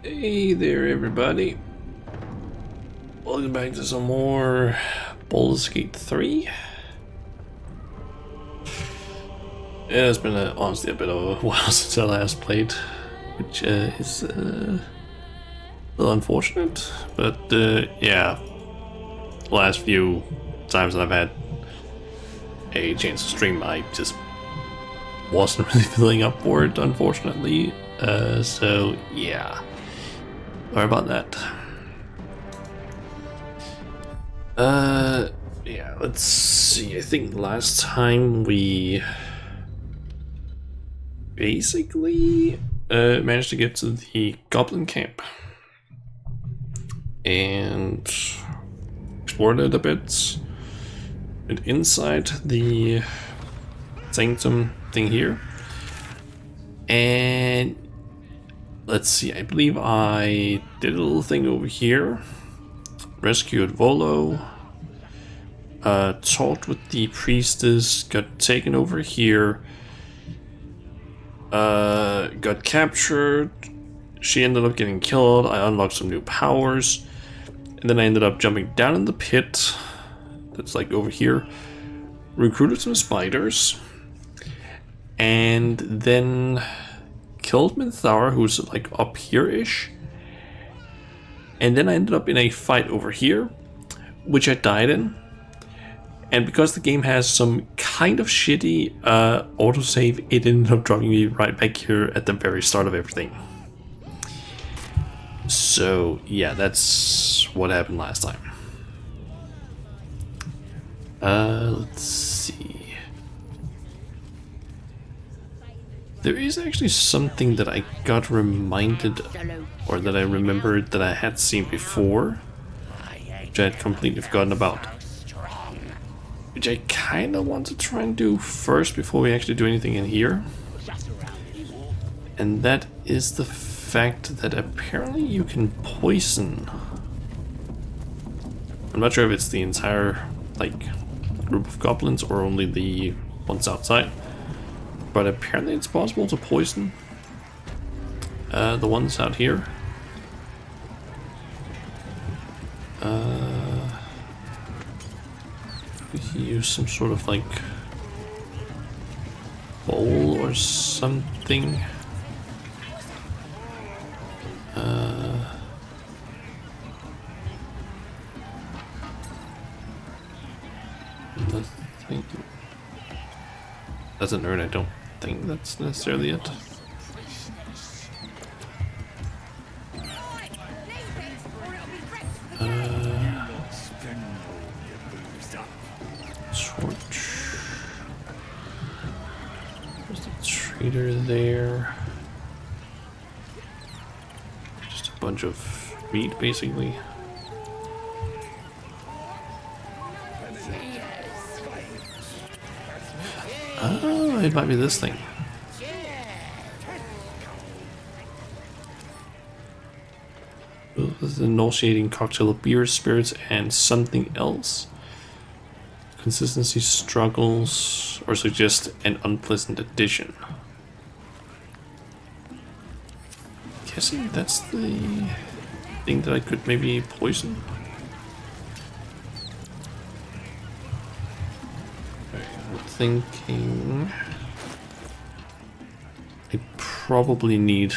Hey there, everybody. Welcome back to some more Baldurs Gate 3. Yeah, it's been honestly a bit of a while since I last played, which is a little unfortunate. But yeah, the last few times that I've had a chance to stream, I just wasn't really feeling up for it, unfortunately. So yeah, sorry about that. Yeah, let's see. I think last time we basically managed to get to the goblin camp and explored it a bit. And inside the sanctum thing here. And let's see, I believe I did a little thing over here. Rescued Volo. Talked with the priestess, got taken over here. Got captured. She ended up getting killed. I unlocked some new powers. And then I ended up jumping down in the pit. That's like over here. Recruited some spiders. And then killed Minthara, who's like up here-ish. And then I ended up in a fight over here, which I died in. And because the game has some kind of shitty autosave, it ended up dropping me right back here at the very start of everything. So yeah, that's what happened last time. Let's see. There is actually something that I got reminded, or that I remembered that I had seen before, which I had completely forgotten about. Which I kind of want to try and do first before we actually do anything in here. And that is the fact that apparently you can poison. I'm not sure if it's the entire like group of goblins or only the ones outside, but apparently it's possible to poison the ones out here. We can use some sort of like bowl or something. Nothing. That's an urn. I don't think that's necessarily it. Torch. There's the trader there. Just a bunch of meat, basically. Oh, it might be this thing. This is a nauseating cocktail of beer, spirits, and something else. Consistency struggles or suggest an unpleasant addition. Guessing that's the thing that I could maybe poison. I'm thinking I probably need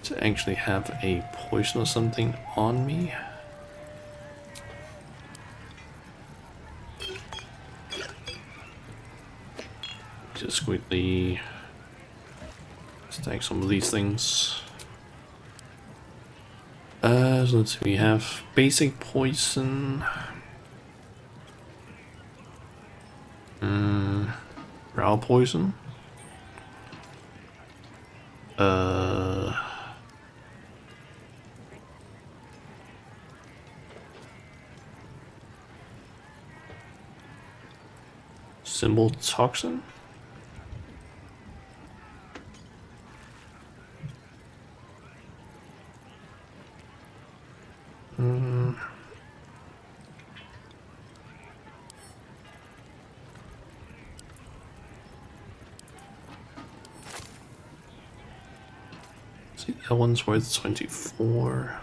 to actually have a poison or something on me. Just quickly stack some of these things. So let's see, we have basic poison. Brow poison. Symbol toxin. that one's worth 24.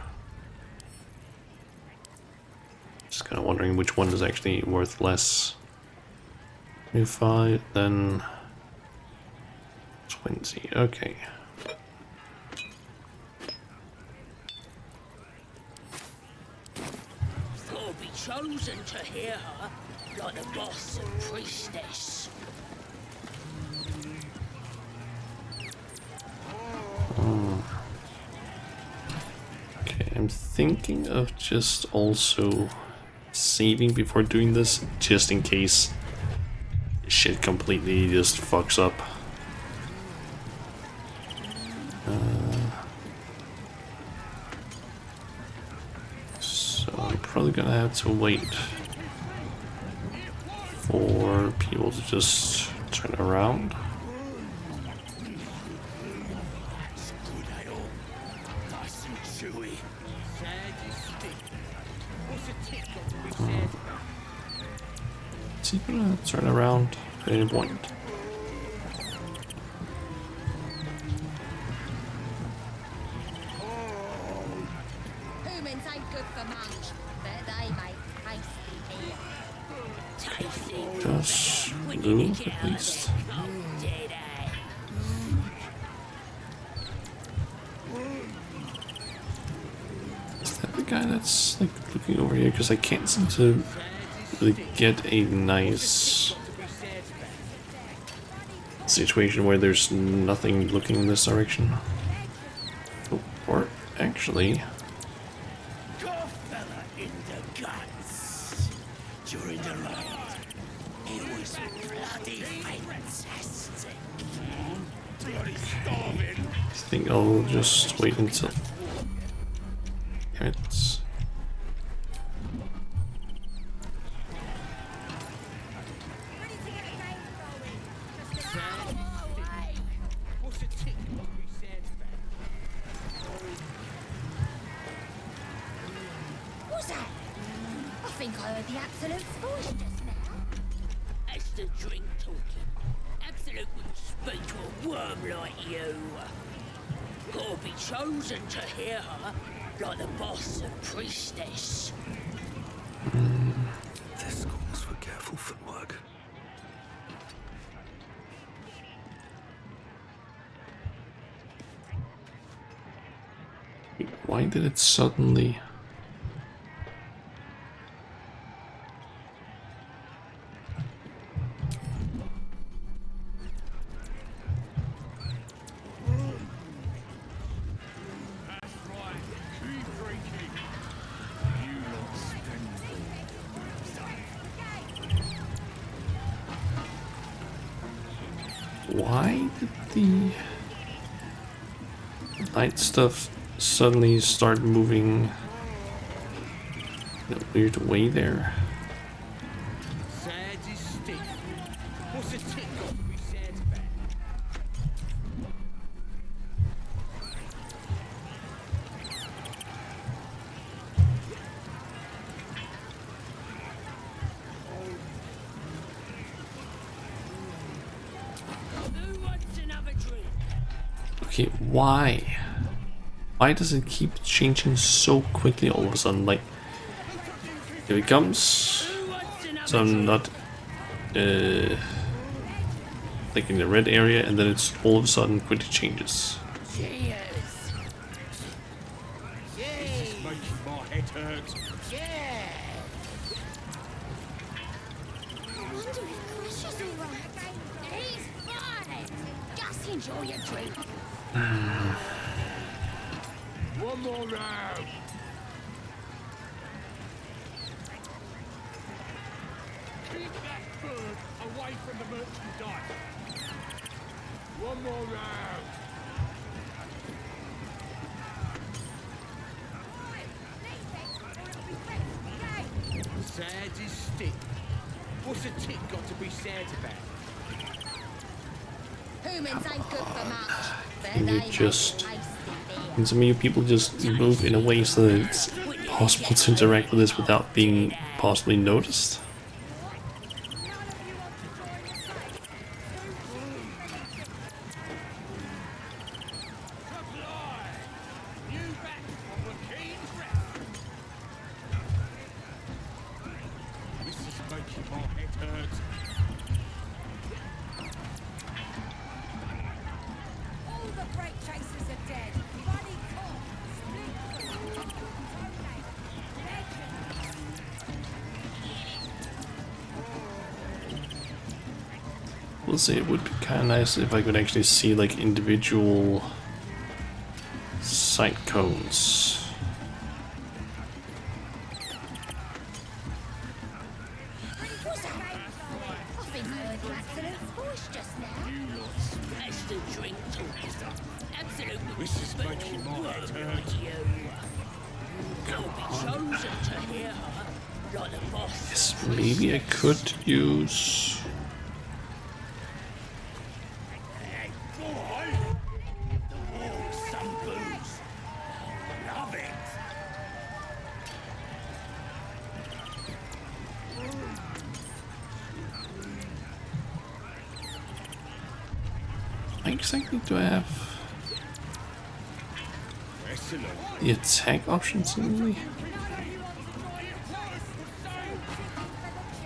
Just kind of wondering which one is actually worth less. 25, then 20. Okay. You'll be chosen to hear her, like the boss and priestess. Okay, I'm thinking of just also saving before doing this, just in case shit completely just fucks up. So I'm probably gonna have to wait for people to just turn around. Is he gonna turn around at any point? Humans ain't good for much, but they make tasty meal. Just move at least. Is that the guy that's like looking over here? Because I can't seem to really get a nice situation where there's nothing looking in this direction. Oh, or actually, Fella in the guts. During the raid, it was bloody fantastic. Bloody starving. I think I'll just wait until it's. What's the tick got to be said about? What's that? I think I heard the absolute voice just now. That's the drink talking. Absolute wouldn't speak to a worm like you. Gotta be chosen to hear her, like the boss and priestess. This calls for careful footwork. Why did it suddenly? Why did the light stuff suddenly start moving in a weird way there? Sad is stiff. What's the tick got to be said about? Who wants another drink? Okay, why? Why does it keep changing so quickly all of a sudden? Like, here it comes. Who wants another So I'm not like in the red area, and then it's all of a sudden quickly changes. Cheers. Yay. Making my head hurt. Yeah. I wonder if Chris is alright. He's fine. Just enjoy your drink. One more round. Keep that bird away from the merchandise. One more round. Sad is stick. What's a tick got to be sad about? Humans ain't good for much, but Can they you make just- tasty meal. And some of you people just move in a way so that it's possible to interact with this without being possibly noticed. My head hurts. All the break chasers are dead. Bloody corpse. We'll see. It would be kind of nice if I could actually see like individual sight cones. What's that? I think I heard the accident's voice just now. You lot smash the drink talking. Absolutely This is making my head worm hurt. like you. You'll be chosen to hear her, like the boss. Yes, maybe I could use. Hey, boy! The warm sun booze. Love it. How exactly do I have Excellent. the attack options in me?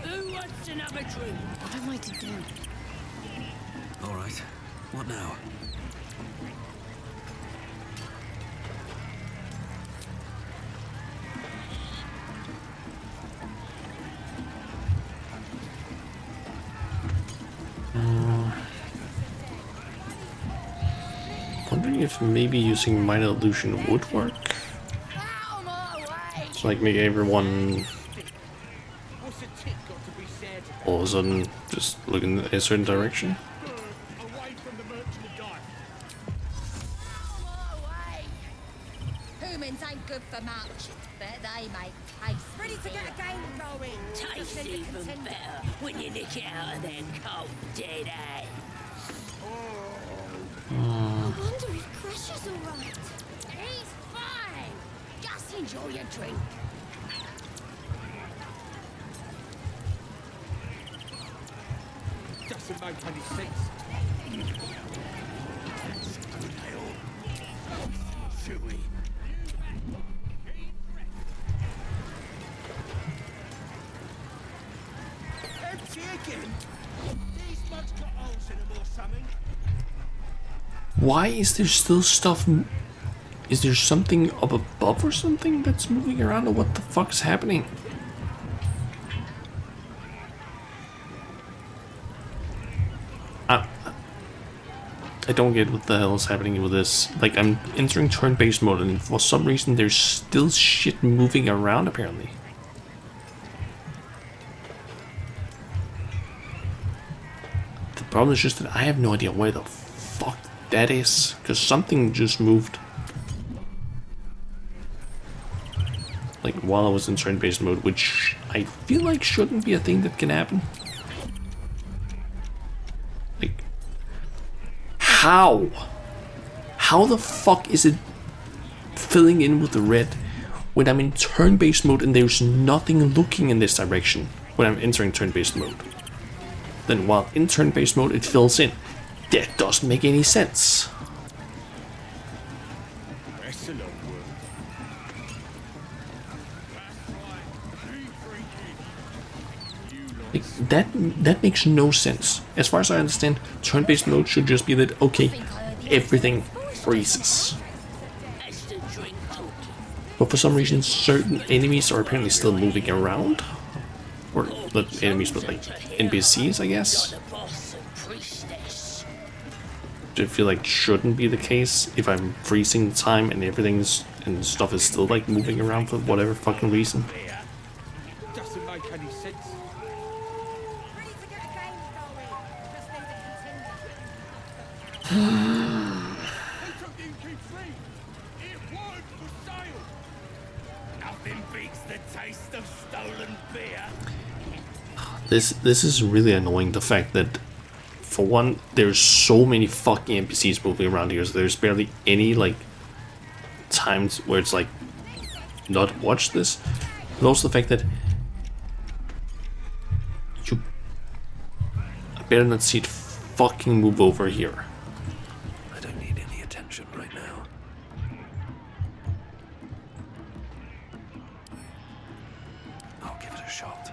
Who wants another drink? What am I to do? All right. What now? Wondering if maybe using minor illusion would work. Out of my way! So like make everyone What's a tick got to be said? all of a sudden just look in a certain direction. Away from the merchant dive. Out of my way! Humans ain't good for much, but they make taste. Ready to get a game going. Tastes even better when you nick it out of their cold dead eye. I wonder if Crash is alright. He's fine. Just enjoy your drink. Doesn't make any sense. Should we? Empty again? These mugs got holes in them or something? Why is there still stuff? Is there something up above or something that's moving around, or what the fuck's happening? I don't get what the hell is happening with this. Like, I'm entering turn-based mode, and for some reason there's still shit moving around, apparently. The problem is just that I have no idea where the fuck that is, because something just moved. Like, while I was in turn-based mode, which I feel like shouldn't be a thing that can happen. Like, how? How the fuck is it filling in with the red when I'm in turn-based mode and there's nothing looking in this direction when I'm entering turn-based mode? Then while in turn-based mode it fills in. That doesn't make any sense. Excellent work. Like, that makes no sense. As far as I understand, turn-based mode should just be that, okay, everything freezes. That's the drink talking. But for some reason, certain enemies are apparently still moving around. Or not enemies, but like NPCs, I guess. Like the boss and priestess. Which I feel like shouldn't be the case if I'm freezing time and everything's and stuff is still like moving around for whatever fucking reason. Doesn't make any sense. Ready to get a game going. Just need a contender. Who took the King free? It won't for sale. Nothing beats the taste of stolen beer. This is really annoying, the fact that for one, there's so many fucking NPCs moving around here, so there's barely any like times where it's like not watch this. But also the fact that you better not see it fucking move over here. I don't need any attention right now. I'll give it a shot.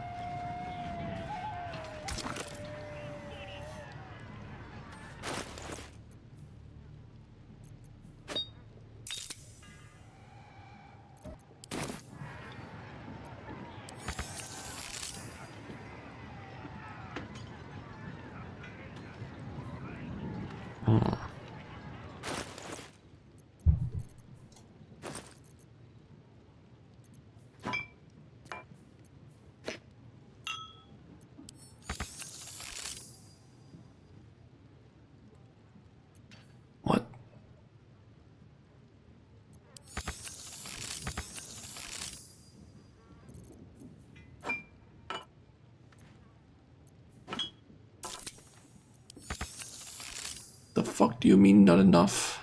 fuck do you mean not enough?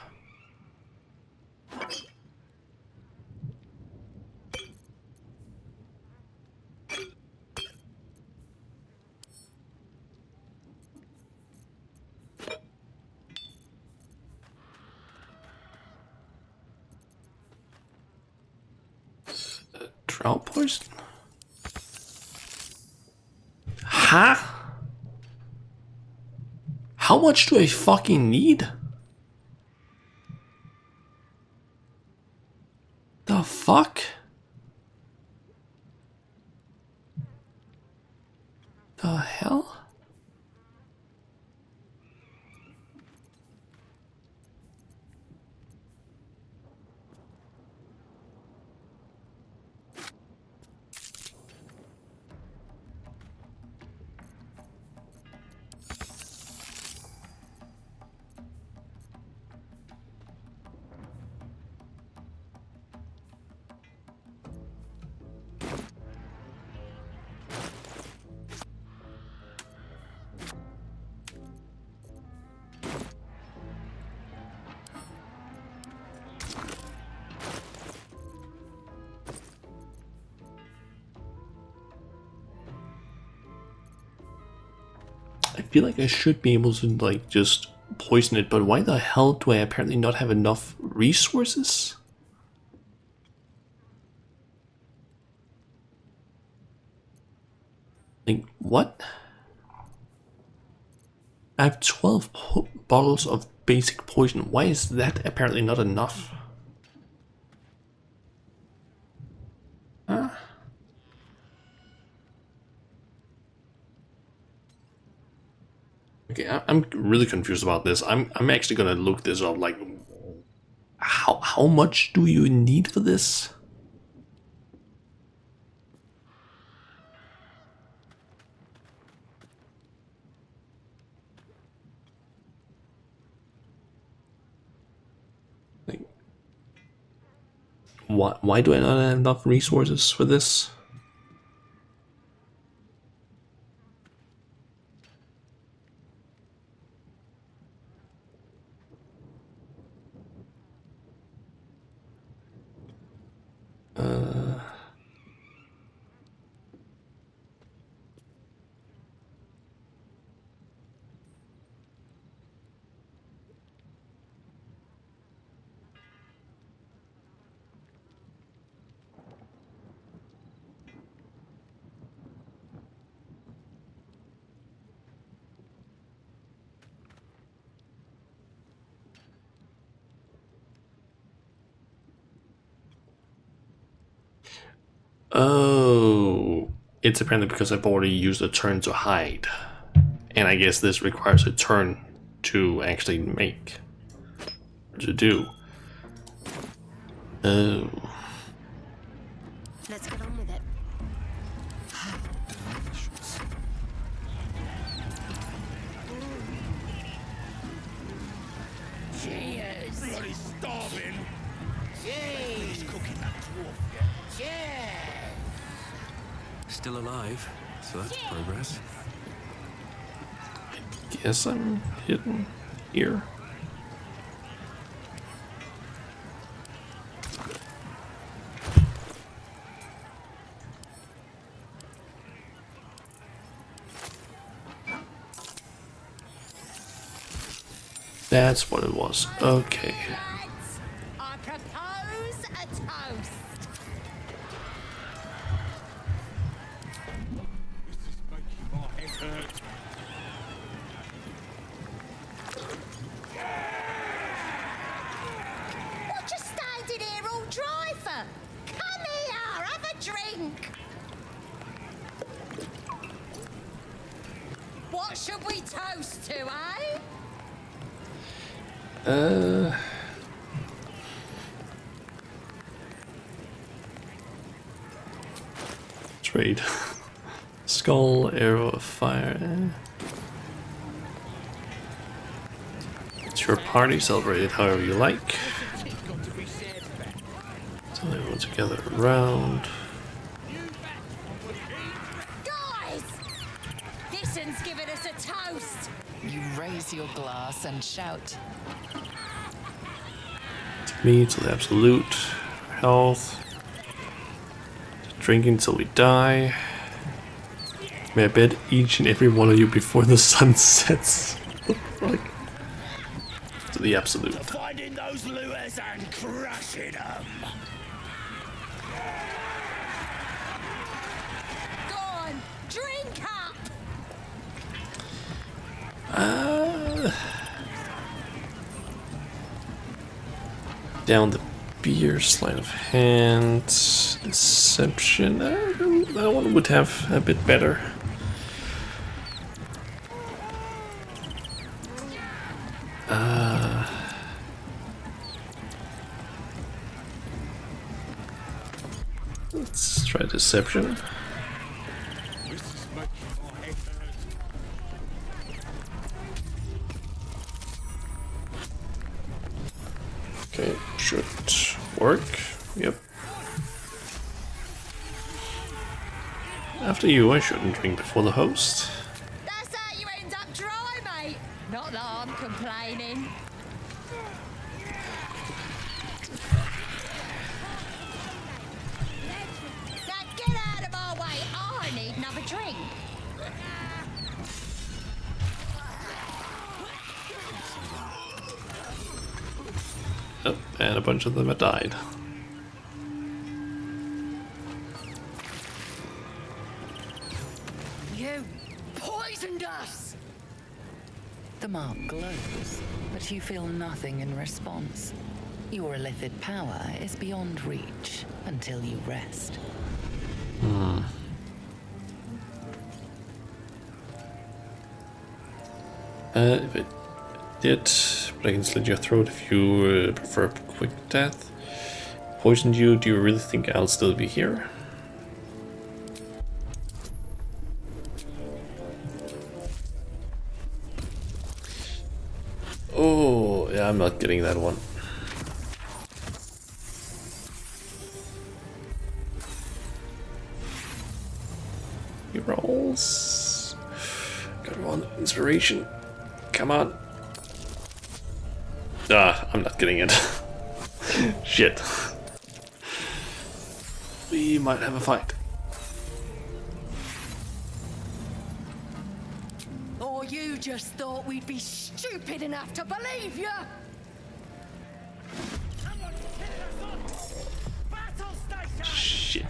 Drought poison? Huh? How much do I fucking need? The fuck? The hell? I feel like I should be able to like just poison it, but why the hell do I apparently not have enough resources? Like, what? I have 12 bottles of basic poison. Why is that apparently not enough? Huh? Okay, I'm really confused about this. I'm actually gonna look this up. Like, how much do you need for this? Like, why do I not have enough resources for this? Oh, it's apparently because I've already used a turn to hide. And I guess this requires a turn to actually make, to do. Oh. Let's get on with it. Cheers! Bloody starving. Cheers! Cooking that dwarf yet? Cheers! Still alive, so that's progress. Guess I'm hidden here. That's what it was. Okay. Lads, I propose a toast. This is making my head hurt. What you standing here all dry for? Come here, have a drink. What should we toast to, eh? Trade. Skull, arrow of fire. It's your party, celebrate it however you like. So everyone together around. Guys! This one's giving us a toast. You raise your glass and shout. Me to the absolute health. Drinking till we die. May I bet each and every one of you before the sun sets. Like, to the absolute. Finding those looters and crushing them. Go on, drink up! Down the beer, sleight of hand, deception. That one would have a bit better. Let's try deception. This is making my head hurt. Okay, should work. Yep. After you, I shouldn't drink before the host. That's how you end up dry, mate. Not that I'm complaining. Now get out of my way. I need another drink. Oh, and a bunch of them have died. You poisoned us. The mark glows, but you feel nothing in response. Your illithid power is beyond reach until you rest. If it did, but I can slit your throat if you prefer quick death. Poisoned you, do you really think I'll still be here? Oh, yeah, I'm not getting that one. He rolls. Got one inspiration. Come on. Ah, I'm not getting it. Shit. We might have a fight. Or you just thought we'd be stupid enough to believe you? Shit.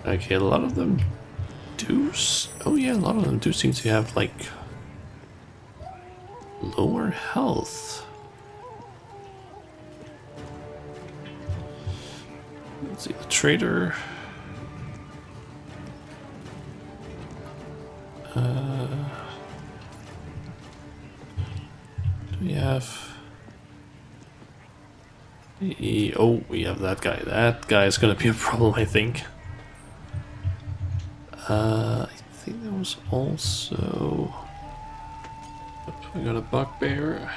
Okay, a lot of them do. Oh yeah, a lot of them do seem to have like lower health. Let's see, the trader. Do we have? Oh, we have that guy. That guy is gonna be a problem, I think. I think there was also. We got a bugbear.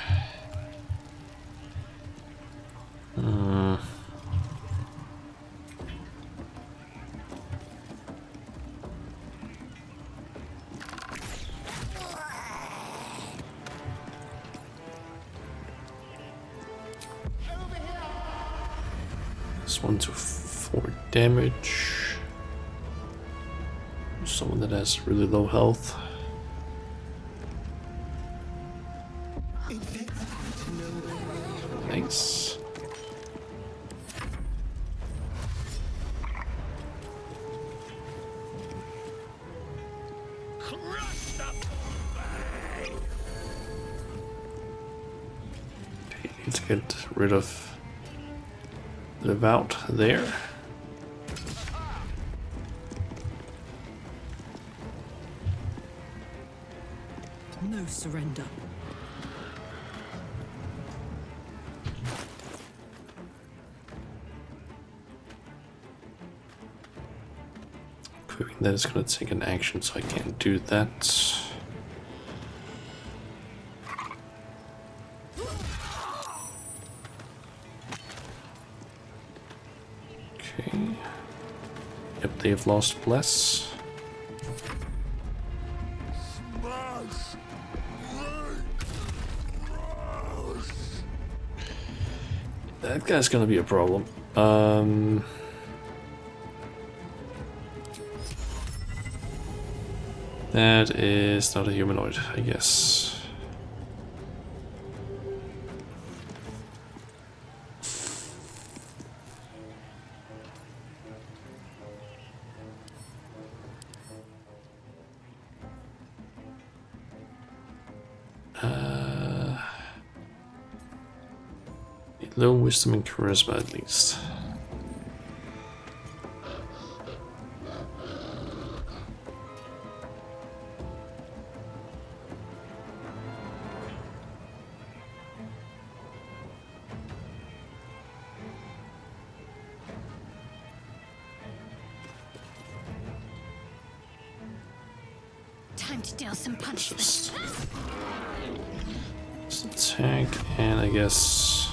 This one to 4 damage. Someone that has really low health. Nice. Okay, need to get rid of the Devout there. No surrender. Equipping that is going to take an action, so I can't do that. Okay. Yep, they've lost Bless. That guy's gonna be a problem. That is not a humanoid, I guess. Low wisdom and charisma at least. Time to deal some punishment. Just attack, and I guess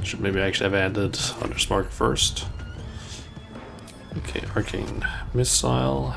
should maybe actually have added Hunter's Mark first. Okay, arcane missile.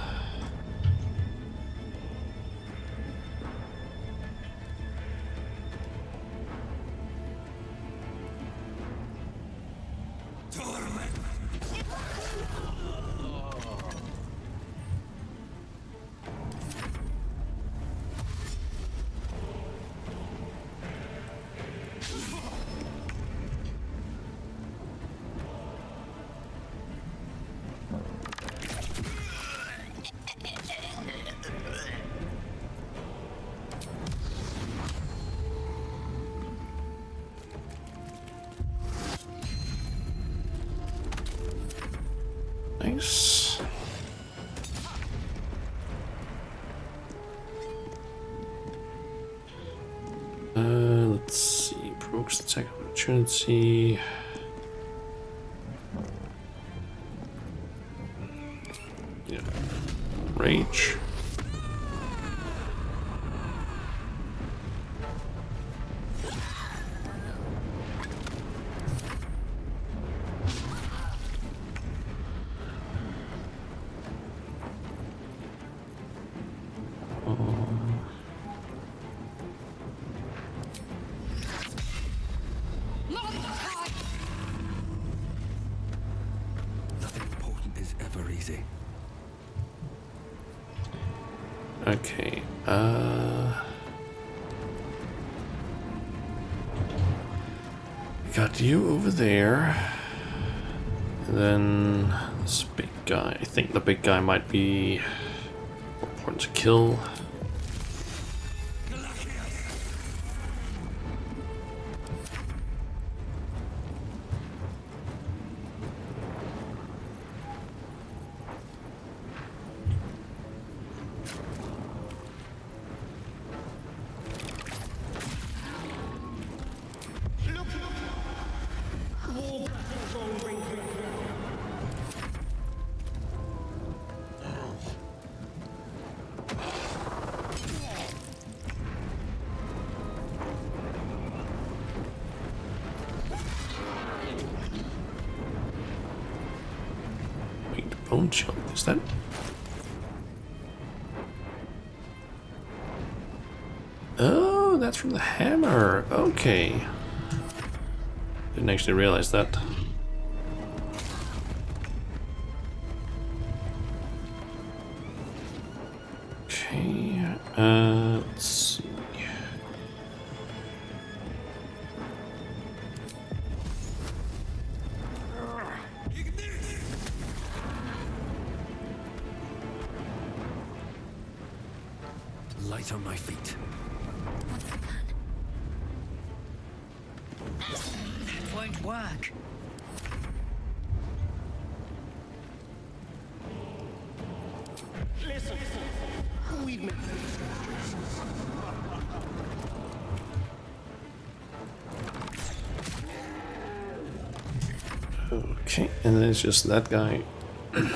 Nice. Let's see. Provokes attack opportunity. Yeah. Rage. Nothing important is ever easy. Okay. Got you over there. And then this big guy. I think the big guy might be more important to kill. Wait, bone chunk, is that? Oh, that's from the hammer. Okay. Didn't actually realize that. Okay, let's see. Light on my feet. What's the plan? That won't work. Okay, and then it's just that guy. I've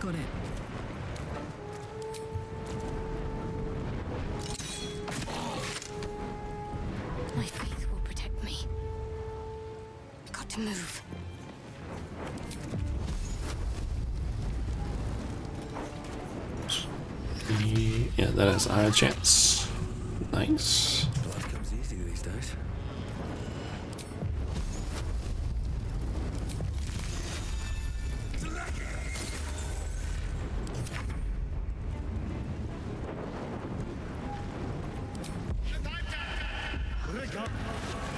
got it. My faith will protect me. Got to move. Yeah, that has a higher chance. Nice. Blood comes easy these days.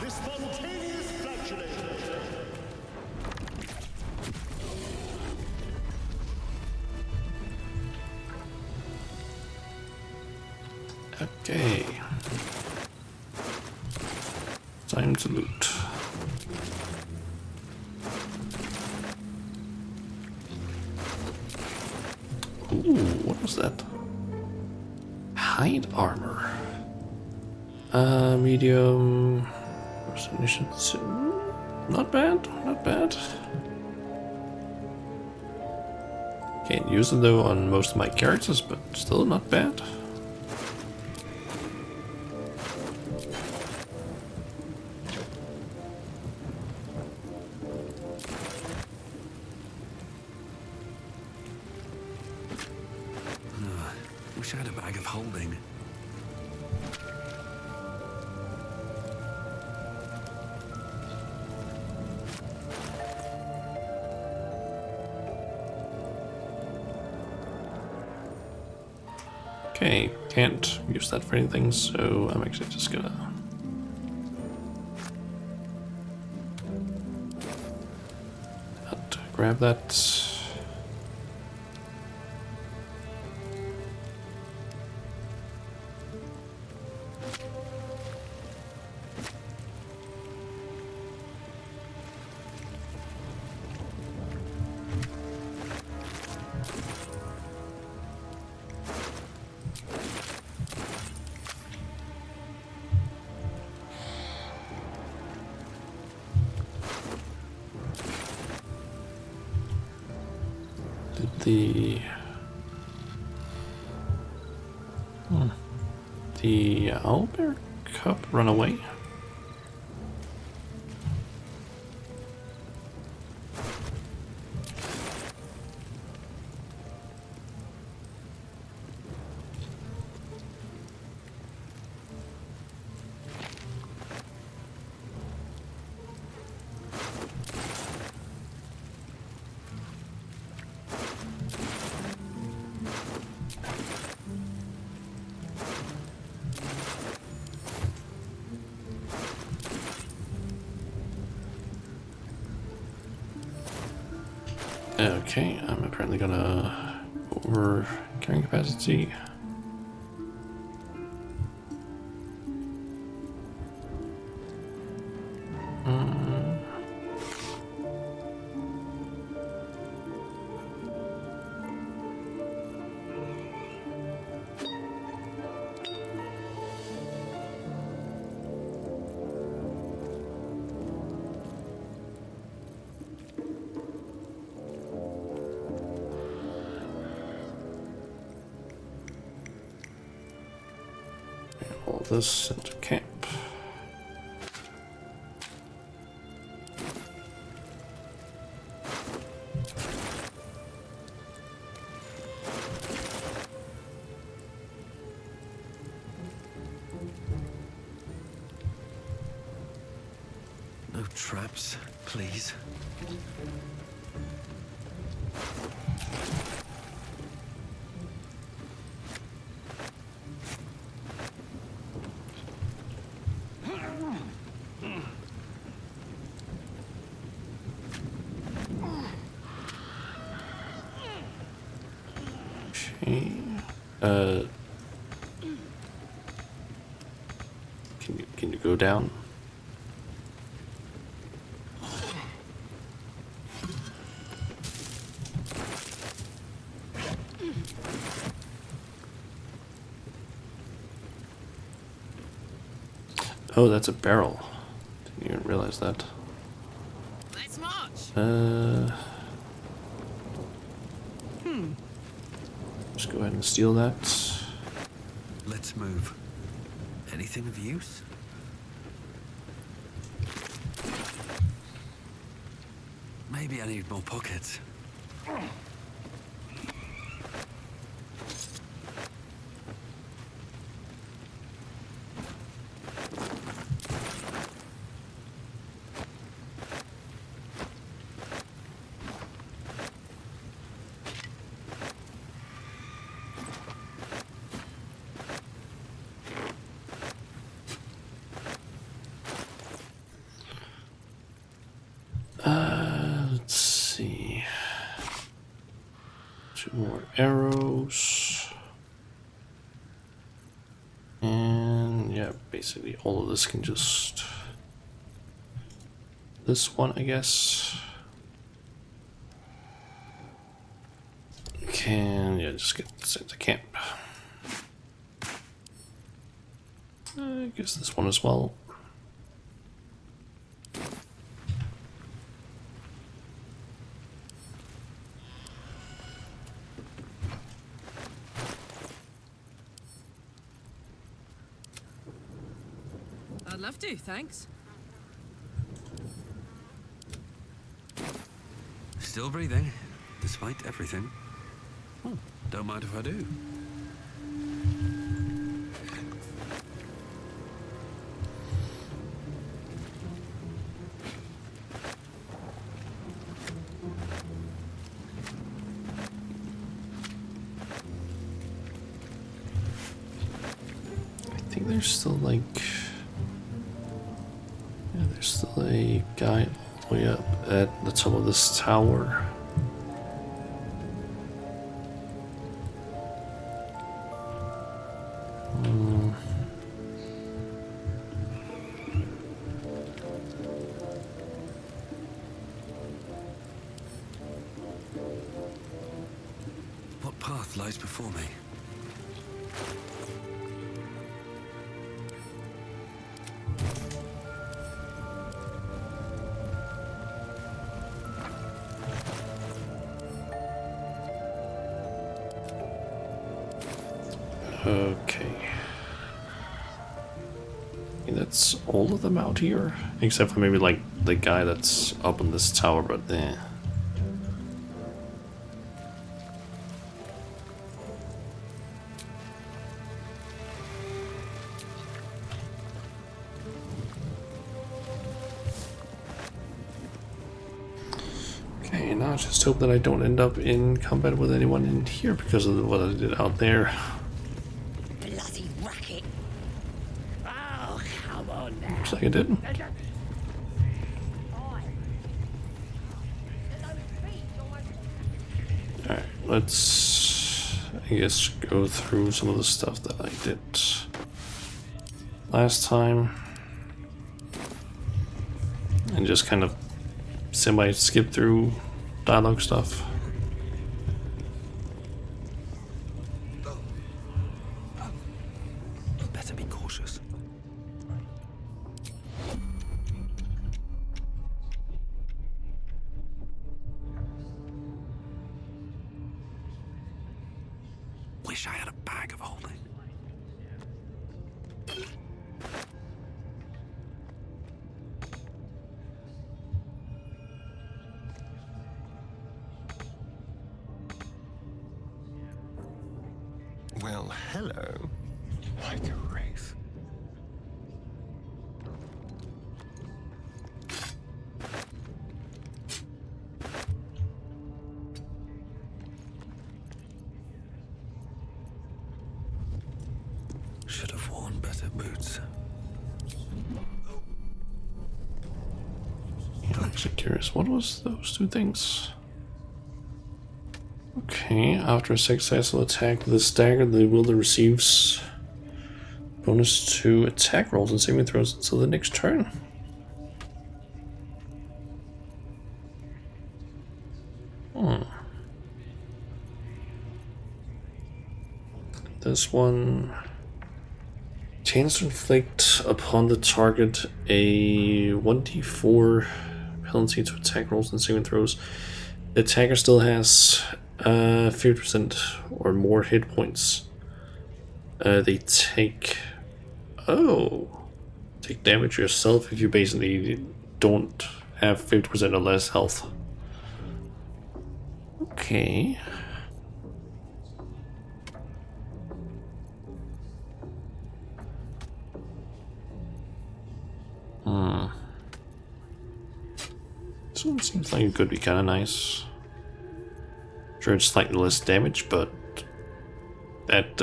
The spontaneous flatulation. Okay. Time to loot. Ooh, what was that? Hide armor. Medium. Not bad, not bad. Can't use it though on most of my characters, but still not bad. Wish I had a bag of holding. Okay, can't use that for anything, so I'm actually just gonna... grab that. The owlbear cup run away? Okay, I'm apparently gonna over carrying capacity. All this into camp. No traps, please. Okay. Can you go down? Oh, that's a barrel. Didn't even realize that. Let's march. Just go ahead and steal that. Let's move. Anything of use? Maybe I need more pockets. 2 more arrows. And yeah, basically all of this can just... This one, I guess. Can, yeah, just get sent to camp. I guess this one as well. I'd love to, thanks. Still breathing, despite everything. Oh, don't mind if I do. I think there's still like... Yeah, there's still a guy all the way up at the top of this tower. What path lies before me? Okay. That's all of them out here, except for maybe like the guy that's up in this tower, but eh. Okay, now I just hope that I don't end up in combat with anyone in here because of what I did out there. Bloody racket. Oh, come on now. Looks like I didn't. Alright, let's, I guess, go through some of the stuff that I did last time. And just kind of semi-skip through dialogue stuff. Better be cautious. Wish I had a bag of holding. Well, hello. Like a wraith. Should have worn better boots. I'm actually curious, what was those two things? Okay, after a successful attack with a stagger, the wielder receives bonus to attack rolls and saving throws until the next turn. This one... Chance to inflict upon the target a 1d4 penalty to attack rolls and saving throws. The attacker still has 50% or more hit points. They take... Oh! Take damage yourself if you basically don't have 50% or less health. Okay. This one seems like it could be kind of nice. Sure, it's slightly less damage, but that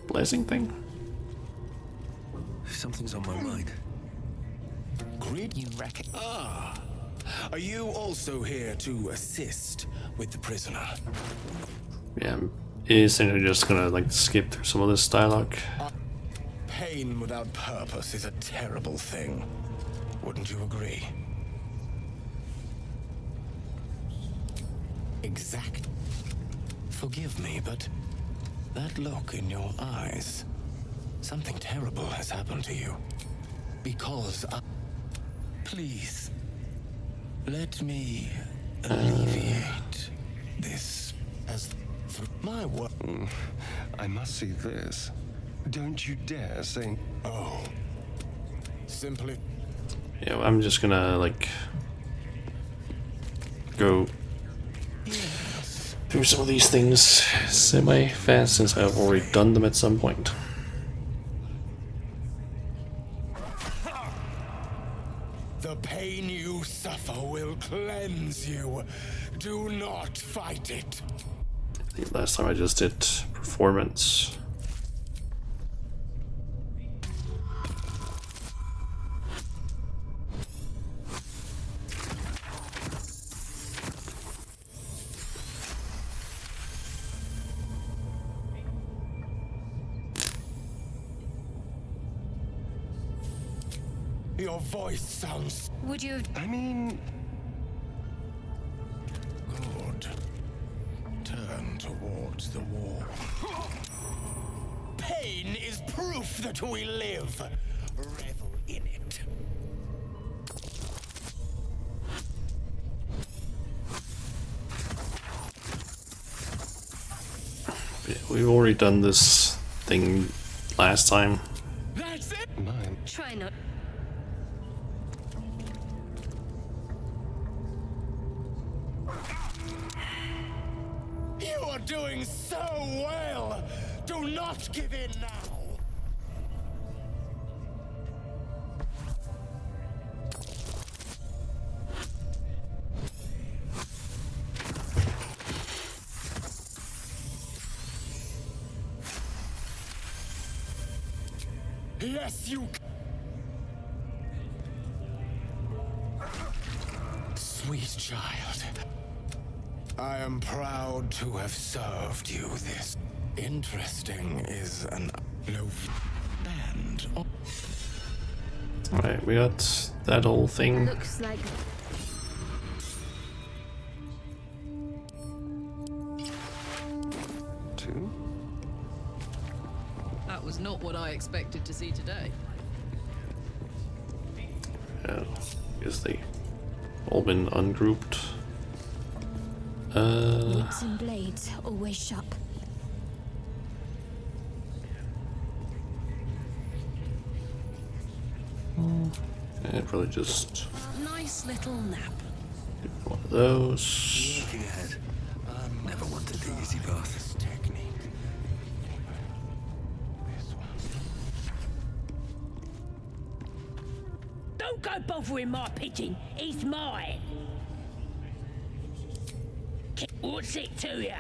blessing thing. Something's on my mind. Great. You reckon? Ah, Are you also here to assist with the prisoner? Yeah, I'm essentially just gonna like skip through some of this dialogue. Pain without purpose is a terrible thing. Wouldn't you agree? Exact. Forgive me, but that look in your eyes. Something terrible has happened to you. Because I... Please, let me alleviate this as through my work. I must see this. Don't you dare say... Oh. Simply... Yeah, I'm just gonna like go through some of these things semi-fast since I've already done them at some point. The pain you suffer will cleanse you. Do not fight it. I think last time I just did performance. Your voice sounds Would you... I mean, good. Turn towards the wall. Pain is proof that we live. Revel in it. Yeah, we've already done this thing last time. That's it. mine. Try not... You are doing so well. Do not give in now. Yes, you... Sweet child. I am proud to have served you this. Interesting is an loaf and... Alright, we got that whole thing. Looks like... Two? That was not what I expected to see today. Yeah, I guess they all been ungrouped. Nibs and blades, always sharp. Yeah, probably just Nice little nap. do one of those. Looking ahead. Never wanted the easy path. This technique. This one. Don't go bothering my pigeon. He's mine. What's it to ya?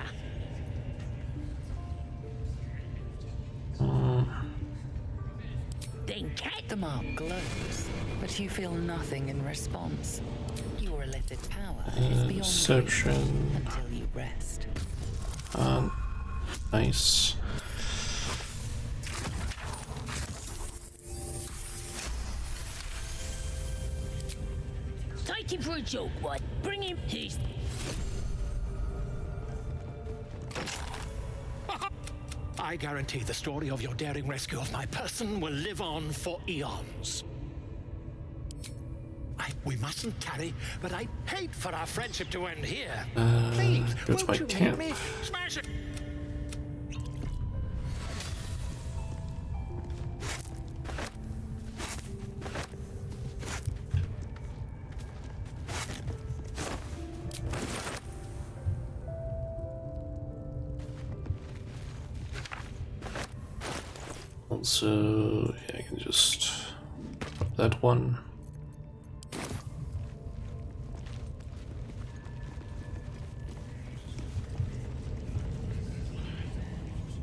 Then cat. The mark glows, but you feel nothing in response. Your illicit power is beyond Perception. reach until you rest. Nice. Take him for a joke, what? Bring him. He's. I guarantee the story of your daring rescue of my person will live on for eons. We mustn't tarry, but I hate for our friendship to end here. Please, go to my won't you camp. meet me? Smash it! Also, yeah, I can just put that one.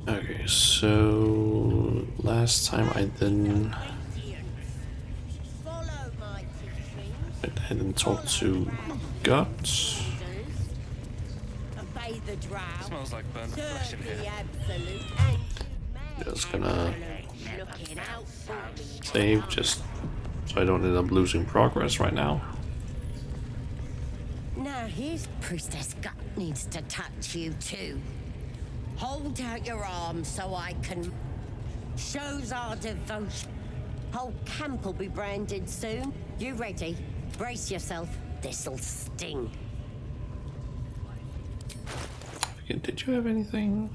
Okay, so last time I didn't. Follow my teachings. And then talk to Gut. Obey the drow. Smells like burnt flesh in Serve the here. absolute and Just gonna looking out for me. save just so I don't end up losing progress right now. Now here's Priestess Gut needs to touch you too. Hold out your arms so I can. Shows our devotion. Whole camp will be branded soon. You ready? Brace yourself. This'll sting. Okay, did you have anything?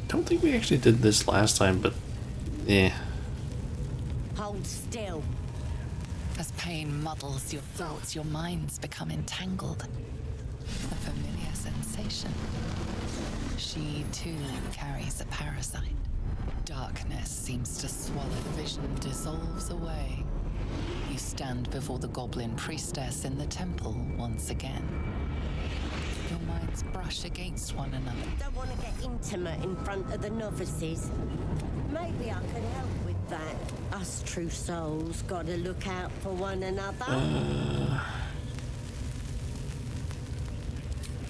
Don't think we actually did this last time, but yeah. Hold still. As pain muddles your thoughts, your minds become entangled. A familiar sensation. She too carries a parasite. Darkness seems to swallow the vision, dissolves away. You stand before the goblin priestess in the temple once again. Your minds brush against one another. Don't want to get intimate in front of the novices. Maybe I could help with that. Us true souls gotta look out for one another.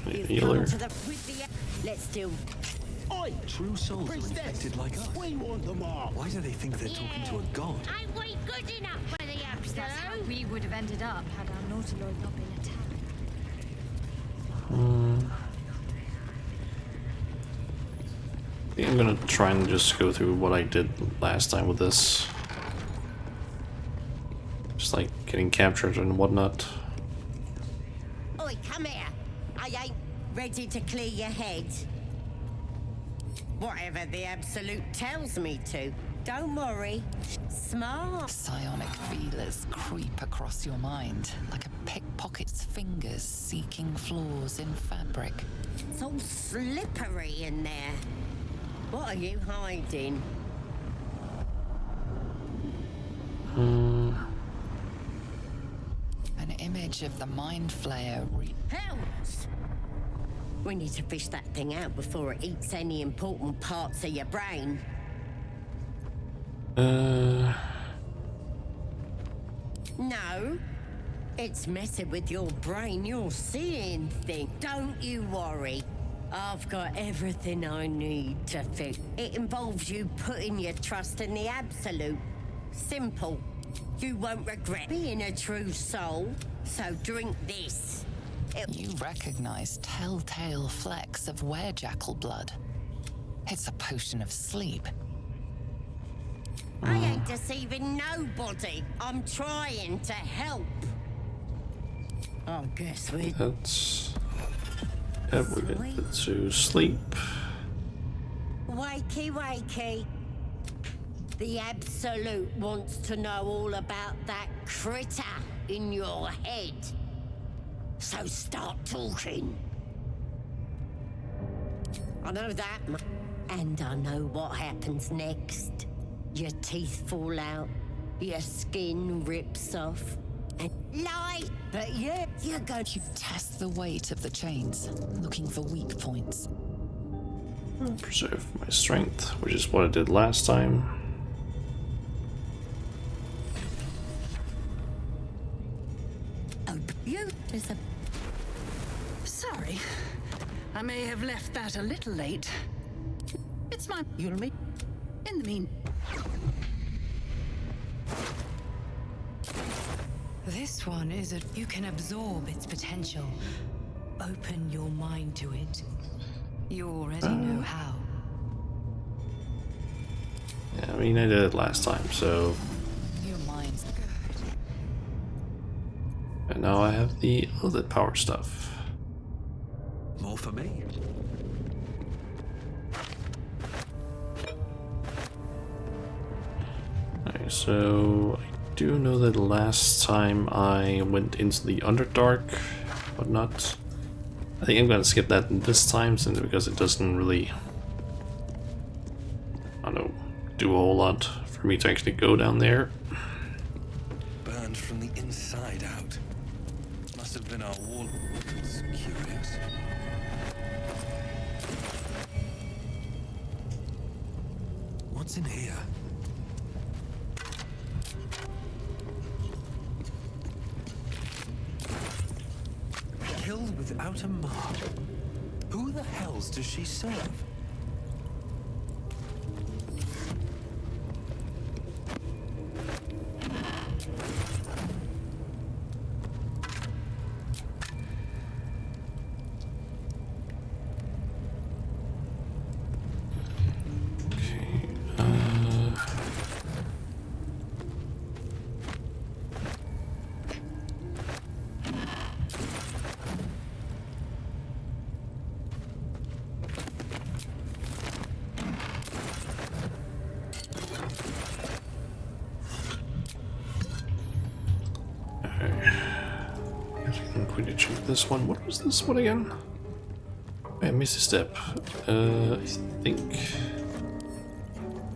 You've Healer. come to the with the. Let's do. Oi! True souls are Priestess, infected like us. we want them all. Why do they think they're talking to a god? Ain't we good enough for the absolute? We would have ended up had our naughty lord not been attacked. I think I'm gonna try and just go through what I did last time with this. Just like getting captured and whatnot. Oi, come here. I ain't ready to clear your head. Whatever the absolute tells me to. Don't worry. Smart. Psionic feelers creep across your mind like a pickpocket's fingers seeking flaws in fabric. It's all slippery in there. What are you hiding? An image of the mind flayer Hells! We need to fish that thing out before it eats any important parts of your brain. No. It's messing with your brain. You're seeing things. Don't you worry. I've got everything I need to fix. It involves you putting your trust in the absolute. Simple. You won't regret being a true soul. So drink this. You recognize telltale flecks of werejackal blood. It's a potion of sleep. I ain't deceiving nobody. I'm trying to help. I guess we. That's. Yep, we get to sleep. Wakey, wakey. The absolute wants to know all about that critter in your head. So start talking. I know that, and I know what happens next. Your teeth fall out, your skin rips off, and lie. But you're going to Test the weight of the chains, looking for weak points. Preserve my strength, which is what I did last time. you. There's a. Sorry. I may have left that a little late. It's my. You'll meet. In the mean. This one is a. You can absorb its potential. Open your mind to it. You already know how. Yeah, I mean, I did it last time, so. Your mind's good. And now I have the other power stuff. More for me. Okay, so I do know that last time I went into the Underdark, but not. I think I'm gonna skip that this time, simply because it doesn't really, I don't know, do a whole lot for me to actually go down there. Burned from the inside out. must have been our wall. It's curious. What's in here? Killed without a mark. Who the hells does she serve? This one. What was this one again? I missed a step. I think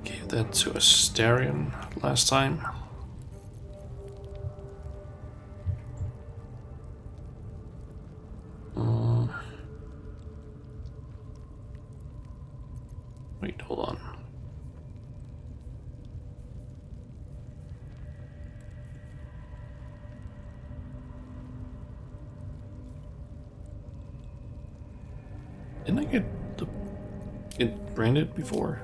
gave that to Astarion last time. Wait, hold on. Didn't I get branded before?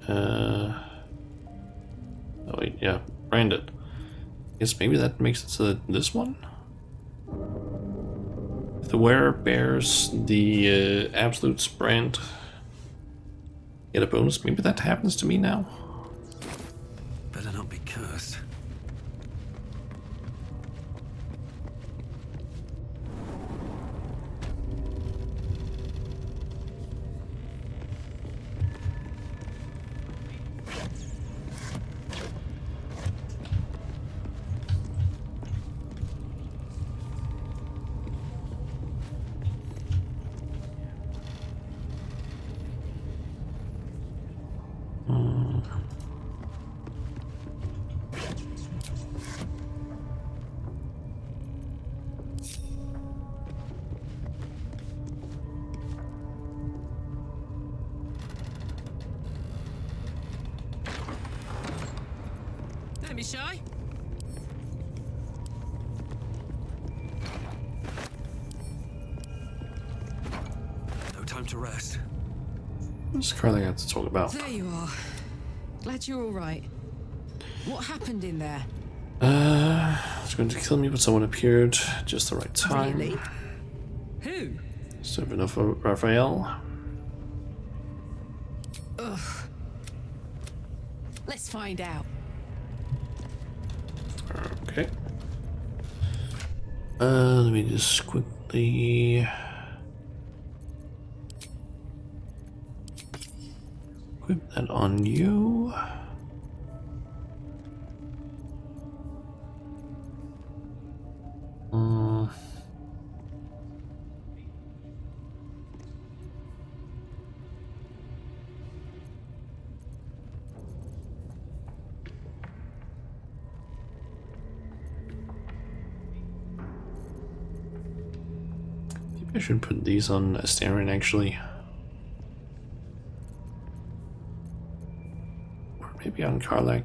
Oh wait, yeah, branded. Guess maybe that makes it so that this one? If the wearer bears the Absolute's brand, get a bonus. Maybe that happens to me now. Better not be cursed. Don't be shy. No time to rest. What's Carly got to talk about? There you are. Glad you're all right. What happened in there? I was going to kill me, but someone appeared just the right time. Really? Who? Serving of Raphael. Ugh. Let's find out. Okay. Let me just quickly equip that on you. I should put these on Astarion actually. Or maybe on Karlak.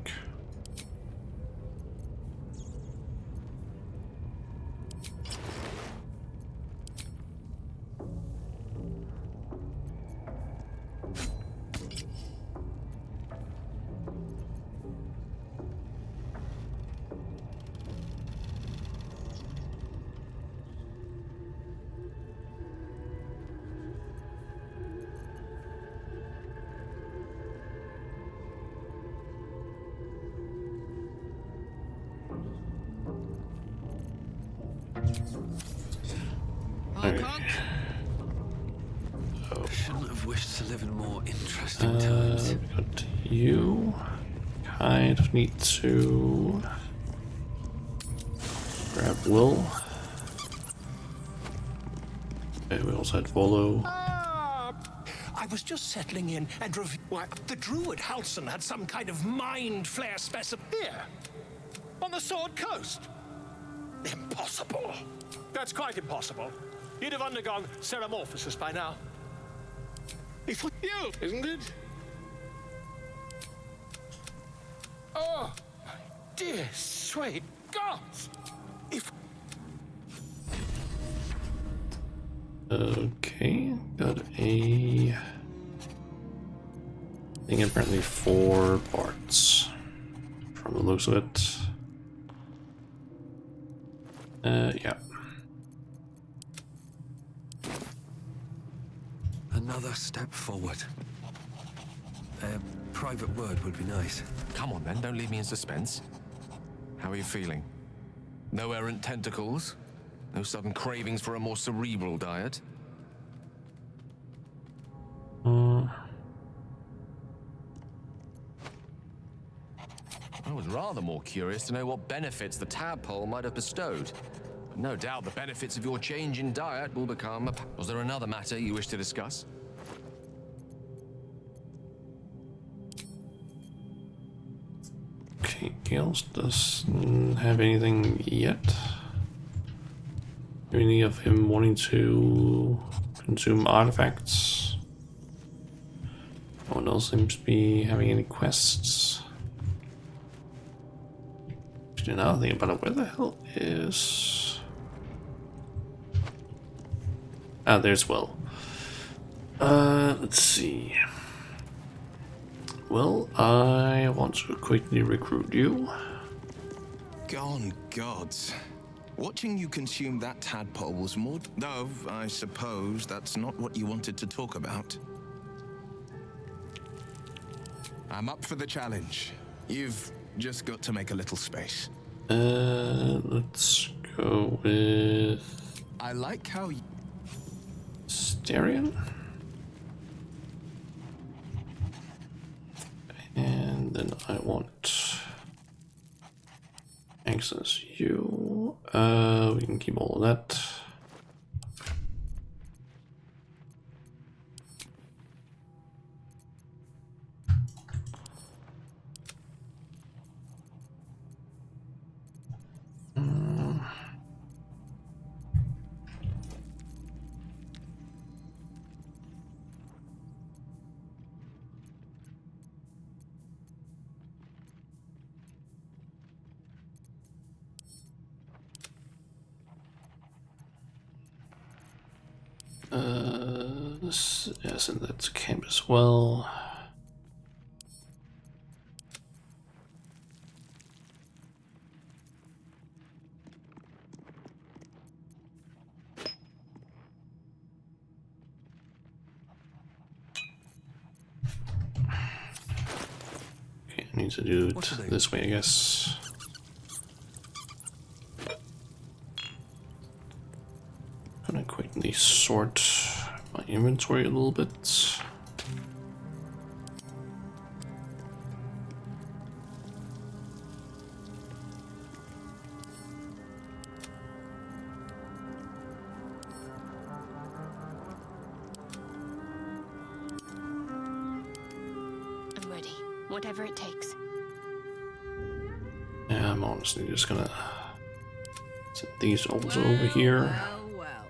Shouldn't have wished to live in more interesting times. But you kind of need to grab Will. Okay, we also had Volo. I was just settling in and why, the druid Halson had some kind of mind flare specimen here on the Sword Coast. Impossible. That's quite impossible. You'd have undergone ceramorphosis by now. It's you, isn't it? Oh, my dear sweet gods! If... Okay, got a thing, apparently 4 parts from the looks of it. Yeah. Another step forward. A private word would be nice. Come on then, don't leave me in suspense. How are you feeling? No errant tentacles? No sudden cravings for a more cerebral diet? I was rather more curious to know what benefits the tadpole might have bestowed. No doubt the benefits of your change in diet will become... Was there another matter you wish to discuss? Okay, Gales doesn't have anything yet. Any of him wanting to consume artifacts? No one else seems to be having any quests. Actually, now I think about it, where the hell is... Ah, there's Will. Let's see. Well, I want to quickly recruit you. Gone gods. Watching you consume that tadpole was more... Though, I suppose that's not what you wanted to talk about. I'm up for the challenge. You've just got to make a little space. Let's go with... I like how you... Starion? And then I want access you. We can keep all of that. Yes, and that's camp as well. Okay, I need to do it this way, I guess. I'm gonna quickly sort my inventory a little bit. I'm ready. Whatever it takes. Yeah, I'm honestly just gonna set these also over here. Well.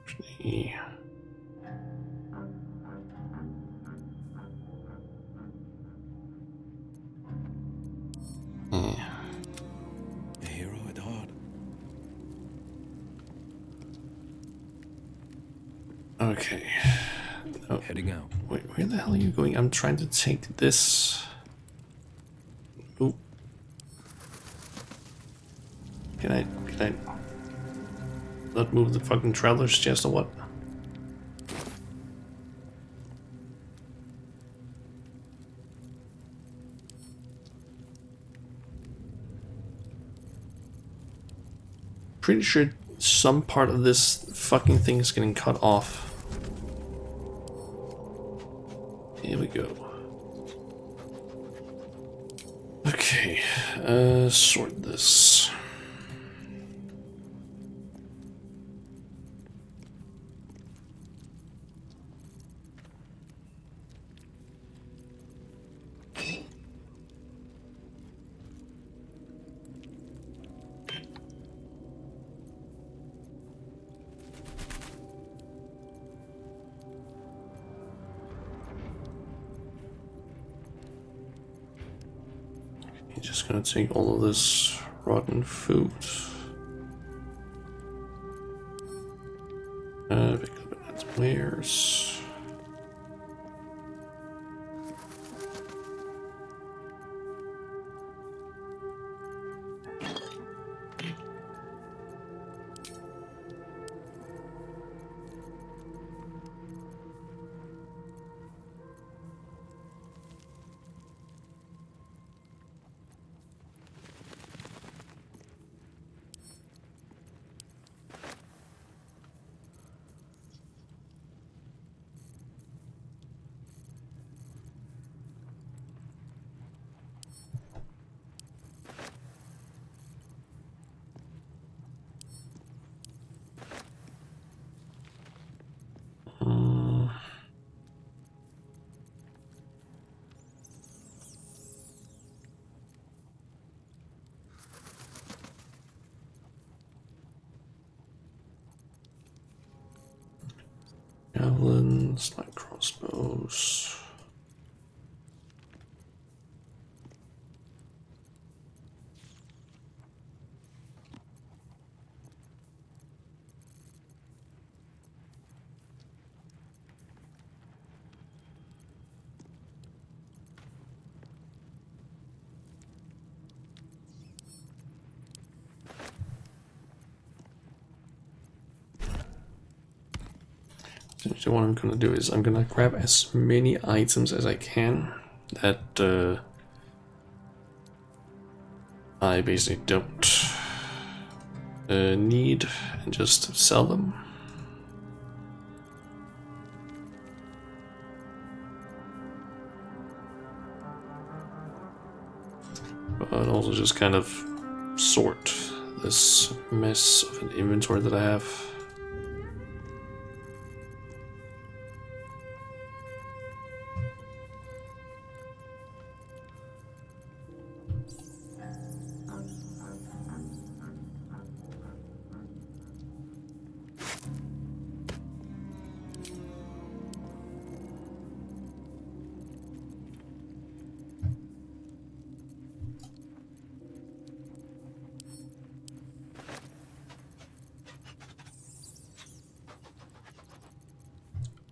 Actually, A hero at heart. okay. Oh, Heading out. wait, where the hell are you going? I'm trying to take this. Oh. Can I not move the fucking traveler's chest or what? Pretty sure some part of this fucking thing is getting cut off. Here we go. Okay, sort this. He's just gonna take all of this rotten food. Pick up its wares. Javelins, light crossbows. So what I'm gonna do is I'm gonna grab as many items as I can that I basically don't need and just sell them. But also just kind of sort this mess of an inventory that I have.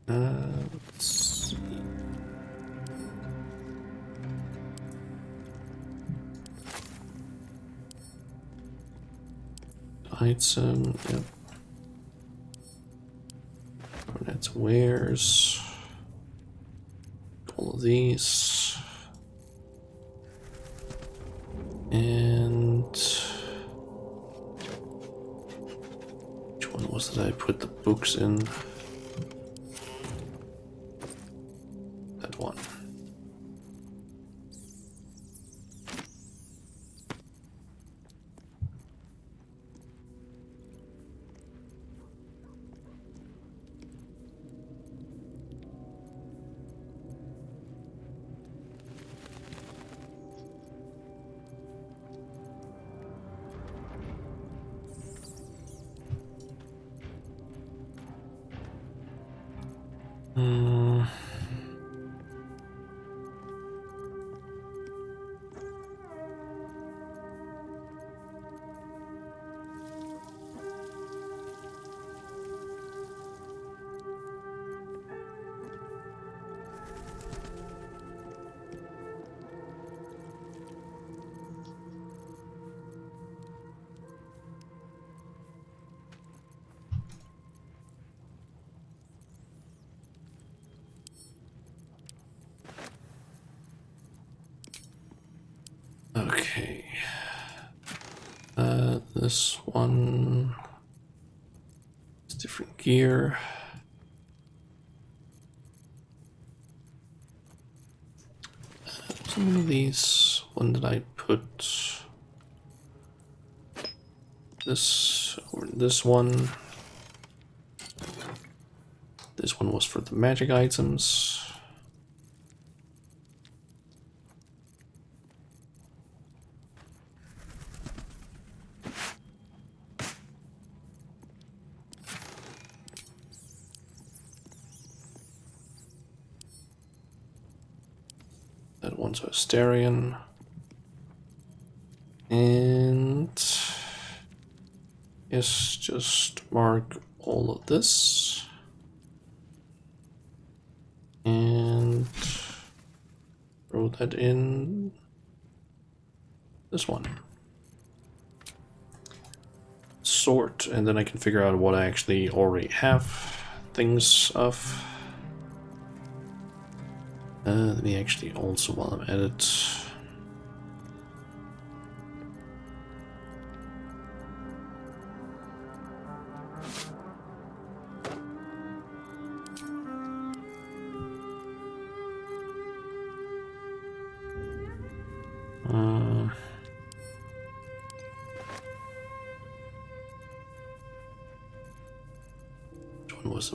Let's see. Item, yep. That's wares. All of these. And which one was it I put the books in? That one. Okay. This one is different gear. Some of these, one that I put this or this one. This one was for the magic items. That one's Asterion. And yes, just mark all of this. And throw that in this one. Sort, and then I can figure out what I actually already have things of. Let me actually also, while I'm at it,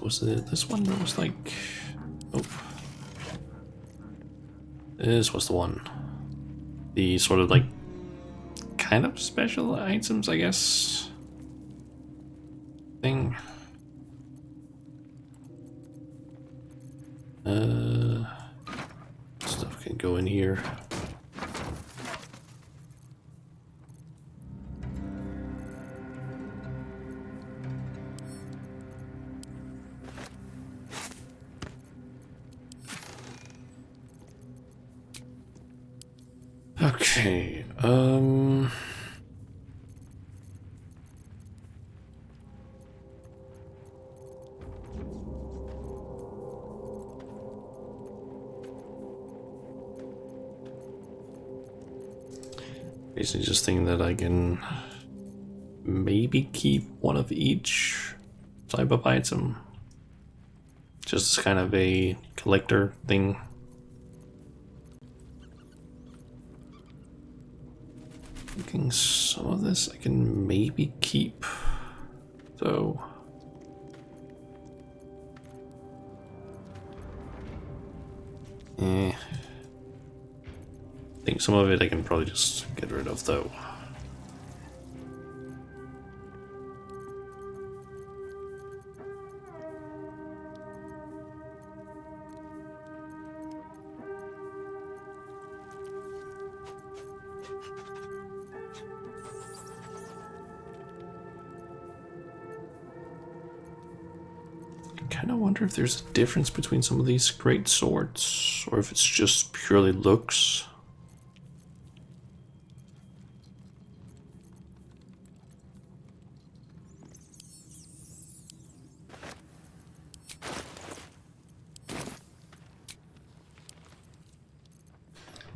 was it this one that was like, oh, this was the one, the sort of like kind of special items, I guess, thing. Stuff can go in here. Okay, basically just thinking that I can maybe keep one of each type of item. Just as kind of a collector thing. Thinking some of this I can maybe keep, though. I think some of it I can probably just get rid of, though. I kind of wonder if there's a difference between some of these great swords, or if it's just purely looks.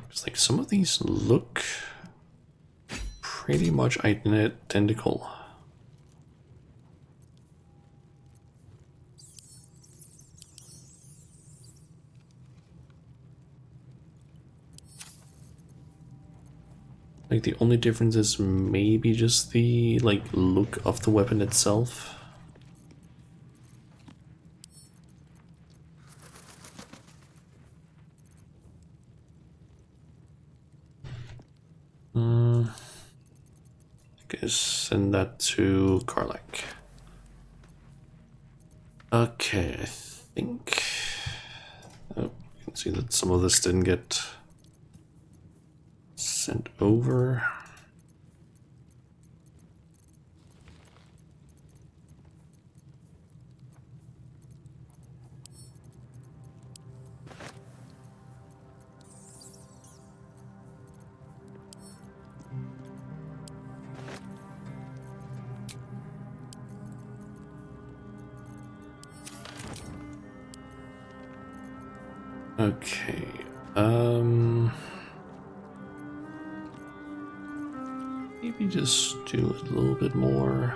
It's like some of these look pretty much identical. Like the only difference is maybe just the like look of the weapon itself. Okay, send that to Karlach. Okay, I think. Oh, you can see that some of this didn't get sent over. Okay, maybe just do a little bit more.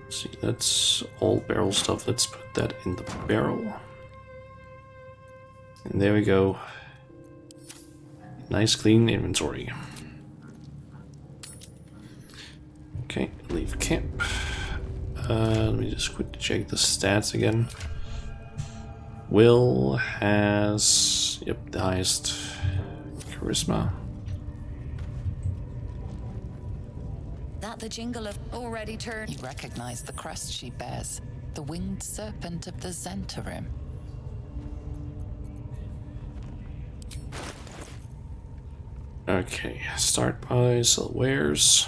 Let's see, that's all barrel stuff. Let's put that in the barrel. And there we go. Nice clean inventory. Okay, leave camp. Let me just quickly check the stats again. Will has, yep, the highest charisma. That the jingle of already turned. You recognize the crest she bears, the winged serpent of the Zentarim. Okay, start by sell wares.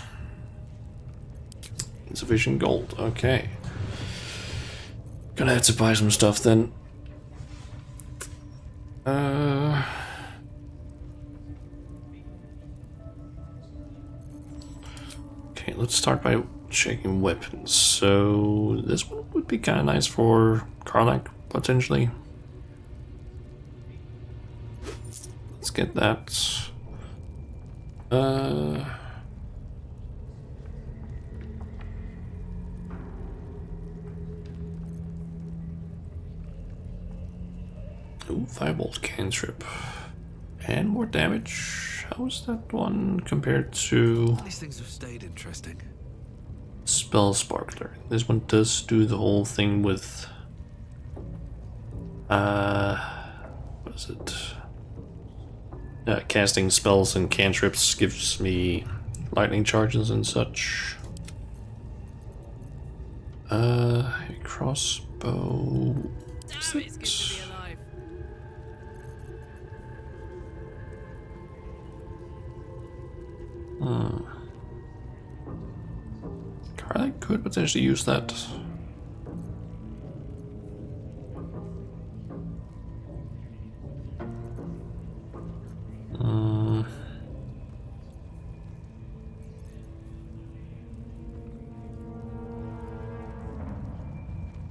Insufficient gold. Okay. Gonna have to buy some stuff then. Okay, let's start by checking weapons. So this one would be kind of nice for Karlach, potentially. Let's get that. Ooh, Firebolt cantrip. And more damage. How is that one compared to These things have stayed interesting. Spell Sparkler? This one does do the whole thing with what is it? Casting spells and cantrips gives me lightning charges and such. Crossbow. Is it? Karlach could potentially use that.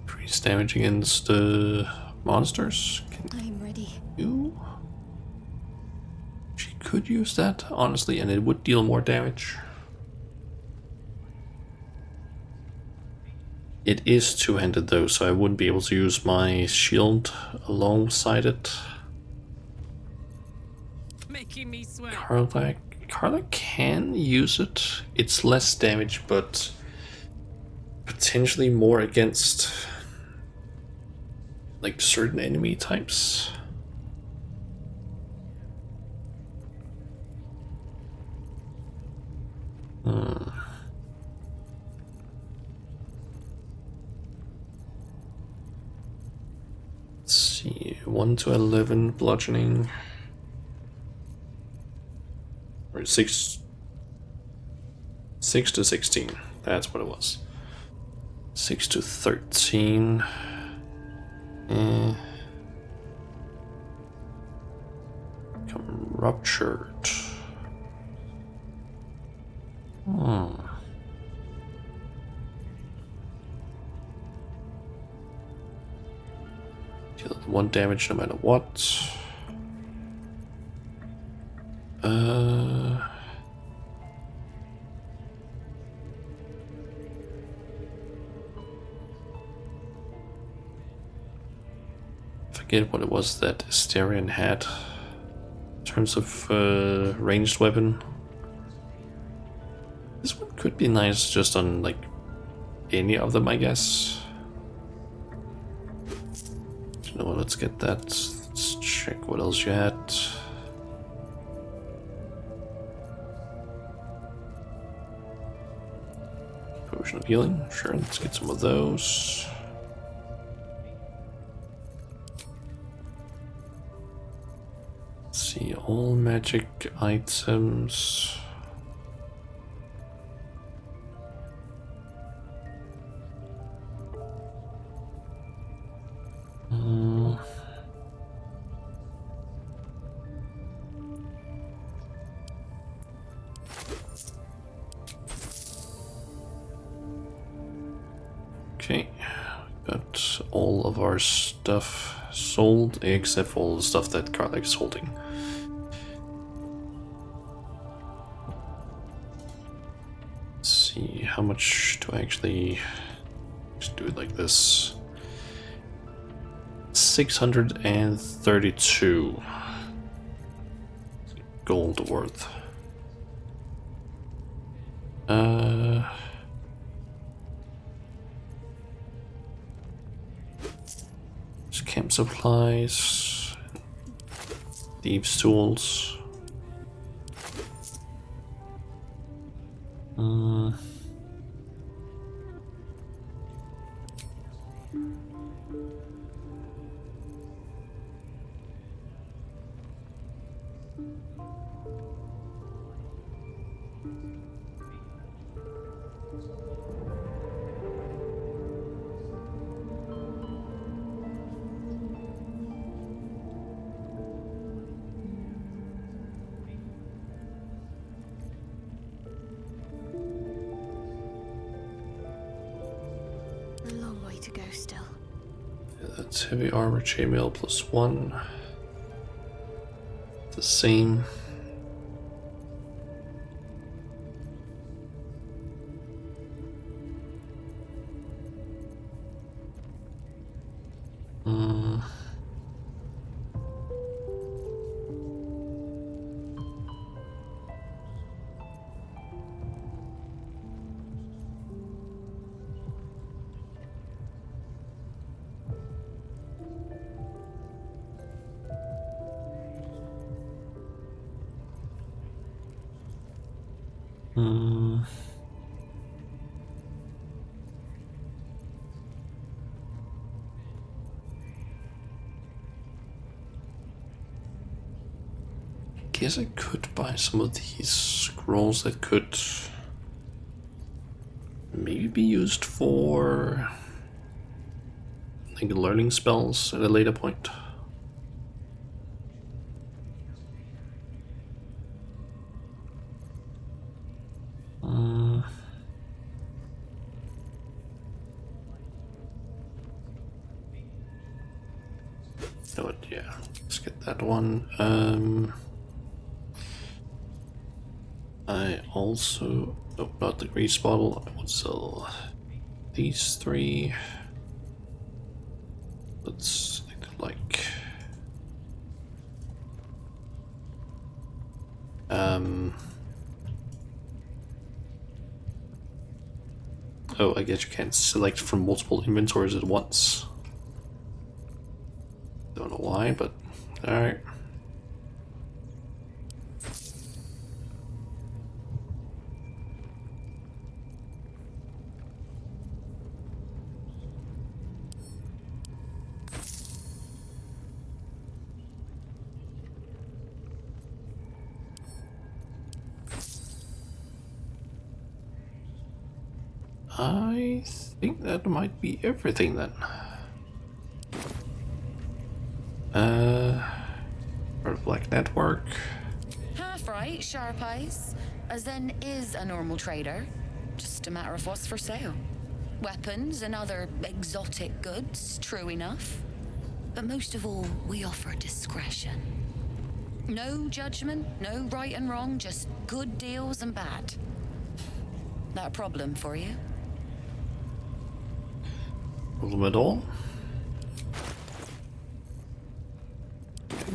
Increase damage against monsters. I'm ready. You? She could use that, honestly, and it would deal more damage. It is two-handed though, so I wouldn't be able to use my shield alongside it. Making me sweat. Karlach can use it. It's less damage, but potentially more against like certain enemy types. Let's see, 1 to 11 bludgeoning. Or 6 to 16. That's what it was. 6 to 13. Become ruptured. Deal 1 damage no matter what. Forget what it was that Asterion had in terms of ranged weapon. This one could be nice just on like any of them, I guess. You know what, let's get that. Let's check what else you had. Potion of healing, sure, let's get some of those. Let's see, all magic items. Okay, got all of our stuff sold except for all the stuff that Karlach is holding. Let's see, how much do I actually do it like this? 632 gold worth. Camp supplies, thieves' tools. A long way to go still. Yeah, that's heavy armor, chainmail +1. The same. Guess I could buy some of these scrolls that could maybe be used for like learning spells at a later point. You know what, yeah, let's get that one. I also, oh, not the grease bottle, I would sell these 3. Let's like, oh, I guess you can't select from multiple inventories at once. Don't know why, but alright. I think that might be everything then. Or Black Network. Half right, sharp eyes. Azen is a normal trader. Just a matter of what's for sale. Weapons and other exotic goods, true enough. But most of all, we offer discretion. No judgment, no right and wrong, just good deals and bad. That a problem for you? Problem at all?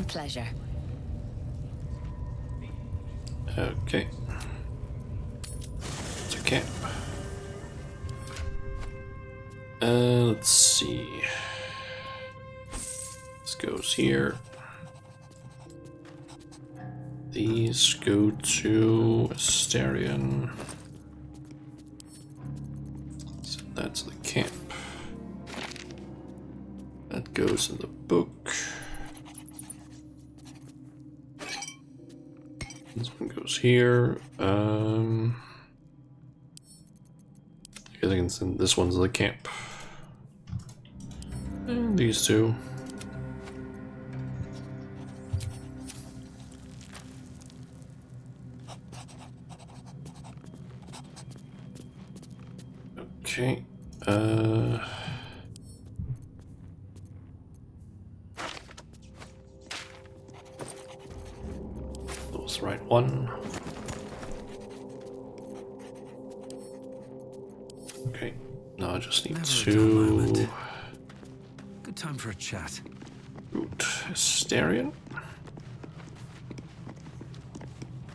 Pleasure. Okay. It's a camp. Let's see. This goes here. These go to Asterion. Send that to the camp. That goes in the book. This one goes here. I guess I can send this one to the camp. And these 2. Okay. That was the right one. Okay. Now I just need to Good time for a chat. root Asterion.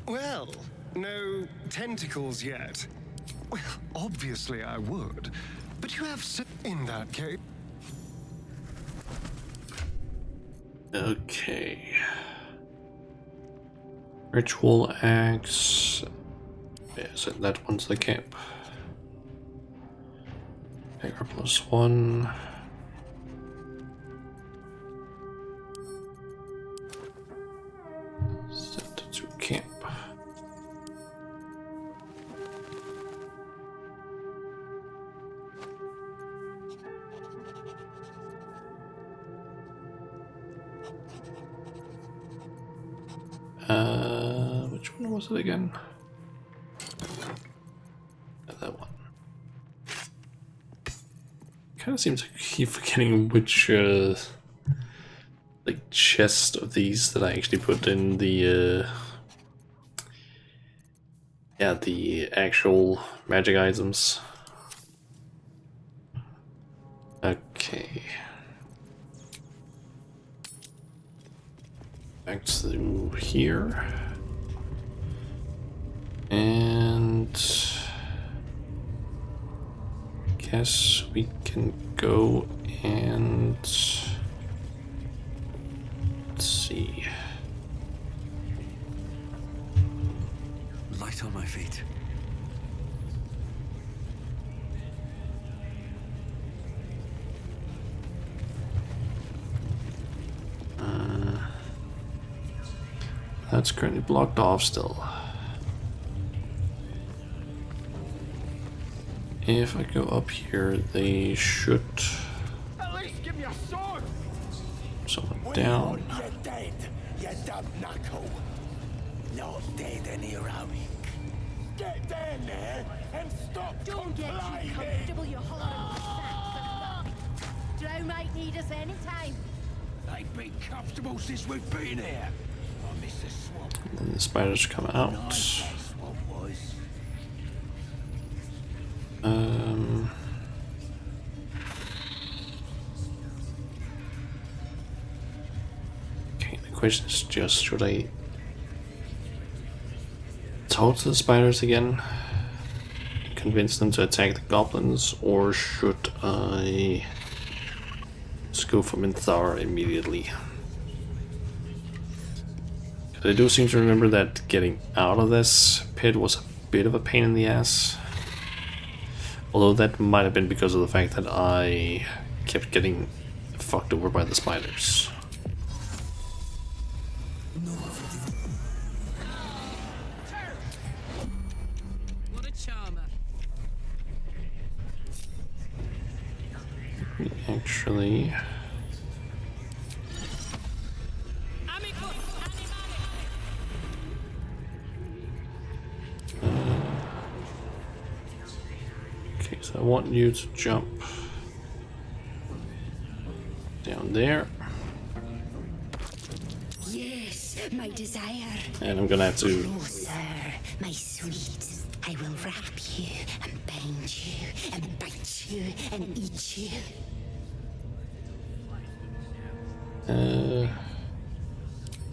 Well, no tentacles yet. Well, obviously I would, but you have in that case. Okay. Ritual axe. Yeah, send that one to the camp. Dagger +1. Send it to camp. Which one was it again? That one. Kind of seems like I keep forgetting which like chest of these that I actually put in the yeah, the actual magic items. Okay. Back to here. And guess we can go and let's see. Light on my feet. That's currently blocked off still. If I go up here, they should. At least give me a sword. Someone down. You're dead, you dumb knuckle. Not dead and heroic. Get down there and stop Don't get too complaining. comfortable, you hollering for Drow might need us anytime. They've been comfortable since we've been here. I miss the swamp. And then the spiders come out. Nice that swamp was. Okay, the question is just, should I talk to the spiders again? Convince them to attack the goblins, or should I just go for Minthar immediately? I do seem to remember that getting out of this pit was a bit of a pain in the ass. Although that might have been because of the fact that I kept getting fucked over by the spiders. What a charmer. Actually... Okay, so I want you to jump down there. Yes, my desire. And I'm gonna have to... Closer, my sweet. I will wrap you and bind you and bite you and eat you.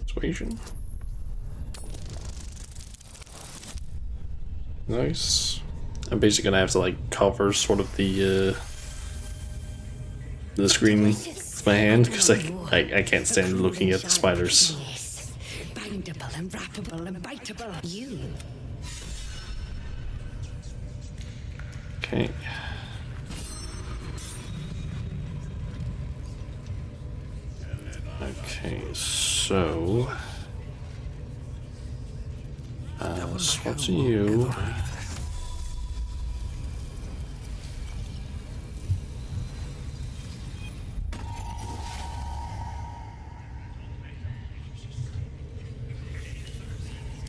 Persuasion. Nice. I'm basically gonna have to like cover sort of the screen with my hand because I can't stand looking at the spiders. Yes, bindable and wrappable and biteable. You. Okay. Okay, so swap to you.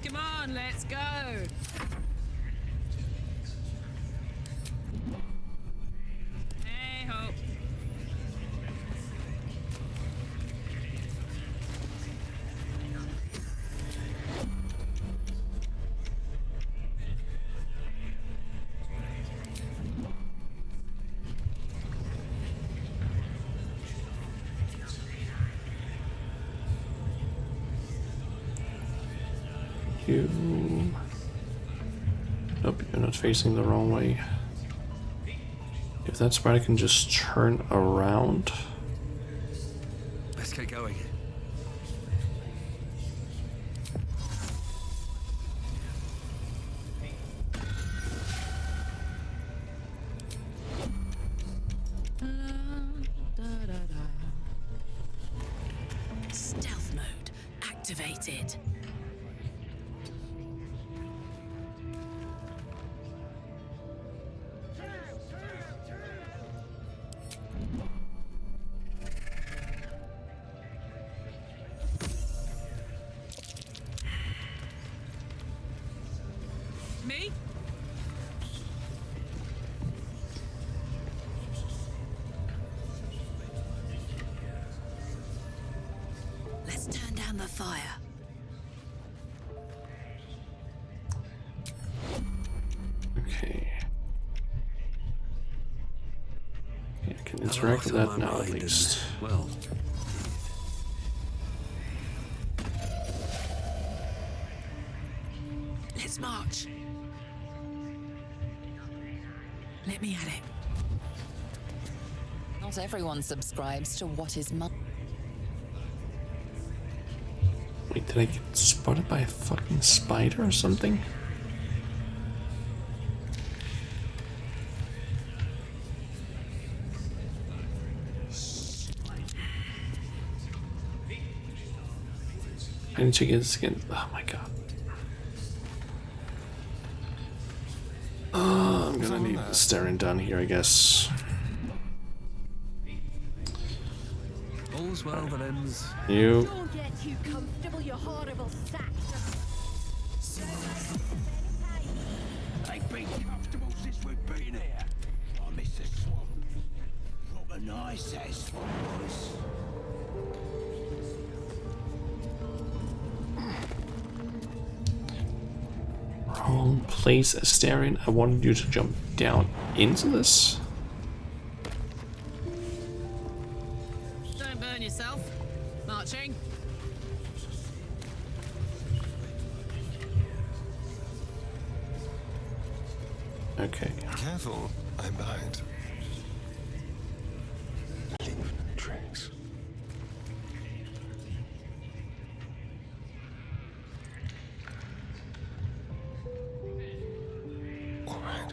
Come on, let's go. Hey ho. You... Nope, you're not facing the wrong way. If that spider can just turn around... Let's get going. Stealth mode activated. a fire. Okay. Yeah, I can interact with that now at least. Well, Let's march. Let me at it. Not everyone subscribes to what is Wait, did I get spotted by a fucking spider or something? I need to get this again. Oh my god. I'm gonna need the staring down here, I guess. all's well that ends. You. Don't get too comfortable, you horrible sack. They've been comfortable since we've been here. I miss the swamp. Proper nice, that swamp was. Wrong place, Astarion. I wanted you to jump down into this. Don't burn yourself. Marching. Okay. Careful, I'm behind. Leave no tracks. All right.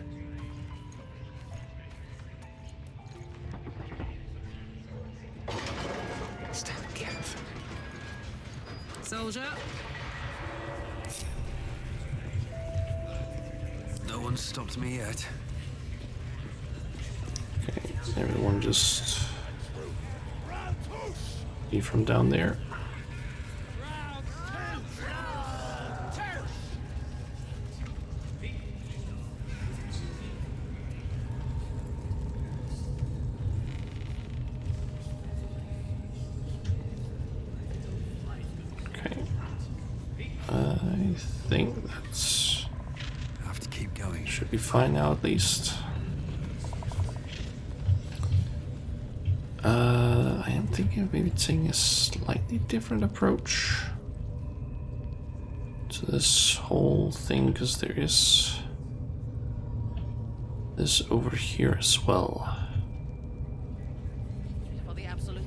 Stand careful. Soldier. No one's stopped me yet. Okay, everyone just leave from down there. Okay. I think that's Have to keep going. should be fine now at least. I am thinking of maybe taking a slightly different approach to this whole thing, because there is this over here as well. For the absolute.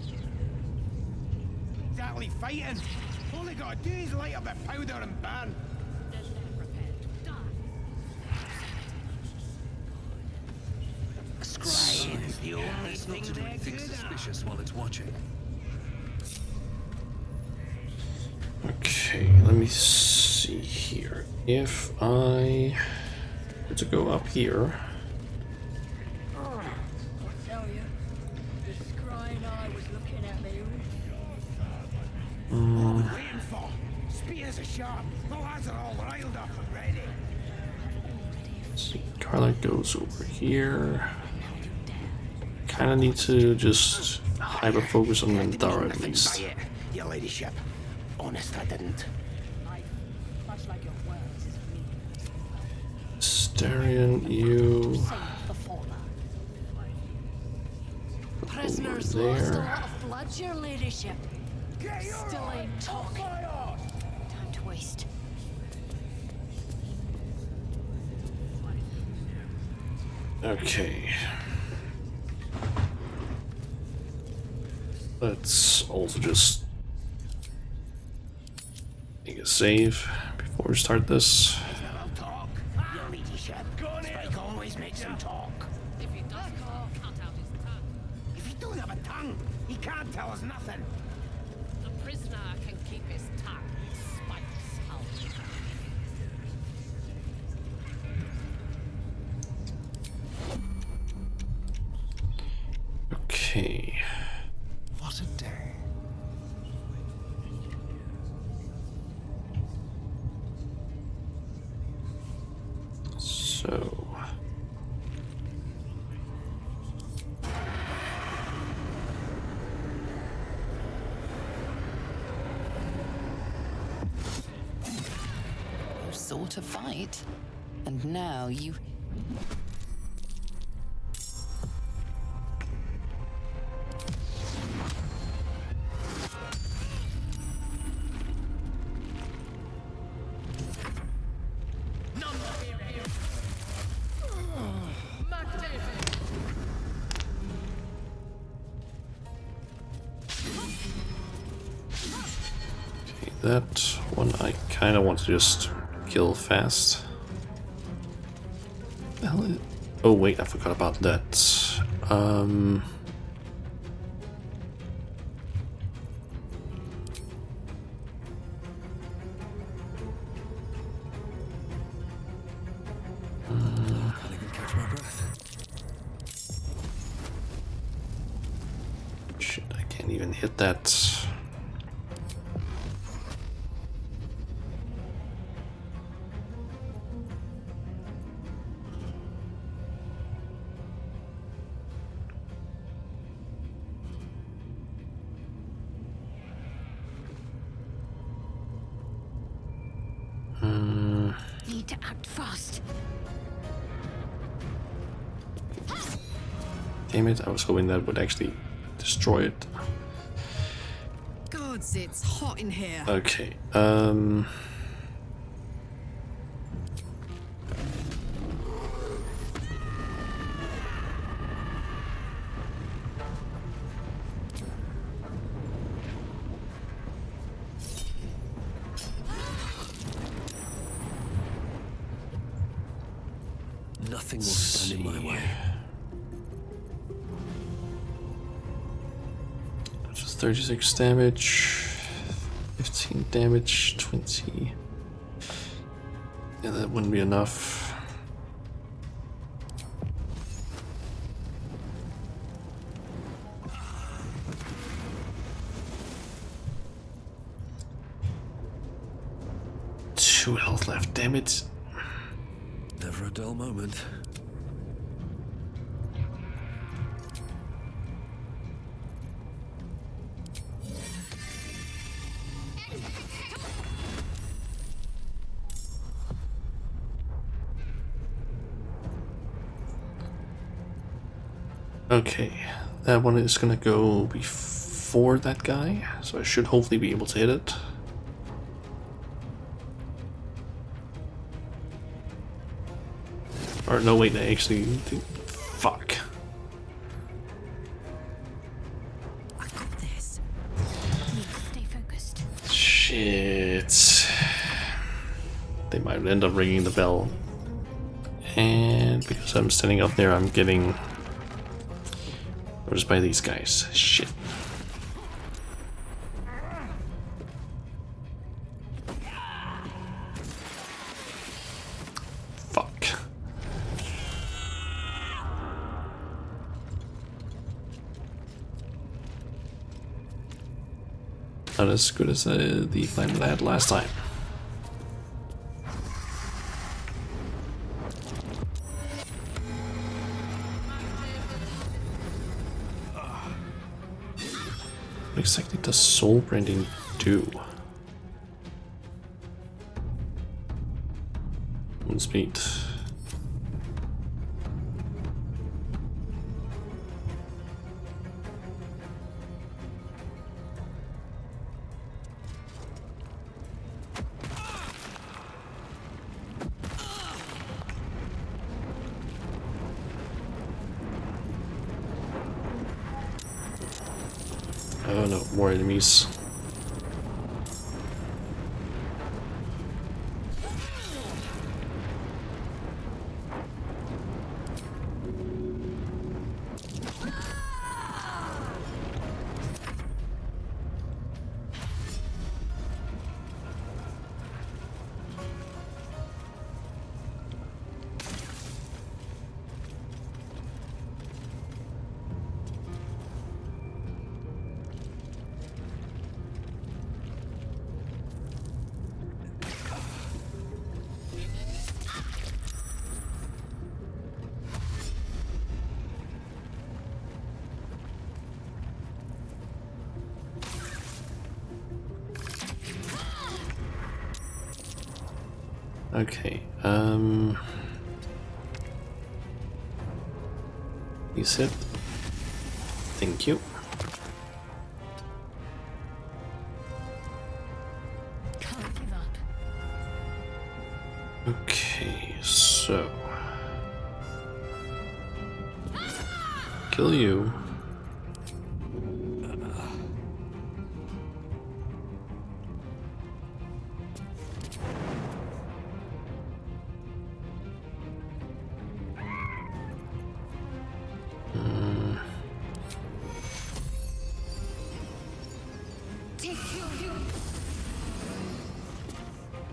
Exactly fighting. All they gotta do is light up a powder and burn. Scrying's the only It's not thing to do they're anything good at. suspicious while it's watching. Okay, let me see here. If I were to go up here, I tell you, the scrying eye was looking at me. What are we waiting for? Spears are sharp. The lads are all riled up and ready. let's see, Carla goes over here. Kind of need to just hyper focus on Mandara at least. By it, your ladyship. Honest, I didn't. Much like your words is me. Starion, you Save the fallen. Prisoners over lost a there. lot of blood, your ladyship. Still ain't talking. Time to waste. Okay. Let's also just make a save before we start this. I'll talk. Your ladyship. Spike always makes him talk. If he does talk, cut out his tongue. If he don't have a tongue, he can't tell us nothing. The prisoner can keep his tongue. Spike's out. Okay. What a day. So. sort of fight. And now you... That one I kind of want to just kill fast. The hell is... Oh wait, I forgot about that. Shit, I can't even hit that. Need to act fast. Damn it, I was hoping that would actually destroy it. Gods, it's hot in here. Okay, Nothing will stand in my way. just 36 damage, 15 damage, 20. Yeah, that wouldn't be enough. Two health left, damn it. Never a dull moment. Okay, that one is gonna go before that guy, so I should hopefully be able to hit it. Or no, wait, I actually... Fuck. I got this. Need to stay focused. Shit. They might end up ringing the bell. And because I'm standing up there, I'm getting... noticed by these guys. Shit. Fuck. Not as good as the plan that I had last time. What exactly does soul branding do? One speed. Oh no, more enemies. Okay, you said, thank you. Can't give up. Okay, so kill you.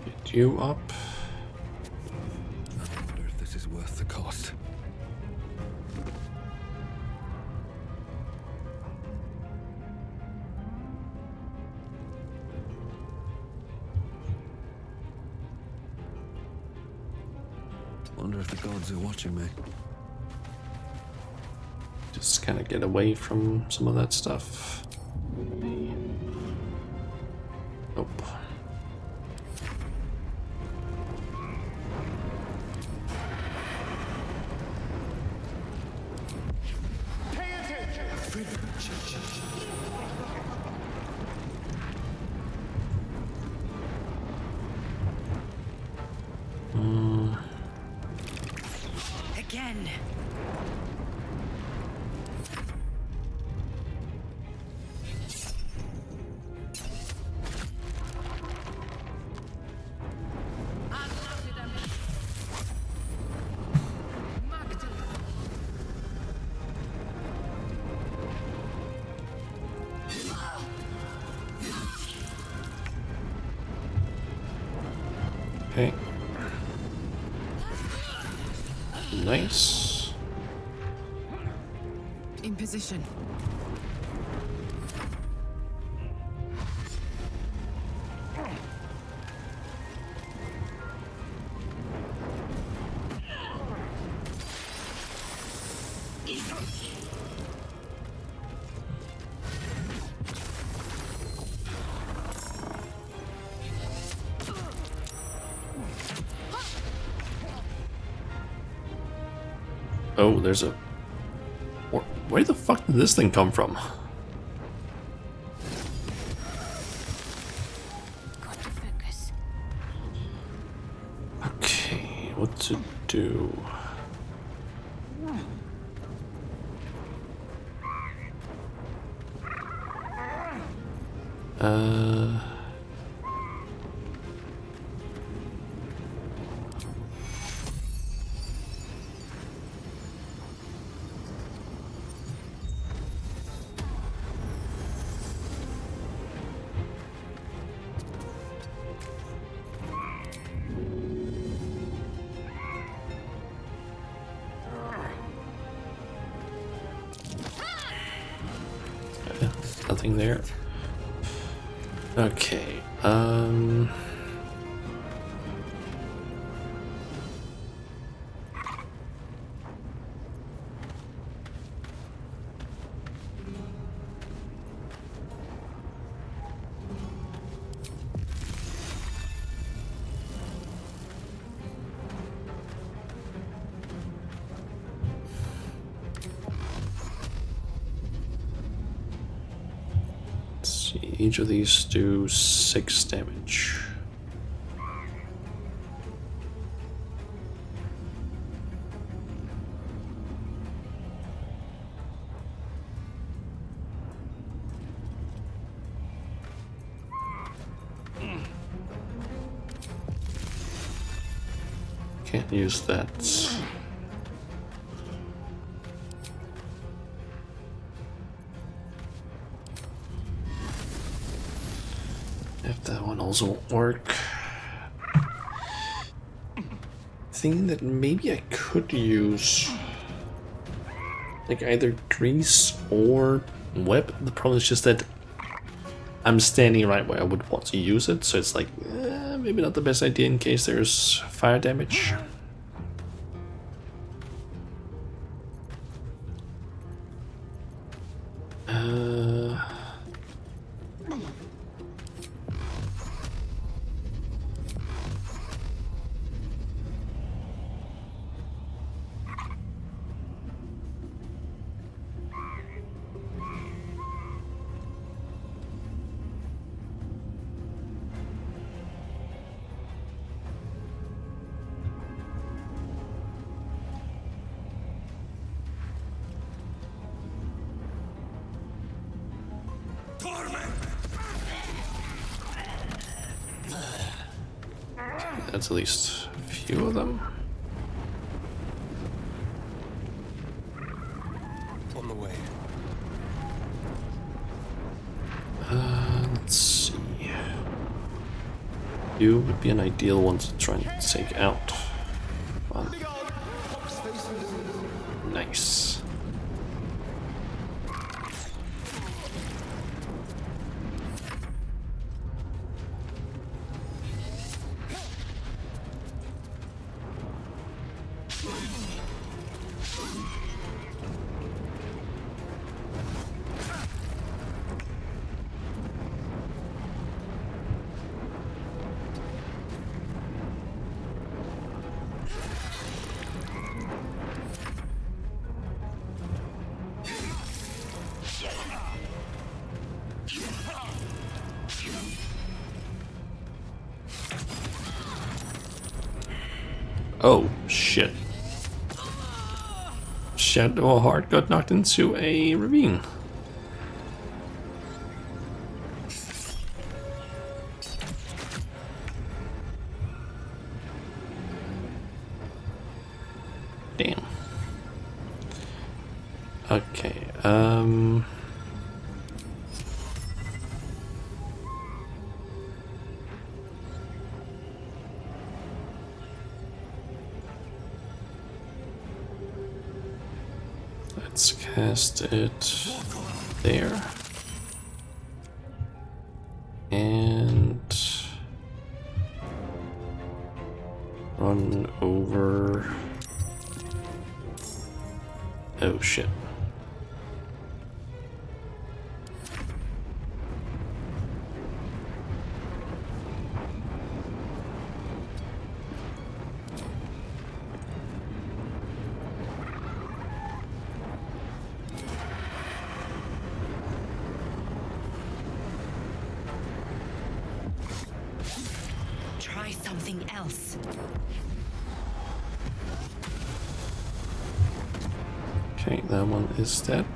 Get you up. I wonder if this is worth the cost. Wonder if the gods are watching me. Just kind of get away from some of that stuff. Nope. Again. Okay. Nice. In position. Oh, there's a... Where the fuck did this thing come from? Got to focus. Okay, what to do? Nothing there. Okay, let's see, each of these do 6 damage. Can't use that. If that one also won't work. Thinking that maybe I could use like either grease or whip. The problem is just that I'm standing right where I would want to use it, so it's like maybe not the best idea in case there's fire damage. That's at least a few of them. On the way. Let's see. You would be an ideal one to try and take out. Fun. Nice. Oh, shit. Shadow Heart got knocked into a ravine. Damn. Okay, let's cast it there. And run over. Oh shit. Try something else. Okay, that one is dead.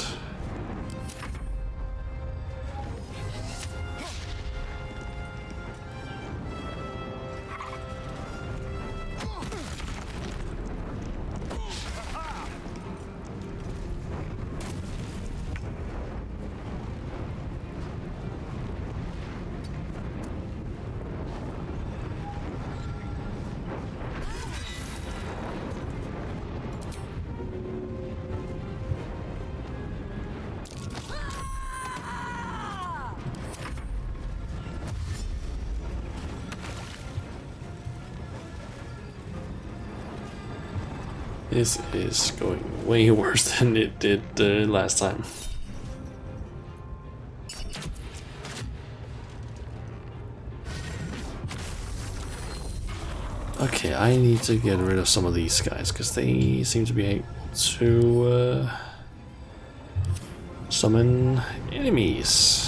This is going way worse than it did last time. Okay, I need to get rid of some of these guys because they seem to be able to summon enemies.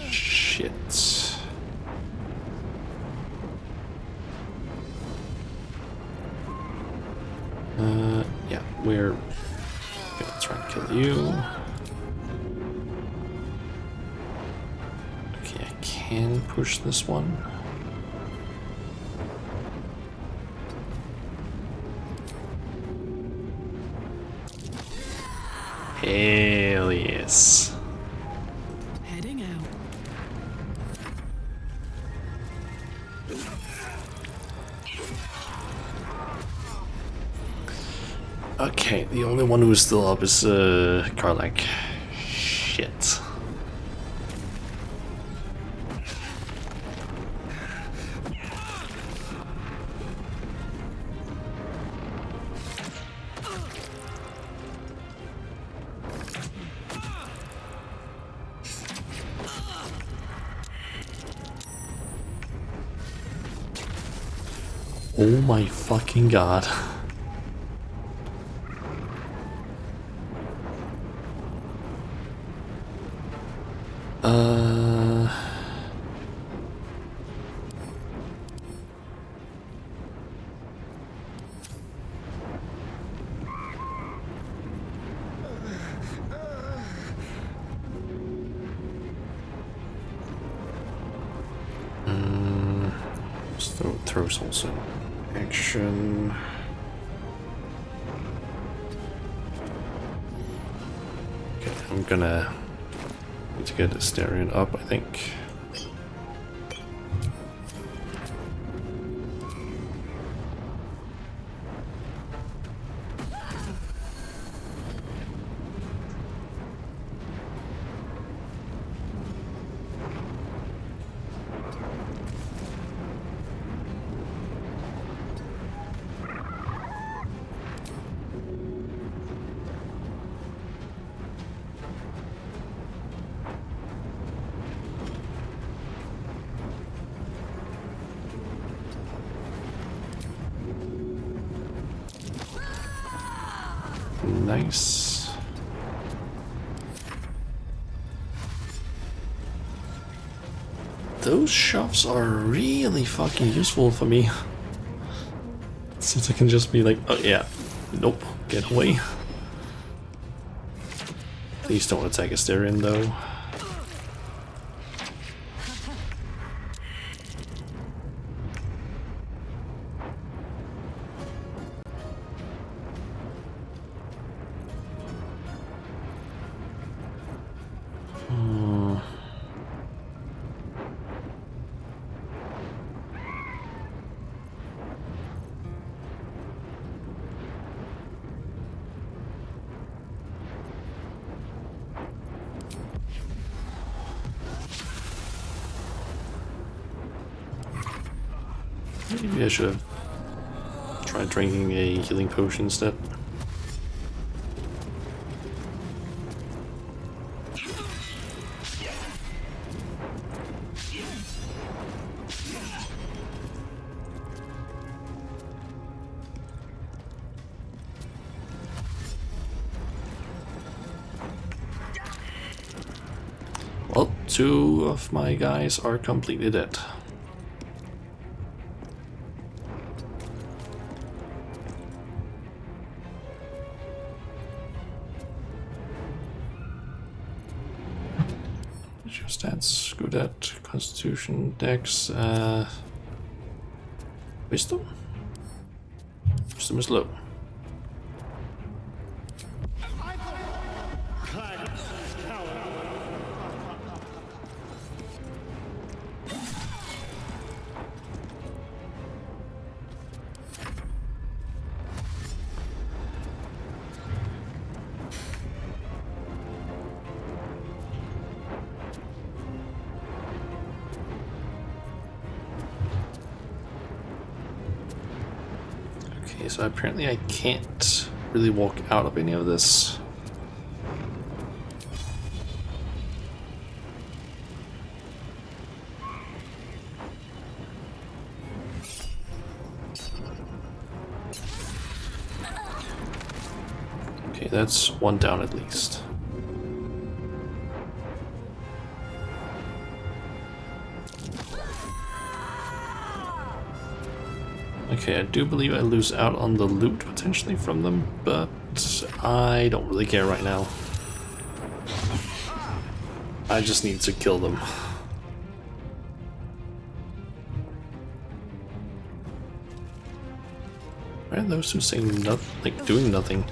Shit. Yeah, we're gonna try and kill you. Okay, I can push this one. Hell yes. Heading out. Okay, the only one who's still up is Karlak. Shit. Oh my fucking god. Throws also action. Okay, I'm gonna need to get Asterion up, I think. Nice. Those shops are really fucking useful for me. Since I can just be like, oh yeah, nope, get away. Please don't attack Asterion though. Maybe I should have tried drinking a healing potion instead. Well, 2 of my guys are completely dead. Stats, good at Constitution, Dex, Wisdom? Wisdom is low. Okay, so apparently I can't really walk out of any of this. Okay, that's 1 down at least. Okay, I do believe I lose out on the loot potentially from them, but I don't really care right now. I just need to kill them. Why are those two saying nothing, like doing nothing?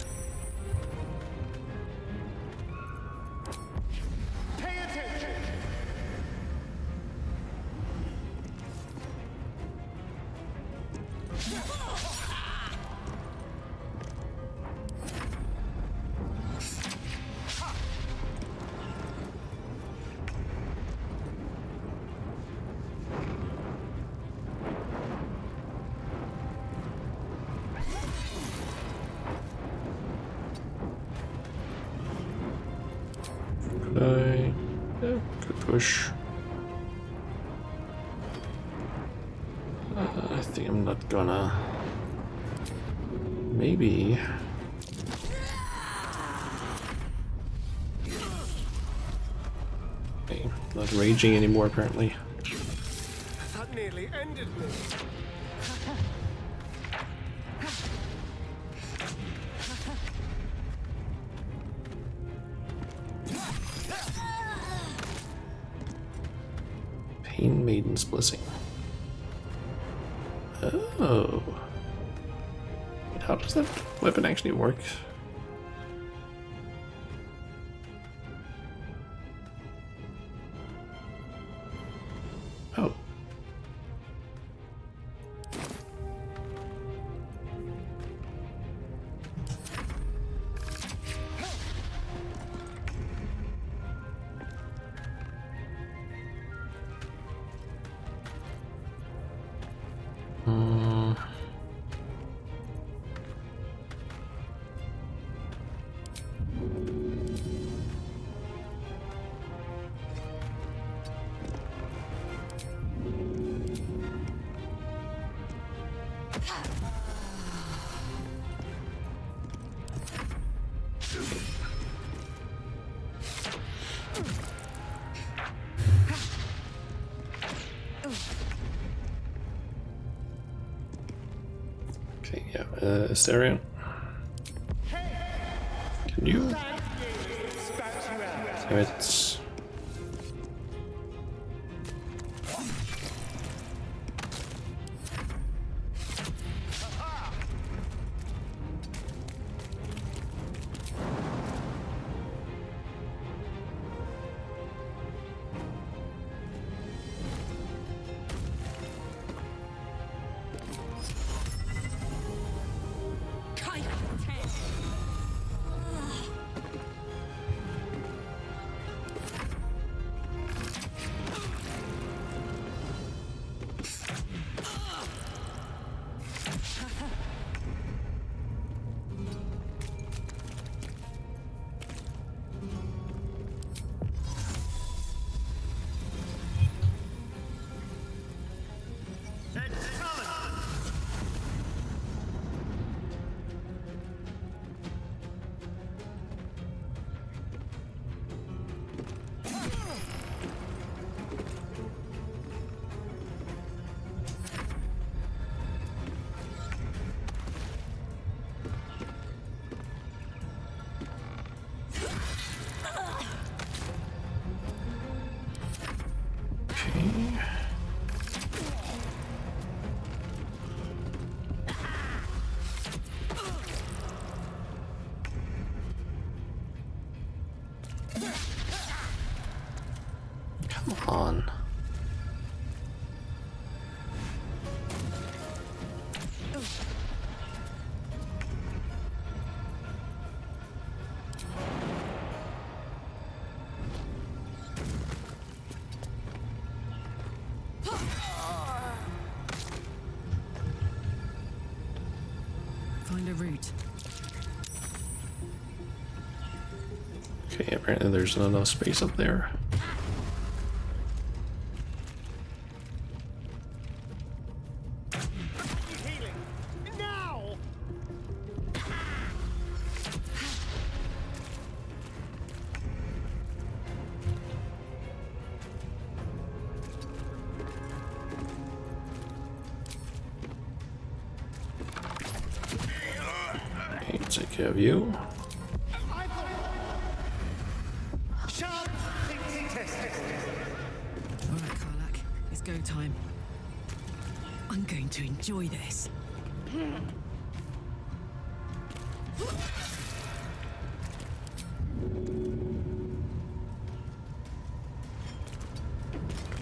Good push. I think I'm not gonna. Maybe. Okay, not raging anymore apparently. That nearly ended me. Pain Maiden's Blessing. Oh. Wait, how does that weapon actually work? Oh. Okay, yeah, Asterion. Can you? Damn it. Come on. Find a route. Okay, apparently there's not enough space up there. Okay, take care of you. Alright, Karlak, it's go time. I'm going to enjoy this.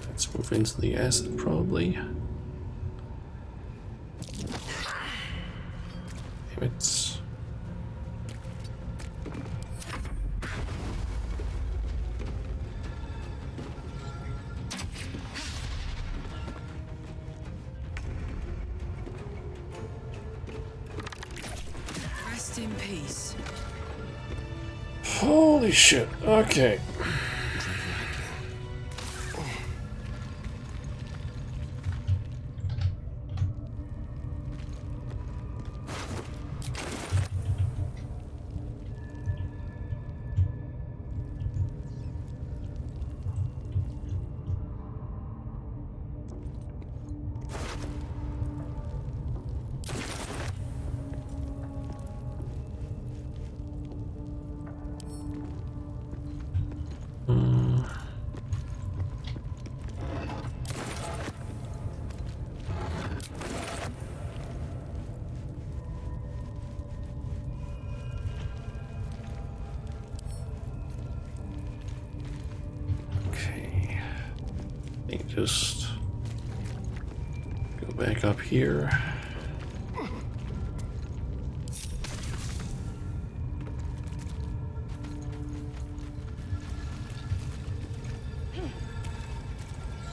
Let's move into the acid probably. Damn it. Rest in peace. Holy shit, okay. just go back up here.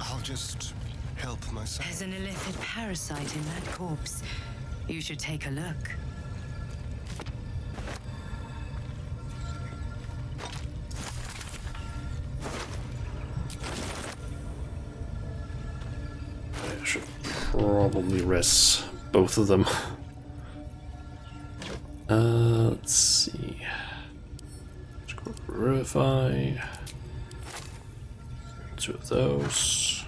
I'll just help myself. There's an illithid parasite in that corpse. You should take a look. I should probably rest both of them. Let's see. Verify. Two of those.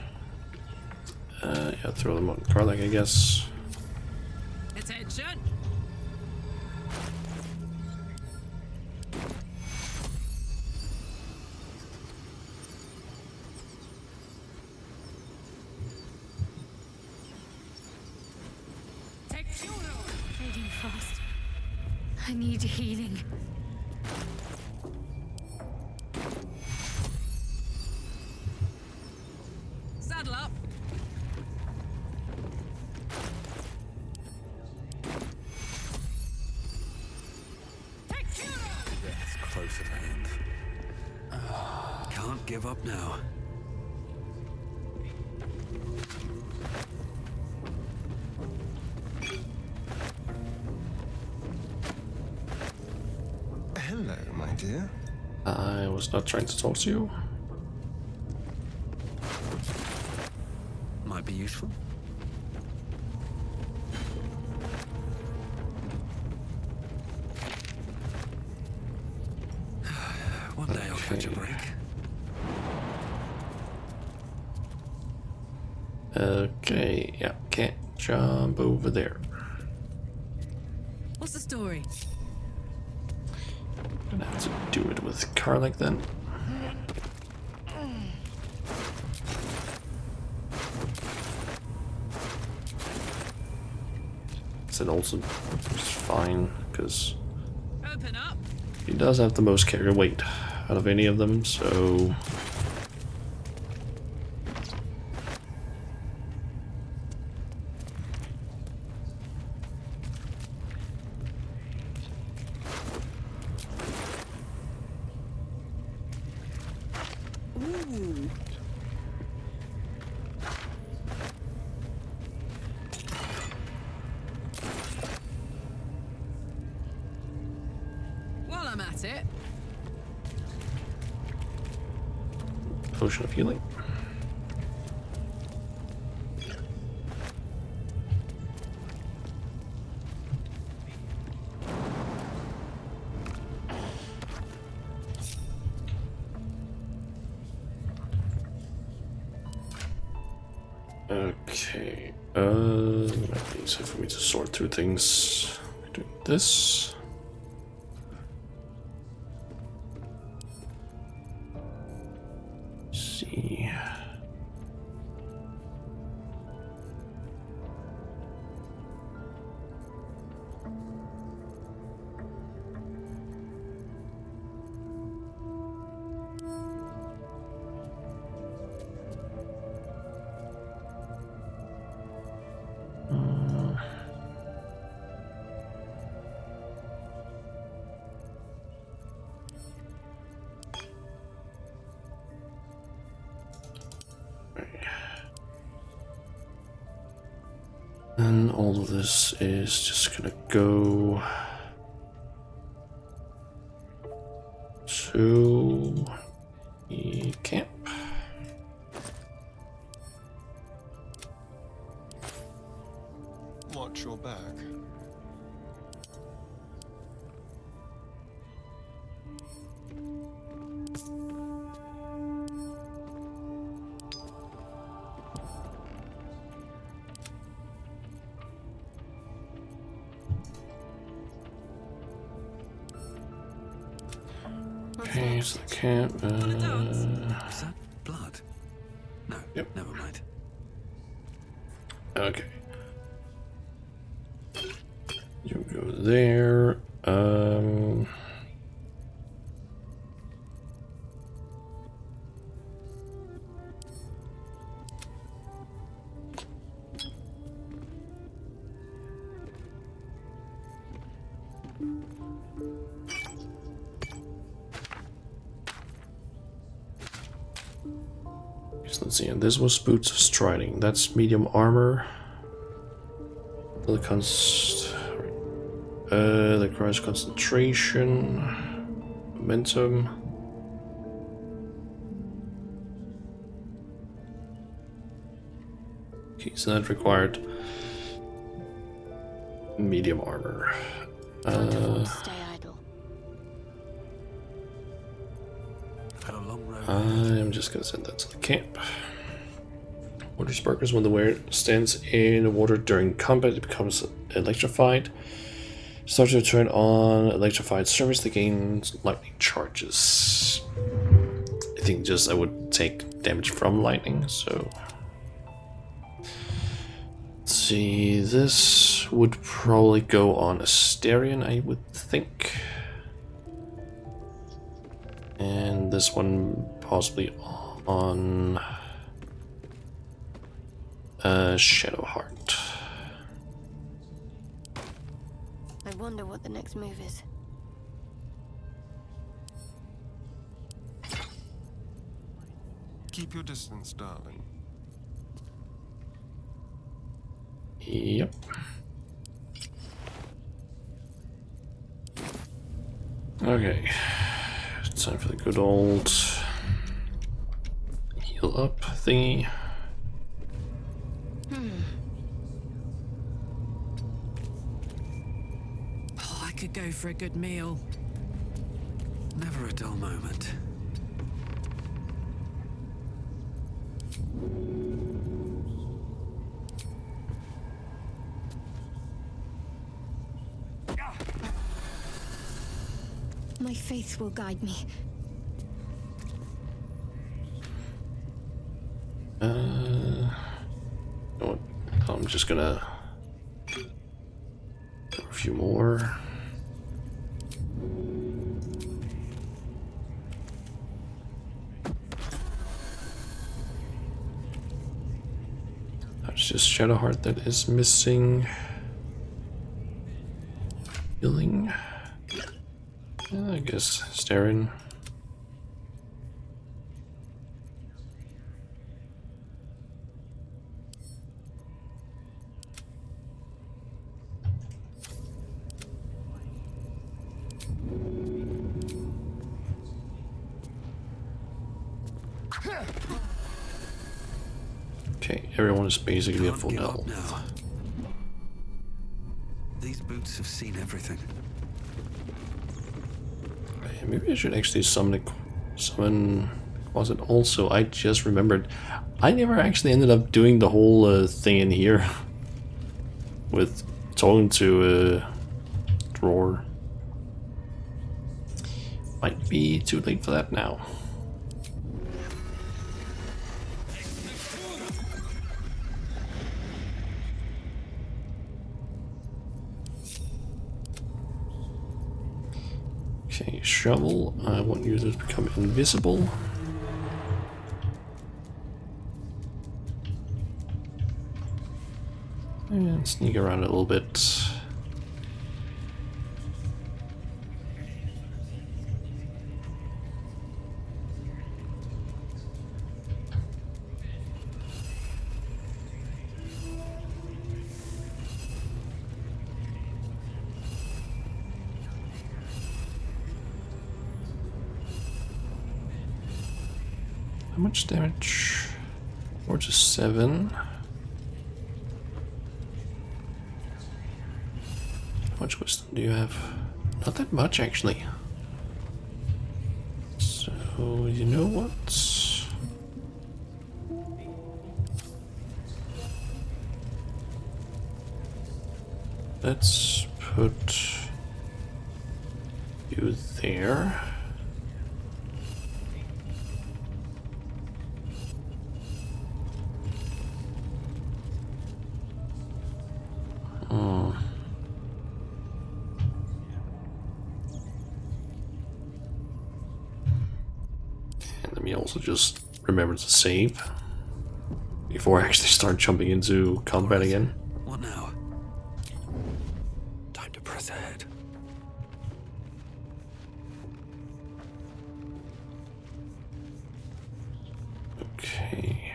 Yeah, throw them on Karlach, I guess. Attention! Fading fast. I need healing. Saddle up. Death's close at hand. Can't give up now. Hello, my dear. I was not trying to talk to you. Might be useful. One day I'll catch a break. Okay, yeah, can't jump over there. What's the story? Gonna have to do it with Karlach then. St. Olsen is fine, because Open up. he does have the most carry weight out of any of them, so... Ooh. While I'm at it, Potion of healing. Okay, might be easier for me to sort through things. Do this. See. And all of this is just gonna go to the camp. Watch your back. Okay, so the camp. Is that blood? No. Yep. Never mind. Okay. You go there. So let's see, and this was boots of striding. That's medium armor. That requires concentration, momentum. Okay, so that required medium armor. Stay idle. Had a long road. I'm just gonna send that to the camp. Water sparkles when the wearer stands in the water during combat, it becomes electrified. Start to turn on electrified service to gain lightning charges. I think just I would take damage from lightning, so. Let's see, this would probably go on Asterion, I would think. And this one possibly on Shadowheart. I wonder what the next move is. Keep your distance, darling. Yep. Okay. Time for the good old heal up thingy. Oh, I could go for a good meal. Never a dull moment. My faith will guide me. You know what? I'm just gonna do a few more. That's just Shadowheart that is missing. Healing. I guess staring. Okay, everyone is basically at full health. These boots have seen everything. Maybe I should actually summon Closet also. I just remembered I never actually ended up doing the whole thing in here with talking to Drawer. Might be too late for that now. Okay, shovel. I want you to become invisible. And sneak around a little bit. How much damage? 4 to 7. How much wisdom do you have? Not that much, actually. So, you know what? Let's put you there. Let me also just remember to save before I actually start jumping into combat again. What now? Time to press ahead. Okay.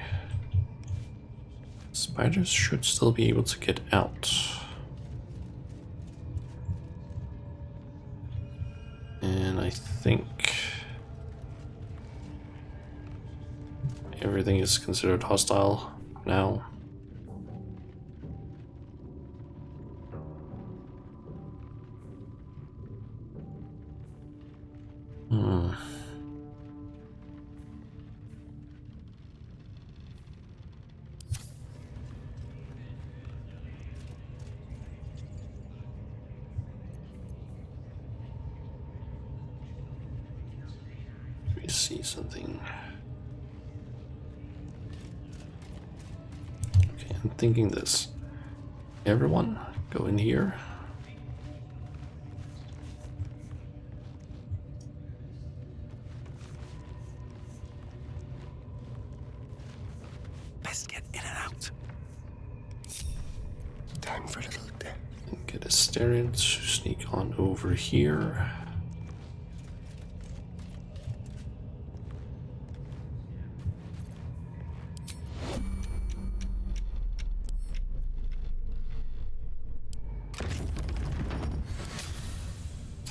Spiders should still be able to get out. And I think everything is considered hostile now. Let me see something. Okay, I'm thinking this. Everyone, go in here. Best get in and out. Time for a little death. And get a Asterion to sneak on over here.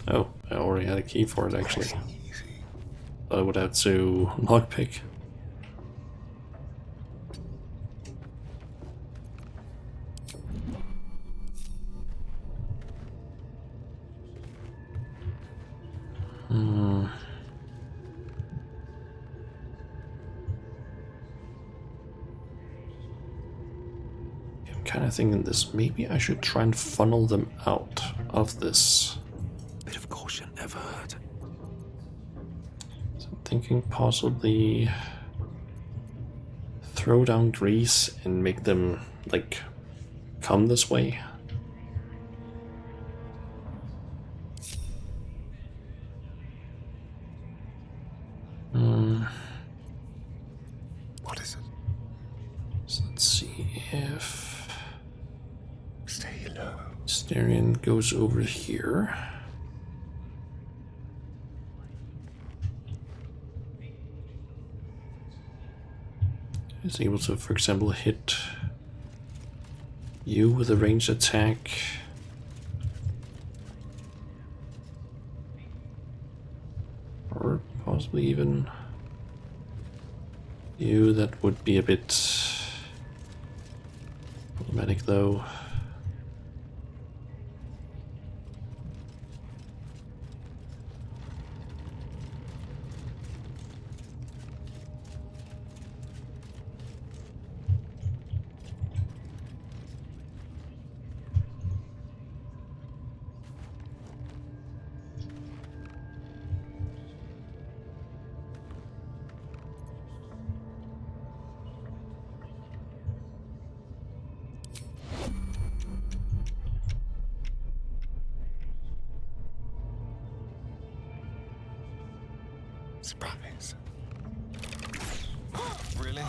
Oh, I already had a key for it actually. I would have to lockpick. I'm kind of thinking this. Maybe I should try and funnel them out of this. Bit of caution never hurt. So I'm thinking possibly throw down grease and make them like come this way. What is it? So let's see if Stay low. Asterion goes over here. Is able to, for example, hit you with a ranged attack. Or possibly even you. That would be a bit problematic though. Surprise. Really?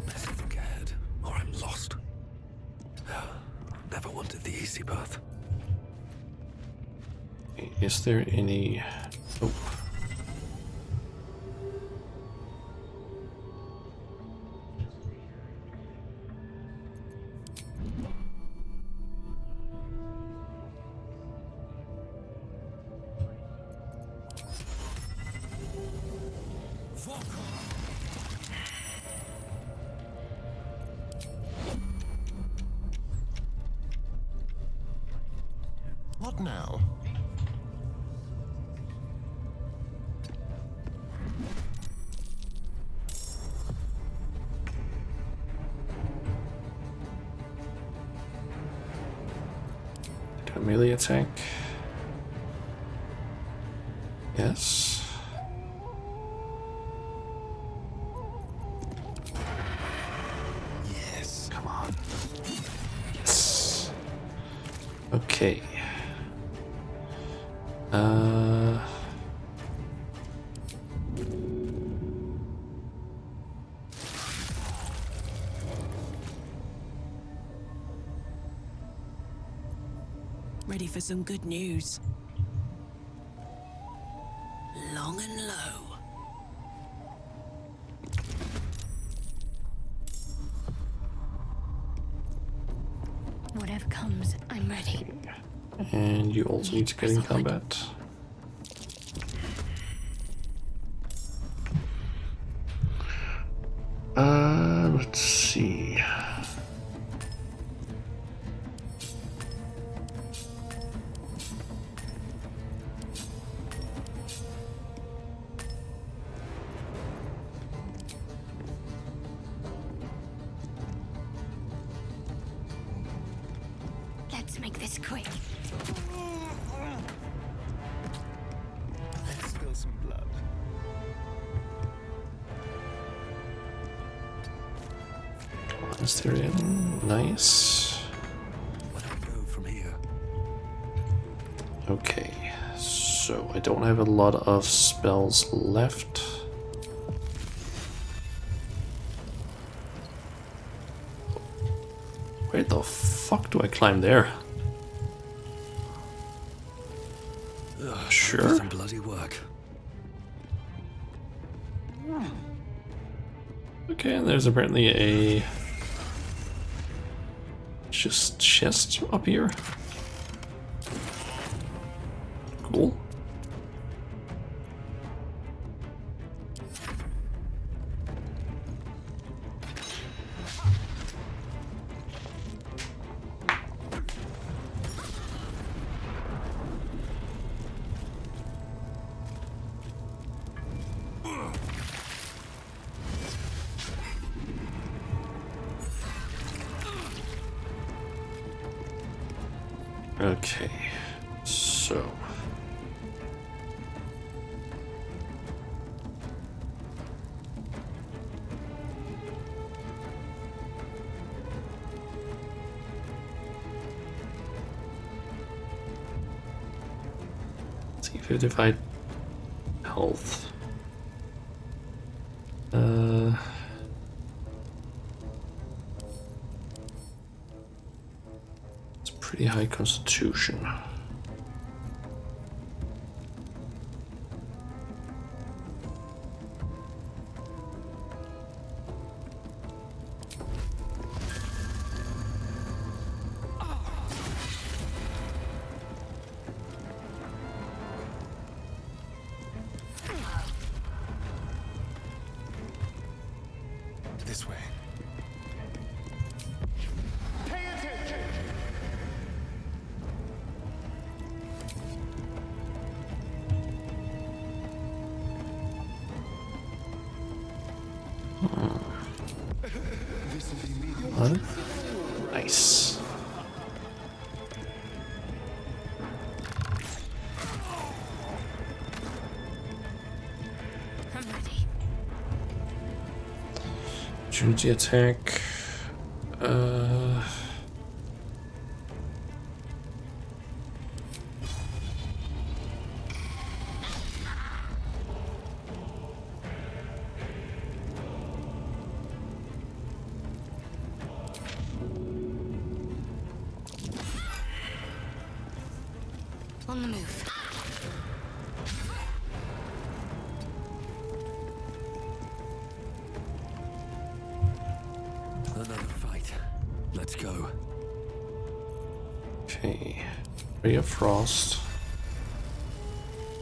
Better think ahead, or I'm lost. Never wanted the easy path. Is there any... Oh. What now? Do a melee attack. Yes. Yes. Come on. Yes. Okay. Ready for some good news. Long and low. Whatever comes, I'm ready. And you also need to get in combat. Let's see. Let's make this quick. Let's spill some blood. Mysterium, nice. Where do I go from here? Okay, so I don't have a lot of spells left. Where the fuck do I climb there? Sure. Some bloody work. Okay, and there's apparently a just chest up here. Cool. Okay, so let's see, 55 health. Pretty high constitution. This way. What? Nice. I'm ready. Opportunity attack. On the move. Another fight. Let's go. Okay. Ray of Frost.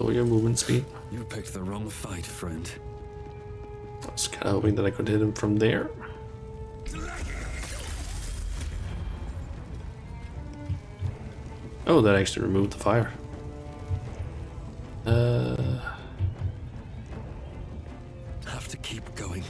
Lower your movement speed. You picked the wrong fight, friend. I was kind of hoping that I could hit him from there. Oh, that actually removed the fire. Have to keep going.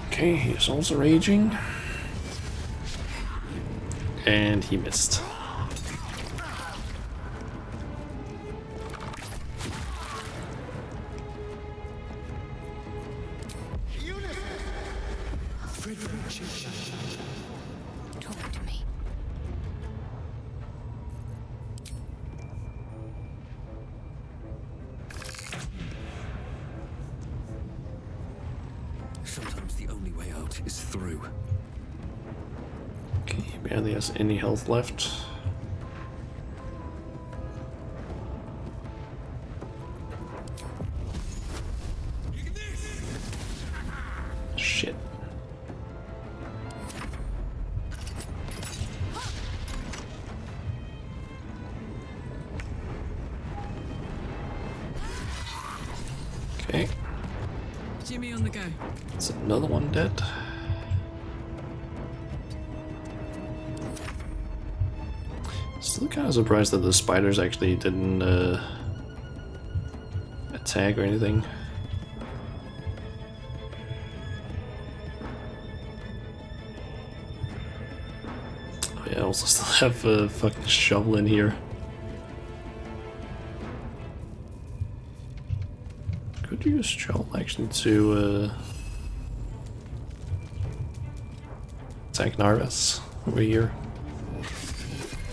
Okay, he's also raging. And he missed. Talk to me. Sometimes the only way out is through. Okay, he barely has any health left. Shit. Okay, Jimmy on the go. that's another one dead. Still kind of surprised that the spiders actually didn't attack or anything. Oh yeah, I also still have a fucking shovel in here. Could use shovel actually to attack Narvis over here.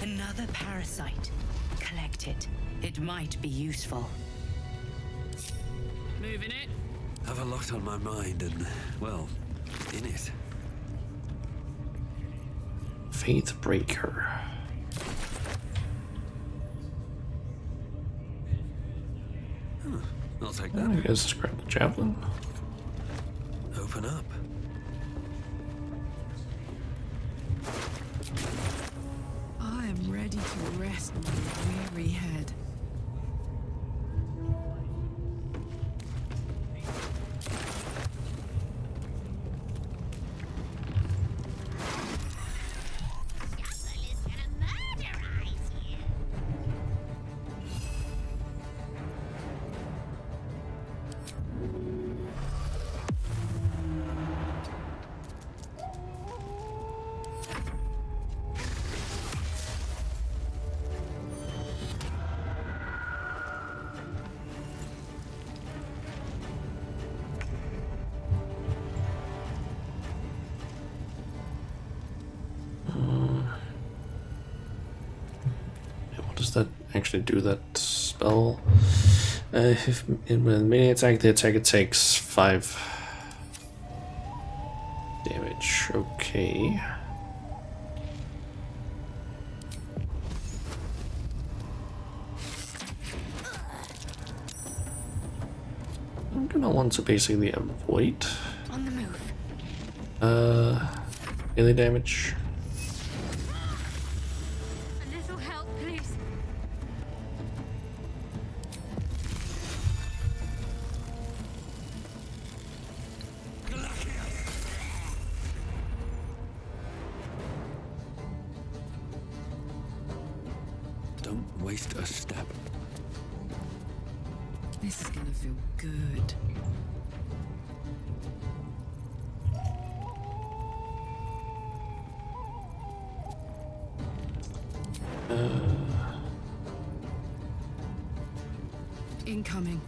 Another parasite. Collect it. It might be useful. Moving it. Have a lot on my mind and, well, in it. Faith Breaker. I'll take I that. guess grab the javelin. Open up. I am ready to rest my weary head. Does that actually do that spell? If in a melee attack, the attacker takes 5 damage. Okay. I'm gonna want to basically avoid On the move. melee damage. A little help, please. Don't waste a step. This is gonna feel good. Incoming.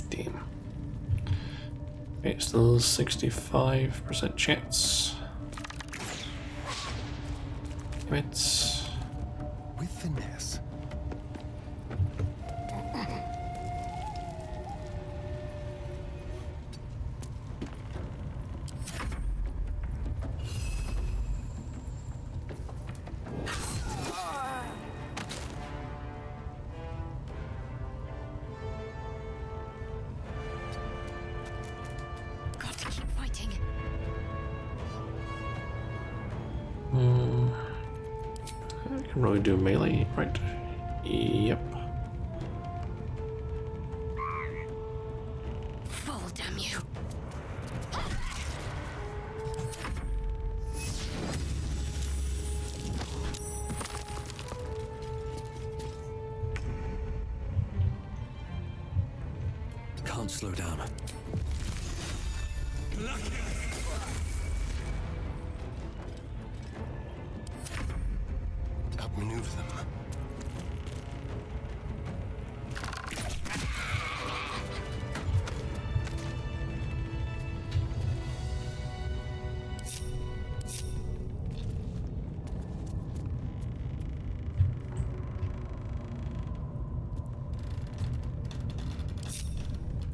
Damn. Okay, still 65% chance. Damn it. With finesse. Got to keep fighting. I can really do melee, right? Yep. Fall, damn you. can't slow down. Outmaneuver them.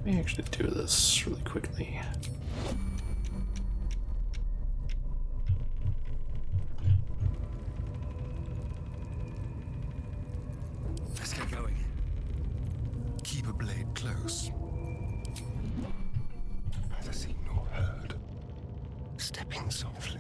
Let me actually do this really quickly. Let's get going. Keep a blade close. Neither seen nor heard. Step in softly.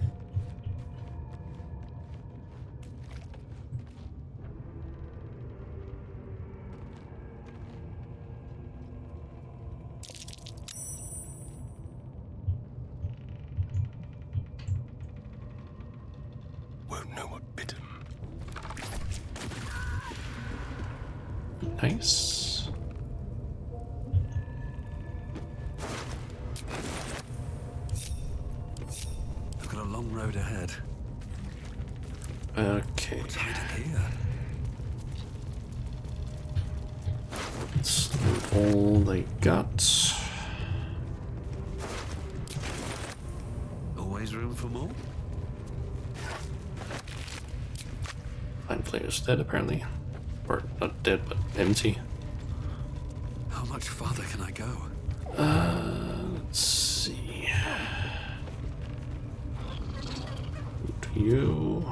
Won't know what bit him. Nice. I've got a long road ahead. Okay. What's hiding here? That's all they got. Always room for more? Fine Flame is dead apparently. Or not dead, but empty. How much farther can I go? Let's see. Who do you?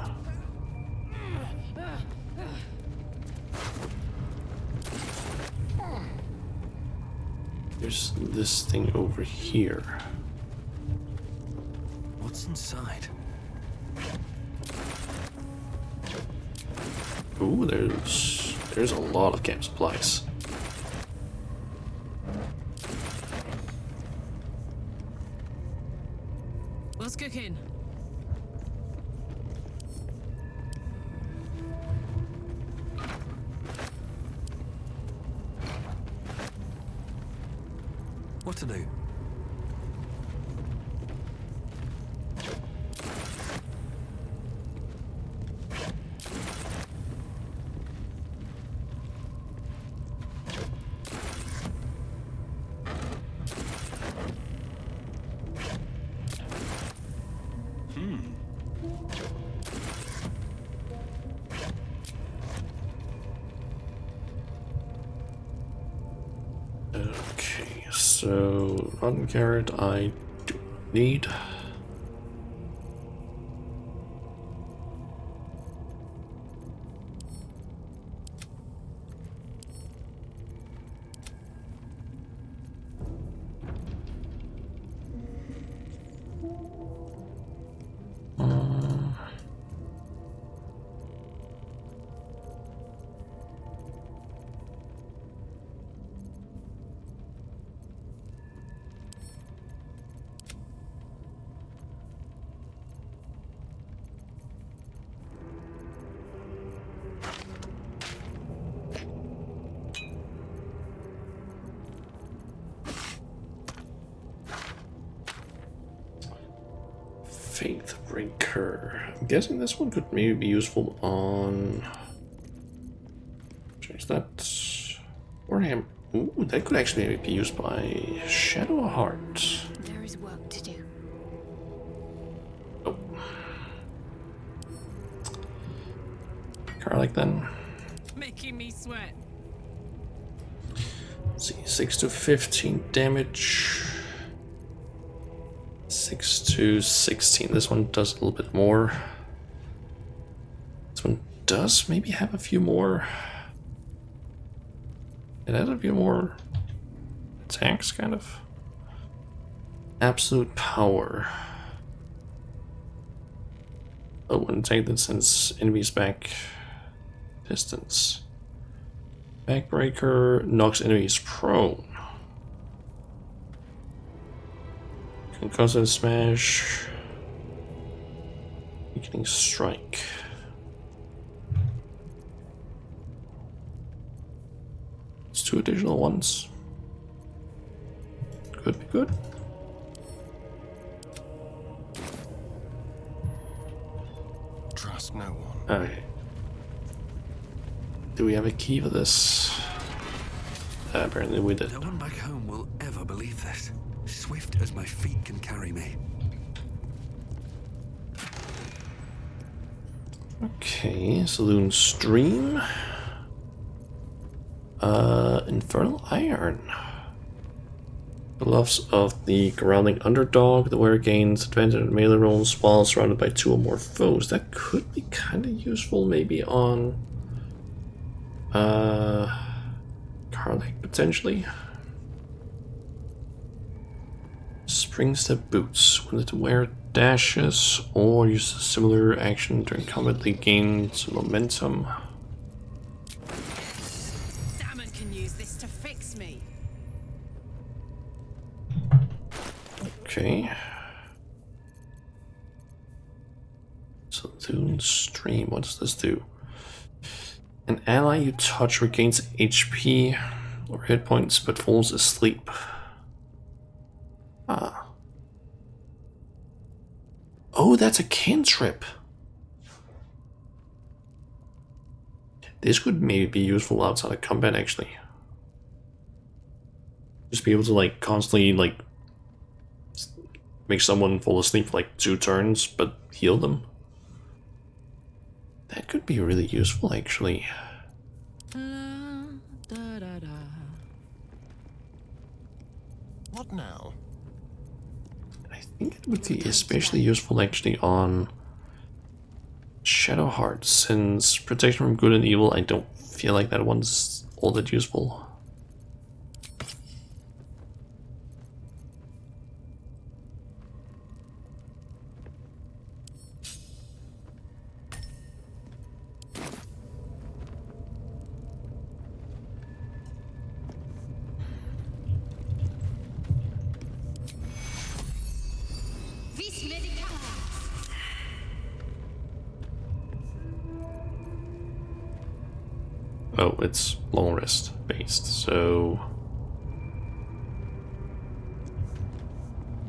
There's this thing over here. What's inside? Ooh, there's a lot of camp supplies. What's cooking? What to do? Okay, so rotten carrot I do not need. Faith Breaker. I'm guessing this one could maybe be useful on. Change that. Warhammer. Ooh, that could actually maybe be used by Shadow Heart. There is work to do. Oh. Garlic then. Making me sweat. Let's see, 6 to 15 damage. 6 to 16. This one does a little bit more. This one does maybe have a few more. It has a few more attacks, kind of. Absolute power. Oh, wouldn't take that since enemies back distance. Backbreaker knocks enemies prone. Concussive smash. Weakening strike. It's 2 additional ones. Could be good. Trust no one. Okay. Do we have a key for this? Apparently we did. No one back home will ever believe this. Swift as my feet can carry me. Okay, Saloon Stream. Infernal Iron. Gloves of the Growling Underdog. The wearer gains advantage in melee rolls while surrounded by 2 or more foes. That could be kind of useful, maybe on Karlach potentially. Spring Step Boots. When the wearer dashes or uses a similar action during combat, they gain some momentum. Damon can use this to fix me. Okay. Saloon Stream. What does this do? An ally you touch regains HP or hit points but falls asleep. Ah. Oh, that's a cantrip. This could maybe be useful outside of combat, actually. Just be able to, like, constantly, like, make someone fall asleep for, like, 2 turns, but heal them. That could be really useful, actually. What now? I think it would be especially useful, actually, on Shadowheart, since protection from good and evil, I don't feel like that one's all that useful. Oh, it's long rest based, so...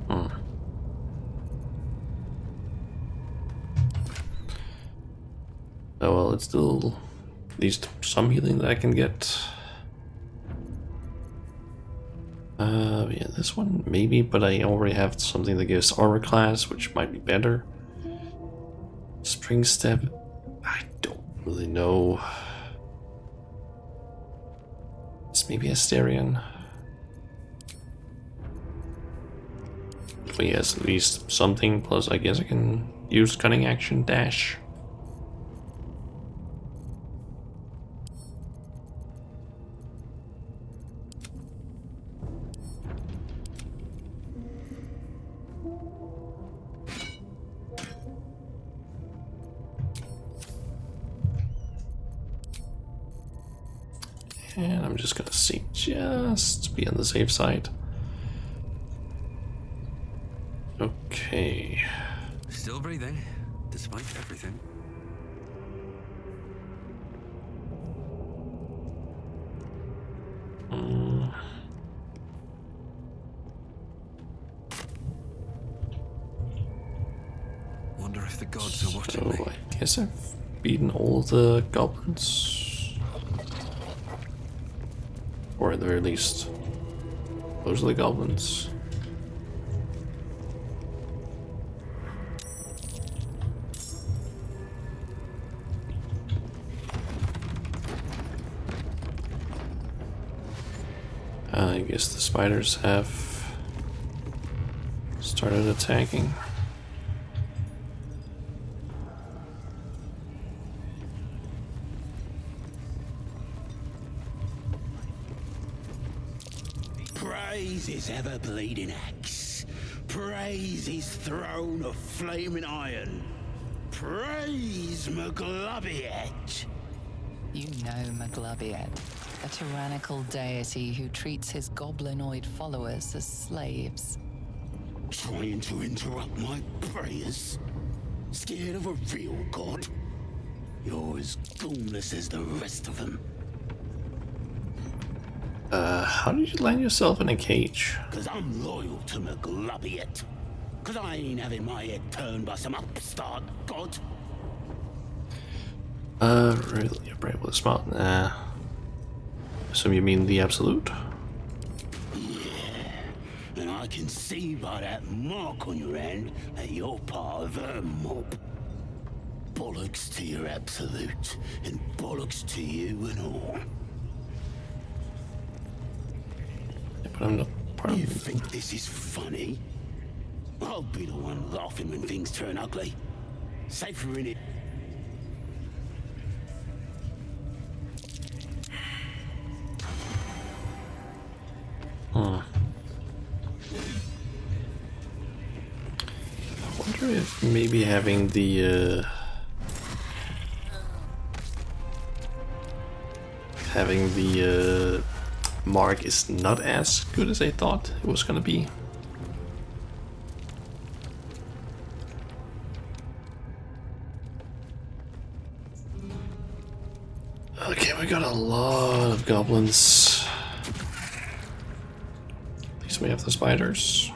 Oh well, it's still at least some healing that I can get. Yeah, this one maybe, but I already have something that gives armor class, which might be better. Spring Step, I don't really know. It's maybe Asterion. But yes, at least something, plus I guess I can use Cunning Action Dash. And I'm just gonna see, just to be on the safe side. Okay. Still breathing, despite everything. Wonder if the gods are watching me. So I guess I've beaten all the goblins. Or at the very least, those are the goblins. I guess the spiders have started attacking. Praise his ever-bleeding axe. Praise his throne of flaming iron. Praise Maglubiet. You know Maglubiet, a tyrannical deity who treats his goblinoid followers as slaves. Trying to interrupt my prayers? Scared of a real god? You're as ghoulless as the rest of them. How did you land yourself in a cage? Because I'm loyal to McGlubbiet. Because I ain't having my head turned by some upstart god. Really? You're brave with a smile? Nah. Assume you mean the absolute? And I can see by that mark on your hand that you're part of her mob. Bollocks to your absolute, and bollocks to you and all. Yeah, but I'm not part You of it. think this is funny? I'll be the one laughing when things turn ugly. Safer in it. I wonder if maybe having the mark is not as good as I thought it was gonna be. Okay, we got a lot of goblins. At least we have the spiders.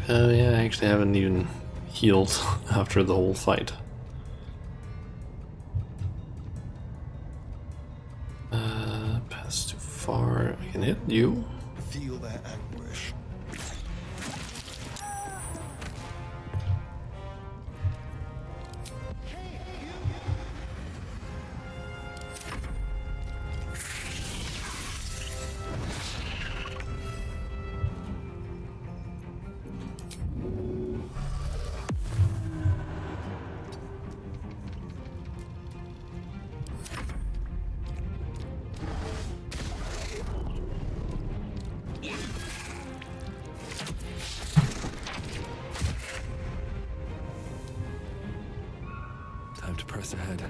Yeah, I actually haven't even healed after the whole fight. Pass too far. I can hit you. Feel their anguish. Time to press ahead.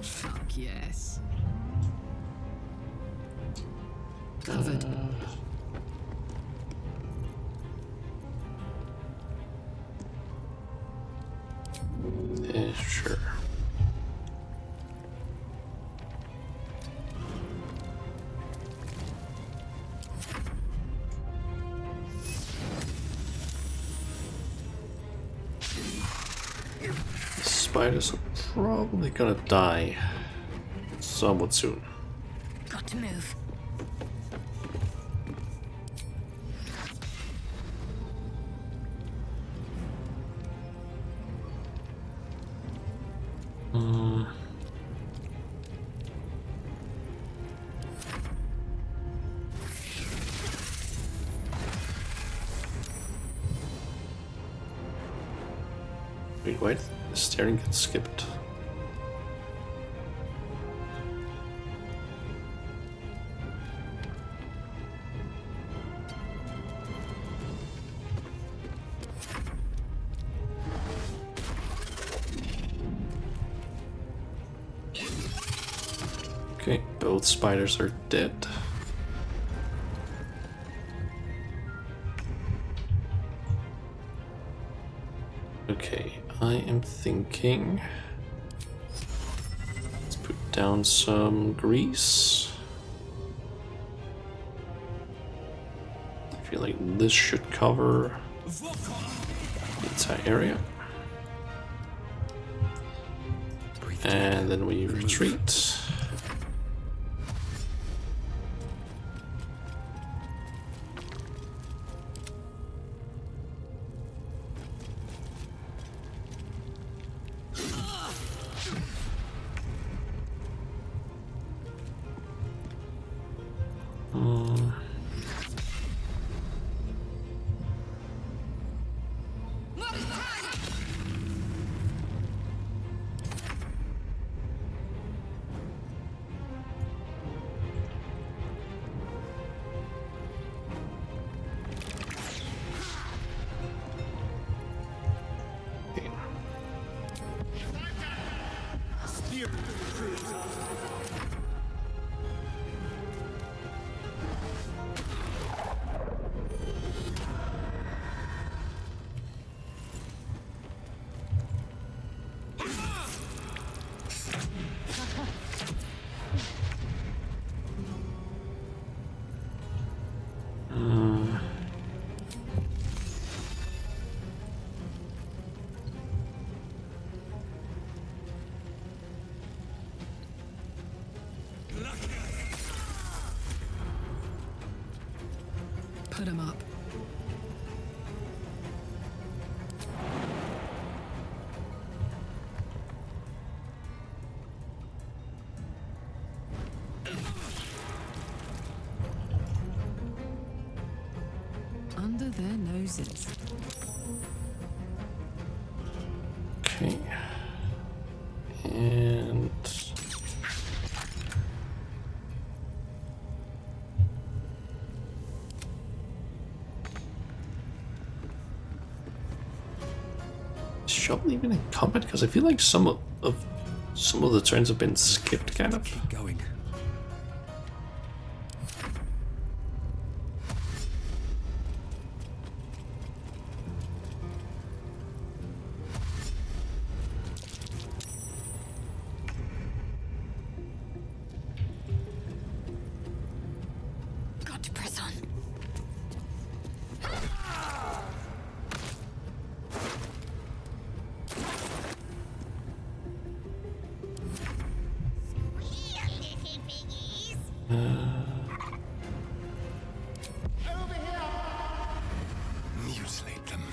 Fuck yes. Covered. Yeah, sure. Spiders are probably gonna die somewhat soon. Got to move. Wait, wait. The steering gets skipped. Okay, both spiders are dead. Okay, I am thinking. Let's put down some grease. I feel like this should cover the entire area. And then we retreat. nuisance. Okay. And is Shovel even in combat? Because I feel like some of the turns have been skipped, kind of. Keep going. Got to press on. Mutilate them.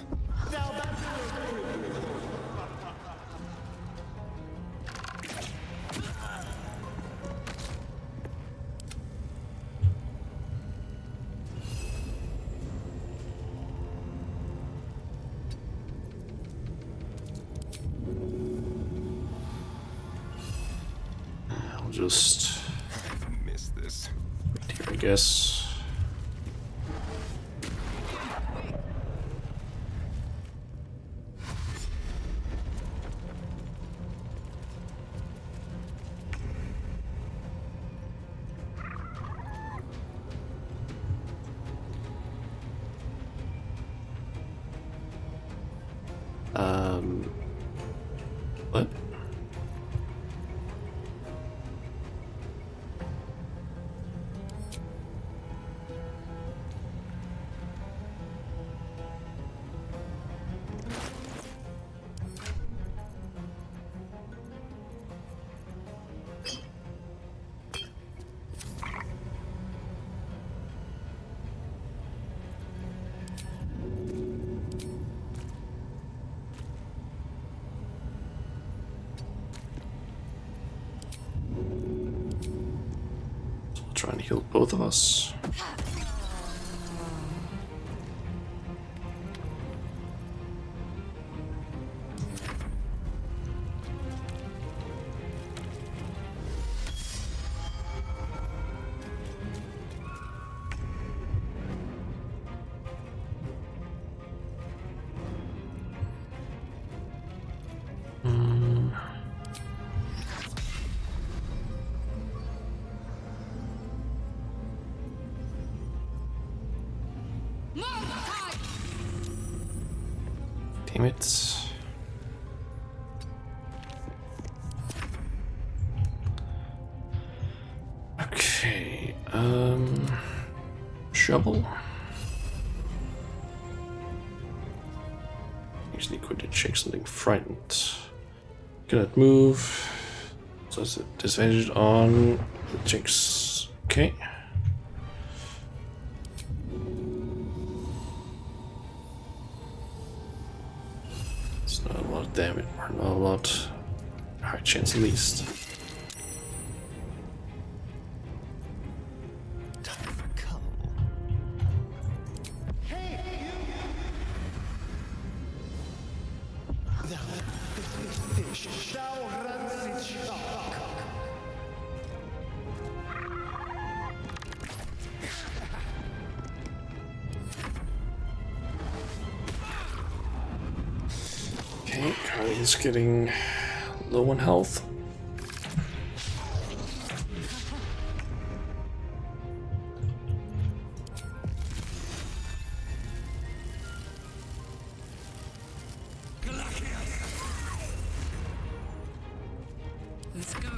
I'll just Miss this. here, I guess. What? Try and heal both of us. Damn it. Okay, shovel. Usually good to check something frightened. Cannot move. So it's a disadvantage on the checks. Okay. It's not a lot of damage, or not a lot. High chance at least. Okay, Carly's getting low on health. Let's go.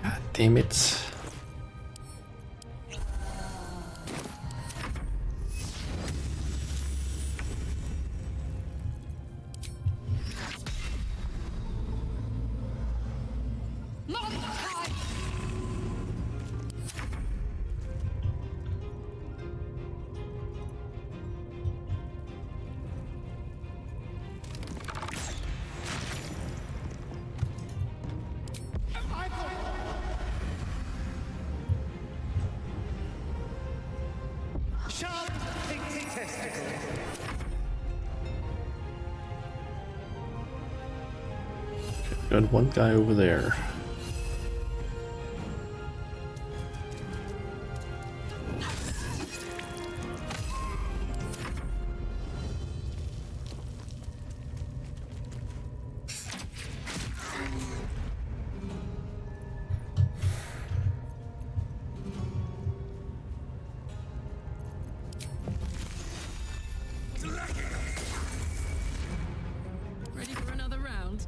God damn it. Got one guy over there. Ready for another round?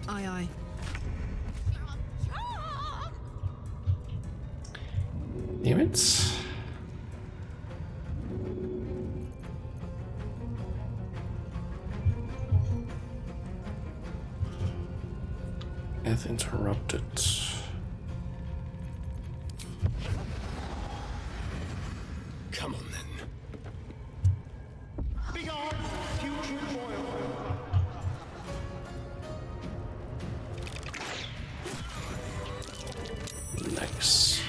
Aye, aye. Damn it. Path interrupted. Come on then. Begone, future foil. Nice.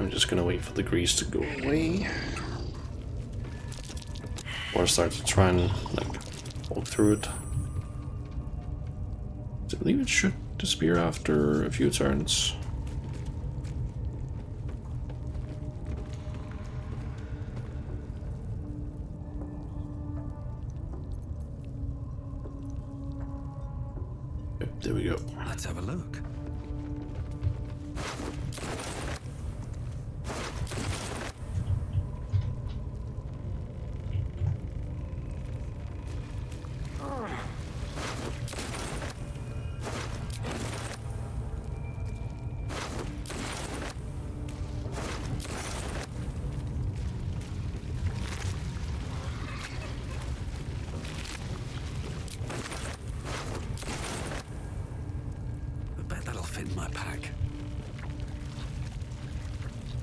I'm just gonna wait for the grease to go away. Or start to try and like walk through it. I believe it should disappear after a few turns. Yep, there we go. Let's have a look. Fit in my pack.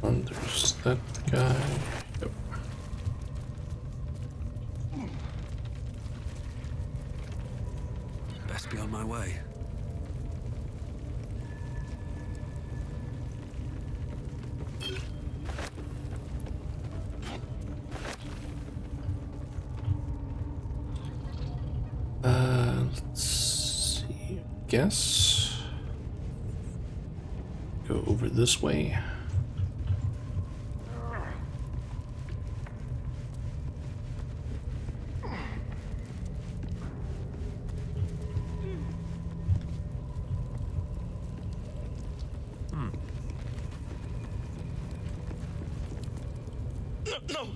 And there's that guy. Yep. Best be on my way. Let's see. Guess. Go over this way. No!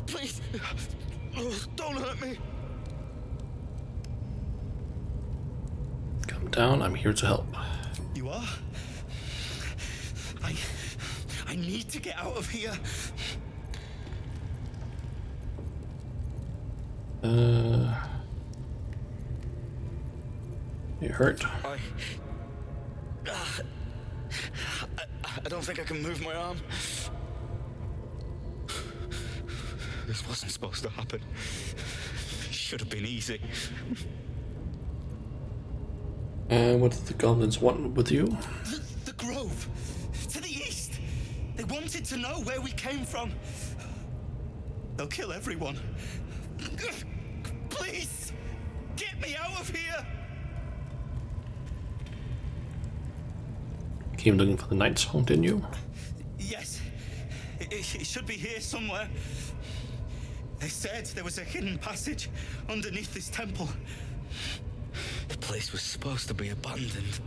Please! Oh, don't hurt me! Come down, I'm here to help. You are? I need to get out of here. You hurt? I don't think I can move my arm. This wasn't supposed to happen. Should have been easy. What did the goblins want with you? The grove. To the east. They wanted to know where we came from. They'll kill everyone. Please, get me out of here. Came looking for the Night Song, didn't you? Yes. It should be here somewhere. They said there was a hidden passage underneath this temple. The place was supposed to be abandoned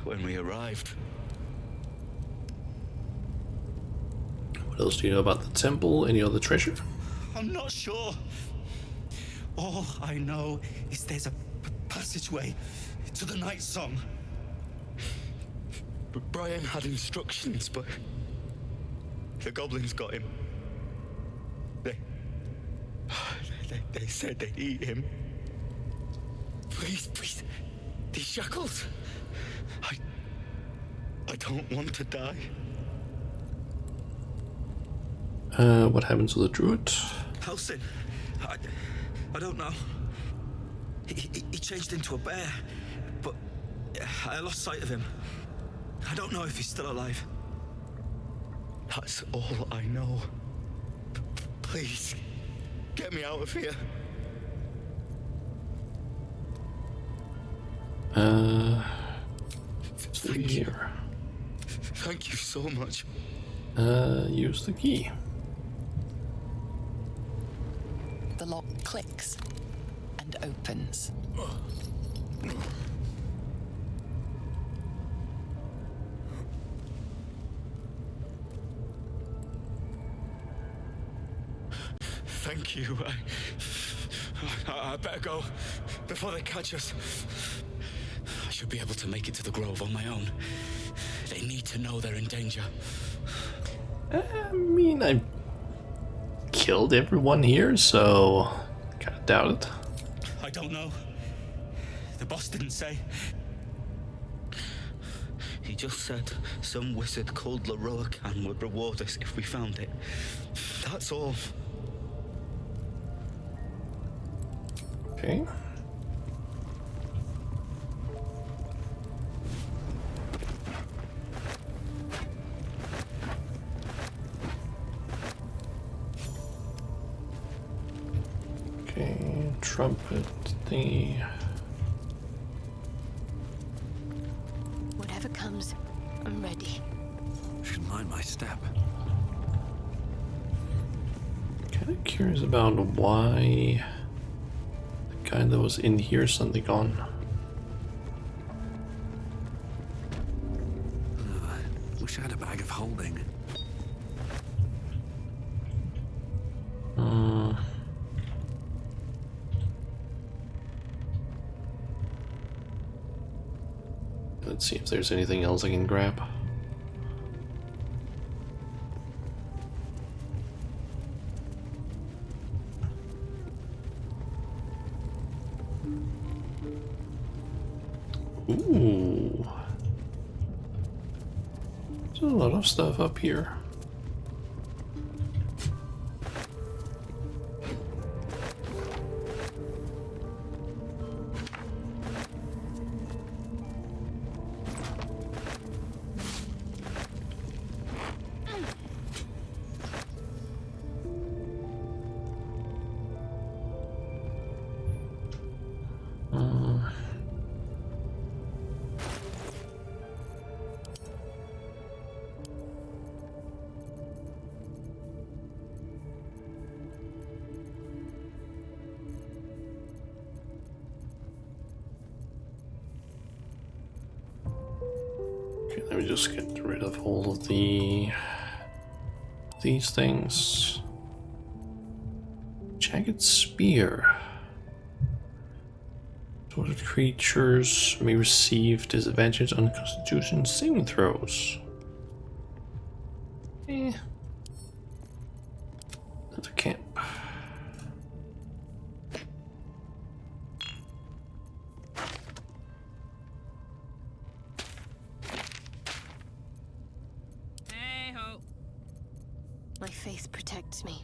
when we arrived. What else do you know about the temple? Any other treasure? I'm not sure. All I know is there's a passageway to the Night Song. Brian had instructions, but the goblins got him. They said they'd eat him. Please, these shackles. I don't want to die. What happens to the druid? Helsing. I don't know. He changed into a bear, but I lost sight of him. I don't know if he's still alive. That's all I know. Please, get me out of here. Here. Thank you so much. Use the key. The lock clicks and opens. Thank you. I better go before they catch us. I should be able to make it to the grove on my own. They need to know they're in danger. I mean, I killed everyone here, so kinda doubt it. I don't know. The boss didn't say. He just said some wizard called Leroacan would reward us if we found it. That's all. Okay. Okay, trumpet thingy. Whatever comes, I'm ready. Should mind my step. Kind of curious about why the guy that was in here suddenly gone. Wish I had a bag of holding. Let's see if there's anything else I can grab. Ooh. There's a lot of stuff up here. Okay, let me just get rid of all of these things. Jagged spear. Sorted creatures may receive disadvantage on Constitution saving throws. That's a camp. Hey-ho. My faith protects me.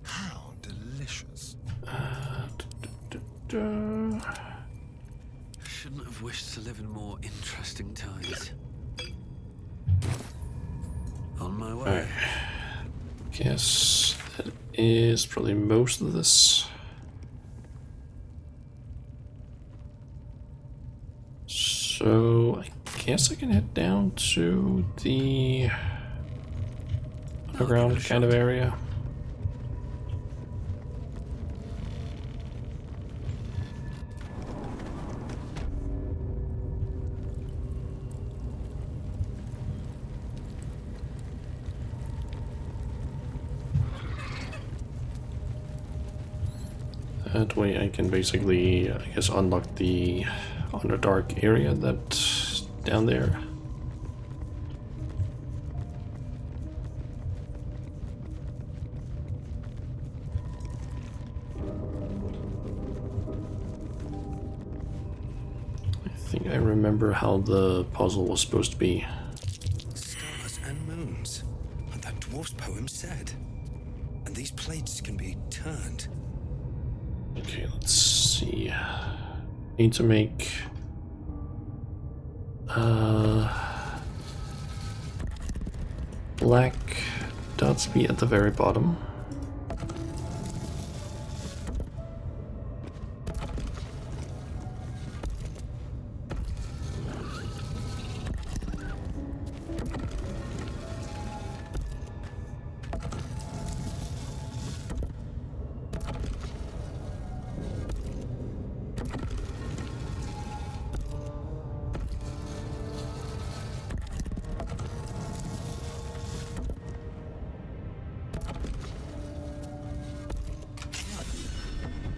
How delicious. Shouldn't have wished to live in more interesting times. On my way. Alright. Guess that is probably most of this. So I guess I can head down to the underground kind of area. That way I can basically, I guess, unlock the Underdark area that's down there. I think I remember how the puzzle was supposed to be. Stars and moons, like that dwarf's poem said. And these plates can be turned. Okay, let's see. Need to make black dots be at the very bottom.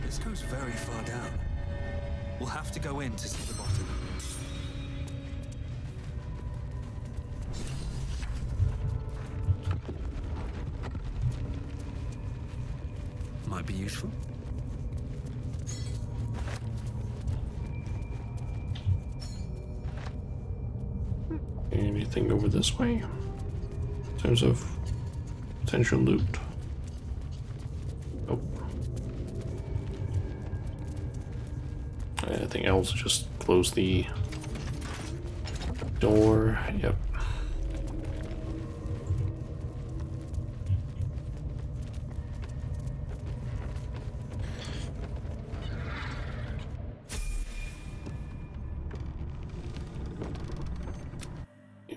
This goes very far down. We'll have to go in to see the bottom. Might be useful. Anything over this way in terms of potential loot? Nope. I think I'll just close the door. Yep.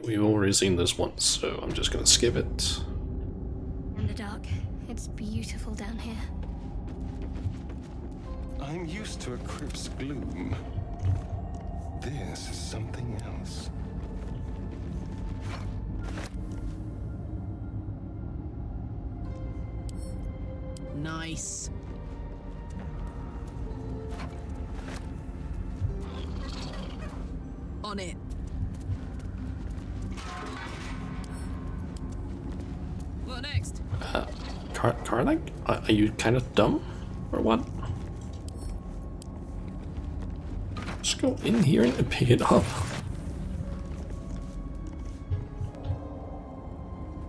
We've already seen this once, so I'm just gonna skip it. In the dark, it's beautiful down here. I'm used to a crypt's gloom. This is something else. Nice. On it. What next? Karnak? Are you kind of dumb? Or what? Just go in here and pick it up.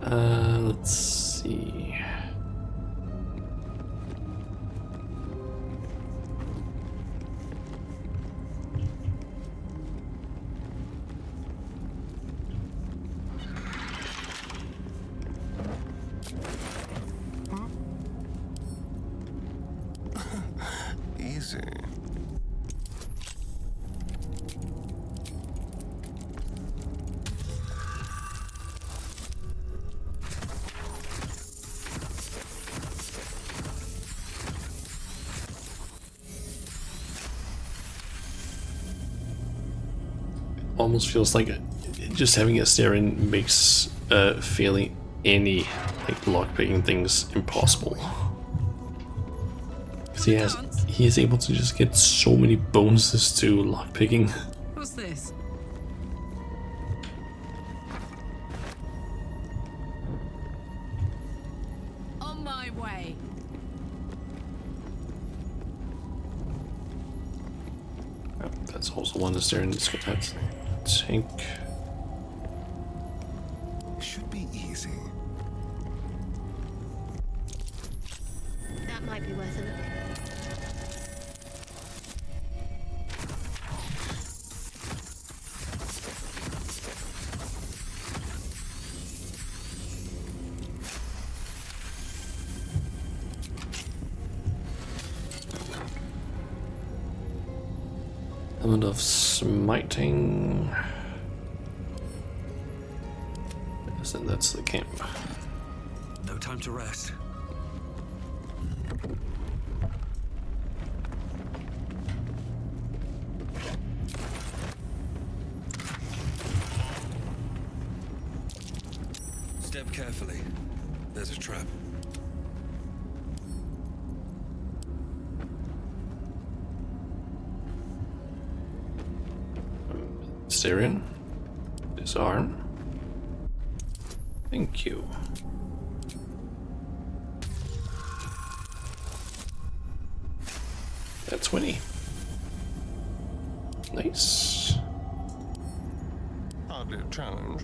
Let's see. Easy. Almost feels like just having a stare in makes failing any like lockpicking things impossible. Because he is able to just get so many bonuses to lockpicking. What's this? On my way. That's also one that's there in this tank. Should be easy. That might be worth a look. Element of smiting. Yes, and that's the camp. No time to rest. Step carefully. There's a trap. Syrian. Disarm. Thank you. That's 20. Nice. Hardly a challenge.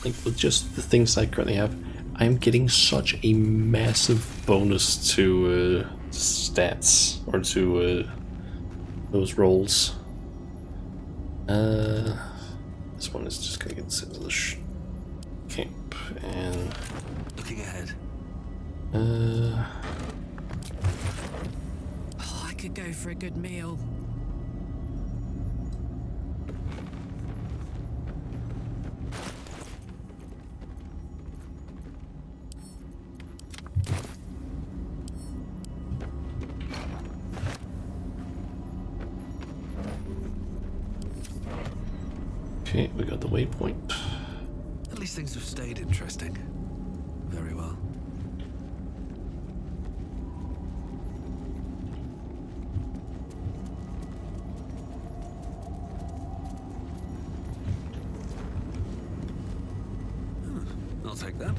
Like with just the things I currently have, I'm getting such a massive bonus to stats or to those rolls. This one is just gonna get sent to the camp and looking ahead. Oh, I could go for a good meal. okay, we got the waypoint. At least things have stayed interesting. Very well. I'll take that.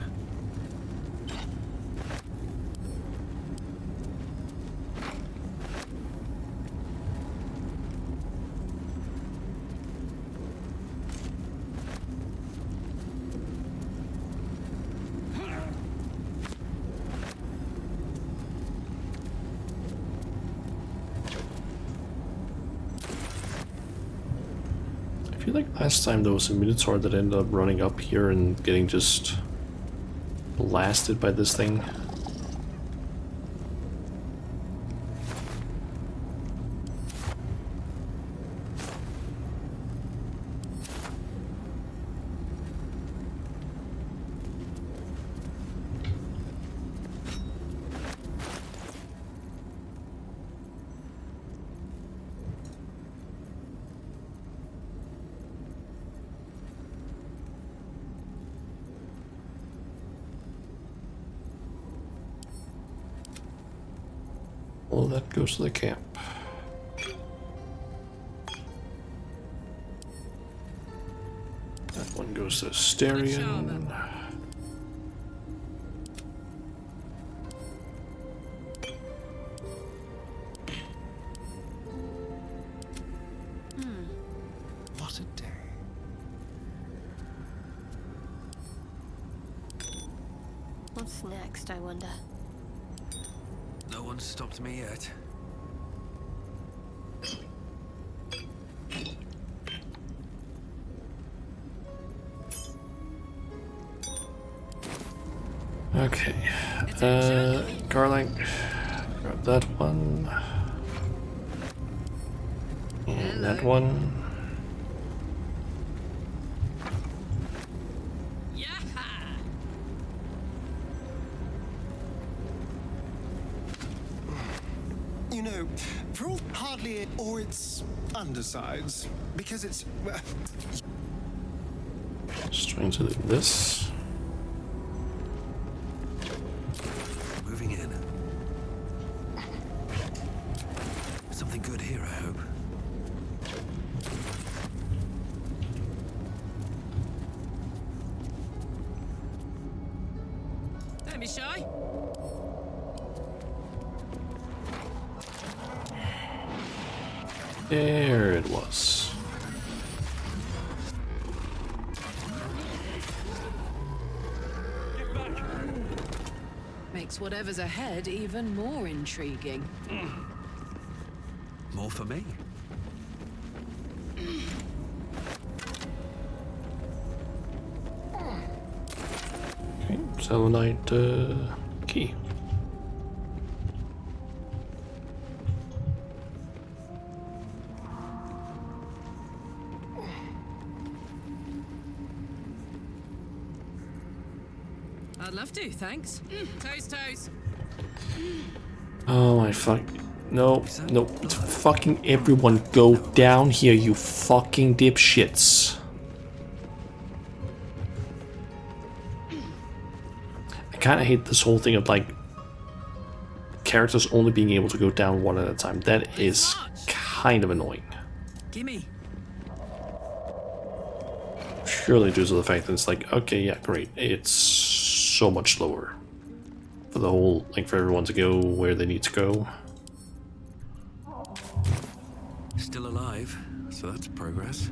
I feel like last time there was a Minotaur that ended up running up here and getting just blasted by this thing. Well, that goes to the camp. That one goes to Asterion. What a day. What's next, I wonder? No one's stopped me yet. Okay. Garlic. Grab that one. And that one. You know, for all hardly or its undersides, because it's Just trying to do this. Moving in. Something good here, I hope. Don't be shy. There it was. Makes whatever's ahead even more intriguing. More for me. Okay, Selenite key. I'd love to, thanks. Toes, toes. Oh my fuck. No, no. Fucking everyone go down here, you fucking dipshits. I kinda hate this whole thing of like characters only being able to go down one at a time. That is kind of annoying. Gimme. purely due to the fact that it's like, okay, yeah, great, it's so much slower for the whole, like, for everyone to go where they need to go. Still alive, so that's progress.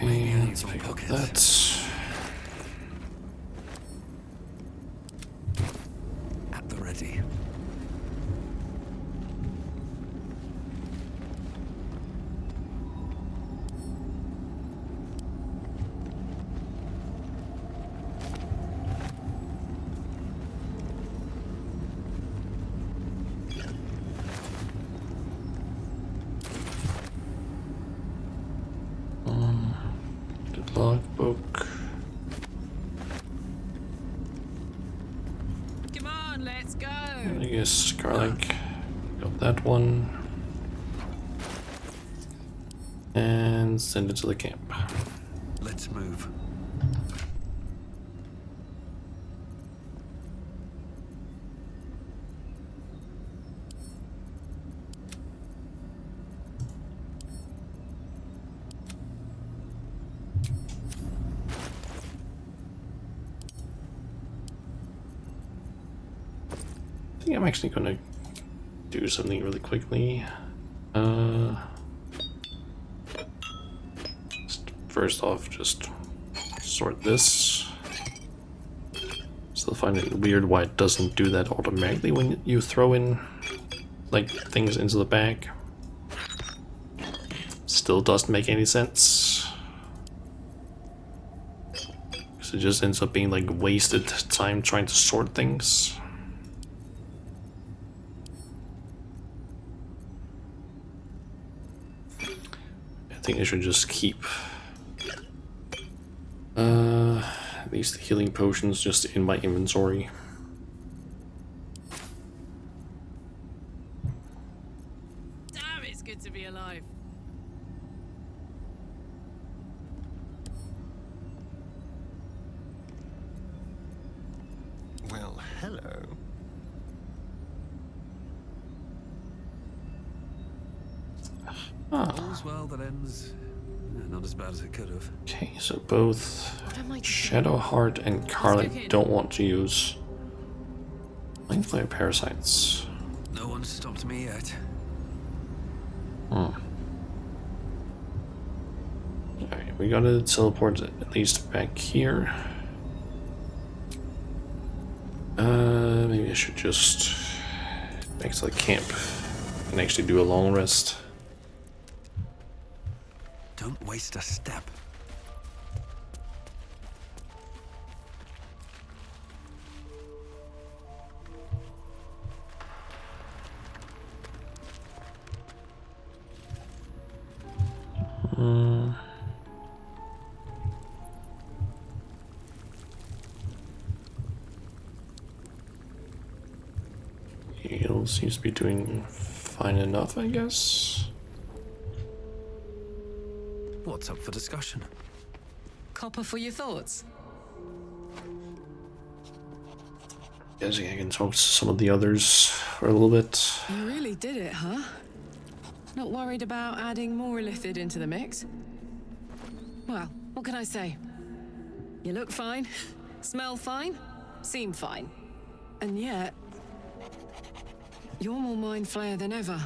Okay, let's pick up that. At the ready. The logbook. Come on, let's go. I guess garlic. Got that one. And send it to the camp. Let's move. I think I'm actually gonna do something really quickly. First off, just sort this. Still find it weird why it doesn't do that automatically when you throw in like things into the bag. Still doesn't make any sense. Because it just ends up being like wasted time trying to sort things. I think I should just keep at least the healing potions just in my inventory. Damn, it's good to be alive. Well, hello. All's well that ends not as bad as it could have. Okay, so both Shadowheart and Garlic don't want to use Mind Flayer parasites. No one's stopped me yet. Alright, we gotta teleport at least back here. Maybe I should just back to the camp and actually do a long rest. Don't waste a step. Heal seems to be doing fine enough, I guess. What's up for discussion? Copper for your thoughts. Guessing I can talk to some of the others for a little bit. You really did it, huh? Not worried about adding more illithid into the mix? Well, what can I say? You look fine, smell fine, seem fine. And yet, you're more mind flayer than ever.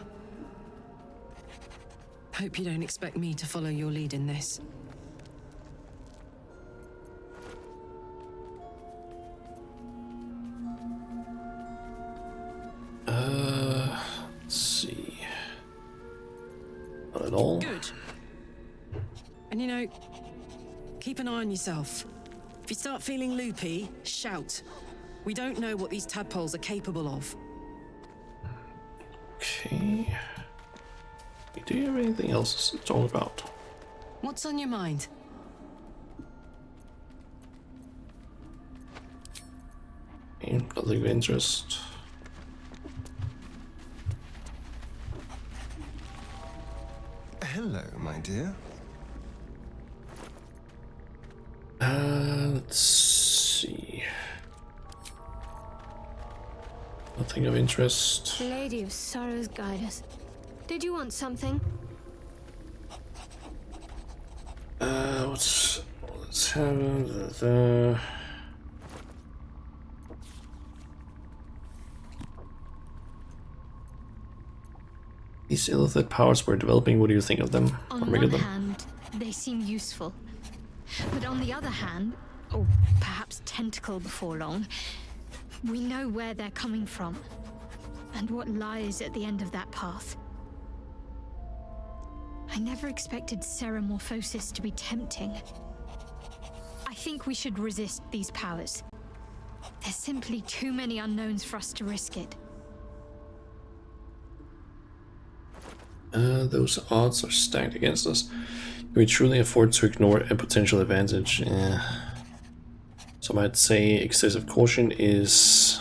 Hope you don't expect me to follow your lead in this. Let's see. Not at all. Good. And you know, keep an eye on yourself. If you start feeling loopy, shout. We don't know what these tadpoles are capable of. Okay. Do you have anything else to talk about? What's on your mind? Nothing of interest. hello, my dear. Let's see. Nothing of interest. Lady of Sorrows, guide us. Did you want something? Let's have the. These illithid powers we're developing, what do you think of them? On Or one make of them? hand, they seem useful. But on the other hand, or perhaps tentacle before long, we know where they're coming from. And what lies at the end of that path. I never expected ceramorphosis to be tempting. I think we should resist these powers. There's simply too many unknowns for us to risk it. Those odds are stacked against us. Can we truly afford to ignore a potential advantage? Some might say excessive caution is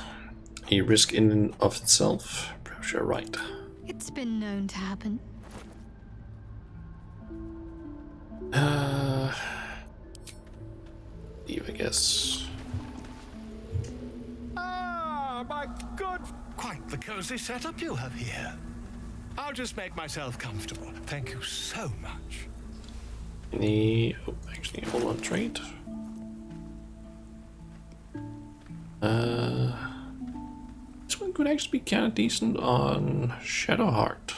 a risk in and of itself. Perhaps you're right. It's been known to happen. Leave, I guess. Ah, my good. Quite the cozy setup you have here. I'll just make myself comfortable. Thank you so much. Any... Oh, actually, hold on, trade. This one could actually be kind of decent on Shadowheart.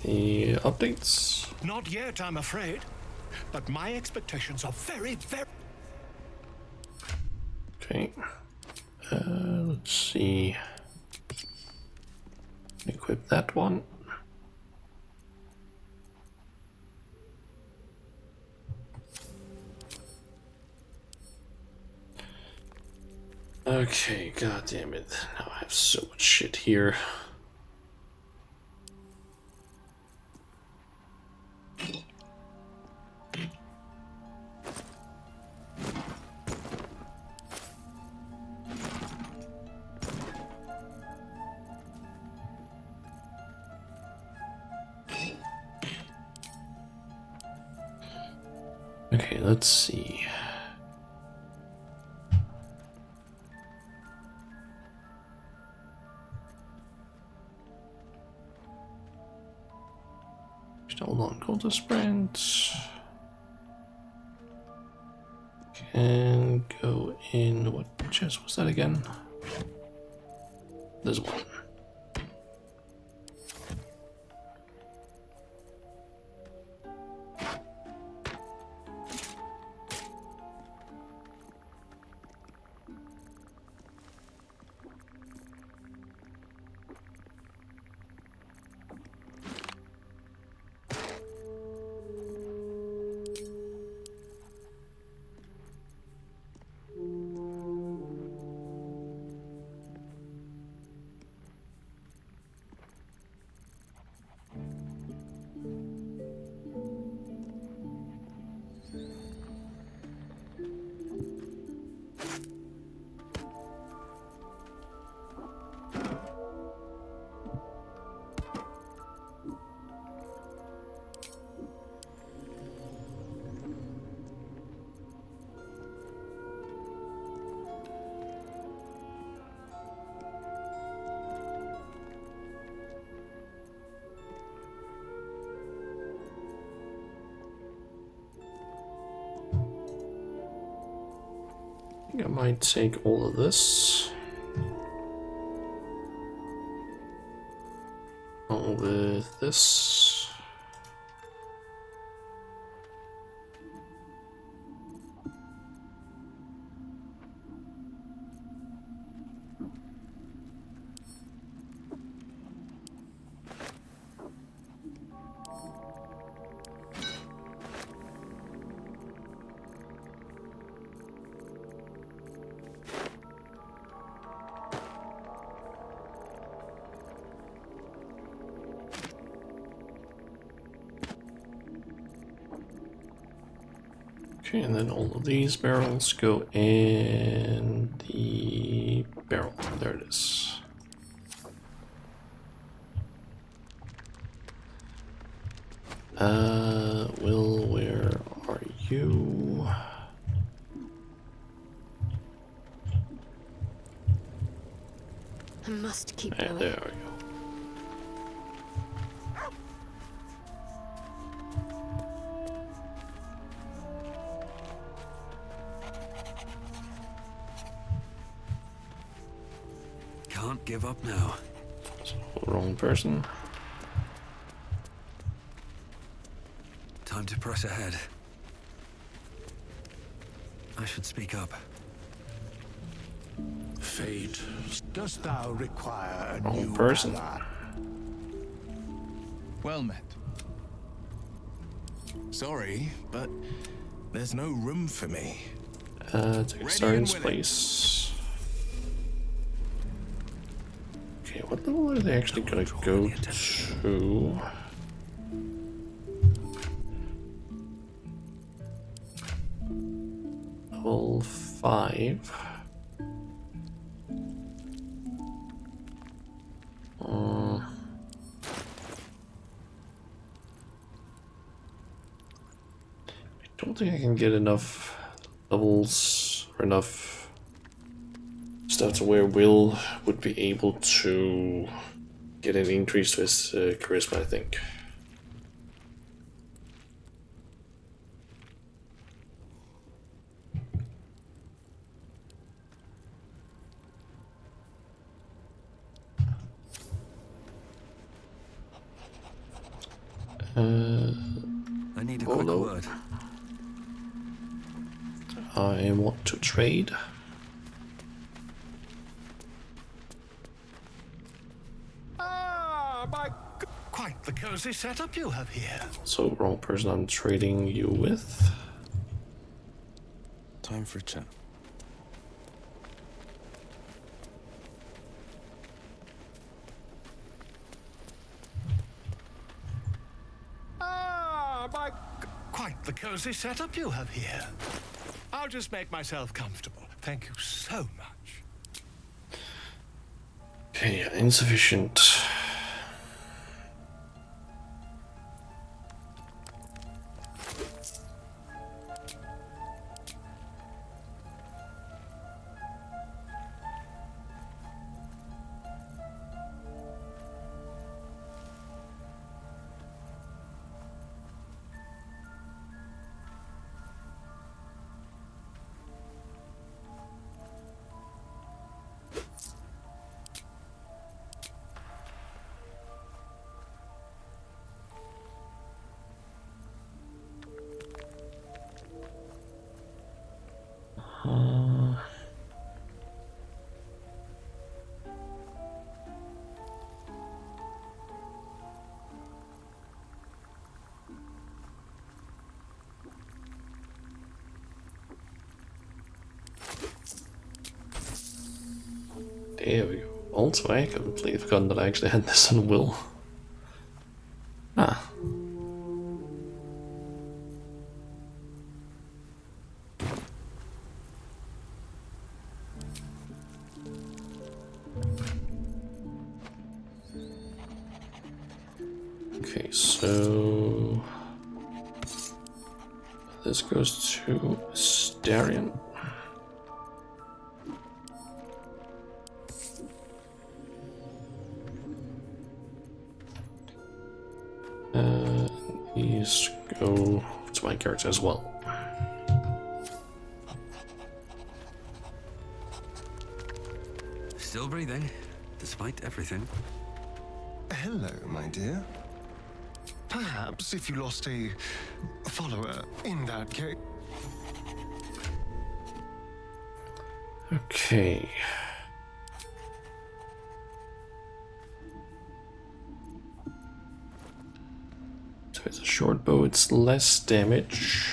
The updates? Not yet, I'm afraid. But my expectations are very, very... Okay. Let's see. Equip that one. Okay, god damn it. Now I have so much shit here. Okay, let's see. Hold on, go to sprint. Can go in. What chest was that again? This one. I might take all of this. Along with this. Okay, and then all of these barrels go in the barrel. There it is. Will, where are you? I must keep There going. we go. Can't give up now. So, wrong person. Time to press ahead. I should speak up. Fate, dost thou require a Wrong new person. ally? Well met. Sorry, but there's no room for me. Take Star's place. Okay, what level are they actually gonna go to? Level 5. I don't think I can get enough levels or enough stuff to where Will would be able to get an increase to his charisma, I think. I need a quick word. I want to trade. Ah, my quite the cozy setup you have here. So, wrong person I'm trading you with. Time for a chat. Ah, my quite the cozy setup you have here. I'll just make myself comfortable. Thank you so much. Okay, yeah, insufficient. There we go. Also, I completely forgotten that I actually had this on Will. Ah. Okay, so this goes to Starion. These go to my character as well. Still breathing, despite everything. Hello, my dear. Perhaps if you lost a follower in that case. Okay. So it's a short bow, it's less damage.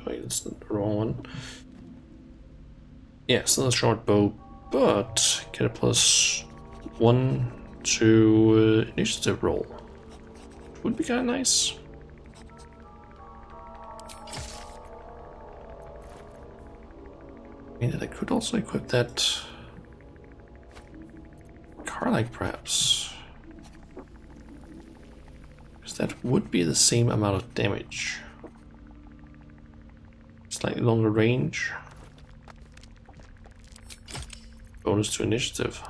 Wait, it's the wrong one. Yeah, still a short bow, but get a +1 to initiative roll. Would be kind of nice. I mean, I could also equip that car-like perhaps. Because that would be the same amount of damage. Slightly longer range. Bonus to initiative.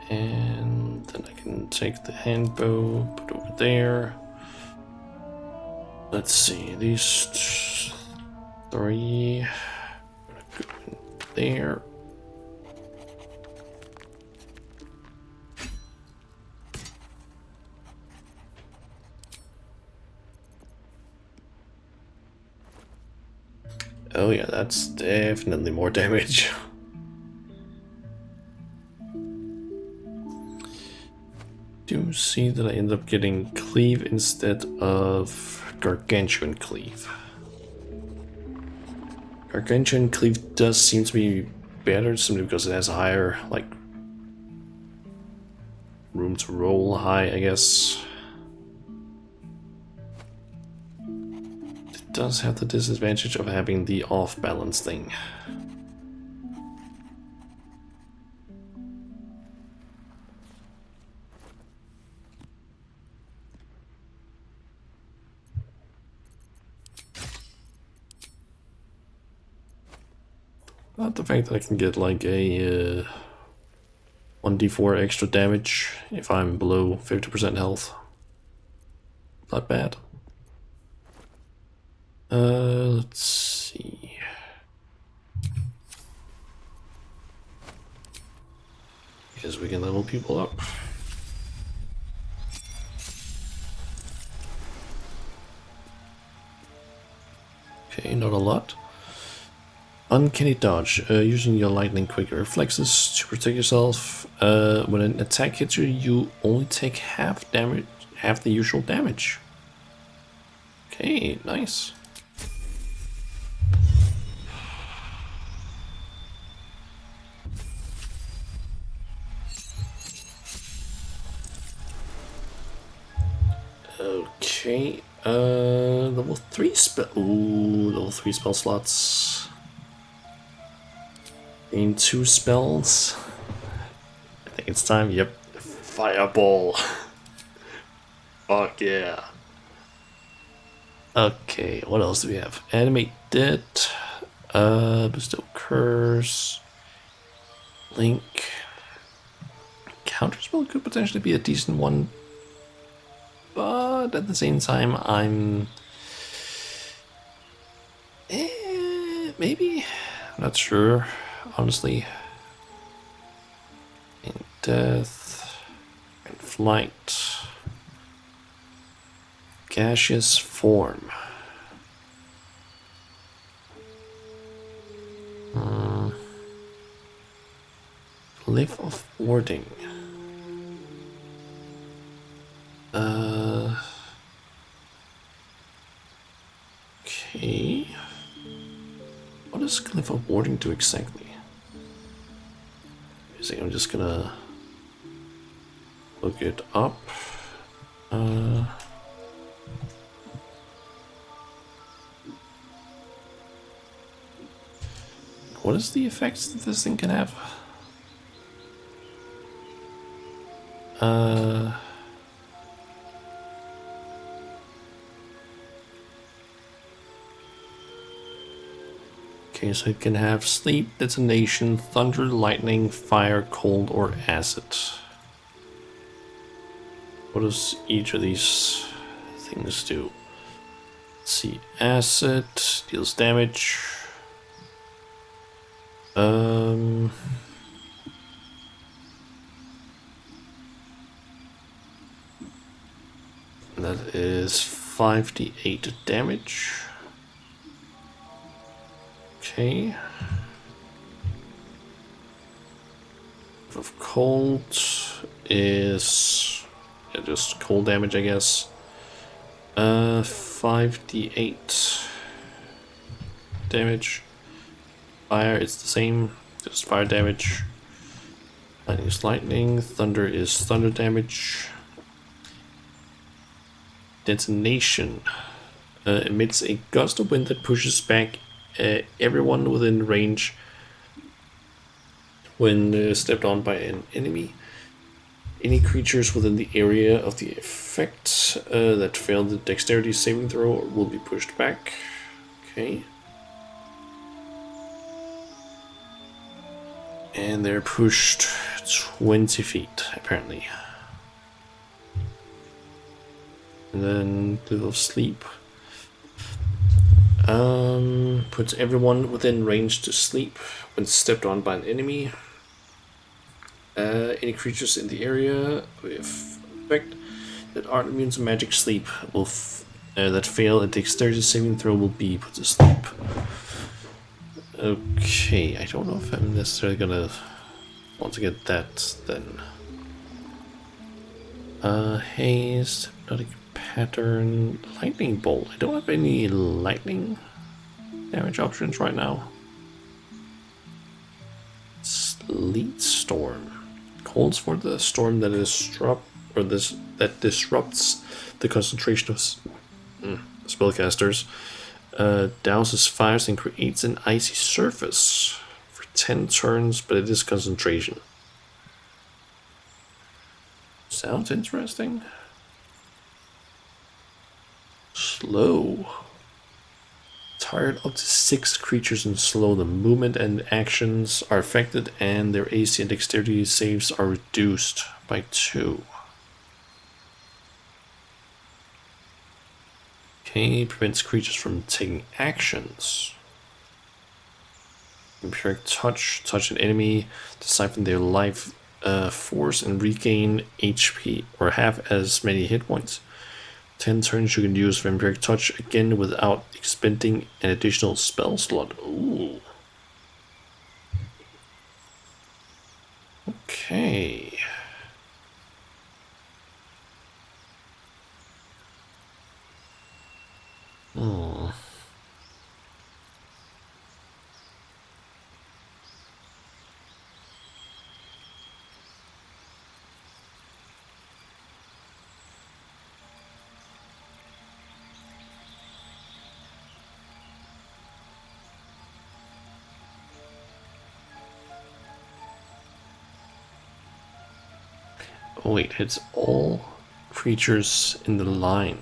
And then I can take the hand bow, put it over there. Let's see, these three. Go in there. Oh yeah, that's definitely more damage. Do see that I end up getting cleave instead of gargantuan cleave. Gargantuan cleave does seem to be better simply because it has a higher, like, room to roll high, I guess. It does have the disadvantage of having the off balance thing. But the fact that I can get like a 1d4 extra damage if I'm below 50% health. Not bad. Let's see. Guess we can level people up. Okay, not a lot. Uncanny dodge, using your lightning quick reflexes to protect yourself. When an attack hits you, you only take half damage, half the usual damage. Okay, nice. Okay, level 3 spell. Ooh, level 3 spell slots. Gain 2 spells. I think it's time. Yep. Fireball. Fuck yeah. Okay, what else do we have? Animate Dead. Bestow Curse. Link. Counterspell could potentially be a decent one. But at the same time, I'm... maybe? I'm not sure. Honestly, in death, in flight, gaseous form. Cliff of warding. Okay. What does Cliff of warding do exactly? I'm just gonna look it up. What is the effects that this thing can have? Okay, so it can have sleep, detonation, thunder, lightning, fire, cold, or acid. What does each of these things do? Let's see, acid deals damage. That is 5d8 damage. Okay. Of cold is just cold damage, I guess. 5d8 damage. Fire, it's the same, just fire damage. Lightning is lightning, thunder is thunder damage. Detonation emits a gust of wind that pushes back everyone within range when stepped on by an enemy. Any creatures within the area of the effect that fail the dexterity saving throw will be pushed back. Okay. And they're pushed 20 feet, apparently. And then little sleep. Puts everyone within range to sleep when stepped on by an enemy. Any creatures in the area with effect that aren't immune to magic sleep will that fail a dexterity saving throw will be put to sleep. Okay, I don't know if I'm necessarily gonna want to get that then. Haze, hypnotic pattern, lightning bolt. I don't have any lightning damage options right now. Sleet storm calls for the storm that that disrupts the concentration of spellcasters, douses fires and creates an icy surface for 10 turns, but it is concentration. Sounds interesting. Slow. Target up to 6 creatures in slow. The movement and actions are affected, and their AC and dexterity saves are reduced by 2. Okay, prevents creatures from taking actions. Empiric touch. Touch an enemy to siphon their life force and regain HP, or half as many hit points. 10 turns you can use Vampiric Touch again without expending an additional spell slot. Ooh. Okay. Hmm. Oh wait, it's all creatures in the line.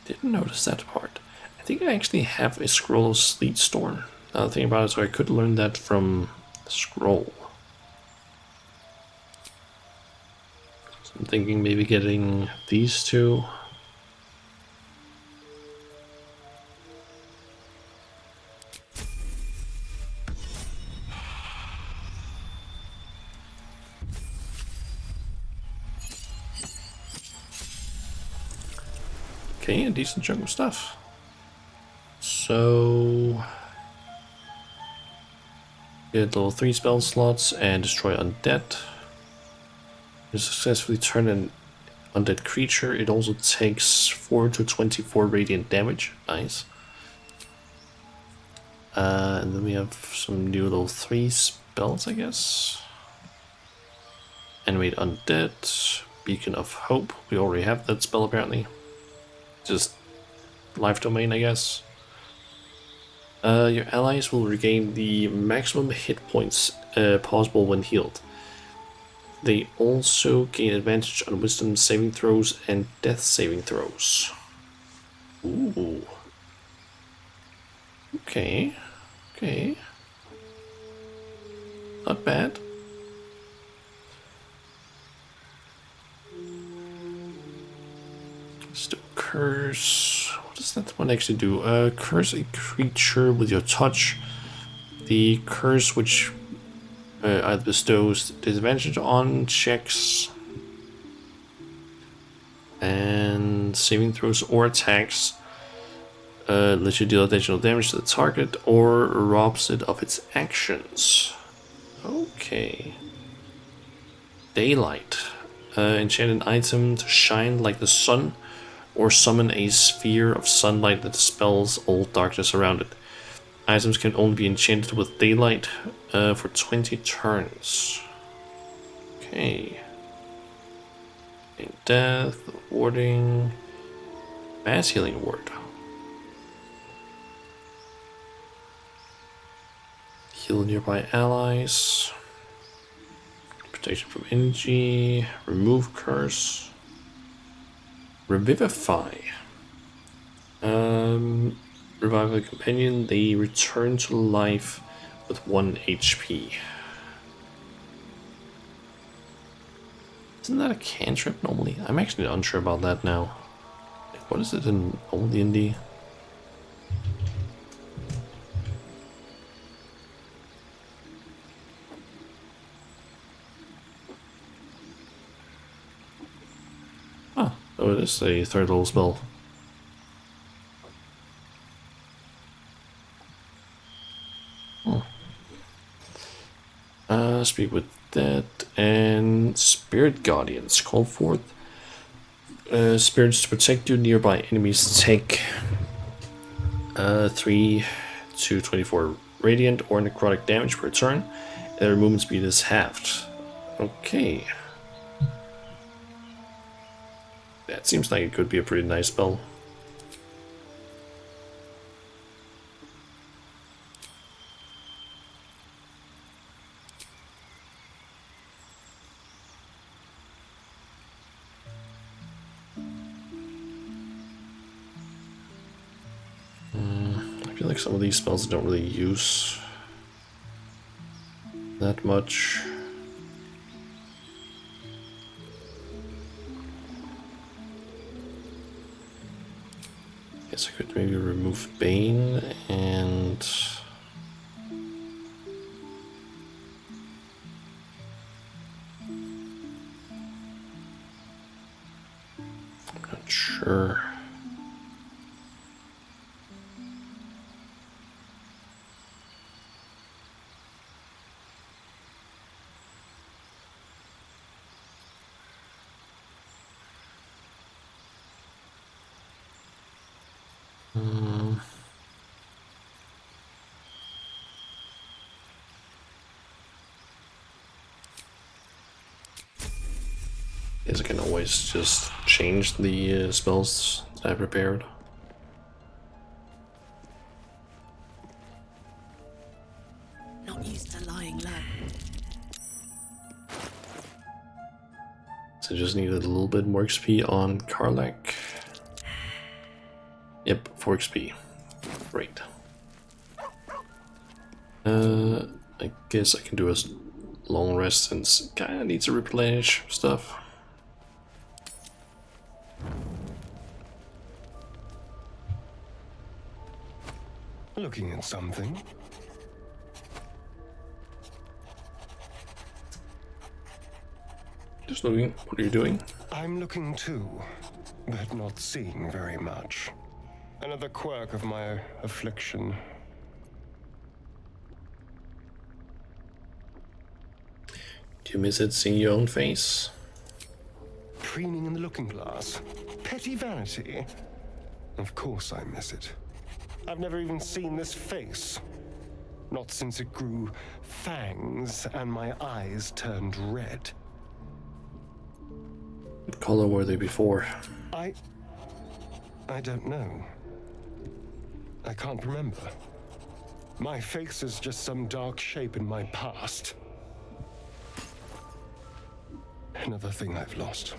Didn't notice that part. I think I actually have a scroll of Sleet Storm. Now the thing about it, so I could learn that from the scroll. So I'm thinking maybe getting these two. Okay, a decent chunk of stuff. So get level 3 spell slots and destroy undead. You successfully turn an undead creature. It also takes 4 to 24 radiant damage. Nice. And then we have some new level 3 spells, I guess. Animate undead. Beacon of Hope. We already have that spell apparently. Just life domain, I guess. Your allies will regain the maximum hit points possible when healed. They also gain advantage on wisdom saving throws and death saving throws. Ooh. Okay. Okay. Not bad. Still curse. What does that one actually do? Curse a creature with your touch. The curse which either bestows disadvantage on checks and saving throws or attacks. Lets you deal additional damage to the target or robs it of its actions. Okay. Daylight. Enchant an item to shine like the sun, or summon a sphere of sunlight that dispels all darkness around it. Items can only be enchanted with daylight for 20 turns. Okay. Death, warding, mass healing ward. Heal nearby allies. Protection from energy. Remove curse. Revivify. Revive a companion. They return to life with 1 HP. Isn't that a cantrip normally? I'm actually unsure about that now. What is it in old D&D? Oh, it is a third level spell. Speak with that and Spirit Guardians. Call forth spirits to protect you. Nearby enemies take 3 to 24 radiant or necrotic damage per turn. Their movement speed is halved. Okay. That seems like it could be a pretty nice spell. I feel like some of these spells don't really use that much. Guess I could maybe remove Bane and I'm not sure. Guess I can always just change the spells that I prepared. Not used to lying low. So I just needed a little bit more XP on Karlach. Yep, 4 XP. Great. I guess I can do a long rest since kinda needs to replenish stuff. Looking at something. Just looking. What are you doing? I'm looking too, but not seeing very much. Another quirk of my affliction. Do you miss it seeing your own face? Preening in the looking glass. Petty vanity. Of course I miss it. I've never even seen this face. Not since it grew fangs and my eyes turned red. What color were they before? I don't know. I can't remember. My face is just some dark shape in my past. Another thing I've lost.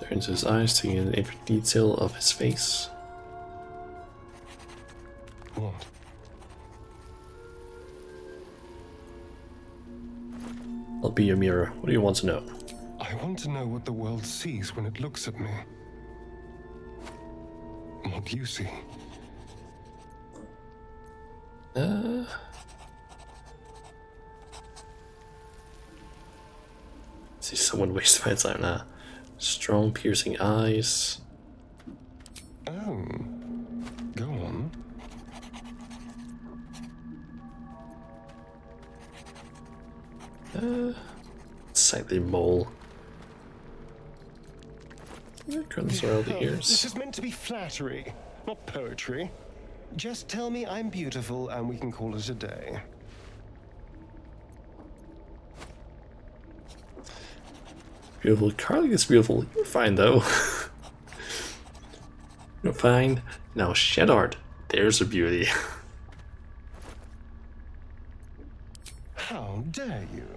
Turns his eyes, taking in every detail of his face. What? I'll be your mirror. What do you want to know? I want to know what the world sees when it looks at me. What do you see? See someone waste my time now. Strong, piercing eyes. Oh, go on. Sightly mole. Couldn't soil the This ears. is meant to be flattery, not poetry. Just tell me I'm beautiful and we can call it a day. Beautiful. Carly is beautiful. You're fine though. You're fine. Now Shedard. There's a beauty. How dare you?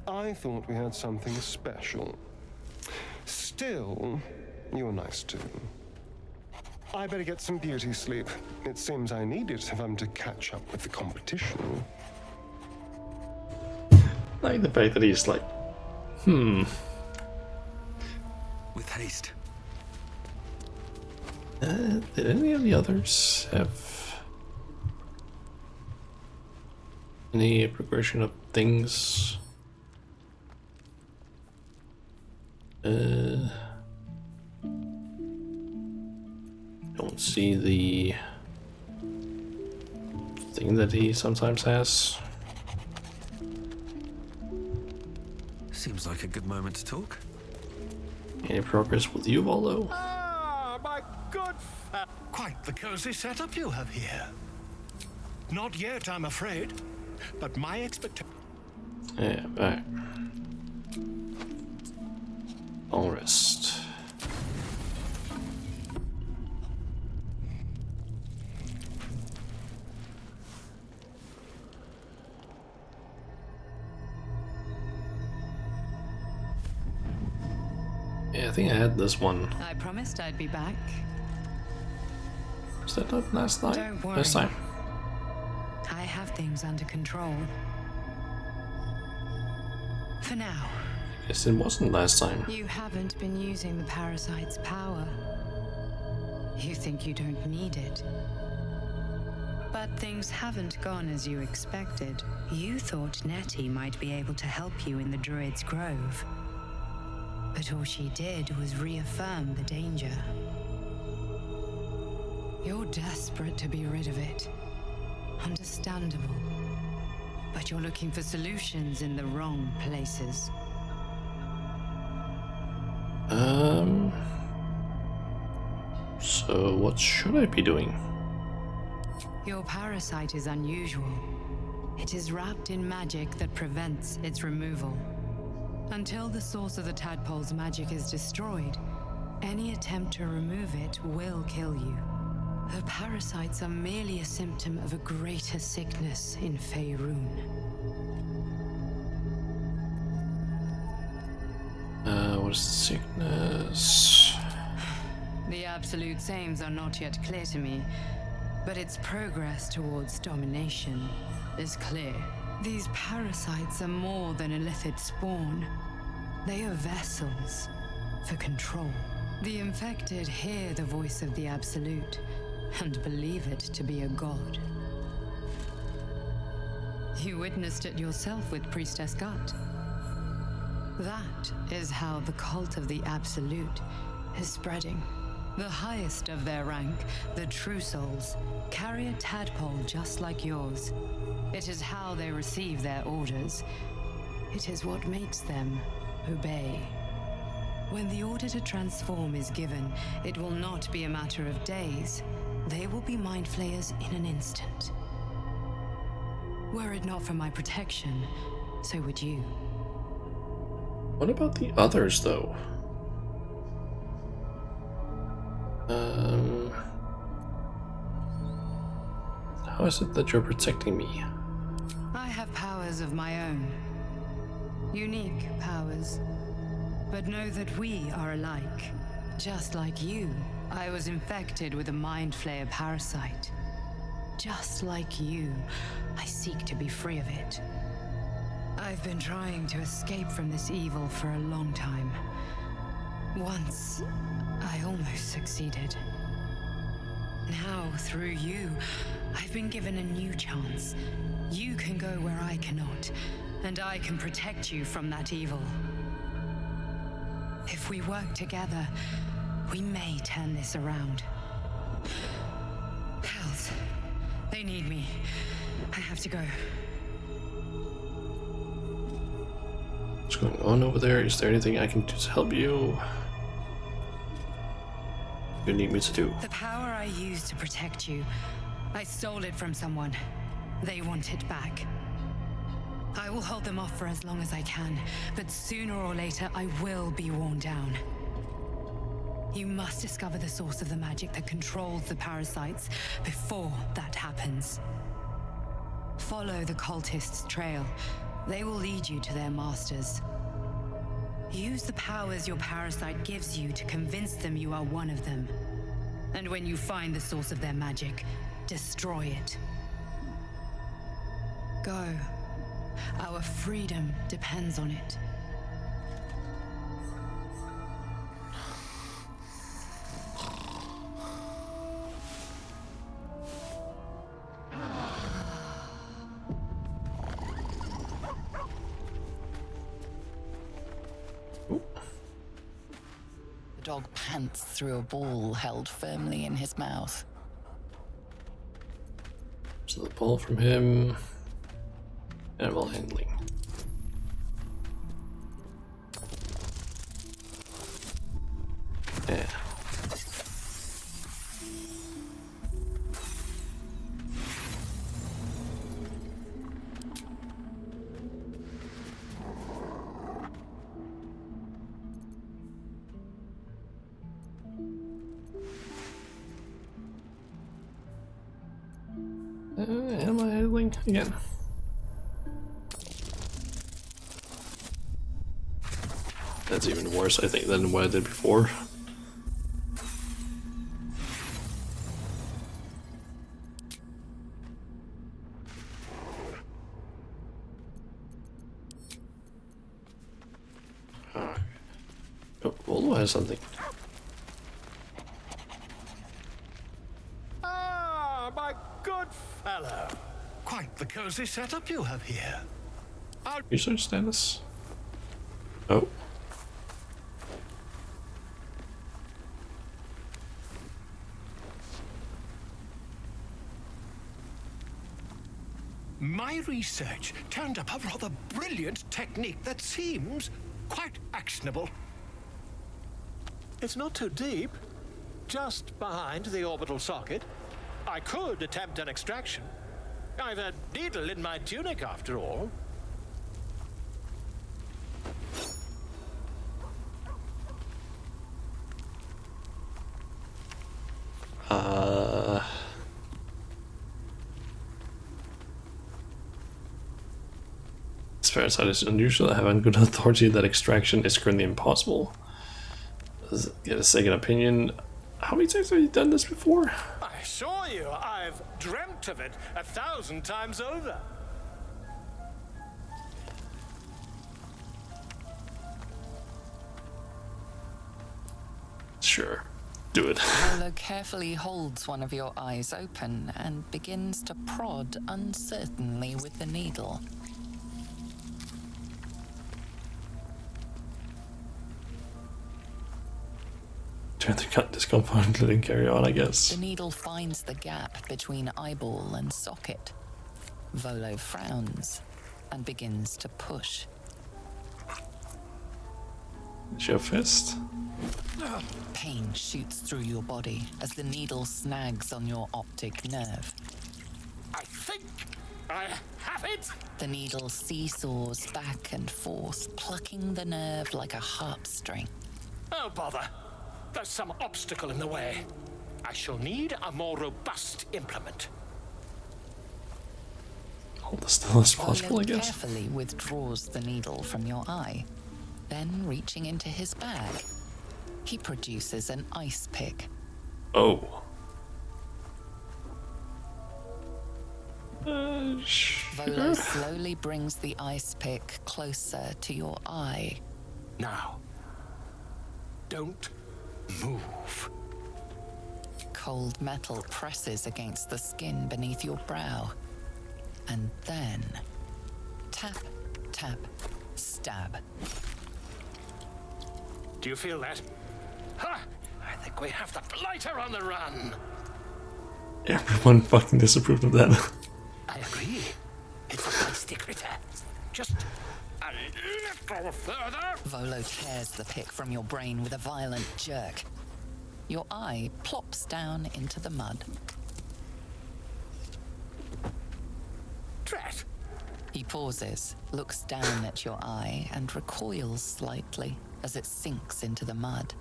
I thought we had something special. Still, you're nice too. I better get some beauty sleep. It seems I need it if I'm to catch up with the competition. Like the fact that he's like, With haste. Did any of the others have any progression of things? Don't see the thing that he sometimes has. Seems like a good moment to talk. Any progress with you, Valdo? Ah, my good quite the cozy setup you have here. Not yet, I'm afraid, but my expectation. Yeah, alright. Long rest. Yeah, I think I had this one. I promised I'd be back. Was that not last night? Don't worry. Last time. I have things under control. For now. Guess it wasn't last time. You haven't been using the parasite's power. You think you don't need it. But things haven't gone as you expected. You thought Nettie might be able to help you in the Druid's Grove. But all she did was reaffirm the danger. You're desperate to be rid of it. Understandable. But you're looking for solutions in the wrong places. So what should I be doing? Your parasite is unusual. It is wrapped in magic that prevents its removal. Until the source of the tadpole's magic is destroyed, any attempt to remove it will kill you. The parasites are merely a symptom of a greater sickness in Faerun. What is the sickness? The Absolute's aims are not yet clear to me, but its progress towards domination is clear. These parasites are more than illithid spawn. They are vessels for control. The infected hear the voice of the Absolute and believe it to be a god. You witnessed it yourself with Priestess Gut. That is how the cult of the Absolute is spreading. The highest of their rank, the True Souls, carry a tadpole just like yours. It is how they receive their orders. It is what makes them obey. When the order to transform is given, it will not be a matter of days. They will be mind flayers in an instant. Were it not for my protection, so would you. What about the others, though? How is it that you're protecting me? I have powers of my own. Unique powers. But know that we are alike. Just like you, I was infected with a Mind Flayer parasite. Just like you, I seek to be free of it. I've been trying to escape from this evil for a long time. Once, I almost succeeded. Now, through you, I've been given a new chance. You can go where I cannot, and I can protect you from that evil. If we work together, we may turn this around. Hells, they need me. I have to go. What's going on over there? Is there anything I can do to help you? you need me to do? The power I used to protect you, I stole it from someone. They want it back. I will hold them off for as long as I can, but sooner or later I will be worn down. You must discover the source of the magic that controls the parasites before that happens. Follow the cultists' trail. They will lead you to their masters. Use the powers your parasite gives you to convince them you are one of them. And when you find the source of their magic, destroy it. Go. Our freedom depends on it. The dog pants through a ball held firmly in his mouth. So the ball from him. Animal handling. Yeah. Animal handling again. That's even worse, I think, than what I did before. Oh, Volvo has something. Ah, my good fellow. Quite the cozy setup you have here. Research status. Oh. My research turned up a rather brilliant technique that seems quite actionable. It's not too deep, just behind the orbital socket. I could attempt an extraction. I've a needle in my tunic, after all. This parasite is unusual. I have on good authority that extraction is currently impossible. Let's get a second opinion. How many times have you done this before? I assure you, I've dreamt of it 1,000 times over. Sure, do it. Volo carefully holds one of your eyes open and begins to prod uncertainly with the needle. Try to cut this component and carry on, I guess. The needle finds the gap between eyeball and socket. Volo frowns and begins to push. It's your fist. Pain shoots through your body as the needle snags on your optic nerve. I think I have it! The needle seesaws back and forth, plucking the nerve like a harp string. Oh, bother. There's some obstacle in the way. I shall need a more robust implement. Hold as still as possible, Volo I guess. carefully withdraws the needle from your eye. Then, reaching into his bag, he produces an ice pick. Oh. Volo Sure. slowly brings the ice pick closer to your eye. Now, don't move. Cold metal presses against the skin beneath your brow. And then, tap, tap, stab. Do you feel that? Ha! I think we have the blighter on the run. Everyone fucking disapproved of that. I agree. It's a feisty critter. Just a little further. Volo tears the pick from your brain with a violent jerk. Your eye plops down into the mud. Drat! He pauses, looks down at your eye, and recoils slightly as it sinks into the mud.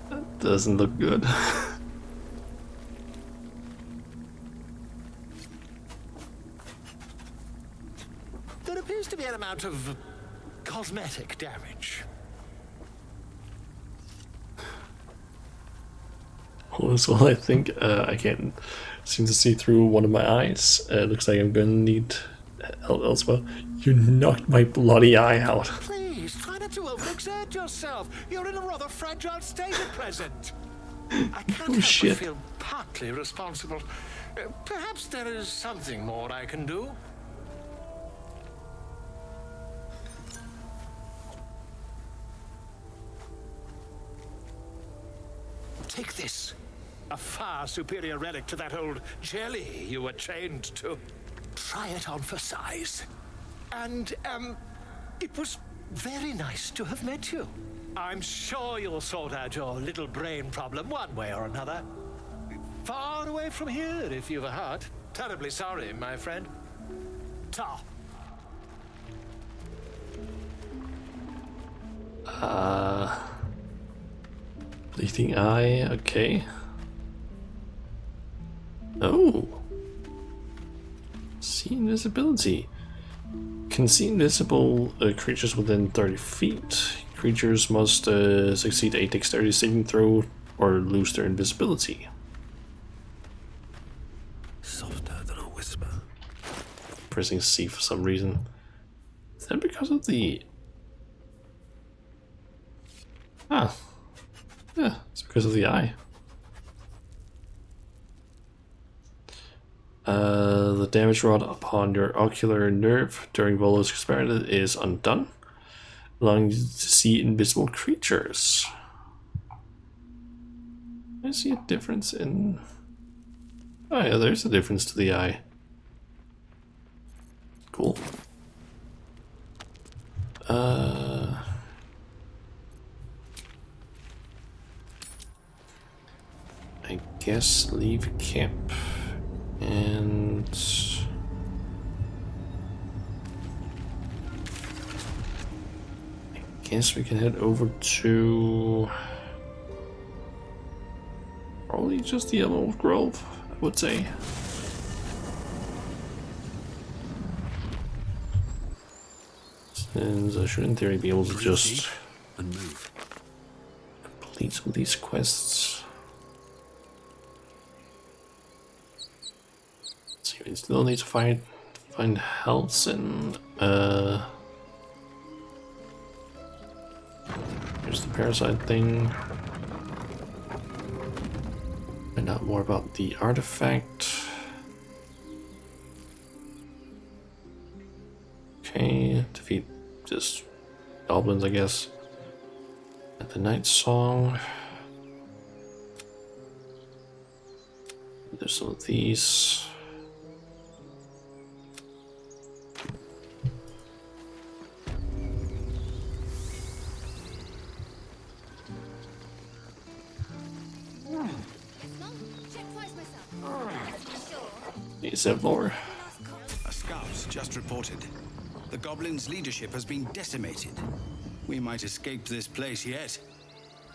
That doesn't look good. There appears to be an amount of cosmetic damage. Well, I think I can't seem to see through one of my eyes. Looks like I'm gonna need help elsewhere. You knocked my bloody eye out. Please, try not to overexert yourself. You're in a rather fragile state at present. I can't help but feel partly responsible. Perhaps there is something more I can do. Take this. A far superior relic to that old jelly you were chained to. Try it on for size. And, it was very nice to have met you. I'm sure you'll sort out your little brain problem one way or another. Far away from here, if you've a heart. Terribly sorry, my friend. Ta. Bleeding eye, okay. Oh. See invisibility. Can see invisible creatures within 30 feet. Creatures must succeed a dexterity saving throw or lose their invisibility. Softer than a whisper. Pressing C for some reason. Is that because of the... Ah. Yeah, it's because of the eye. The damage wrought upon your ocular nerve during Volo's experiment is undone, allowing you to see invisible creatures. I see a difference in... Oh yeah, there's a difference to the eye. Cool. I guess leave camp and I guess we can head over to probably just the Emerald Grove, I would say. Since I should in theory be able to just complete some of these quests. We still need to find health and here's the parasite thing. Find out more about the artifact. Okay, defeat just goblins, I guess. And the night song. There's some of these. Is there more? A scout just reported. The goblins' leadership has been decimated. We might escape this place yet.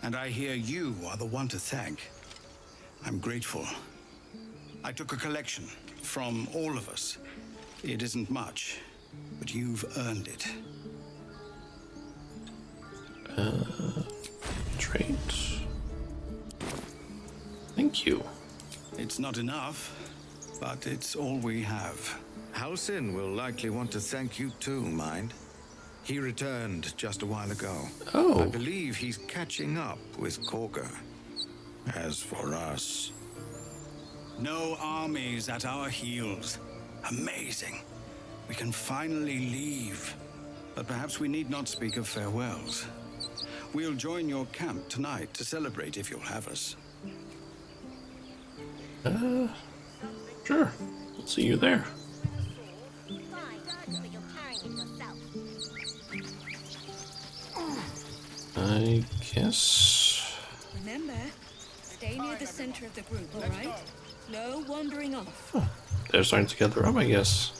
And I hear you are the one to thank. I'm grateful. I took a collection from all of us. It isn't much, but you've earned it. Trade. Thank you. It's not enough, but it's all we have. Halsin will likely want to thank you too, mind. He returned just a while ago. Oh. I believe he's catching up with Korga. As for us... No armies at our heels. Amazing. We can finally leave. But perhaps we need not speak of farewells. We'll join your camp tonight to celebrate if you'll have us. Sure. We'll see you there. I guess. Remember, stay near the center of the group, all right? No wandering off. They're starting to gather up, I guess.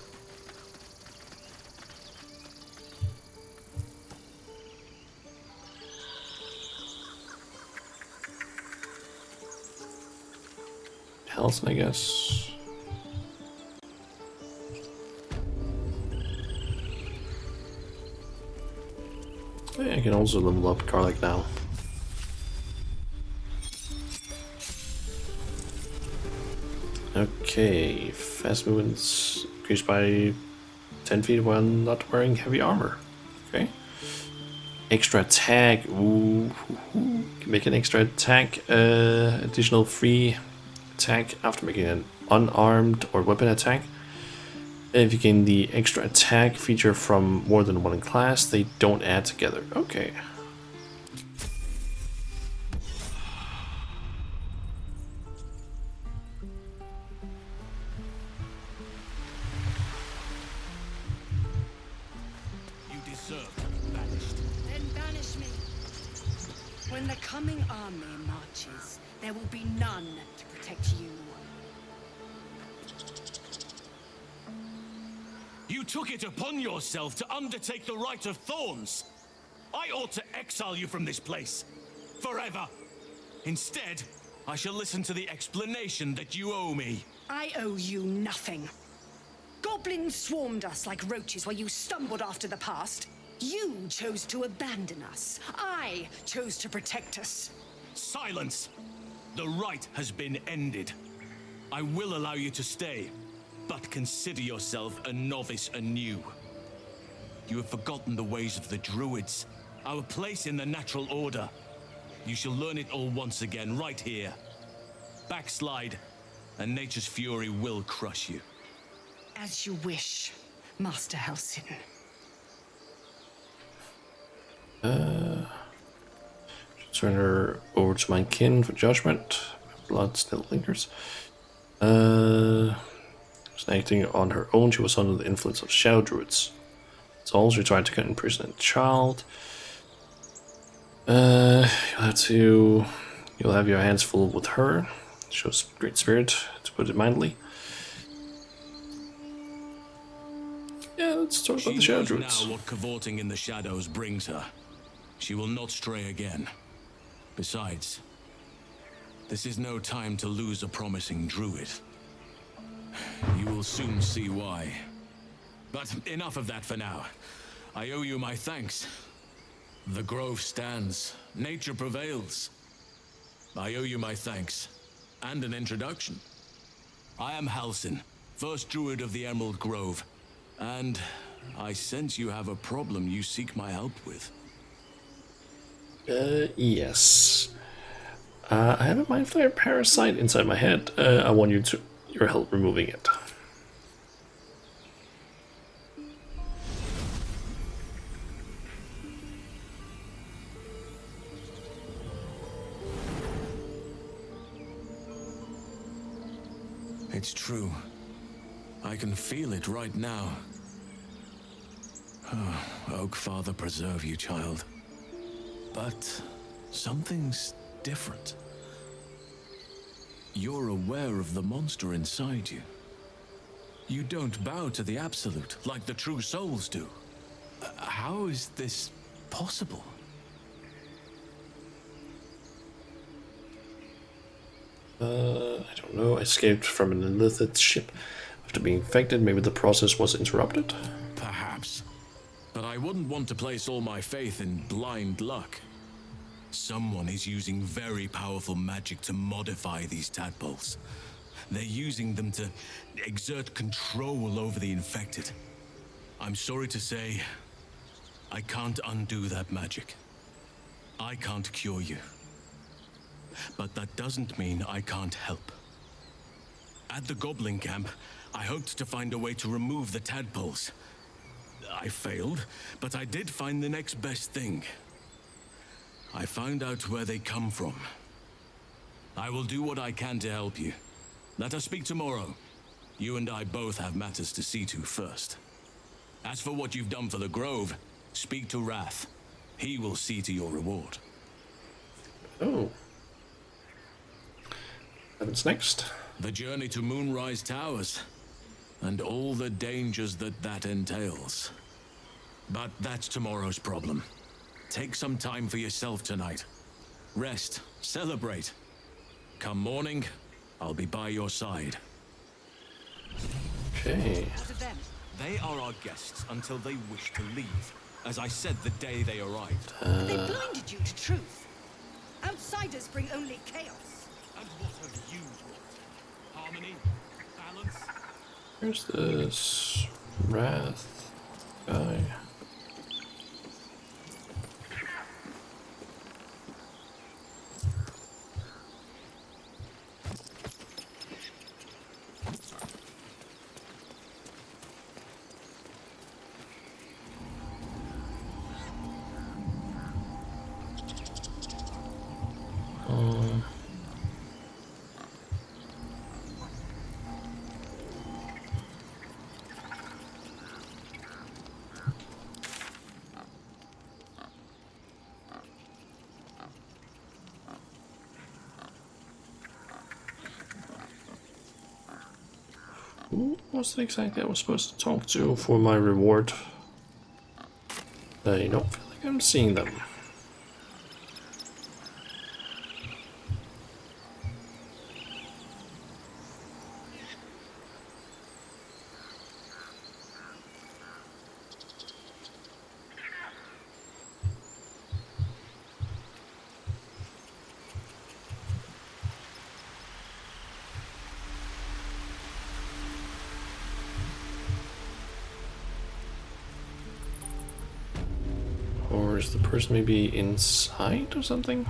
Helson, I guess. Yeah, I can also level up Garlic now. Okay, fast movements increased by 10 feet while not wearing heavy armor. Okay. Extra attack. Ooh. Can make an extra attack. Additional free attack after making an unarmed or weapon attack. If you gain the extra attack feature from more than one class, they don't add together. Okay. You deserve to be banished. Then banish me. When the coming army marches, there will be none to protect you. You took it upon yourself to undertake the Rite of Thorns. I ought to exile you from this place. Forever. Instead, I shall listen to the explanation that you owe me. I owe you nothing. Goblins swarmed us like roaches while you stumbled after the past. You chose to abandon us. I chose to protect us. Silence! The rite has been ended. I will allow you to stay, but consider yourself a novice anew. You have forgotten the ways of the druids, our place in the natural order. You shall learn it all once again, right here. Backslide, and nature's fury will crush you. As you wish, Master Helsin. Turn her over to my kin for judgment. Blood still lingers. Acting on her own, she was under the influence of shadow druids. Souls, she tried to get imprison a child. You'll have your hands full with her. Shows great spirit, to put it mildly. Yeah, let's talk about the shadow druids. She knows now what cavorting in the shadows brings her. She will not stray again. Besides, this is no time to lose a promising druid. You will soon see why. But enough of that for now. I owe you my thanks. The grove stands. Nature prevails. I owe you my thanks. And an introduction. I am Halsin, first druid of the Emerald Grove. And I sense you have a problem you seek my help with. Yes. I have a mind flare parasite inside my head. I want your help removing it. It's true. I can feel it right now. Oh, Oak Father preserve you, child. But something's different. You're aware of the monster inside you. You don't bow to the Absolute like the true souls do. How is this possible? I don't know. I escaped from an illithid ship after being infected. Maybe the process was interrupted. Perhaps. But I wouldn't want to place all my faith in blind luck. Someone is using very powerful magic to modify these tadpoles. They're using them to exert control over the infected. I'm sorry to say, I can't undo that magic. I can't cure you. But that doesn't mean I can't help. At the Goblin camp, I hoped to find a way to remove the tadpoles. I failed, but I did find the next best thing. I found out where they come from. I will do what I can to help you. Let us speak tomorrow. You and I both have matters to see to first. As for what you've done for the Grove, speak to Wrath. He will see to your reward. Oh. What's next? The journey to Moonrise Towers, and all the dangers that entails. But that's tomorrow's problem. Take some time for yourself tonight. Rest, celebrate. Come morning, I'll be by your side. Okay. They are our guests until they wish to leave, as I said the day they arrived. They blinded you to truth. Outsiders bring only chaos. And what have you brought? Harmony? Balance? Where's this Wrath guy? Who was it exactly I was supposed to talk to for my reward? I don't feel like I'm seeing them. Or is the person maybe inside or something?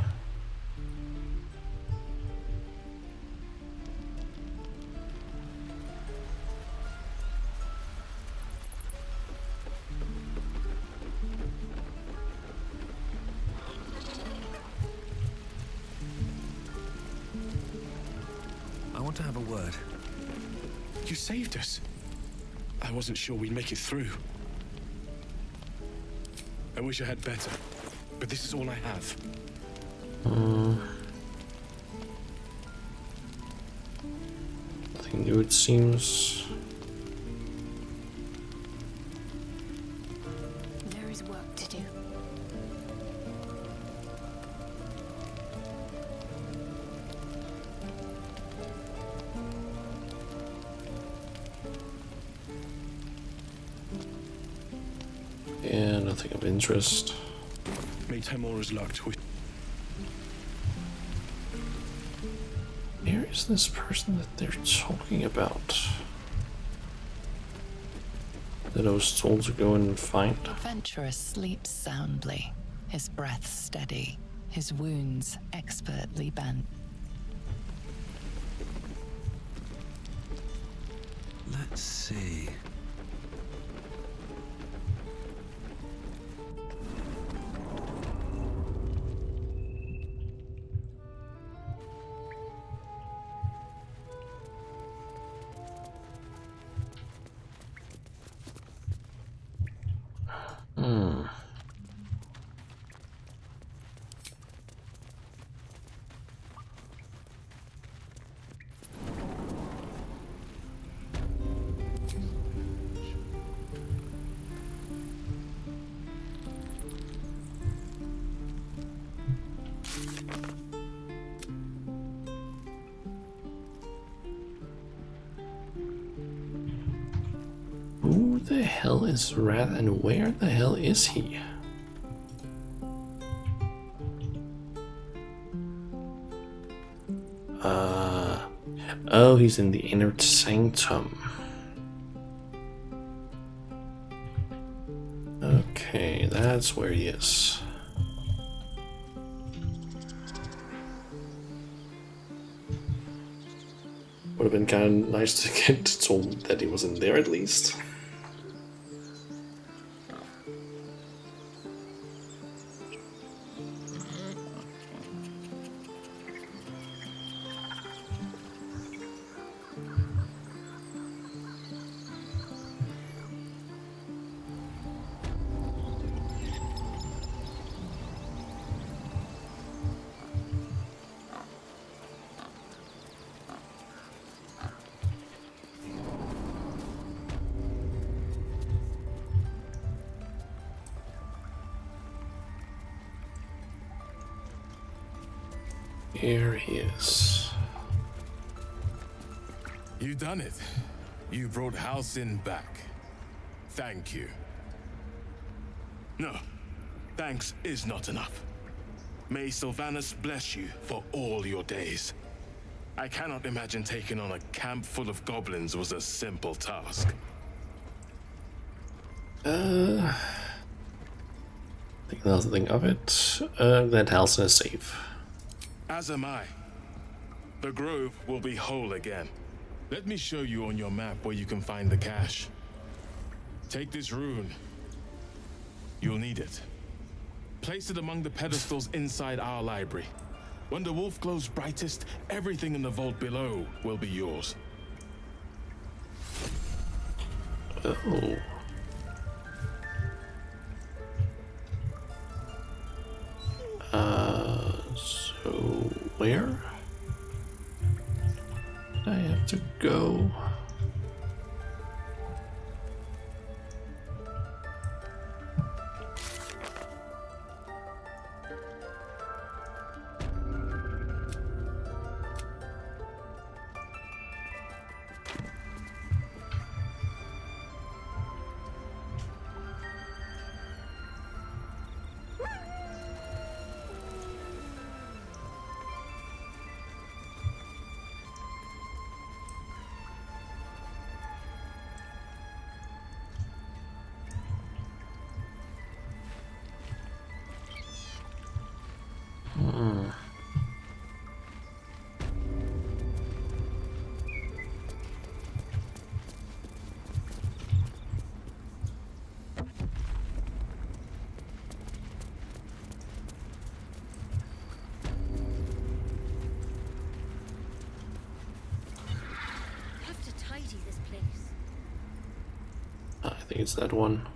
I want to have a word. You saved us. I wasn't sure we'd make it through. I wish I had better, but this is all I have. Nothing new, it seems. There is work to do. Yeah, nothing of interest. May Tamora's luck with. Where is this person that they're talking about? That I was told to go and find? The adventurer sleeps soundly, his breath steady, his wounds expertly bent. Let's see. Who the hell is Wrath and where the hell is he? Oh, he's in the inner sanctum. Okay, that's where he is. Would have been kind of nice to get told that he was in there at least. Here he is. You done it. You brought Halcyon back. Thank you. No, thanks is not enough. May Sylvanus bless you for all your days. I cannot imagine taking on a camp full of goblins was a simple task. Think nothing of it. Glad Halcyon is safe. As am I. The grove will be whole again. Let me show you on your map where you can find the cache. Take this rune. You'll need it. Place it among the pedestals inside our library. When the wolf glows brightest, everything in the vault below will be yours. Oh. So where? I have to go. I think it's that one.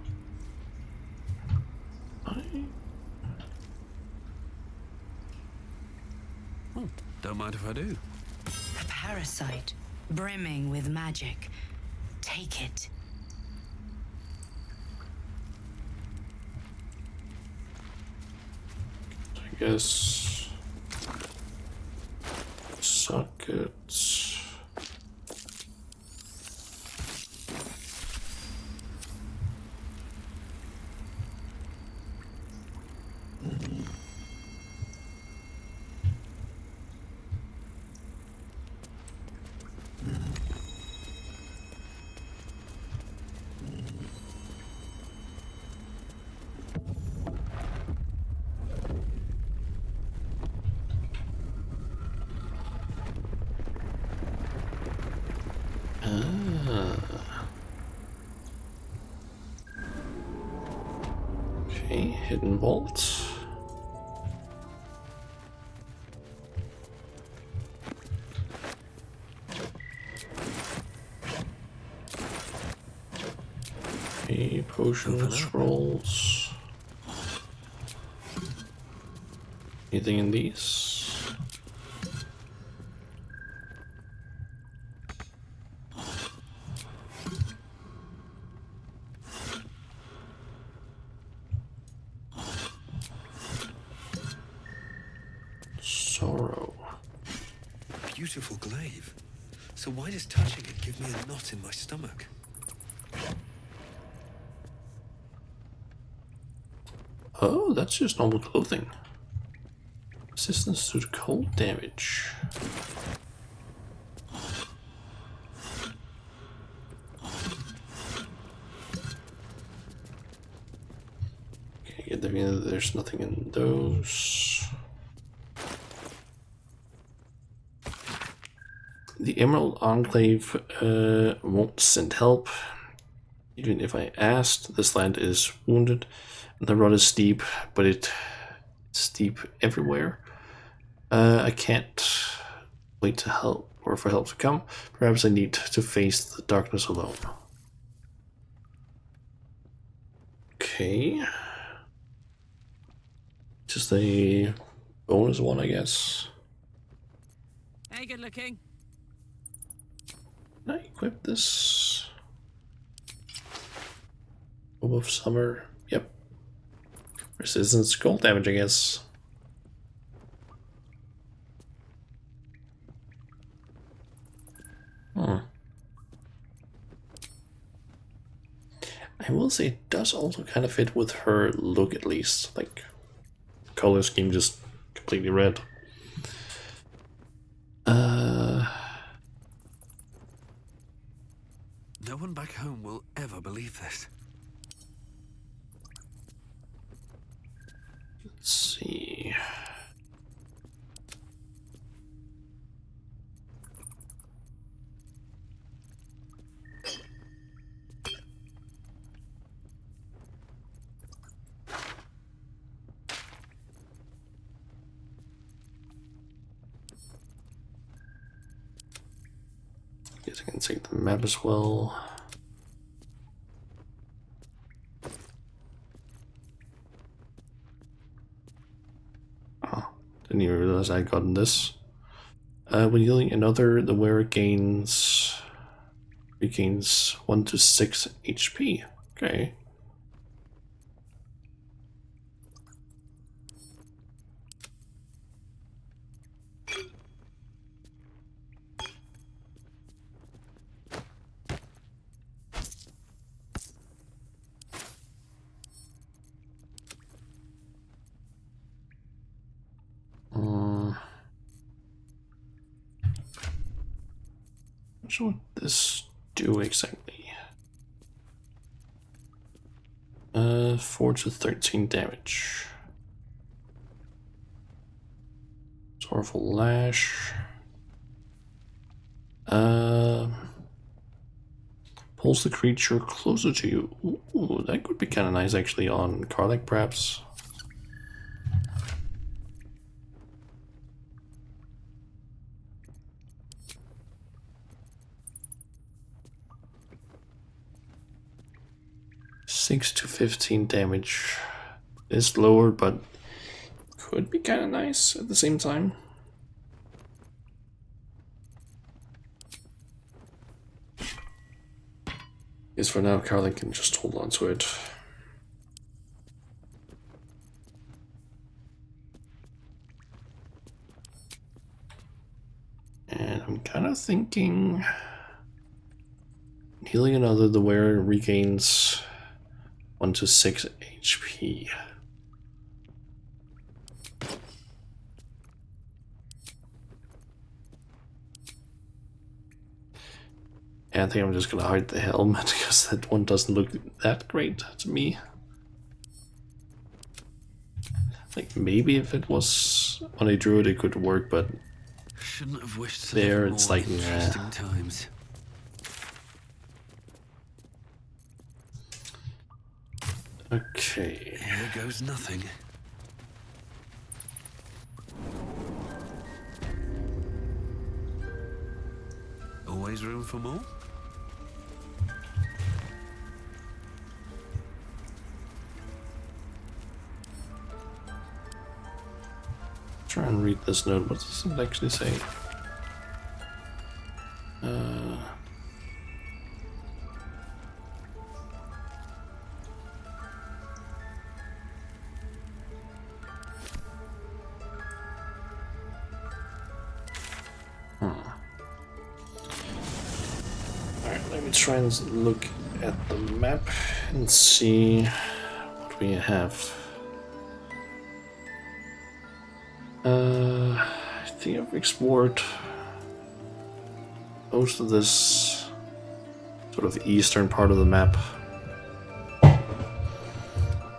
Oh, don't mind if I do. A parasite, brimming with magic. Take it. I guess sockets. Okay, hidden vault. Okay, potion scrolls. Anything in these? Sorrow. Beautiful glaive. So why does touching it give me a knot in my stomach? Oh, that's just normal clothing. Resistance to the cold damage. Okay, get the feeling that there's nothing in those. The Emerald Enclave won't send help. Even if I asked, this land is wounded. The road is steep, but it's steep everywhere. I can't wait to help or for help to come. Perhaps I need to face the darkness alone. Okay. Just a bonus one, I guess. Hey, good looking. Can I equip this? Hope of Summer. Yep. Resistance to cold damage, I guess. say it does also kind of fit with her look, at least. Like, color scheme just completely red. No one back home will ever believe this. Let's see. Guess I can take the map as well. Oh, didn't even realize I had gotten this. When healing another, the wearer regains 1 to 6 HP. Okay. Not sure what this do exactly. 4 to 13 damage. Sorrowful Lash. Pulls the creature closer to you. Ooh, that could be kind of nice actually on Karlach, perhaps. Six to 15 damage is lower, but could be kind of nice at the same time. Guess for now, Karlach can just hold on to it. And I'm kind of thinking healing another, the wearer regains 1 to 6 HP. And I think I'm just gonna hide the helmet because that one doesn't look that great to me. Like maybe if it was on a druid it could work, but Shouldn't have wished to there live it's more like interesting nah. times. Okay. Here goes nothing. Always room for more? Try and read this note. What does it actually say? Alright, let me try and look at the map and see what we have. I think I've explored most of this sort of eastern part of the map. There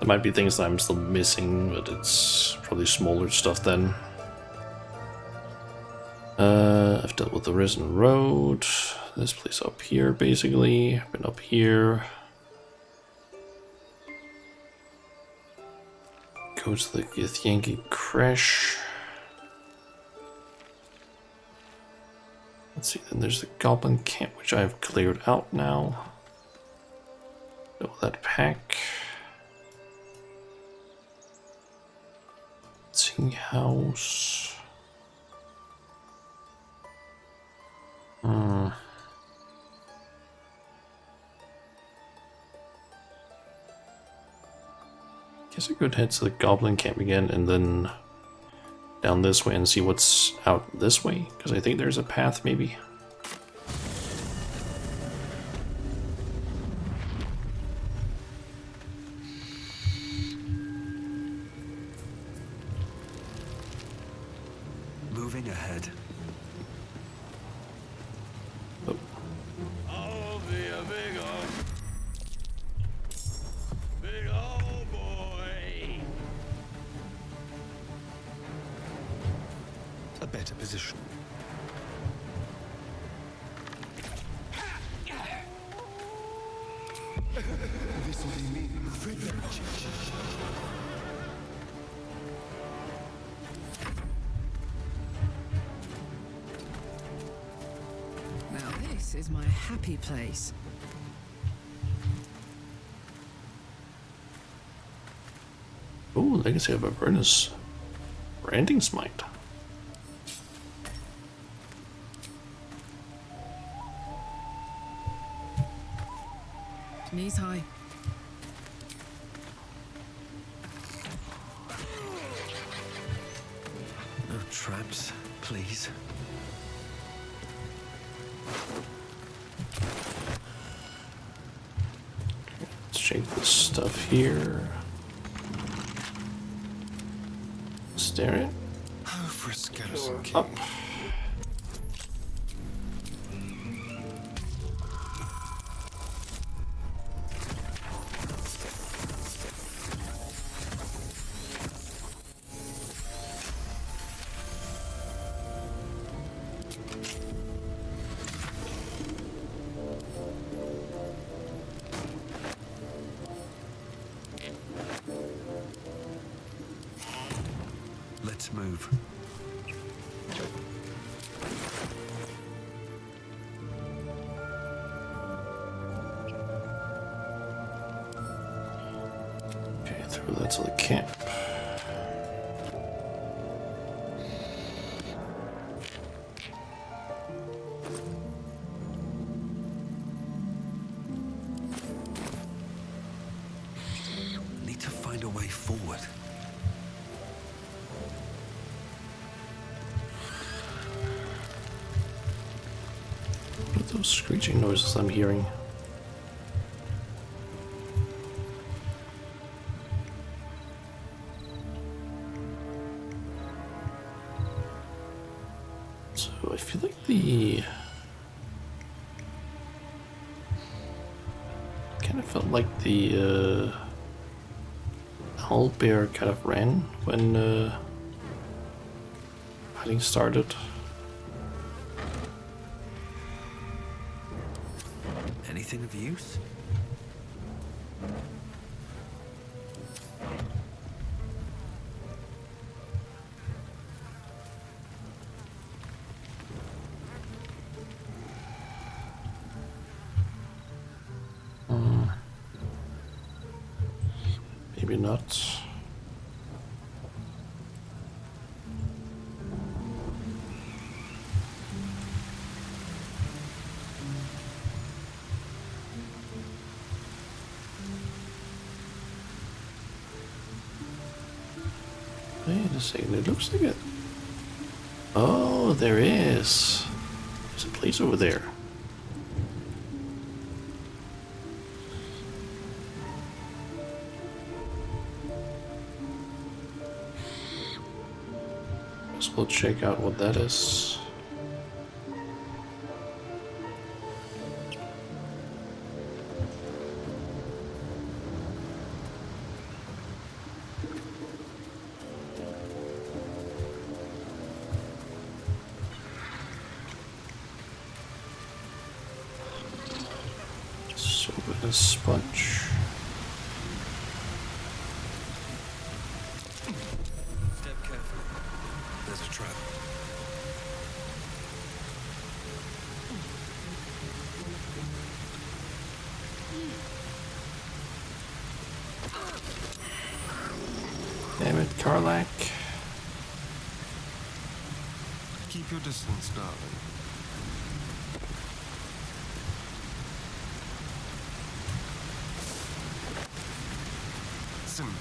might be things that I'm still missing, but it's probably smaller stuff then. I've dealt with the Risen Road. This place up here, basically. I've been up here. Go to the Githyanki Crash. Let's see, then there's the Goblin Camp, which I've cleared out now. Fill that pack. Sing House. Guess I could head to the Goblin Camp again and then down this way and see what's out this way, because I think there's a path maybe. moving ahead. I'll be a big old boy. A better position. This will be me. Now this is my happy place. Ooh, Legacy of Avernus. Branding Smite. Knees high. No traps, please. Let's check this stuff here. Stare it. Oh, for a skeleton king. Up. Let's move. Okay, throw that to the camp. Need to find a way forward. What are those screeching noises I'm hearing? So I feel like the kind of felt like the owl bear kind of ran when fighting started. Anything of use? Maybe not. Wait a second, it looks like it. Oh, there is. There's a place over there. Let's go check out what that is. So with a sponge. Step carefully. There's a trap. Damn it, Karlak. Keep your distance, darling. Simple.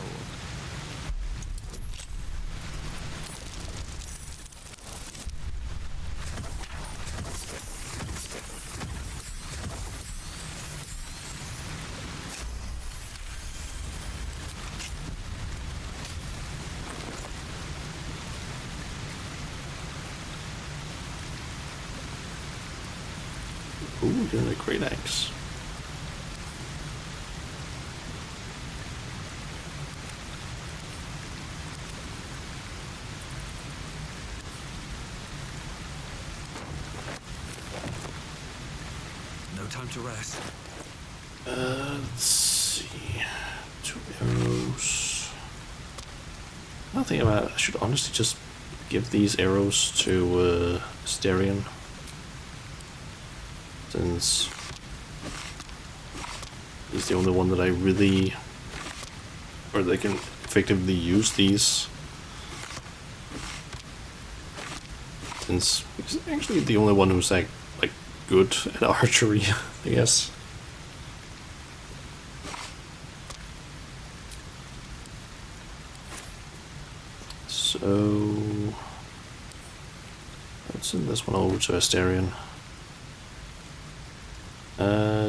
Ooh, getting a great axe. No time to rest. Let's see. 2 arrows. I think I should honestly just give these arrows to Asterion, since he's the only one that I really, or they can effectively use these, since he's actually the only one who's like good at archery, I guess. So let's send this one over to Asterion.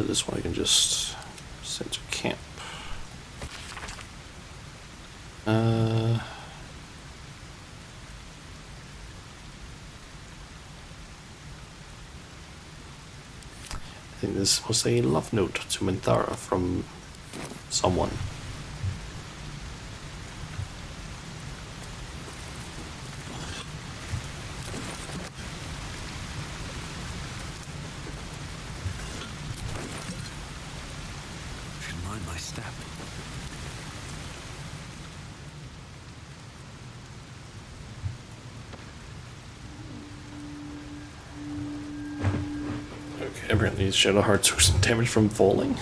This one I can just send to camp. I think this was a love note to Minthara from someone. Apparently Shadowheart took some damage from falling.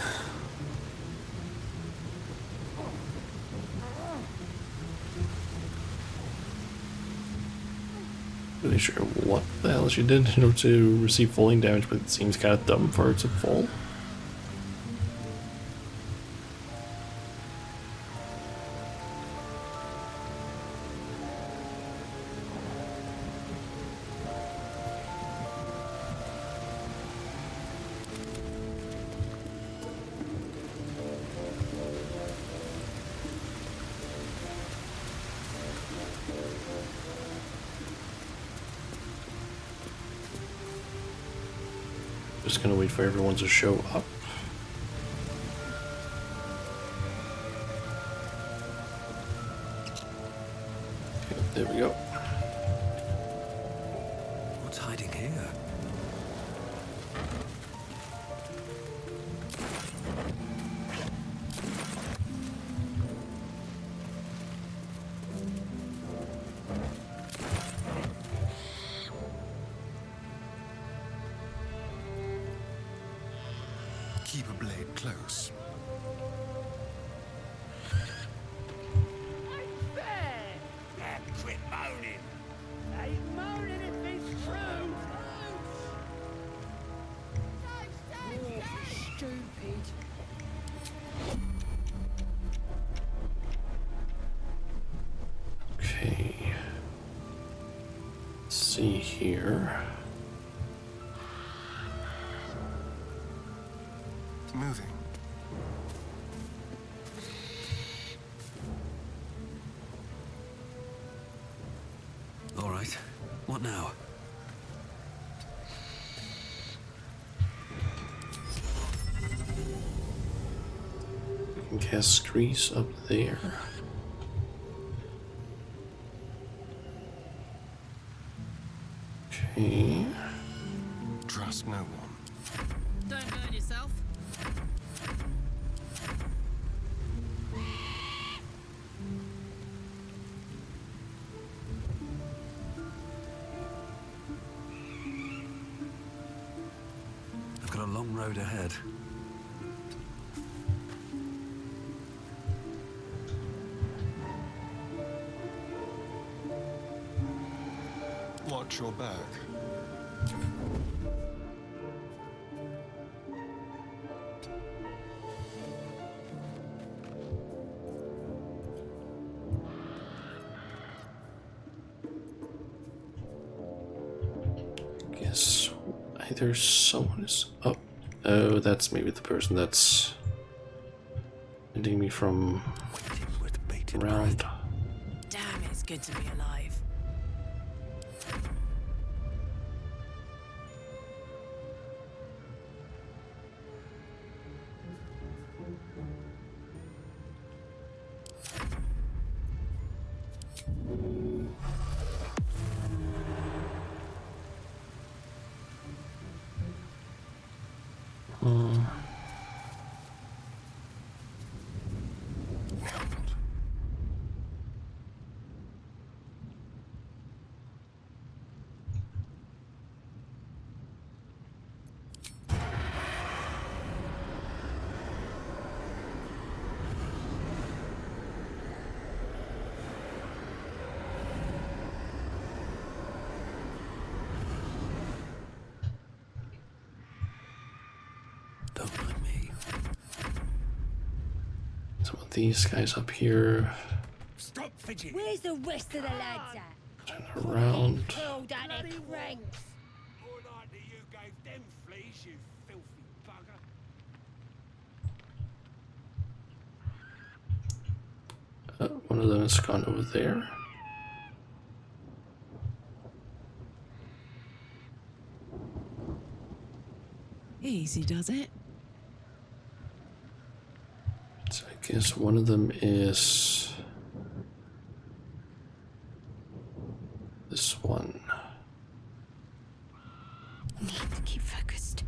Really sure what the hell she did in order to receive falling damage, but it seems kind of dumb for her to fall. Just gonna wait for everyone to show up. Okay, there we go. What's hiding here? Keep a blade close. Quit moaning. Ain't moaning if it's true. Stupid. Okay. Let's see here. Moving. All right. What now? We can cast Grease up there. Okay. Trust no one. Don't burn yourself. I've got a long road ahead. Watch your back. Guess either someone is up. Oh, that's maybe the person that's hitting me from around. Damn, it's good to be alive. Don't mind me. Some of these guys up here. Stop fidgeting. Where's the rest of the lads at? Turn around. Curled at their cranks. More likely you gave them fleas, you filthy bugger. One of them has gone over there. Easy does it. So I guess one of them is this one. Need to keep focused.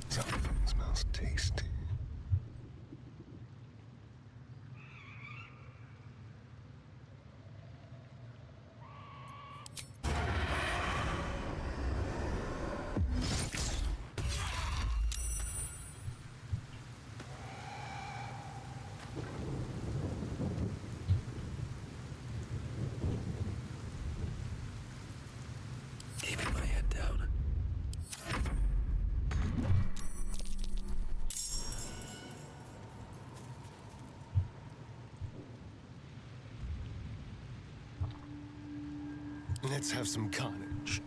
Something smells tasty. Keeping my head down. Let's have some carnage.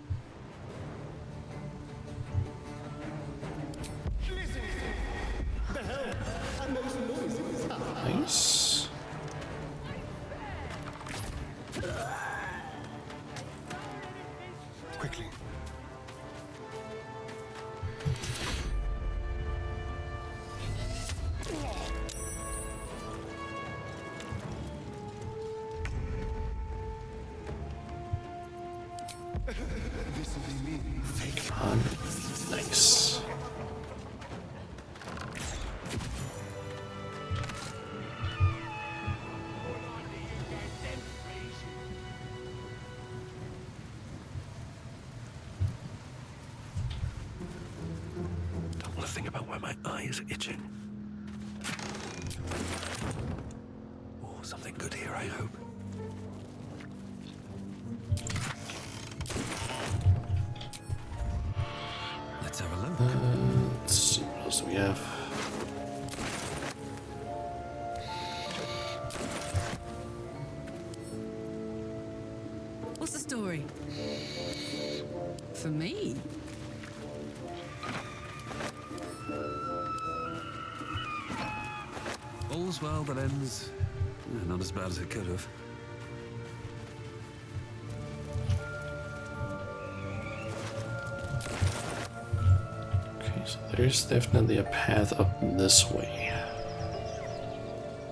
Listen! The hell are those noises? Nice. Quickly. This will be me. On. Nice. Don't want to think about where my eyes are itching. Oh, something good here, I hope. Let's have a look. Let's see what else we have. What's the story? For me? All's well that ends. Not as bad as it could have. Okay, so there's definitely a path up this way.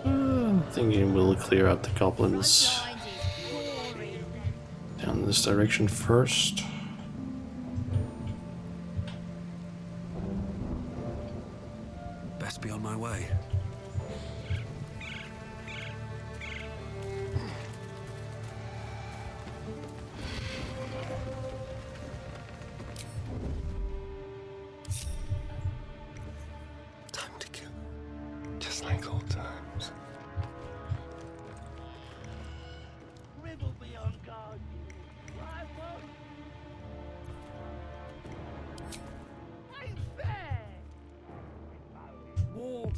I'm thinking we'll clear out the goblins down this direction first. Best be on my way. Time to kill. Just like old times. River beyond guard. Rival. Ain't fair. War.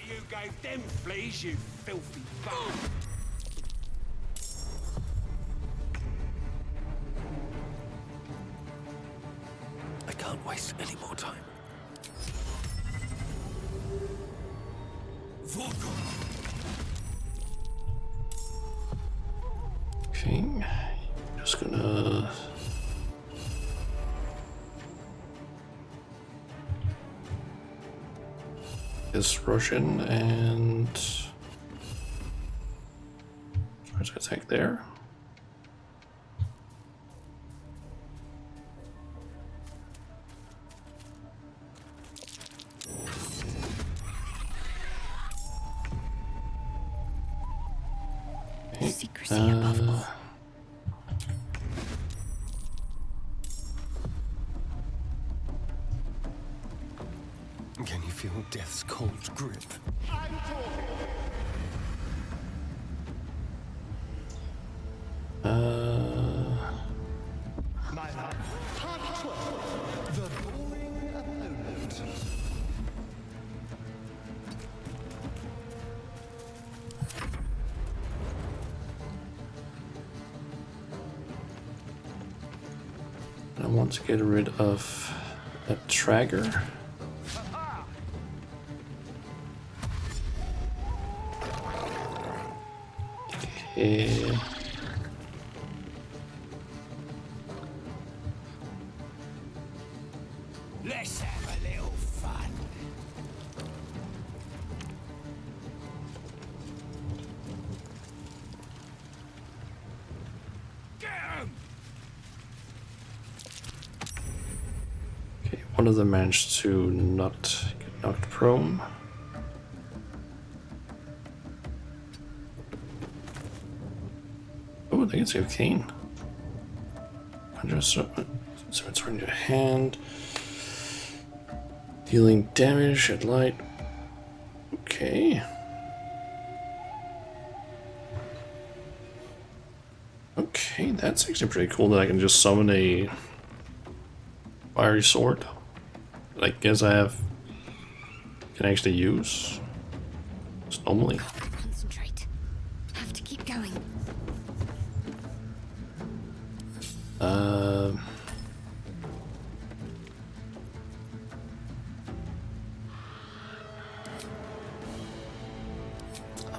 You gave them fleas, you filthy bug. I can't waste any more time. Okay, just gonna this Russian and try to attack there. Secrecy above all. Can you feel death's cold grip? Part 12. The boring opponent. I want to get rid of that Trager. Okay. Let's have a little fun. Get 'em! Okay, one of them managed to not get knocked prone. Oh, they can save Kane. 100 instruments are in your hand. Dealing damage at light. Okay. Okay, that's actually pretty cool that I can just summon a fiery sword that I guess I can actually use just normally. Concentrate. Have to keep going. I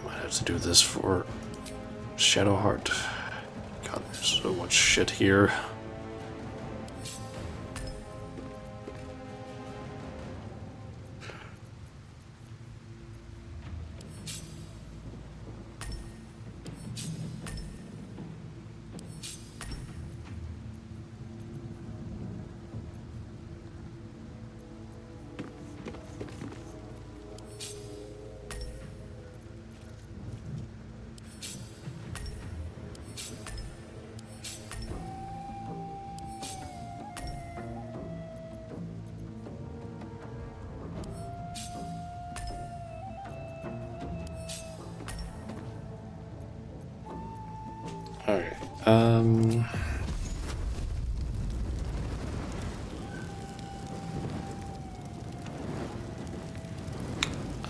might have to do this for Shadowheart. God, there's so much shit here.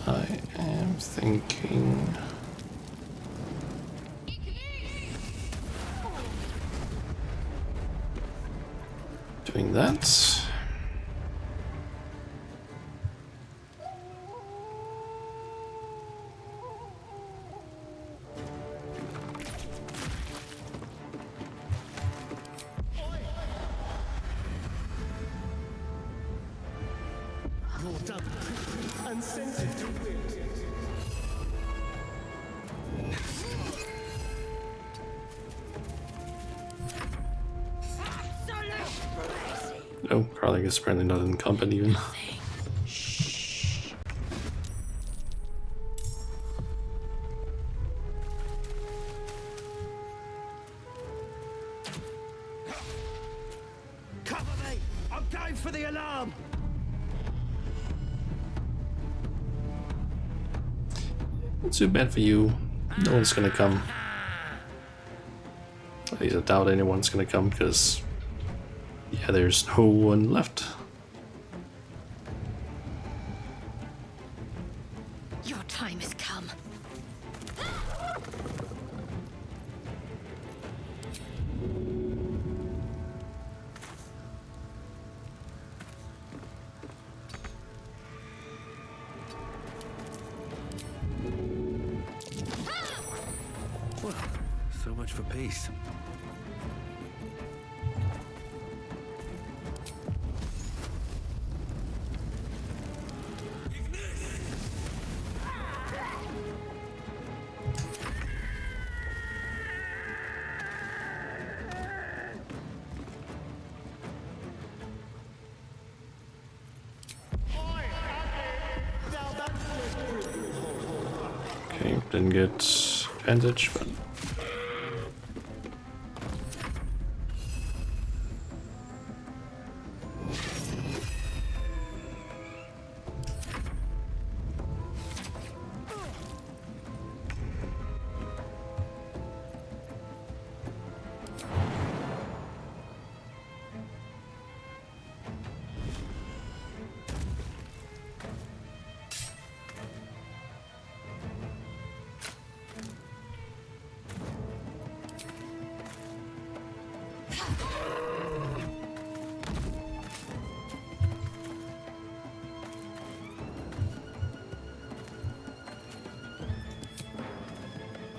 Alright, I am thinking doing that. Brought up and sent to wit. No, Carling is apparently not in company even. Cover me! I'm going for the alarm! Not too bad for you. No one's gonna come. At least I doubt anyone's gonna come because Yeah, there's no one left. Your time has come. Well, so much for peace. Okay, didn't get advantage, but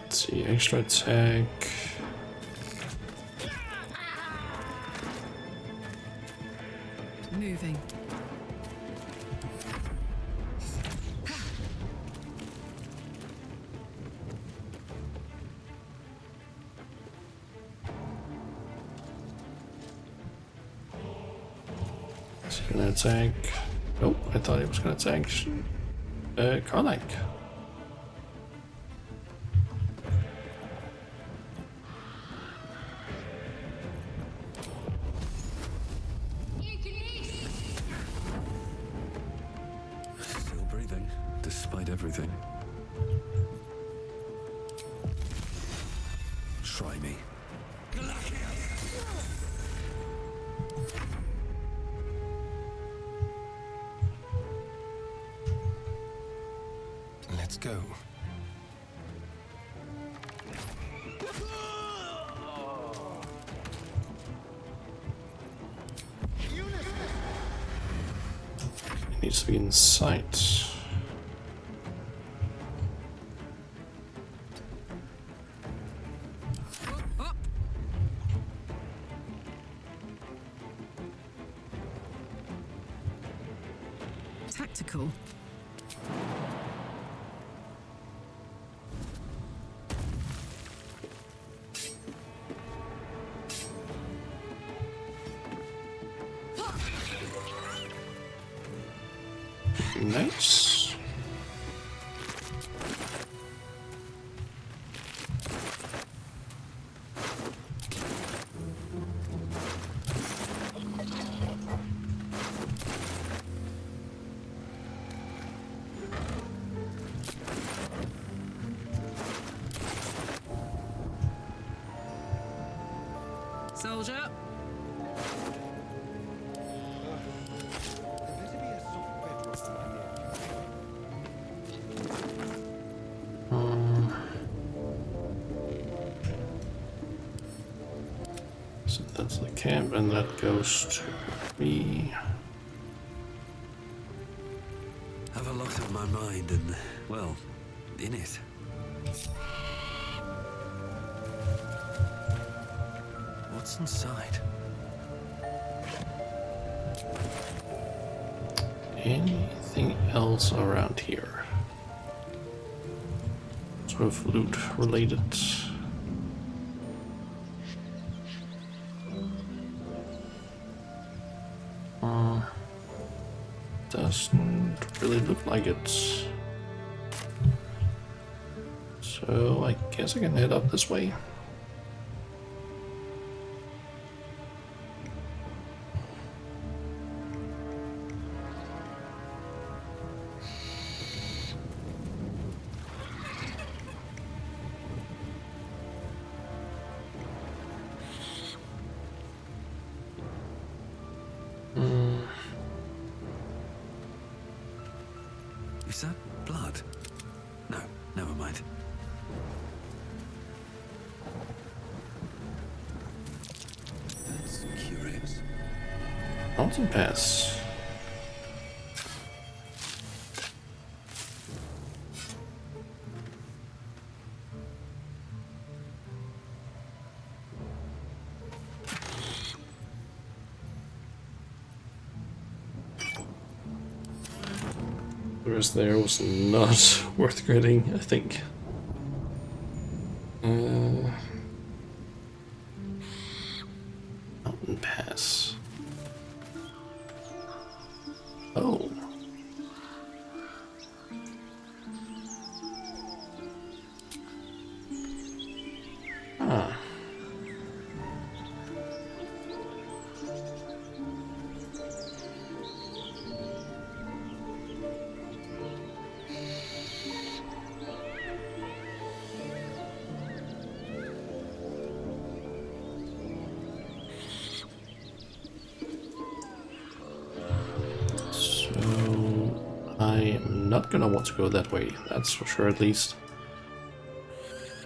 let's see, extra attack. Moving. Is he gonna attack? Nope, I thought he was gonna attack Karlach. Still breathing, despite everything. Try me. Let's go. He needs to be in sight. Tactical. Nice. Soldier. So that's the camp, and that goes to me. Have a lot of my mind and, well, in it. What's inside? Anything else around here? Sort of loot related. Doesn't really look like it. So I guess I can head up this way. Is that blood? No, never mind. That's curious. Mountain pass. The rest there was not worth getting, I think. Mountain pass. Oh. Huh. I'm not gonna want to go that way, that's for sure at least.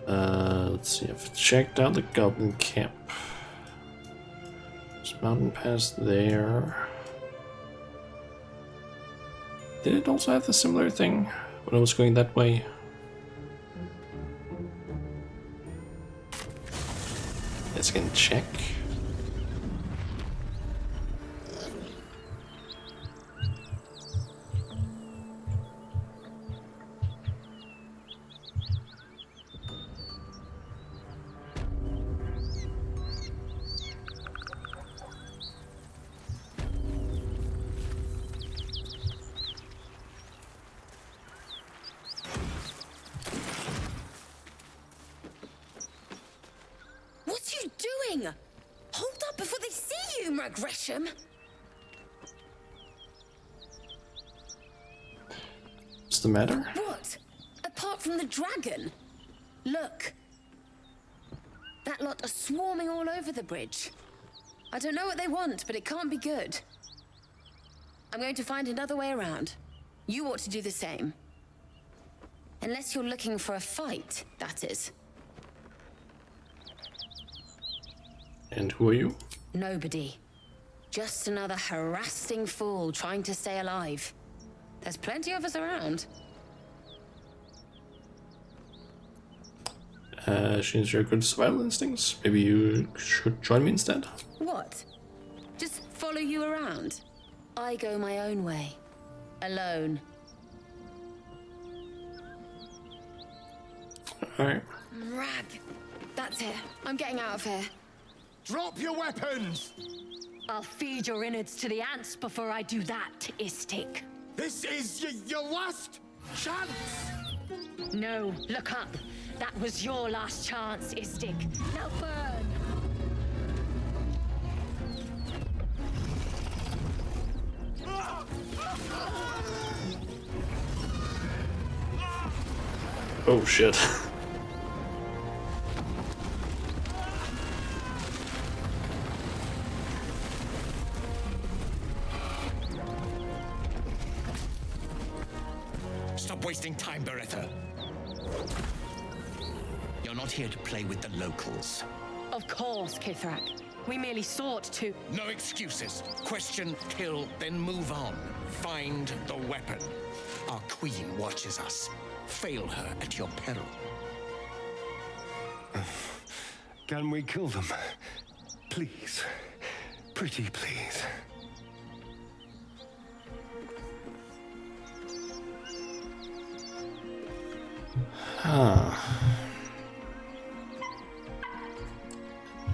Let's see, I've checked out the goblin camp. There's mountain pass there. Did it also have a similar thing when I was going that way? Let's go and check. What are you doing? Hold up before they see you, Gresham. What's the matter? What? Apart from the dragon? Look. That lot are swarming all over the bridge. I don't know what they want, but it can't be good. I'm going to find another way around. You ought to do the same. Unless you're looking for a fight, that is. And who are you? Nobody. Just another harassing fool trying to stay alive. There's plenty of us around. Since you're good survival instincts, maybe you should join me instead? What? Just follow you around? I go my own way. Alone. Alright. Rag. That's it. I'm getting out of here. Drop your weapons! I'll feed your innards to the ants before I do that, Istik. This is your last chance! No, look up. That was your last chance, Istik. Now burn! Oh shit. Stop wasting time, Beretta. You're not here to play with the locals. Of course, Kithrak. We merely sought to... No excuses. Question, kill, then move on. Find the weapon. Our queen watches us. Fail her at your peril. Can we kill them? Please. Pretty please. Huh.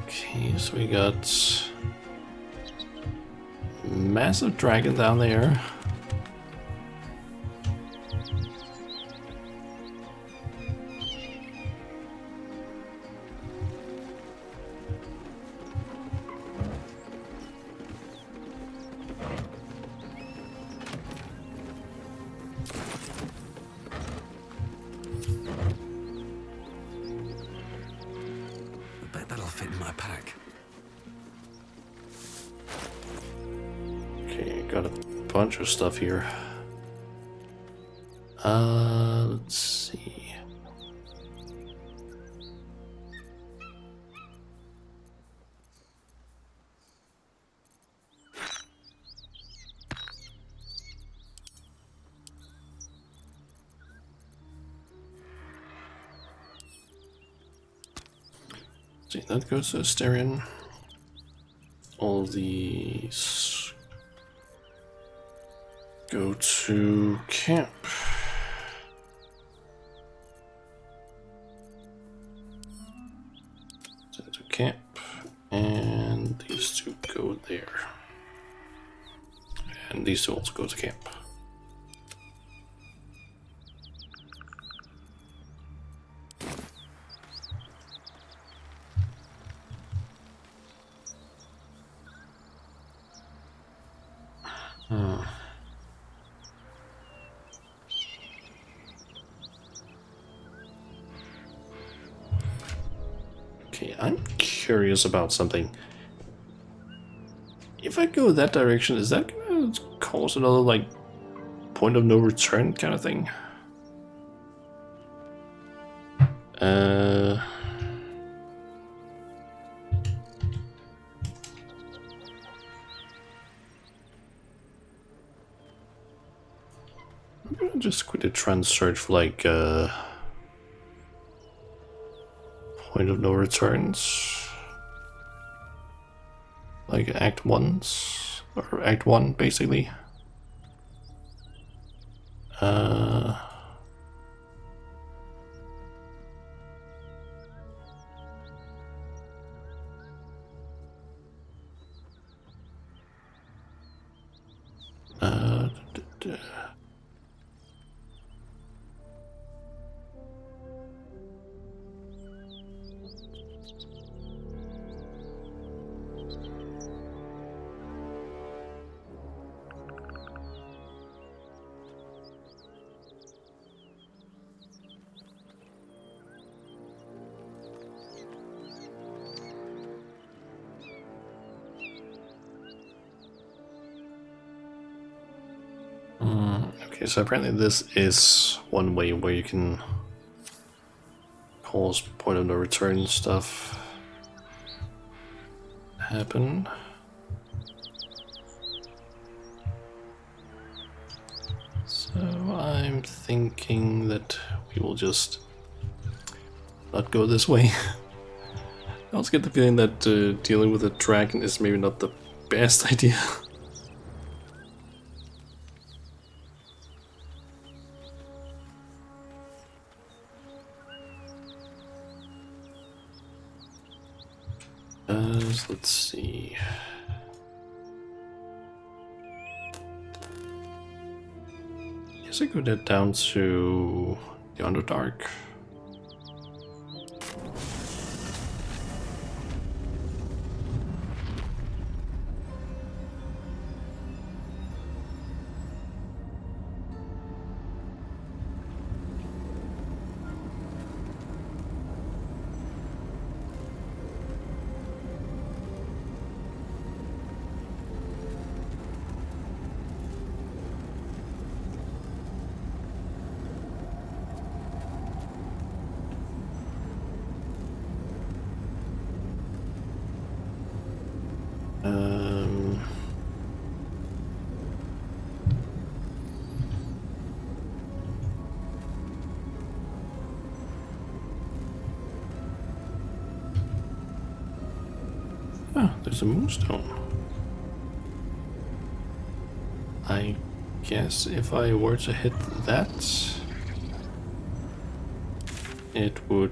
Okay, so we got massive dragon down there. That'll fit in my pack. Okay, got a bunch of stuff here. Let's see. See, that goes to Asterion. All these go to camp. Send to camp, and these two go there. And these two also go to camp. Okay, I'm curious about something. If I go that direction, is that gonna cause another, like, point of no return kind of thing? I'm gonna just quickly try and search for, like, point of no returns. Like Act 1's, or Act 1 basically. Okay, so apparently this is one way where you can cause point of no return stuff happen. So I'm thinking that we will just not go this way. I also get the feeling that dealing with a dragon is maybe not the best idea. Let's see. Guess I could head down to the Underdark. There's a moonstone. I guess if I were to hit that, it would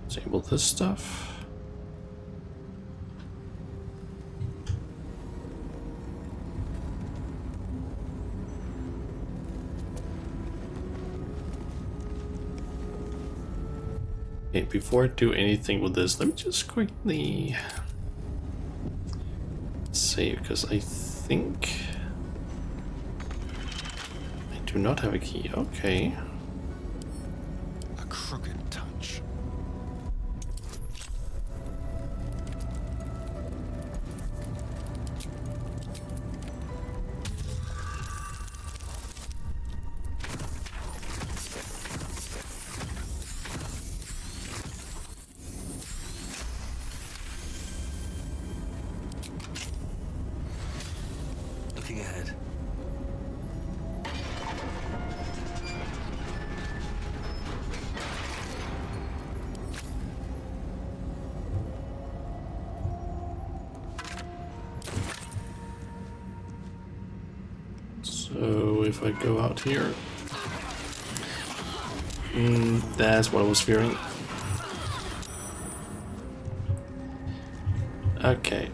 disable this stuff. Okay, before I do anything with this, let me just quickly save, because I think I do not have a key. Okay. A crooked touch. ahead. So if I go out here, that's what I was fearing. Okay,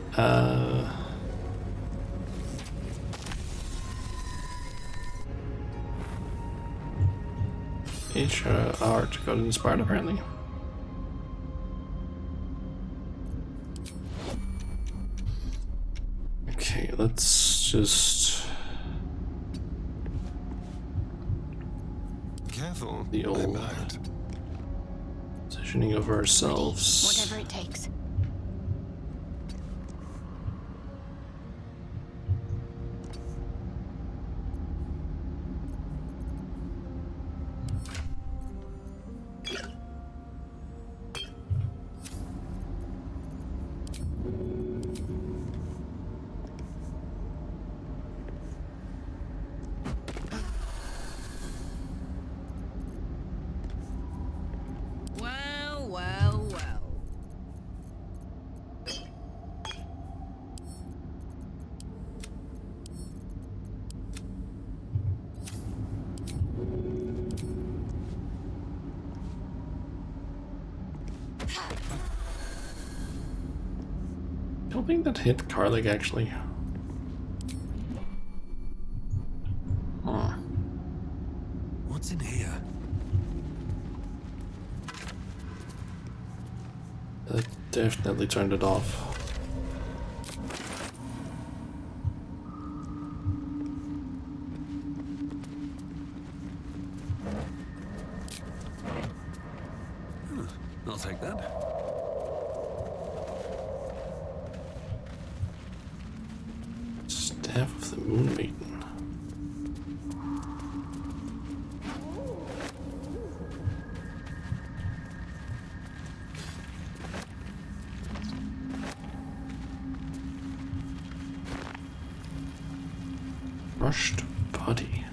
art got inspired apparently. Okay, let's just Careful. the old positioning of ourselves. Whatever it takes. Well, well, well. I don't think that hit Karlik actually. Huh. What's in here? That definitely turned it off. I'll take that. Staff of the Moon Maiden. Crushed body.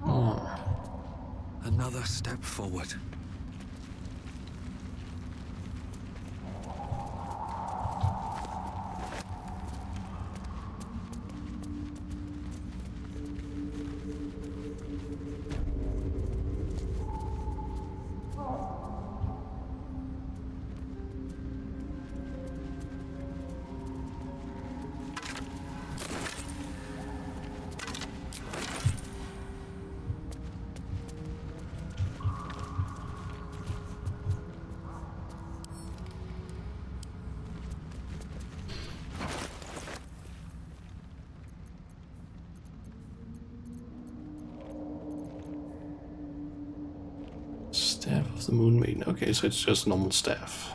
Oh. Another step forward. Staff of the Moon Maiden. Okay, so it's just normal staff.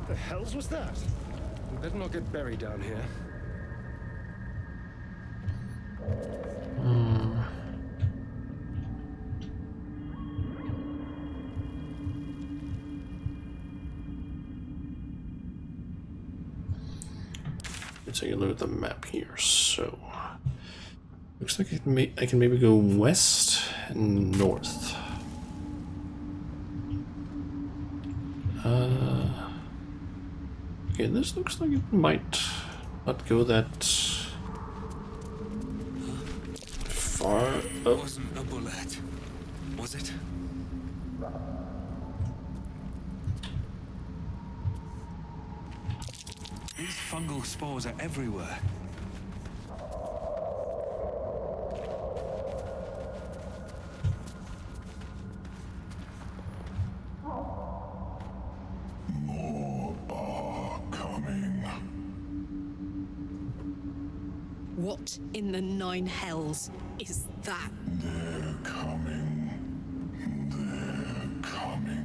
The hells was that? We better not get buried down here. Let's take a look at the map here. So, looks like I can maybe go west and north. Okay, this looks like it might not go that far. It wasn't a bullet, was it? These fungal spores are everywhere. What in the nine hells is that? They're coming. They're coming.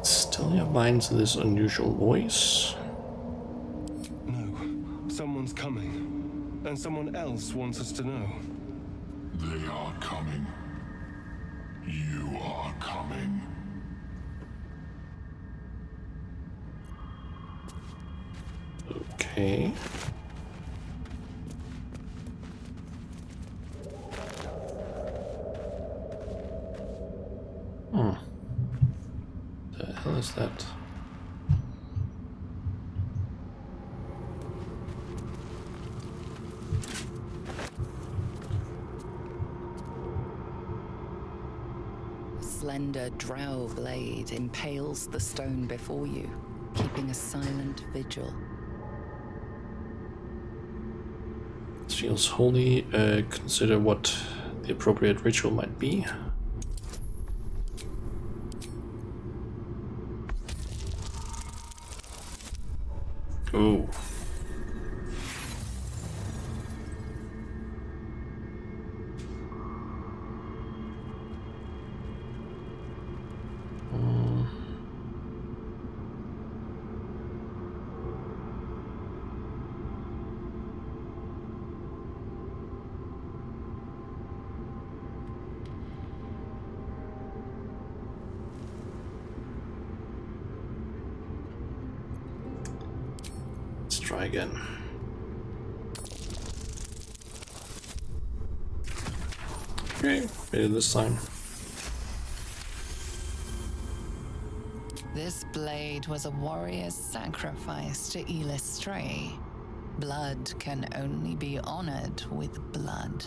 Still have minds to this unusual voice. No, someone's coming. And someone else wants us to know. They are coming. You are coming. Okay. The hell is that? A slender drow blade impales the stone before you, keeping a silent vigil. This feels holy. Consider what the appropriate ritual might be. Ooh. Let's try again. Okay, made it this time. This blade was a warrior's sacrifice to Elistray. Blood can only be honored with blood.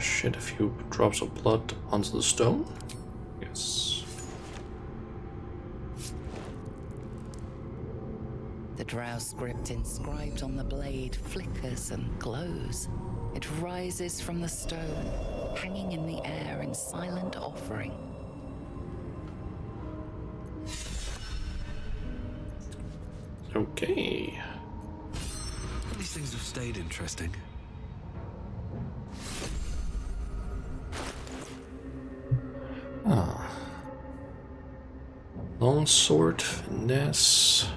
Shed a few drops of blood onto the stone. Yes. The drow script inscribed on the blade flickers and glows. It rises from the stone, hanging in the air in silent offering. Okay. These things have stayed interesting. Ah. Long sword, finesse.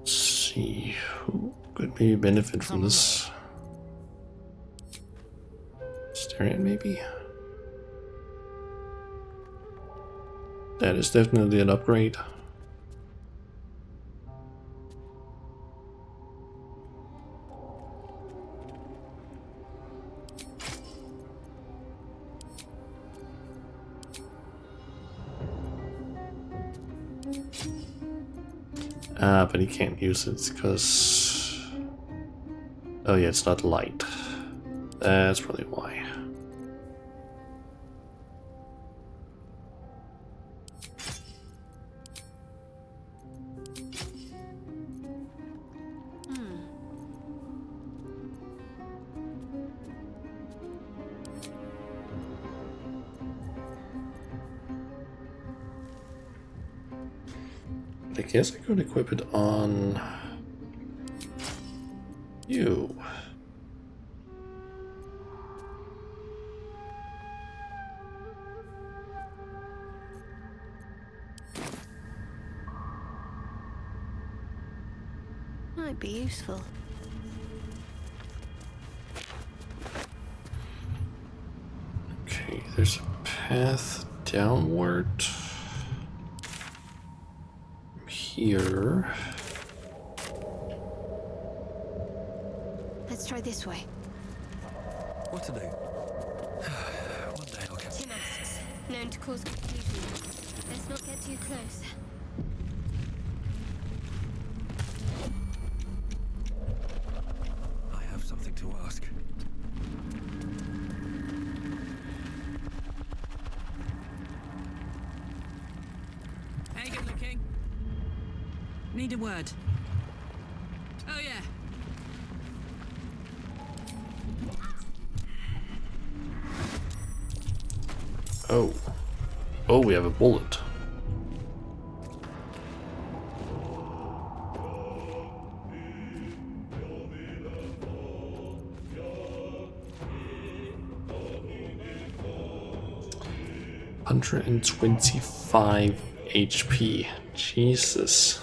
See who could maybe benefit from this. Starion, maybe? That is definitely an upgrade. But he can't use it because... Oh yeah, it's not light. That's probably why. I guess I could equip it on you. Might be useful. There's a path downward. Here. Let's try this way. What to do? One day I'll catch. Two masks, known to cause confusion. Let's not get too close. I have something to ask. Hey, good looking. Need a word. Oh, yeah. Oh. Oh, we have a bullet. $125 HP. Jesus.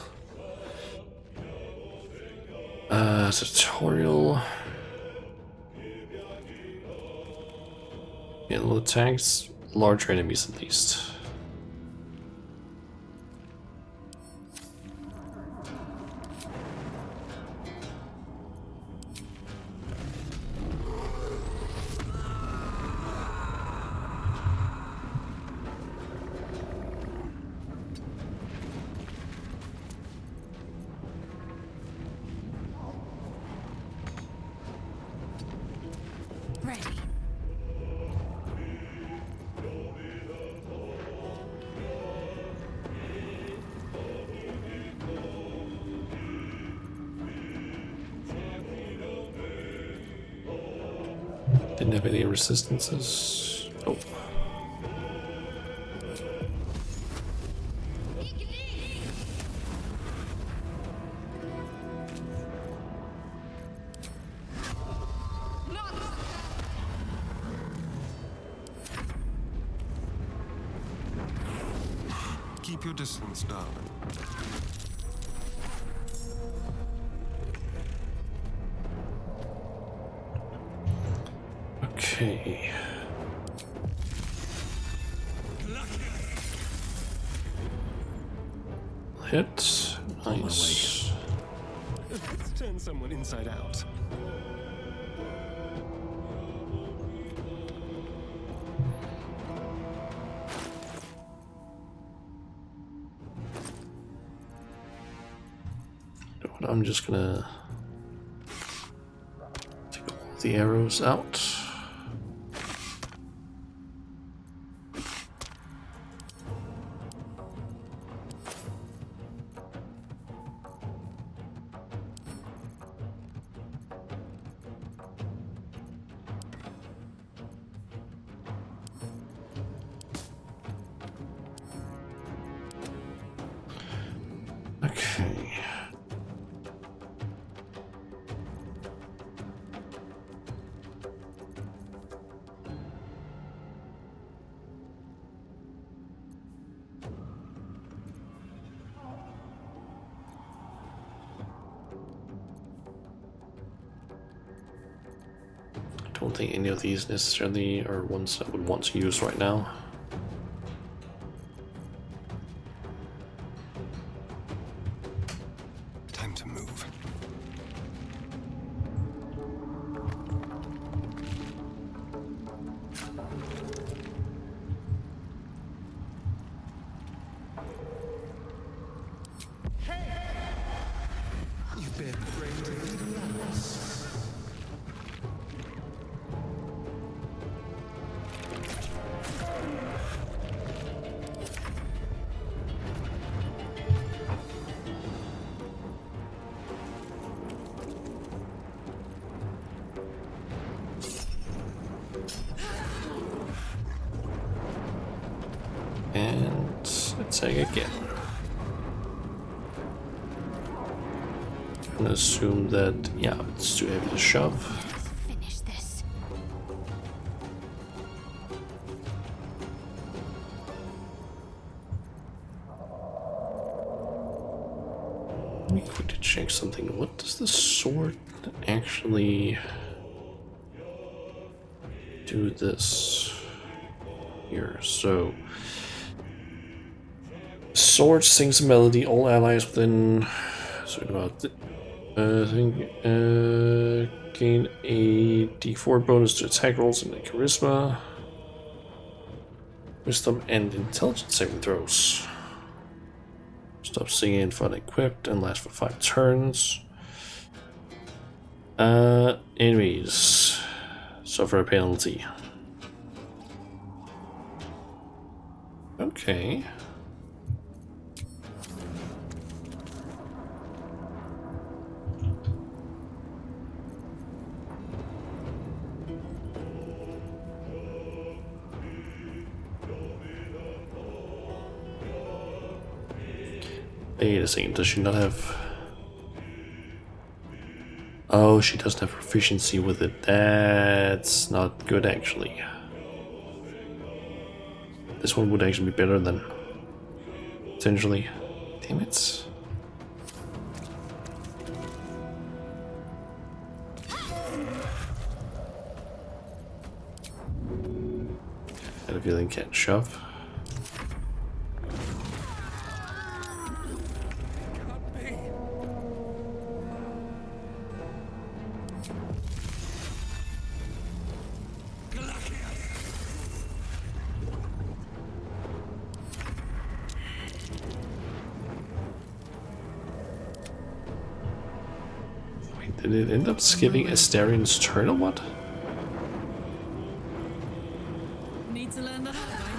Tutorial. Yeah, little attacks. Larger enemies at least. Ready. Didn't have any resistances. Oh. Keep your distance, darling. Okay. Hit. Nice. Let's turn someone inside out. I'm just gonna take all the arrows out. Okay. I don't think any of these necessarily are ones I would want to use right now. Time to move. You've been brave to lead us. And attack again. I'm gonna assume that, yeah, it's too heavy to shove. Finish this. Let me quickly check something. What does the sword actually do this? here. So, sword sings a melody. All allies within. So about gain a D4 bonus to attack rolls and charisma, wisdom, and intelligence saving throws. Stop singing if unequipped and lasts for 5 turns. Enemies suffer a penalty. Okay. Wait a second, does she not have... Oh, she doesn't have proficiency with it. That's not good, actually. This one would actually be better than... potentially. Damn it. I had a feeling can't shove. Did it end up skipping Astarion's turn or what? Need to learn the hard way.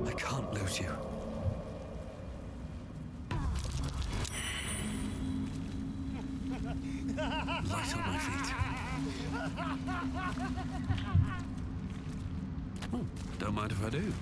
I can't lose you. Light on my feet. Oh, don't mind if I do.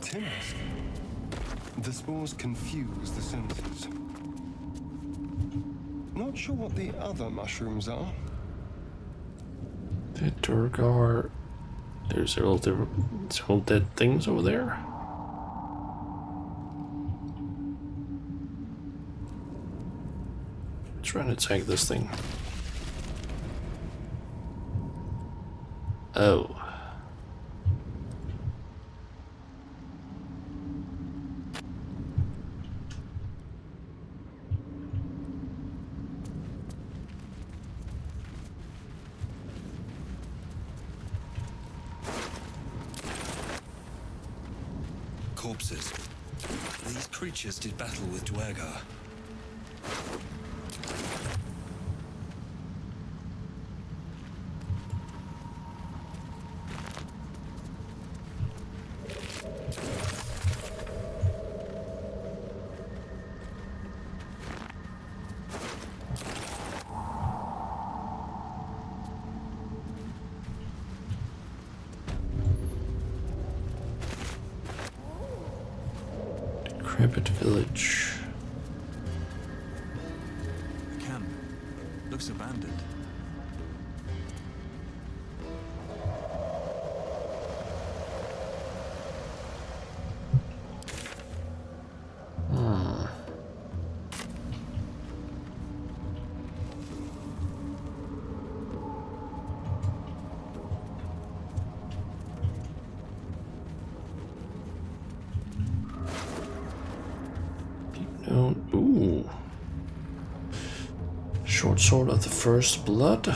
Timorous. The spores confuse the senses. Not sure what the other mushrooms are. The Durgar. There's several dead things over there. Trying to attack this thing. Oh. Corpses. These creatures did battle with Dwergar. Decrepit village. The camp looks abandoned. Ooh. Short sword of the first blood.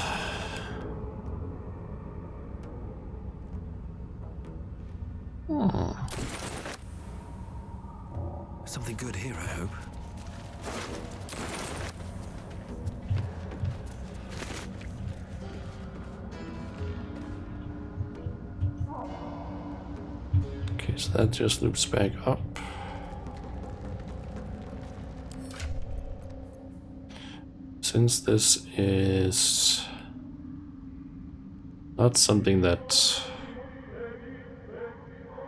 Something good here, I hope. Okay, so that just loops back up. since this is not something that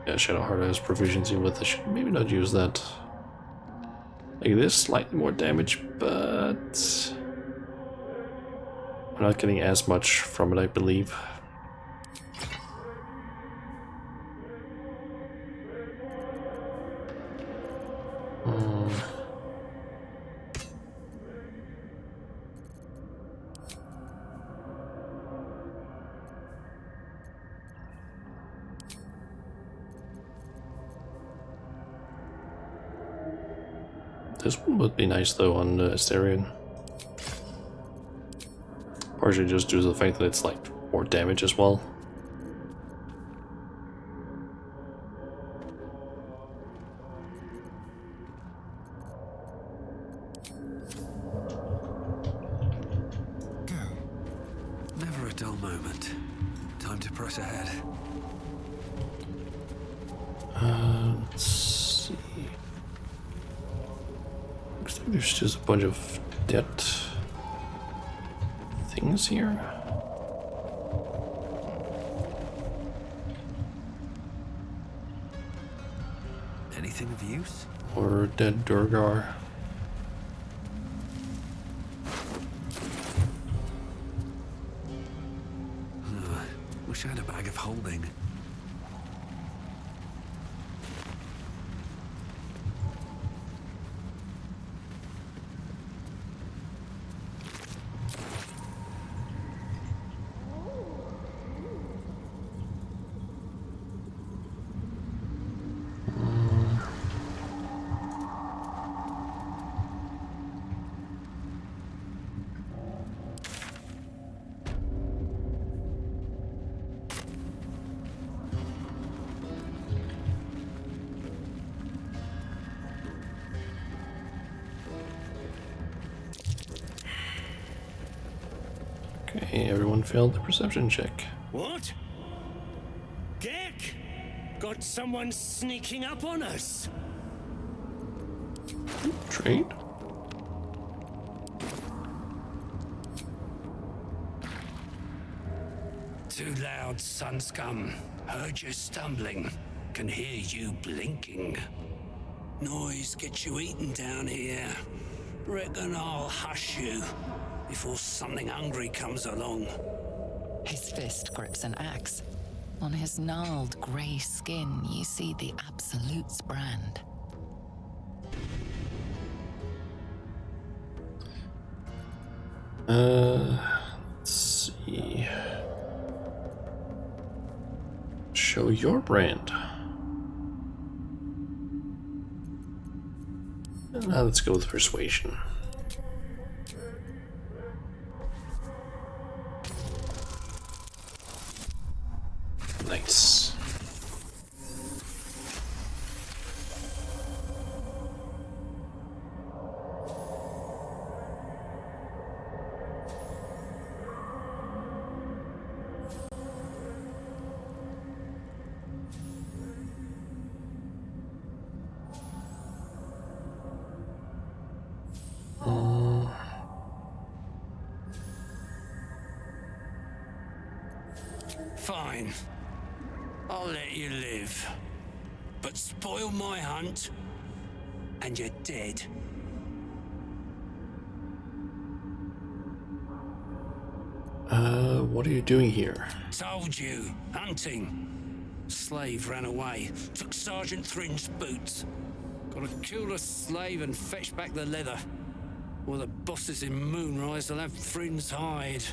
Shadowheart has proficiency with, I should maybe not use that. Like this, slightly more damage, but I'm not getting as much from it, I believe. This one would be nice though on Asterion. Partially just due to the fact that it's like more damage as well. Never a dull moment. Time to press ahead. Let's see. Looks like there's just a bunch of dead things here. Anything of use? Or dead Durgar. Wish I had a bag of holding. Okay, everyone failed the perception check. What? Gek! Got someone sneaking up on us! Trade? Too loud, sun scum. Heard you stumbling. Can hear you blinking. Noise gets you eaten down here. Reckon I'll hush you before something hungry comes along. His fist grips an axe. On his gnarled grey skin, you see the Absolute's brand. Let's see. Show your brand. Now let's go with persuasion. Nice. Fine. I'll let you live. But spoil my hunt, and you're dead. What are you doing here? Told you. Hunting. Slave ran away. Took Sergeant Thrin's boots. Gotta kill the slave and fetch back the leather. Or the bosses in Moonrise will have Thrin's hide.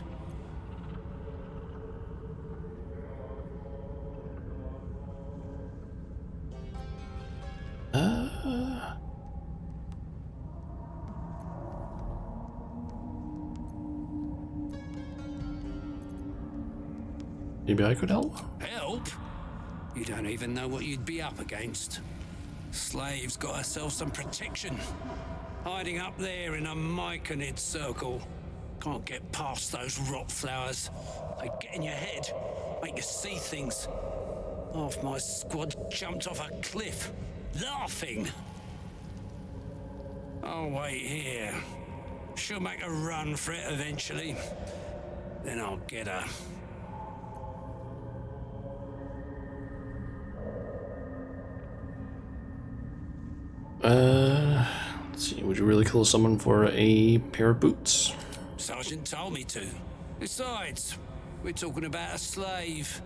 Maybe I could help? Help? You don't even know what you'd be up against. Slave's got herself some protection. Hiding up there in a myconid circle. Can't get past those rot flowers. They get in your head, make you see things. Half my squad jumped off a cliff, laughing. I'll wait here. She'll make a run for it eventually. Then I'll get her. Let's see, would you really kill someone for a pair of boots? Sergeant told me to. Besides, we're talking about a slave.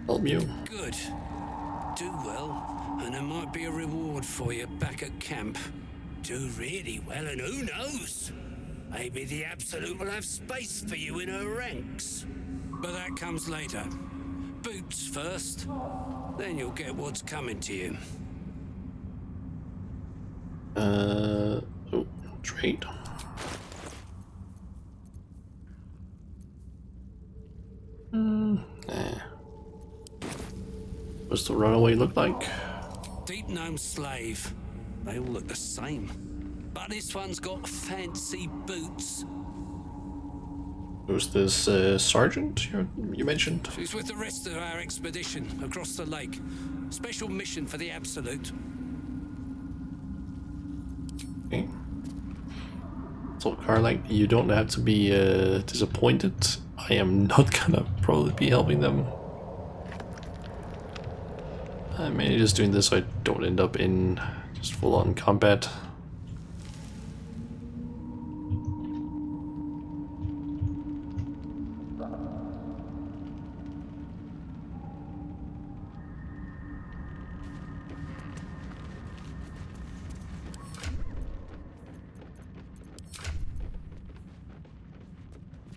Help you. Good. Do well, and there might be a reward for you back at camp. Do really well, and who knows? Maybe the Absolute will have space for you in her ranks. But that comes later. Boots first, then you'll get what's coming to you. Oh, trade. What's the runaway look like? Deep gnome slave. They all look the same. But this one's got fancy boots. Who's this sergeant you mentioned? She's with the rest of our expedition across the lake. Special mission for the Absolute. Okay. So, Carl, you don't have to be disappointed. I am not gonna probably be helping them. I'm mainly just doing this so I don't end up in just full-on combat.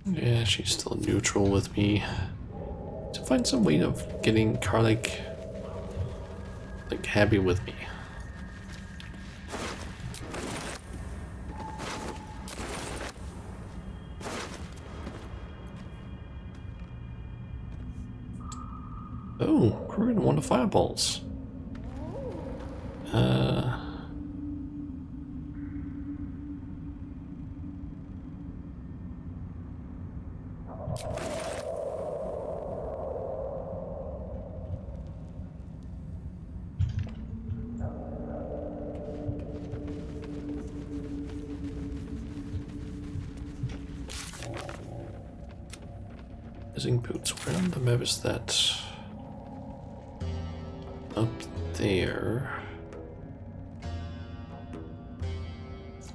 Yeah, she's still neutral with me. To find some way of getting Karlik like happy with me. Oh, we're gonna want the fireballs. Missing boots. Where on the map is that? Up there.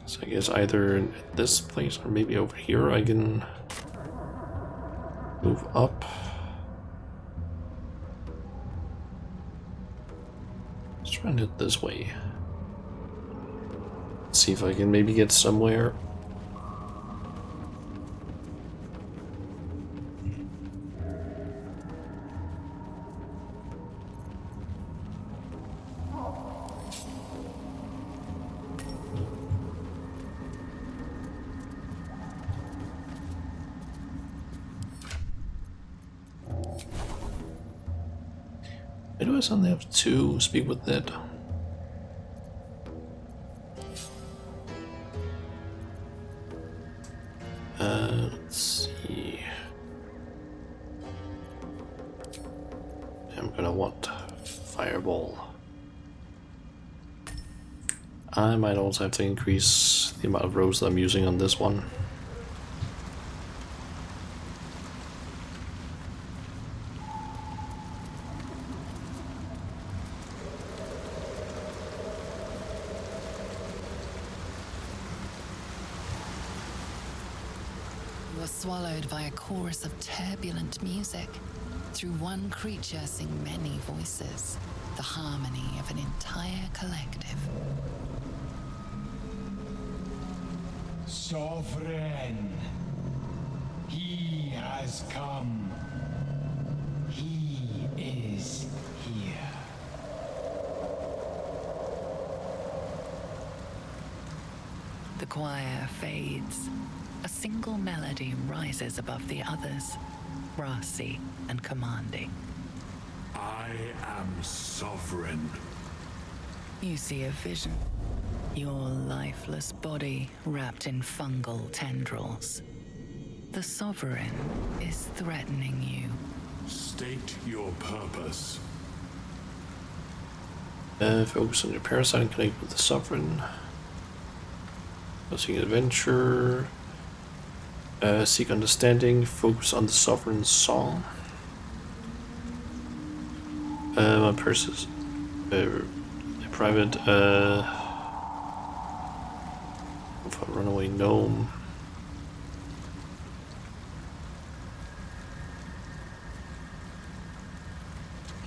So I guess either at this place or maybe over here I can move up. Let's try and head this way. See if I can maybe get somewhere. Why do I suddenly have to speak with that? Let's see. I'm gonna want fireball. I might also have to increase the amount of rows that I'm using on this one. You are swallowed by a chorus of turbulent music. Through one creature sing many voices, the harmony of an entire collective. Sovereign, he has come. He is here. The choir fades. A single melody rises above the others, brassy and commanding. I am sovereign. You see a vision. Your lifeless body wrapped in fungal tendrils. The Sovereign is threatening you. State your purpose. Focus on your parasite and connect with the sovereign. Seek adventure. Seek understanding. Focus on the sovereign's song. My purse is private. If I runaway gnome.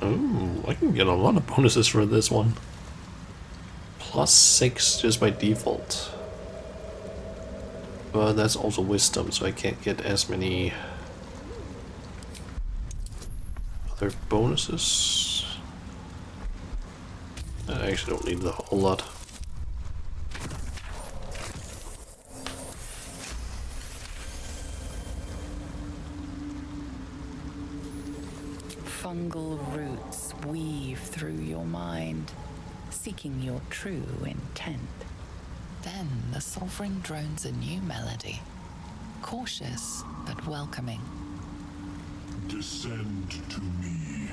Oh, I can get a lot of bonuses for this one. +6 just by default. But that's also wisdom, so I can't get as many other bonuses. I actually don't need the whole lot. Fungal roots weave through your mind, seeking your true intent. Then the sovereign drones a new melody, cautious but welcoming. Descend to me.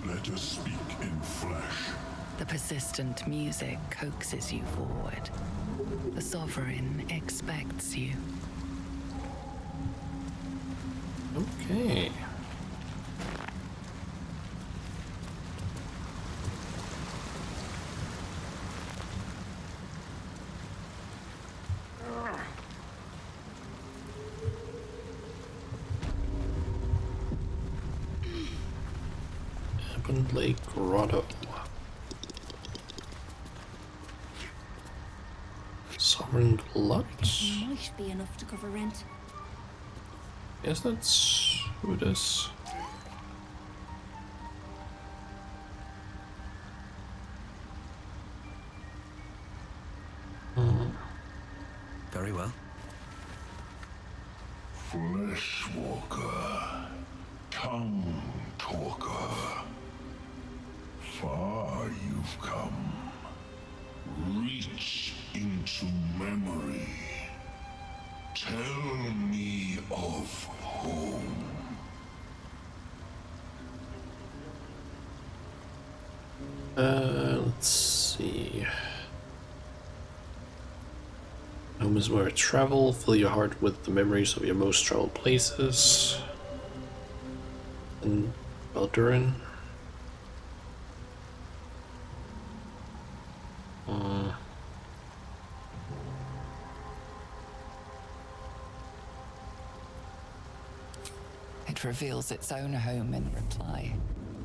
Let us speak in flesh. The persistent music coaxes you forward. The sovereign expects you. Okay. Lake Grotto. Sovereign Glut. Might be enough to cover rent. Yes, that's who it is. Very well. Fleshwalker. Tongue talker. Far you've come. Reach into memory. Tell me of home. Let's see. Home is where I travel. Fill your heart with the memories of your most traveled places. And Baldurin. It reveals its own home in reply.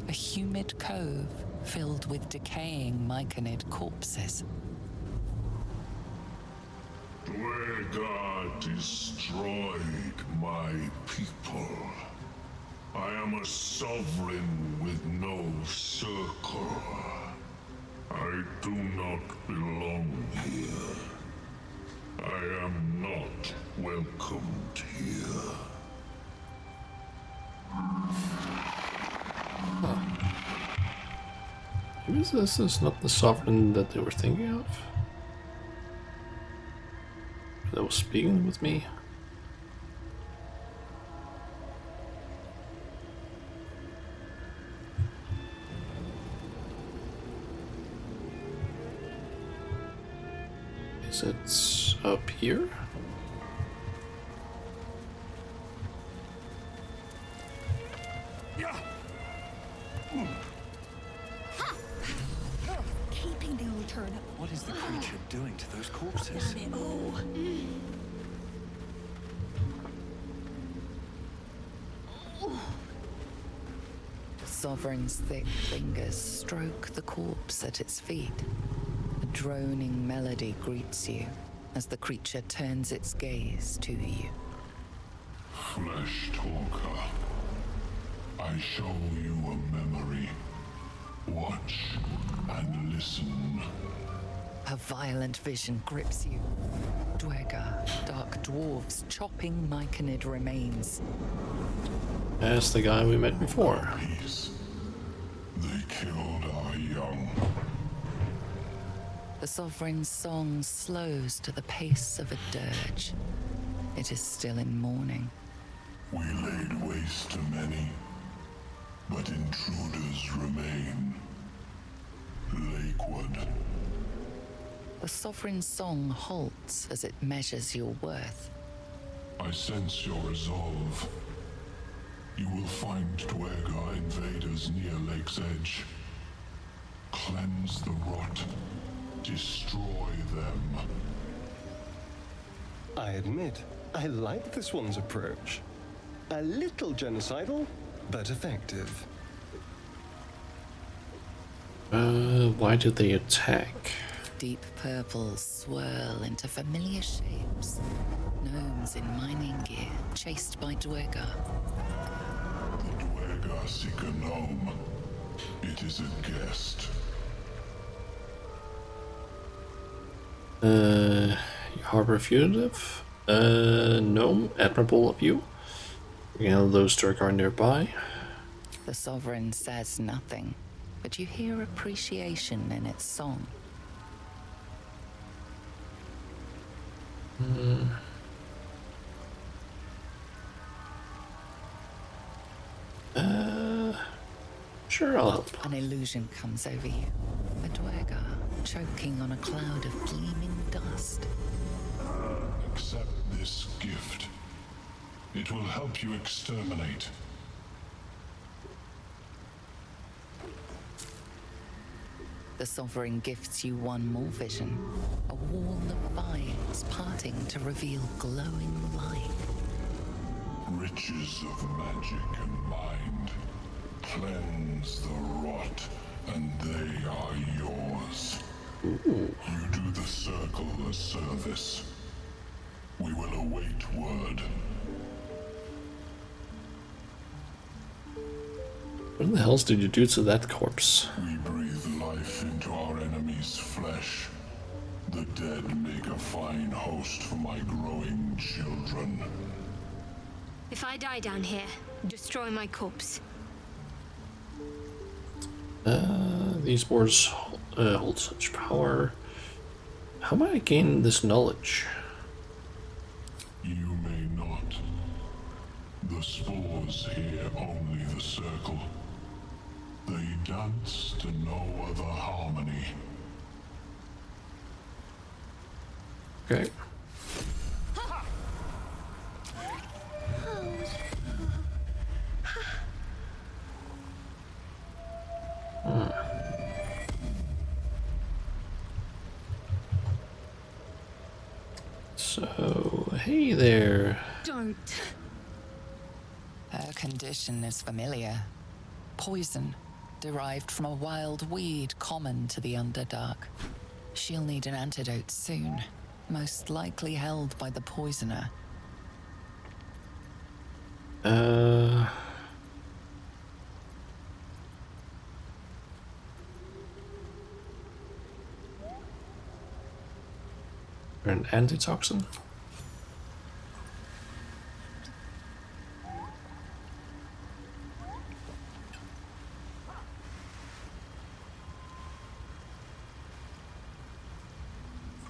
A humid cove filled with decaying myconid corpses. Dwargar destroyed my people. I am a sovereign with no circle. I do not belong here. I am not welcomed here. Maybe this is not the sovereign that they were thinking of. That was speaking with me. Is it up here? Keeping the old turnip. What is the creature doing to those corpses? Sovereign's thick fingers stroke the corpse at its feet. A droning melody greets you as the creature turns its gaze to you. Flesh talker. I show you a memory. Watch and listen. A violent vision grips you. Dwargar, dark dwarves chopping myconid remains. That's the guy we met before. They killed our young. The sovereign's song slows to the pace of a dirge. It is still in mourning. We laid waste to many, but intruders remain. Lakewood. The Sovereign Song halts as it measures your worth. I sense your resolve. You will find Dwergar invaders near Lake's Edge. Cleanse the rot. Destroy them. I admit, I like this one's approach. A little genocidal, but effective. Why did they attack? Deep purples swirl into familiar shapes. Gnomes in mining gear, chased by Dwergar. The Dwergar seek a gnome. It is a guest. You harbor a fugitive? Gnome, admirable of you. You know those Dwergar nearby. The Sovereign says nothing, but you hear appreciation in its song. Sure, I'll help. An illusion comes over you. A Dwergar choking on a cloud of gleaming dust. Accept this gift. It will help you exterminate. The Sovereign gifts you one more vision. A wall of vines parting to reveal glowing light. Riches of magic and mind. Cleanse the rot, and they are yours. Ooh. You do the circle a service. We will await word. What the hell did you do to that corpse? We breathe life into our enemy's flesh. The dead make a fine host for my growing children. If I die down here, destroy my corpse. These boards hold such power. How might I gain this knowledge? You may not. The spores hear only the circle. They dance to no other harmony. Okay. So, hey there. Don't. Her condition is familiar. Poison, derived from a wild weed common to the Underdark. She'll need an antidote soon, most likely held by the poisoner. An antitoxin?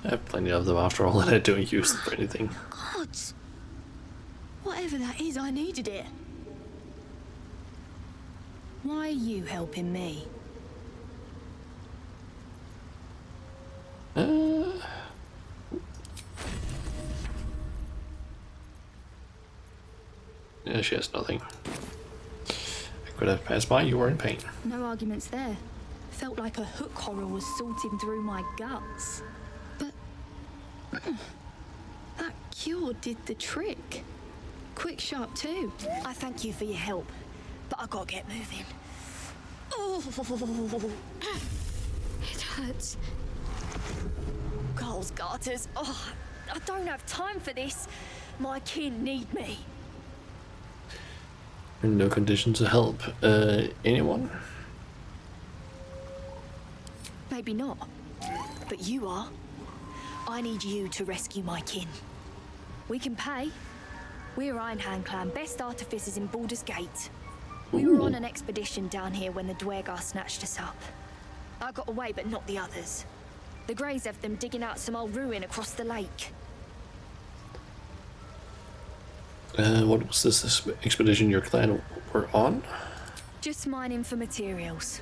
I have plenty of them after all, and I don't use them for anything. Gods! Whatever that is, I needed it. Why are you helping me? Yeah, she has nothing. I could have passed by, you were in pain. No arguments there. Felt like a hook horror was sorting through my guts. But that cure did the trick. Quick, sharp too. I thank you for your help, but I gotta get moving. It hurts. Girls, garters. Oh, I don't have time for this. My kin need me. In no condition to help. Anyone? Maybe not, but you are. I need you to rescue my kin. We can pay. We're Iron Hand Clan, best artificers in Baldurs Gate. We were on an expedition down here when the Dwergar snatched us up. I got away, but not the others. The Greys have them digging out some old ruin across the lake. What was this expedition your clan were on? Just mining for materials.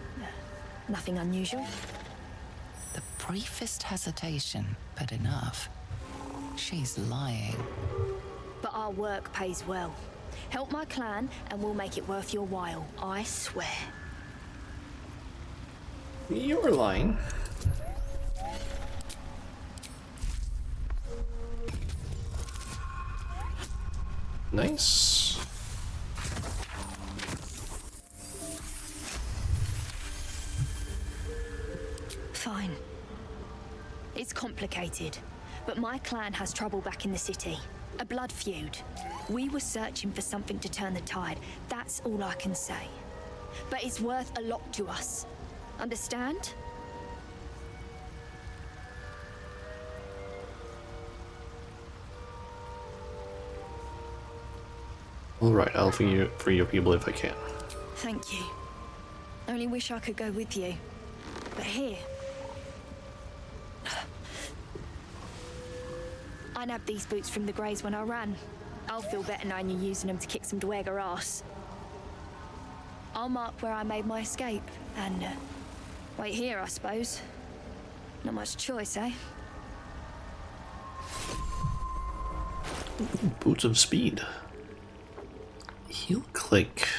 Nothing unusual. briefest hesitation, but enough. She's lying. But our work pays well. Help my clan and we'll make it worth your while, I swear. You were lying. Nice. Fine. It's complicated, but my clan has trouble back in the city. A blood feud. We were searching for something to turn the tide. That's all I can say. But it's worth a lot to us. Understand? Alright, I'll free your people if I can. Thank you. Only wish I could go with you. But here... I nabbed these boots from the Greys when I ran. I'll feel better knowing you're using them to kick some dweger ass. I'll mark where I made my escape, and wait here, I suppose. Not much choice, eh? Boots of speed. Heel click.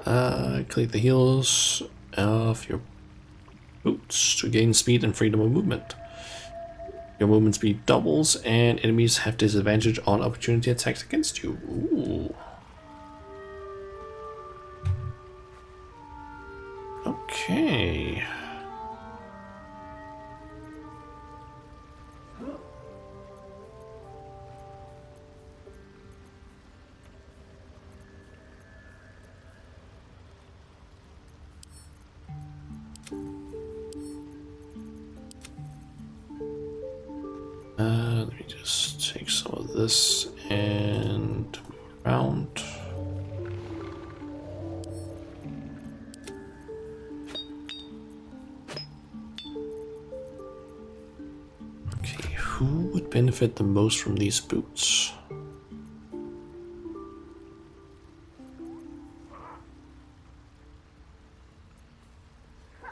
Click the heels of your boots to gain speed and freedom of movement. Your movement speed doubles, and enemies have disadvantage on opportunity attacks against you. Ooh. Okay. Let me just take some of this and move around. Okay, who would benefit the most from these boots? I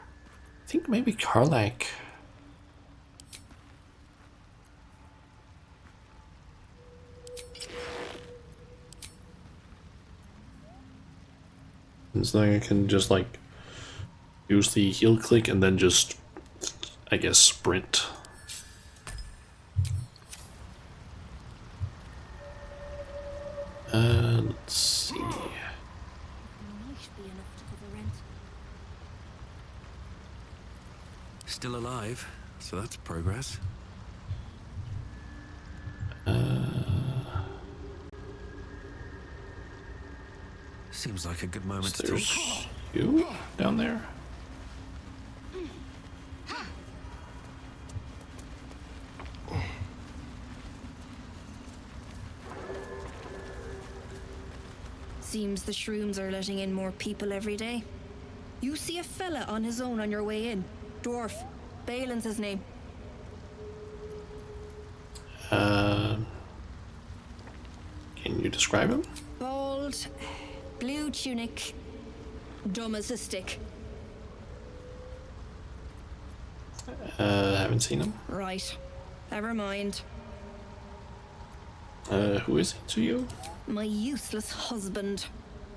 think maybe Karlak. It's like I can just like use the heel click and then just, I guess, sprint. Let's see. Still alive, so that's progress. Seems like a good moment to There's talk. you down there. Seems the shrooms are letting in more people every day. You see a fella on his own on your way in. Dwarf. Balin's his name. Can you describe him? Bald, blue tunic, dumb as a stick. Haven't seen him. Right. Never mind. Who is he to you? My useless husband.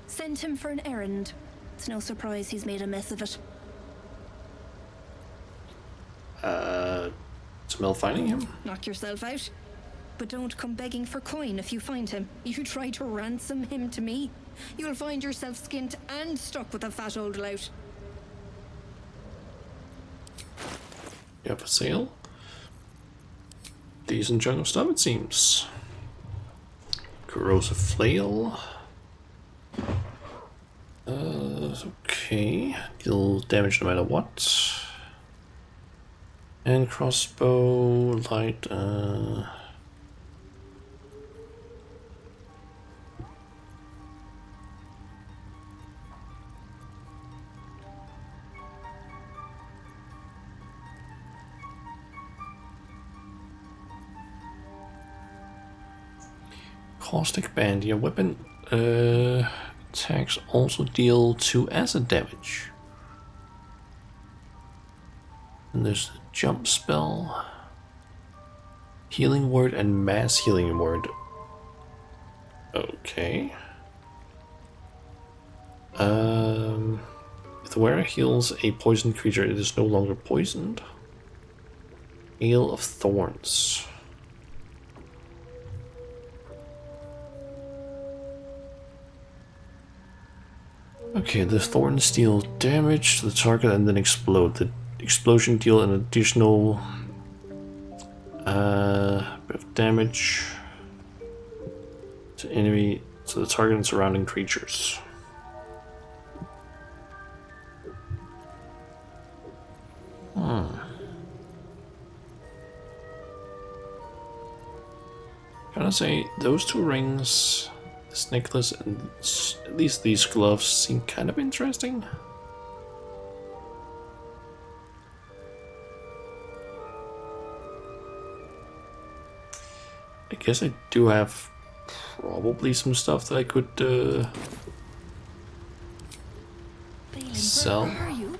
Sent him for an errand. It's no surprise he's made a mess of it. Smell finding him? Knock yourself out. But don't come begging for coin if you find him. You try to ransom him to me, you'll find yourself skint and stuck with a fat old lout. You have a sale? Decent chunk of stuff, it seems. Corrosive flail. Okay. Deal damage no matter what. And crossbow, light, caustic band. Your weapon attacks also deal 2 acid damage. there's a jump spell, healing word, and mass healing word. Okay. If the wearer heals a poisoned creature, it is no longer poisoned. Ale of Thorns. Okay, the thorns deal damage to the target and then explode. The explosion deal an additional bit of damage to the target and surrounding creatures. Gotta say, those two rings, this necklace, and at least these gloves seem kind of interesting. I guess I do have probably some stuff that I could sell. Where are you?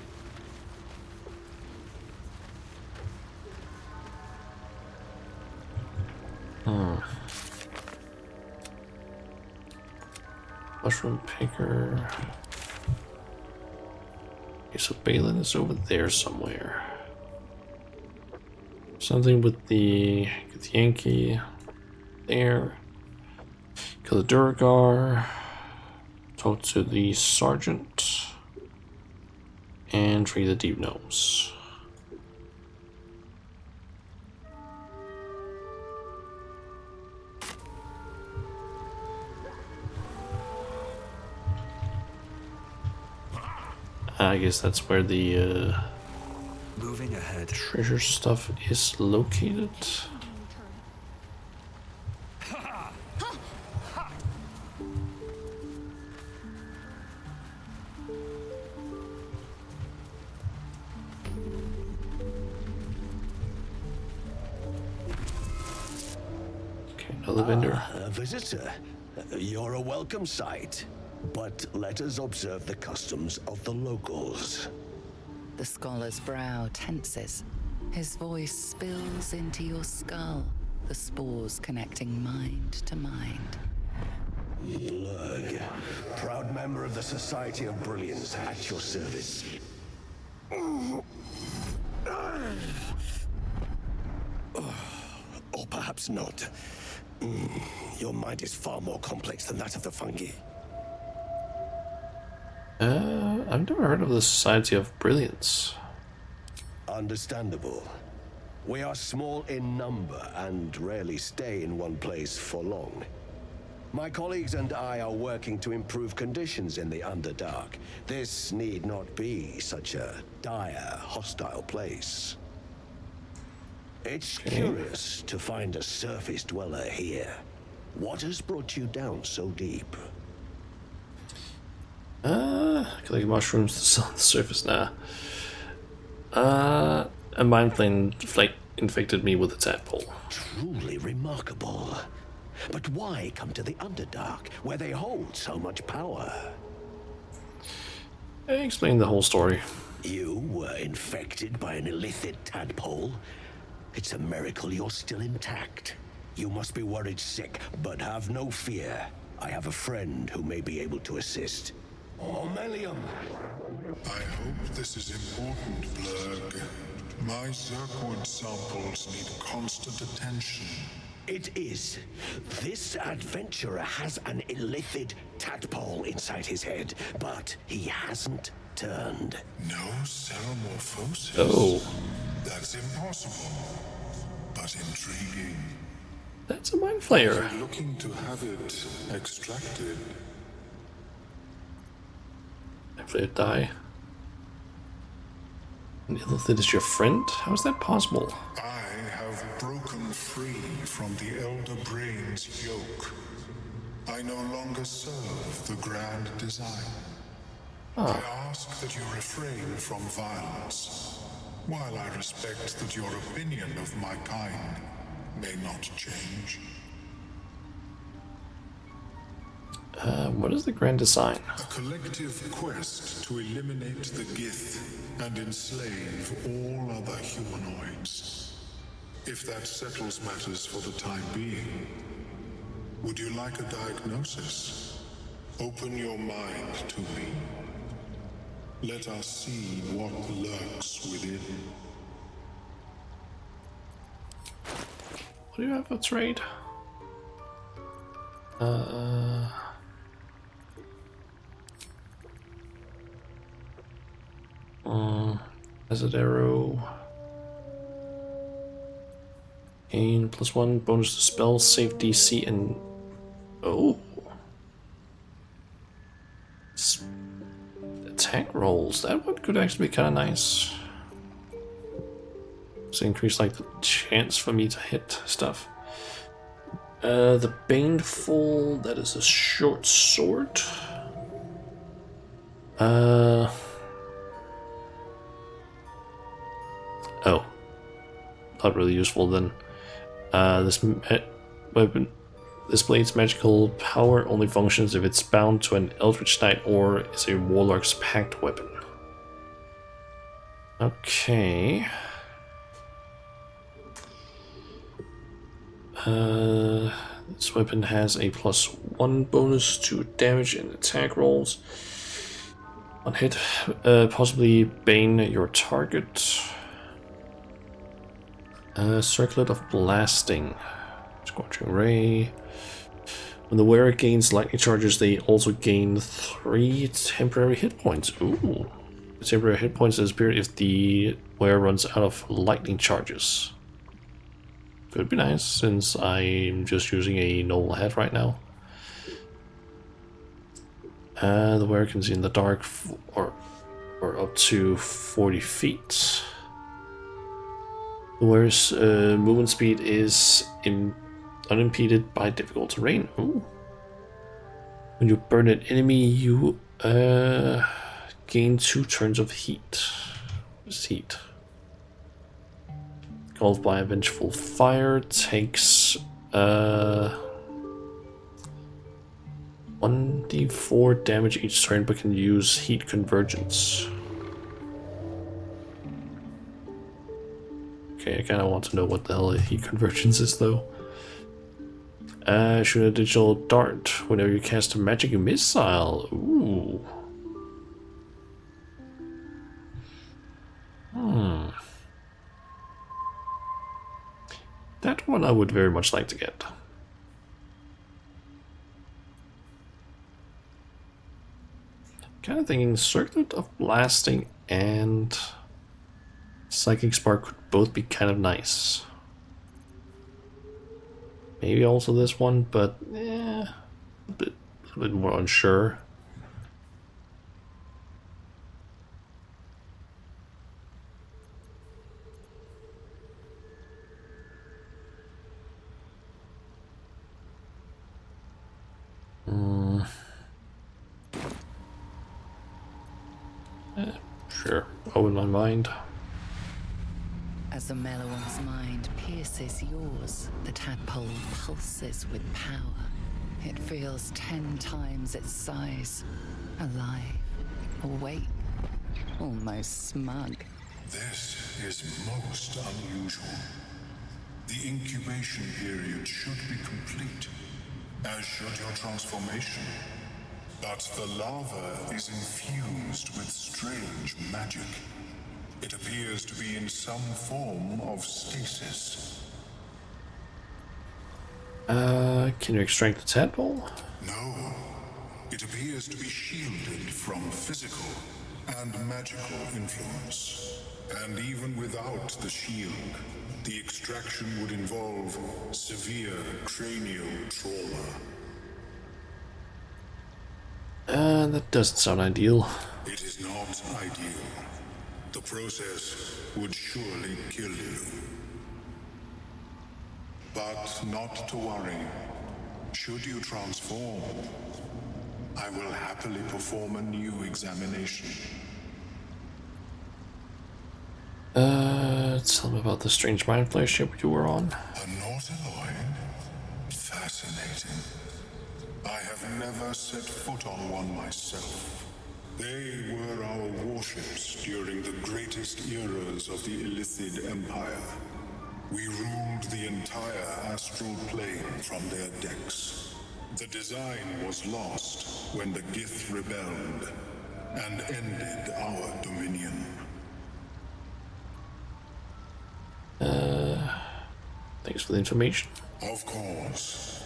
Mushroom picker. Okay, so Balin is over there somewhere. Something with the Yankee there. Kill the Durgar. Talk to the sergeant. And free the deep gnomes. I guess that's where the moving ahead treasure stuff is located. Okay, another vendor. A visitor. You're a welcome sight. But let us observe the customs of the locals. The scholar's brow tenses. His voice spills into your skull, the spores connecting mind to mind. Blurg, proud member of the Society of Brilliance, at your service. Or perhaps not. Your mind is far more complex than that of the fungi. I've never heard of the Society of Brilliance. Understandable. We are small in number and rarely stay in one place for long. My colleagues and I are working to improve conditions in the Underdark. This need not be such a dire, hostile place. It's curious to find a surface dweller here. What has brought you down so deep? Collect mushrooms to sell on the surface now. A mind flake infected me with a tadpole. Truly remarkable. But why come to the Underdark, where they hold so much power? Explain the whole story. You were infected by an illithid tadpole? It's a miracle you're still intact. You must be worried sick, but have no fear. I have a friend who may be able to assist. Ormelium! I hope this is important, Blurg. My Zircoid samples need constant attention. It is. This adventurer has an illithid tadpole inside his head, but he hasn't turned. No ceremorphosis? Oh. That's impossible, but intriguing. That's a mind flayer. I'm looking to have it extracted. Mind flayer die. An illithid is your friend? How is that possible? I have broken free from the Elder Brain's yoke. I no longer serve the grand design. I ask that you refrain from violence, while I respect that your opinion of my kind may not change. What is the grand design? A collective quest to eliminate the Gith and enslave all other humanoids. If that settles matters for the time being, would you like a diagnosis? Open your mind to me. Let us see what lurks within. What do you have for trade? Acid arrow. Gain +1 bonus to spell, save DC, and oh, attack rolls. That one could actually be kind of nice. So increase like the chance for me to hit stuff. The Baneful, that is a short sword. Oh, not really useful then. This weapon, this blade's magical power only functions if it's bound to an Eldritch Knight or is a Warlock's Pact weapon. Okay. This weapon has a +1 bonus to damage and attack rolls. On hit, possibly bane your target. Circlet of Blasting. Scorching Ray. When the wearer gains lightning charges, they also gain 3 temporary hit points. Ooh. Temporary hit points disappear if the wearer runs out of lightning charges. Could be nice, since I'm just using a normal hat right now. The wearer can see in the dark or up to 40 feet. The wearer's movement speed is unimpeded by difficult terrain. Ooh. When you burn an enemy, you gain 2 turns of heat. What's heat? Engulfed by a vengeful fire, takes 1d4 damage each turn, but can use heat convergence. Okay, I kind of want to know what the hell heat convergence is, though. Shoot a digital dart whenever you cast a magic missile. Ooh. That one I would very much like to get. Kind of thinking Circlet of Blasting and Psychic Spark could both be kind of nice. Maybe also this one, but a bit more unsure. Sure, open my mind. As the Mellowing's mind pierces yours, the tadpole pulses with power. It feels 10 times its size. Alive, awake, almost smug. This is most unusual. The incubation period should be complete, as should your transformation. But the larva is infused with strange magic. It appears to be in some form of stasis. Can you extract the tadpole? No. It appears to be shielded from physical and magical influence. And even without the shield, the extraction would involve severe cranial trauma. That doesn't sound ideal. It is not ideal. The process would surely kill you. But not to worry. Should you transform, I will happily perform a new examination. Tell me about the strange mind flayer ship you were on. A Nautiloid? Fascinating. I have never set foot on one myself. They were our warships during the greatest eras of the Illithid Empire. We ruled the entire astral plane from their decks. The design was lost when the Gith rebelled and ended our dominion. Thanks for the information. Of course.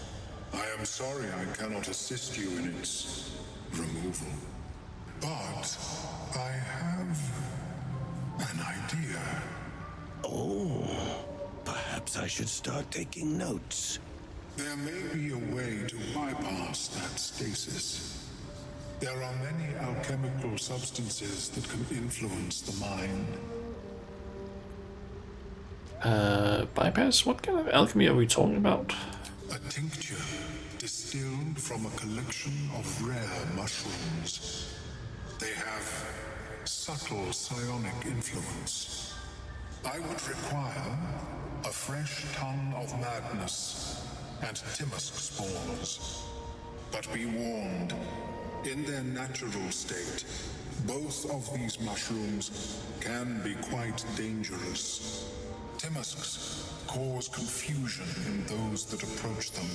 I am sorry I cannot assist you in its removal. But I have an idea. Oh, perhaps I should start taking notes. There may be a way to bypass that stasis. There are many alchemical substances that can influence the mind. Bypass? What kind of alchemy are we talking about? A tincture distilled from a collection of rare mushrooms. They have subtle psionic influence. I would require a fresh ton of madness and Timisk spores. But be warned, in their natural state, both of these mushrooms can be quite dangerous. Timisks cause confusion in those that approach them.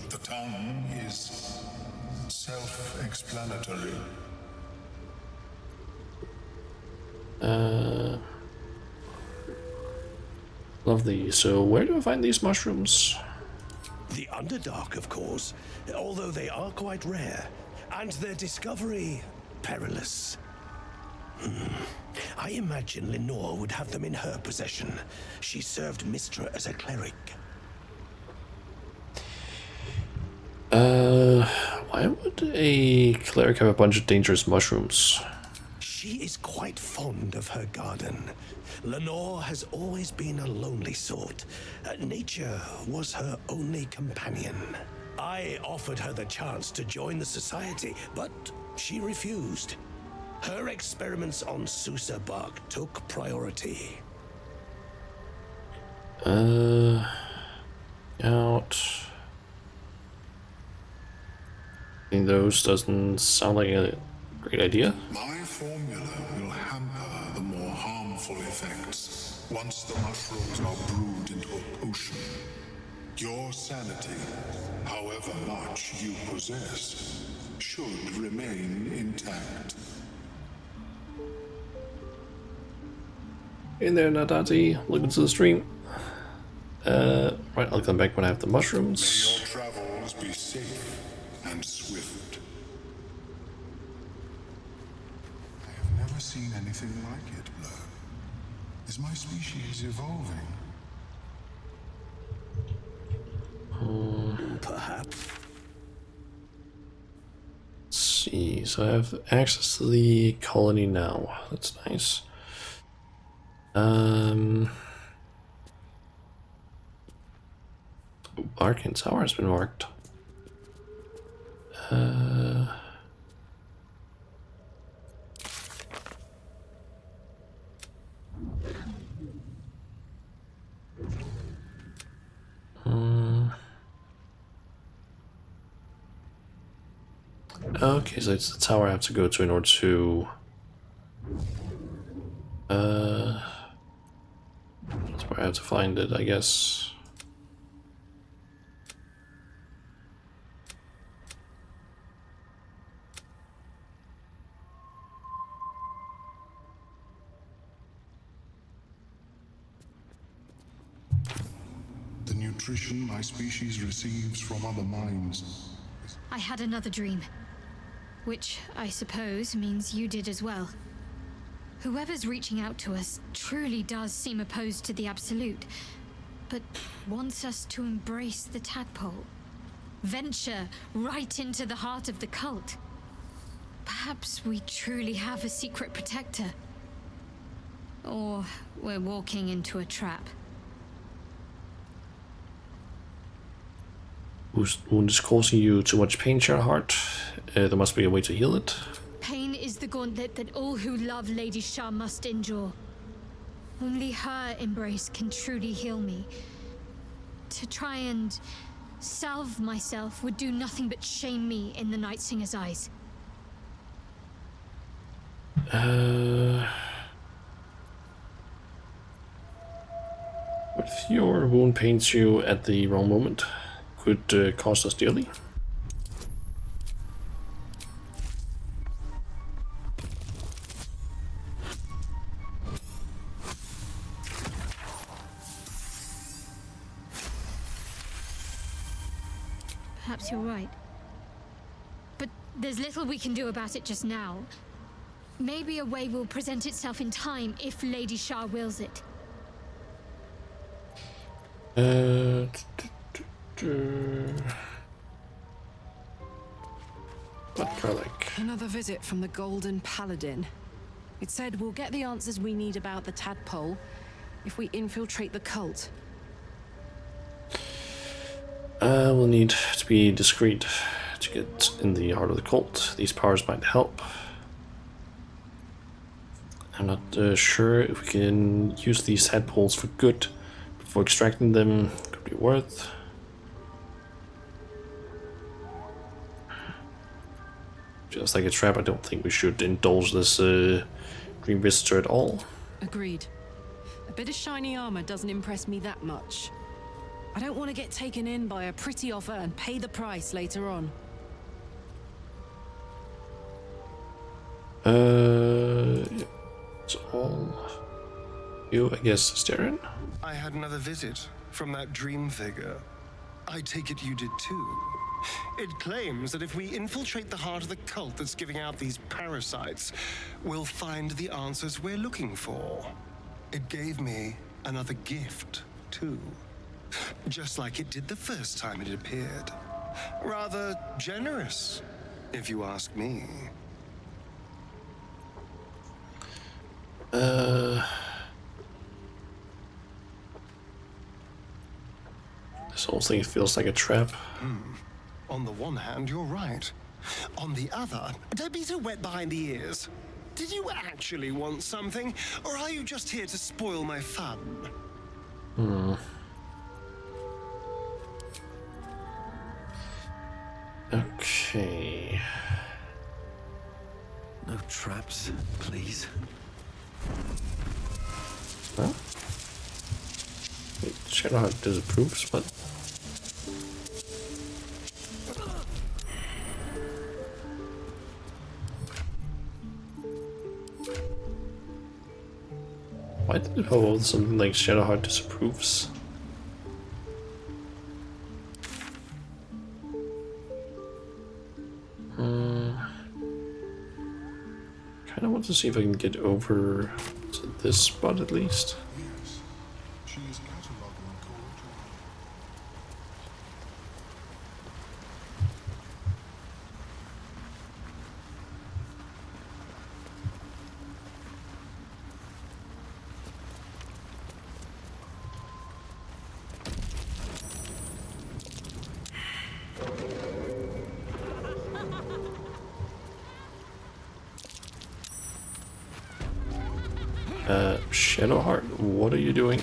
The tongue is self-explanatory. Lovely. So where do I find these mushrooms? The Underdark, of course, although they are quite rare, and their discovery perilous. I imagine Lenore would have them in her possession. She served Mistra as a cleric. Why would a cleric have a bunch of dangerous mushrooms? She is quite fond of her garden. Lenore has always been a lonely sort. Nature was her only companion. I offered her the chance to join the society, but she refused. Her experiments on Susa bark took priority. Out. I think those doesn't sound like a great idea. My formula will hamper the more harmful effects once the mushrooms are brewed into a potion. Your sanity, however much you possess, should remain intact. In there, Nadati. Welcome to the stream. Right, I'll come back when I have the mushrooms. May your travels be safe and swift. I have never seen anything like it, Blur. Is my species evolving? Perhaps. Let's see. So I have access to the colony now. That's nice. Arcane Tower has been marked. Okay, so it's the tower I have to go to in order to that's where I have to find it, I guess. The nutrition my species receives from other minds. I had another dream, which I suppose means you did as well. Whoever's reaching out to us truly does seem opposed to the Absolute, but wants us to embrace the tadpole. Venture right into the heart of the cult. Perhaps we truly have a secret protector. Or we're walking into a trap. Whose wound is causing you too much pain, Shadowheart? There must be a way to heal it. Pain is the gauntlet that all who love Lady Shah must endure. Only her embrace can truly heal me. To try and salve myself would do nothing but shame me in the Night Singer's eyes. If your wound pains you at the wrong moment, could cost us dearly. Perhaps you're right. But there's little we can do about it just now. Maybe a way will present itself in time if Lady Shah wills it. What garlic? Another visit from the Golden Paladin. It said we'll get the answers we need about the tadpole if we infiltrate the cult. We'll need to be discreet to get in the heart of the cult. These powers might help. I'm not sure if we can use these tadpoles for good. Before extracting them, could be worth. Just like a trap, I don't think we should indulge this Green Visitor at all. Agreed. A bit of shiny armor doesn't impress me that much. I don't want to get taken in by a pretty offer and pay the price later on. It's all you, I guess, Sterren. I had another visit from that dream figure. I take it you did too. It claims that if we infiltrate the heart of the cult that's giving out these parasites, we'll find the answers we're looking for. It gave me another gift, too. Just like it did the first time it appeared. Rather generous, if you ask me. This whole thing feels like a trap. On the one hand, you're right. On the other, don't be so wet behind the ears. Did you actually want something, or are you just here to spoil my fun? Okay. No traps, please. Huh? Wait, Shadowheart disapproves, but... Why did it hold something like Shadowheart disapproves? Kind of want to see if I can get over to this spot at least. Yes, she is cataloging gold. Shadowheart, what are you doing?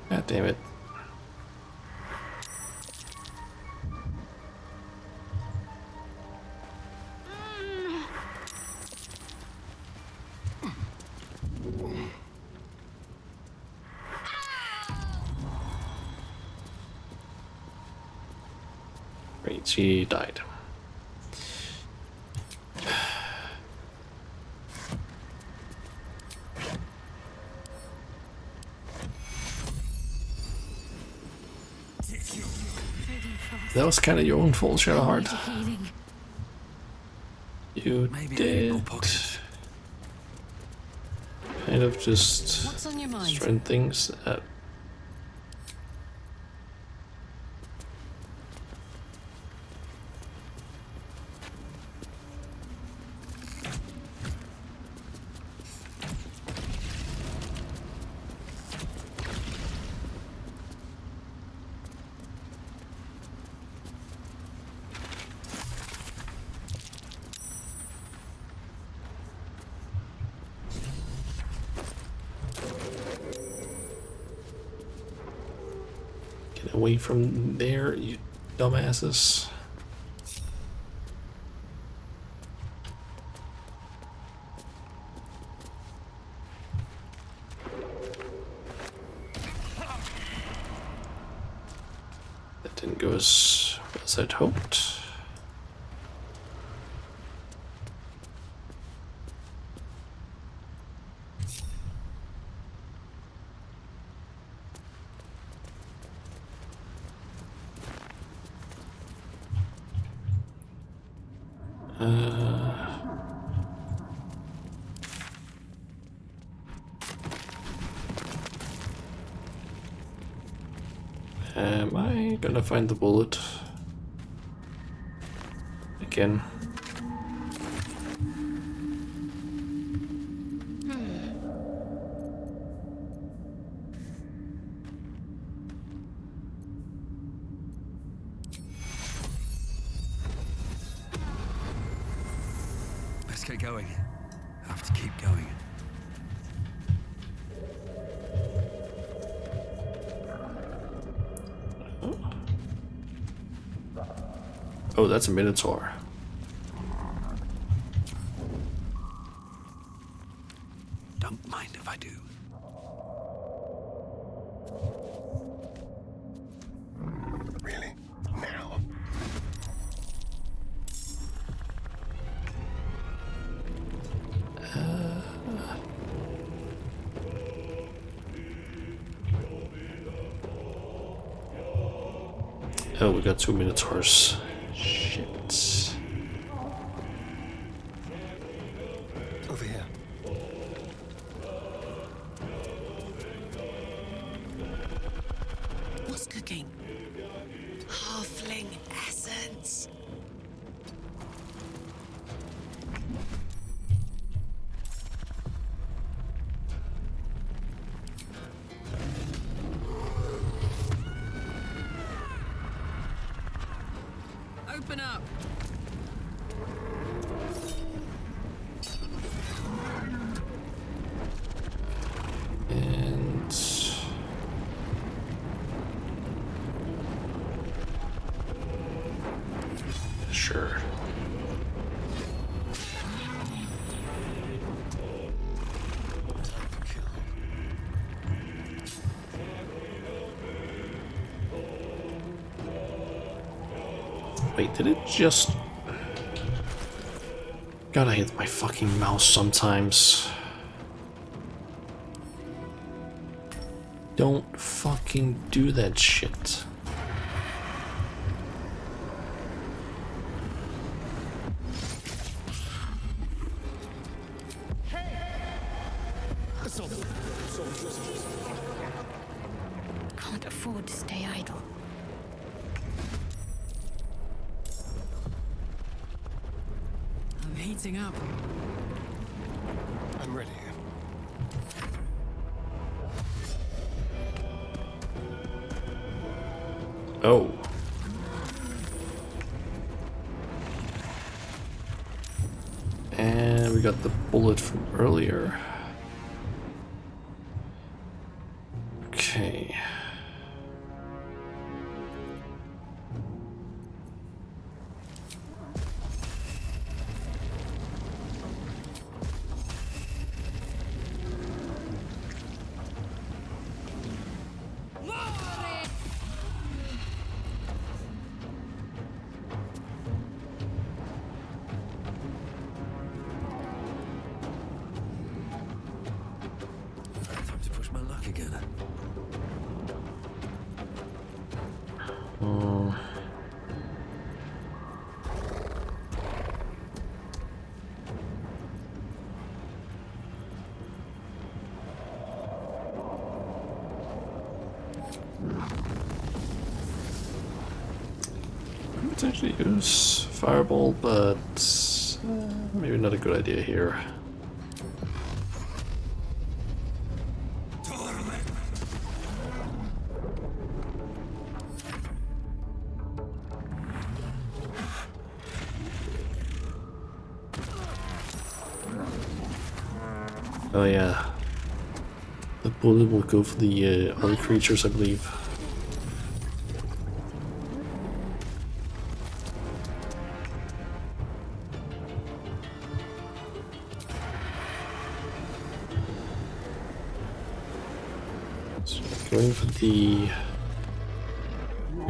God damn it. Great, she died. That was kind of your own fault, Shadowheart. You did kind of just What's on your mind? strand things up. Get away from there, you dumbasses. That didn't go as I'd hoped. Am I gonna find the bullet again? Let's get going. Have to keep going. Oh, that's a Minotaur. Don't mind if I do. Really? Now? Oh, we got 2 Minotaurs. Shit. Over here. What's cooking? Halfling essence. Open up. And sure. Wait, did it just... God, I hit my fucking mouse sometimes. Don't fucking do that shit. Can't afford to stay idle. I'm heating up. I'm ready. Oh. And we got the bullet from earlier. Okay. Time to push my luck again. Potentially use fireball, but maybe not a good idea here. Oh yeah, the bullet will go for the other creatures, I believe. So going for the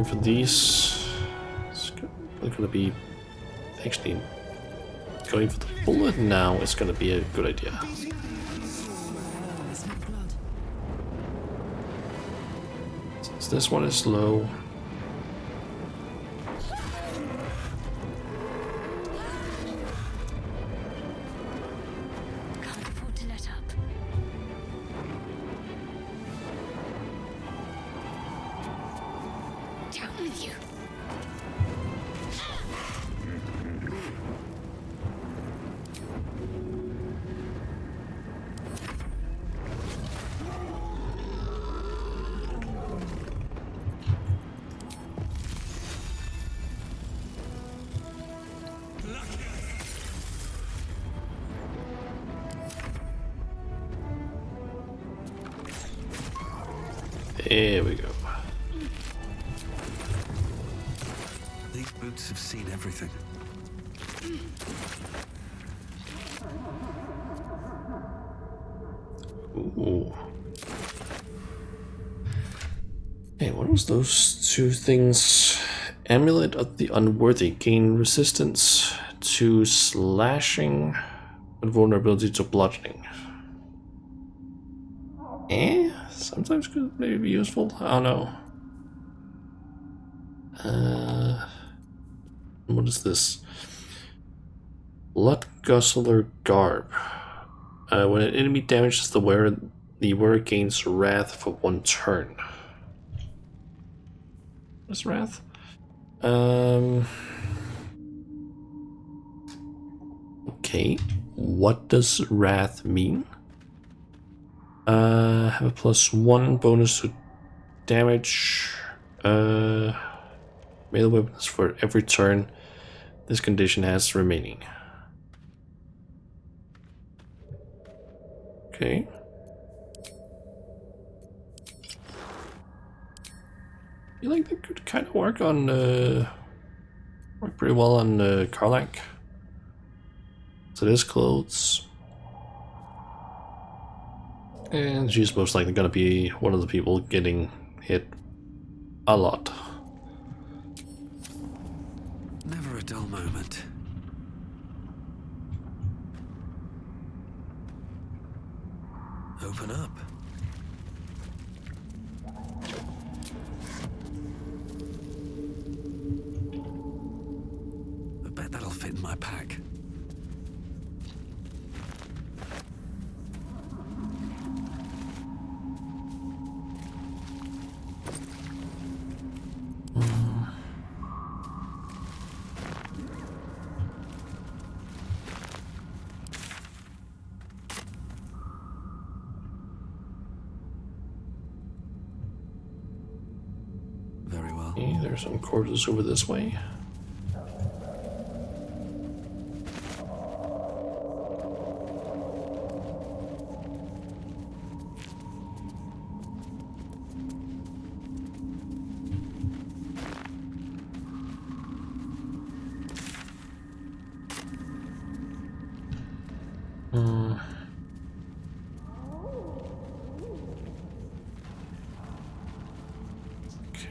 for these. It's gonna be actually going for the bullet now is gonna be a good idea. Since this one is low. Can't afford to let up. Down with you. There we go. These boots have seen everything. Ooh. Hey, what was those two things? Amulet of the Unworthy. Gain resistance to slashing and vulnerability to bludgeoning. Sometimes could maybe be useful. I don't know. What is this? Blood Guzzler Garb. When an enemy damages the wearer gains wrath for 1 turn. What's wrath? Okay. What does wrath mean? Have a +1 bonus to damage. Melee weapons for every turn this condition has remaining. Okay. I feel like that could kind of work on work pretty well on Karlach. So this clothes. And she's most likely gonna be one of the people getting hit a lot. Never a dull moment. Open up. I bet that'll fit in my pack. Okay, there's some corpses over this way.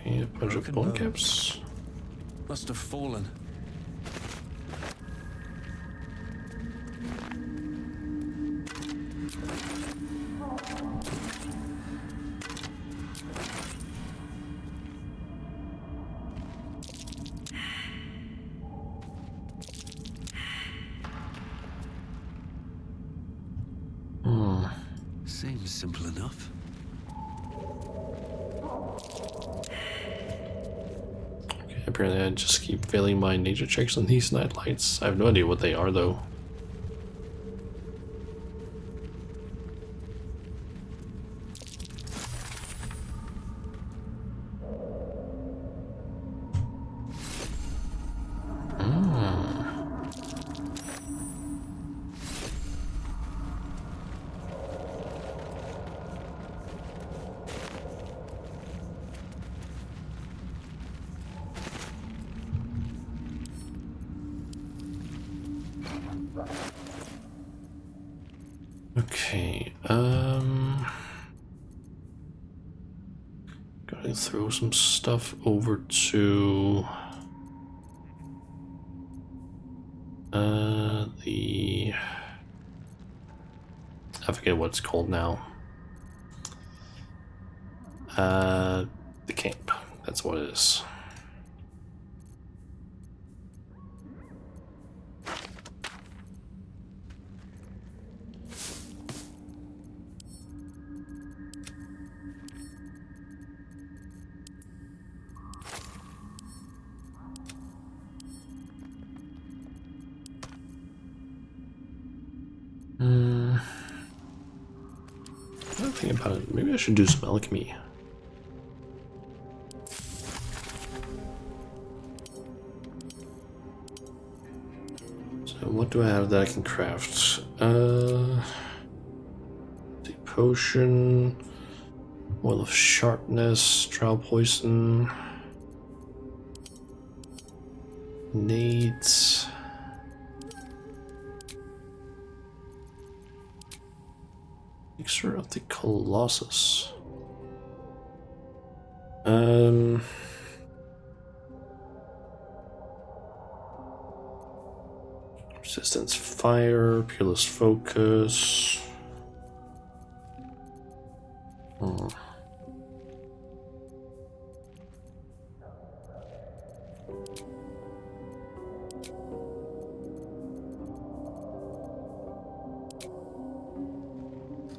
Okay, a bunch of bone caps. Must have fallen. Seems simple enough. Apparently I just keep failing my nature checks on these nightlights. I have no idea what they are though. Okay, Gotta throw some stuff over to I forget what it's called now. The camp. That's what it is. Another thing about it, maybe I should do some alchemy. So what do I have that I can craft? The potion, oil of sharpness, trial poison, nades. Elixir of the Colossus. Resistance fire, peerless focus.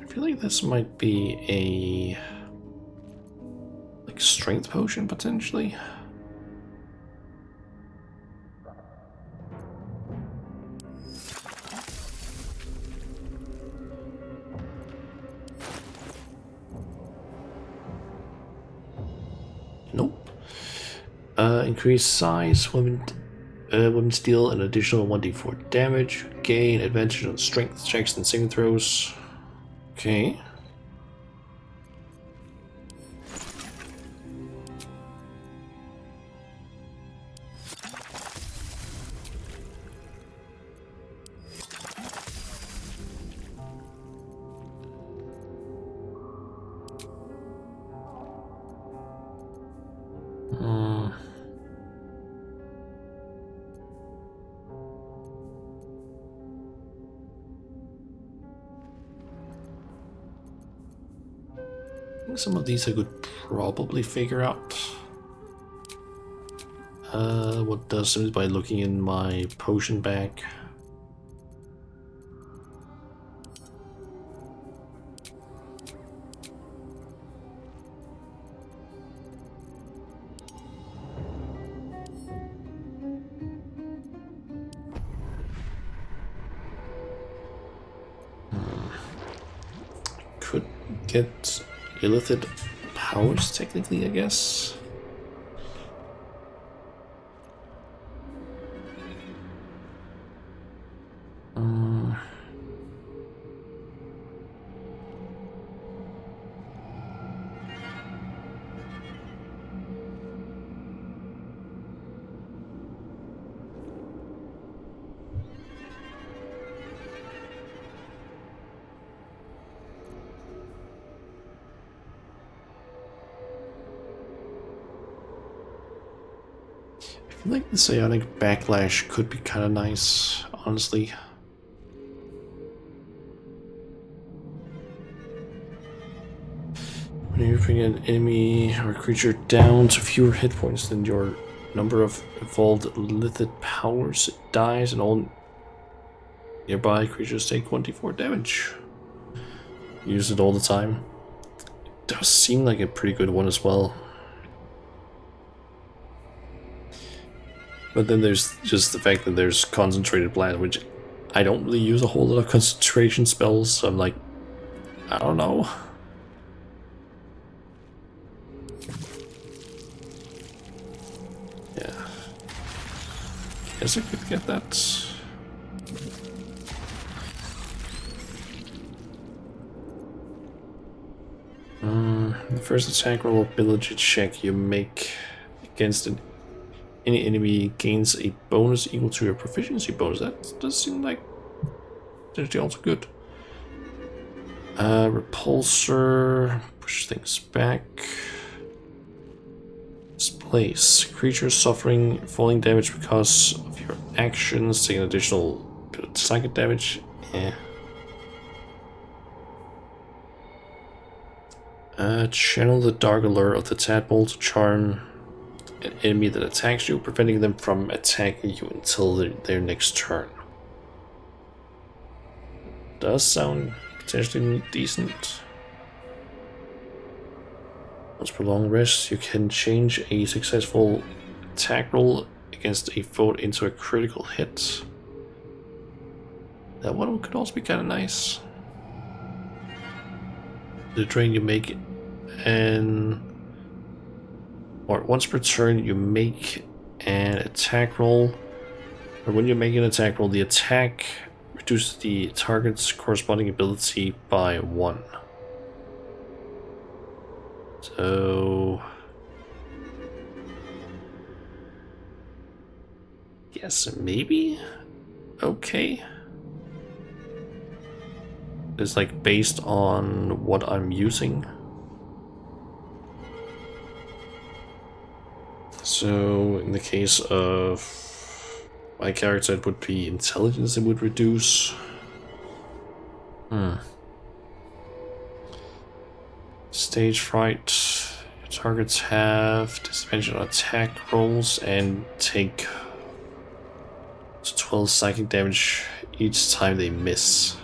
I feel like this might be a like strength potion potentially. Nope. Increase size, weapons deal an additional 1d4 damage, gain advantage on strength checks and saving throws. Okay. Some of these I could probably figure out. What does it by looking in my potion bag. Could get illicit powers, technically, I guess. I feel like the psionic backlash could be kind of nice, honestly. When you bring an enemy or creature down to fewer hit points than your number of evolved lithid powers, it dies and all nearby creatures take 1d4 damage. Use it all the time. It does seem like a pretty good one as well. But then there's just the fact that there's concentrated blast, which I don't really use a whole lot of concentration spells, so I'm like, I don't know. Yeah. Guess I could get that. The first attack roll ability check you make against any enemy gains a bonus equal to your proficiency bonus. That does seem like potentially also good. Repulsor, push things back. place. Creatures suffering falling damage because of your actions, taking additional psychic damage. Channel the dark allure of the tadpole to charm an enemy that attacks you, preventing them from attacking you until their next turn. Does sound potentially decent. Once per long rest, you can change a successful attack roll against a foe into a critical hit. That one could also be kind of nice. The drain you make once per turn you make an attack roll, or when you make an attack roll, the attack reduces the target's corresponding ability by 1. So yes, maybe okay. It's like based on what I'm using. So in the case of my character, it would be intelligence it would reduce. Stage fright. Your targets have disadvantage on attack rolls and take 12 psychic damage each time they miss.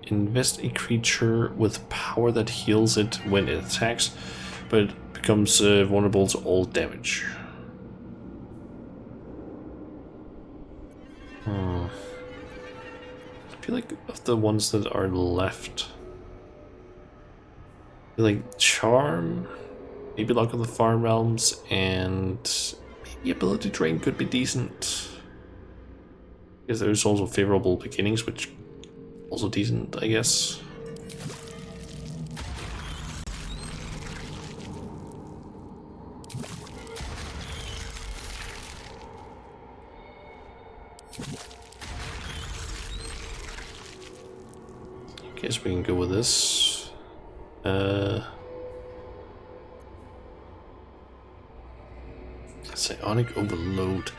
Invest a creature with power that heals it when it attacks, but it becomes vulnerable to all damage. I feel like of the ones that are left, I feel like Charm, maybe Luck of the Farm Realms, and maybe Ability Drain could be decent. Because there's also Favorable Beginnings, which also decent, I guess. Guess we can go with this. Psionic Overload.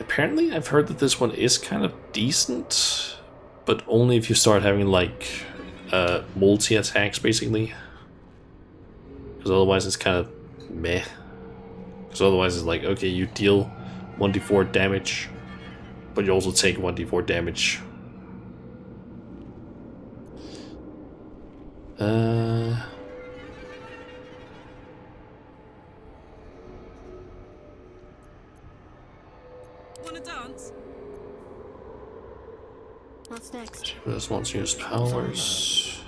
Apparently, I've heard that this one is kind of decent, but only if you start having like multi-attacks, basically. Because otherwise it's kind of meh. Because otherwise it's like, okay, you deal 1d4 damage, but you also take 1d4 damage. Wanna dance? What's next? Who doesn't want to use powers?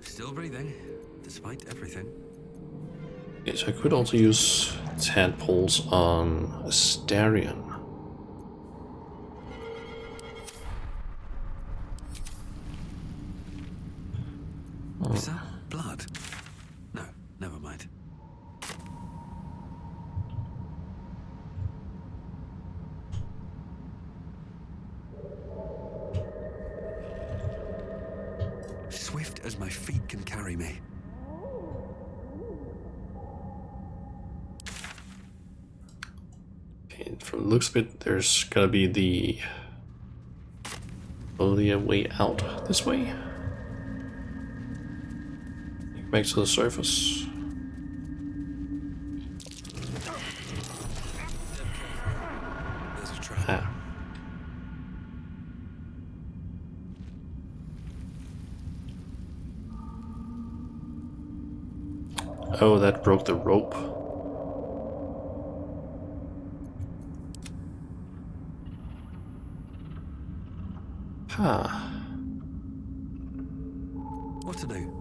Still breathing, despite everything. Okay, so I could also use tadpoles on Astarion. Is that blood? No, never mind. Swift as my feet can carry me. Okay, from the looks of it, there's gotta be the way out this way. Back to the surface. There's a trap. Ah. Oh, that broke the rope. Huh. What to do?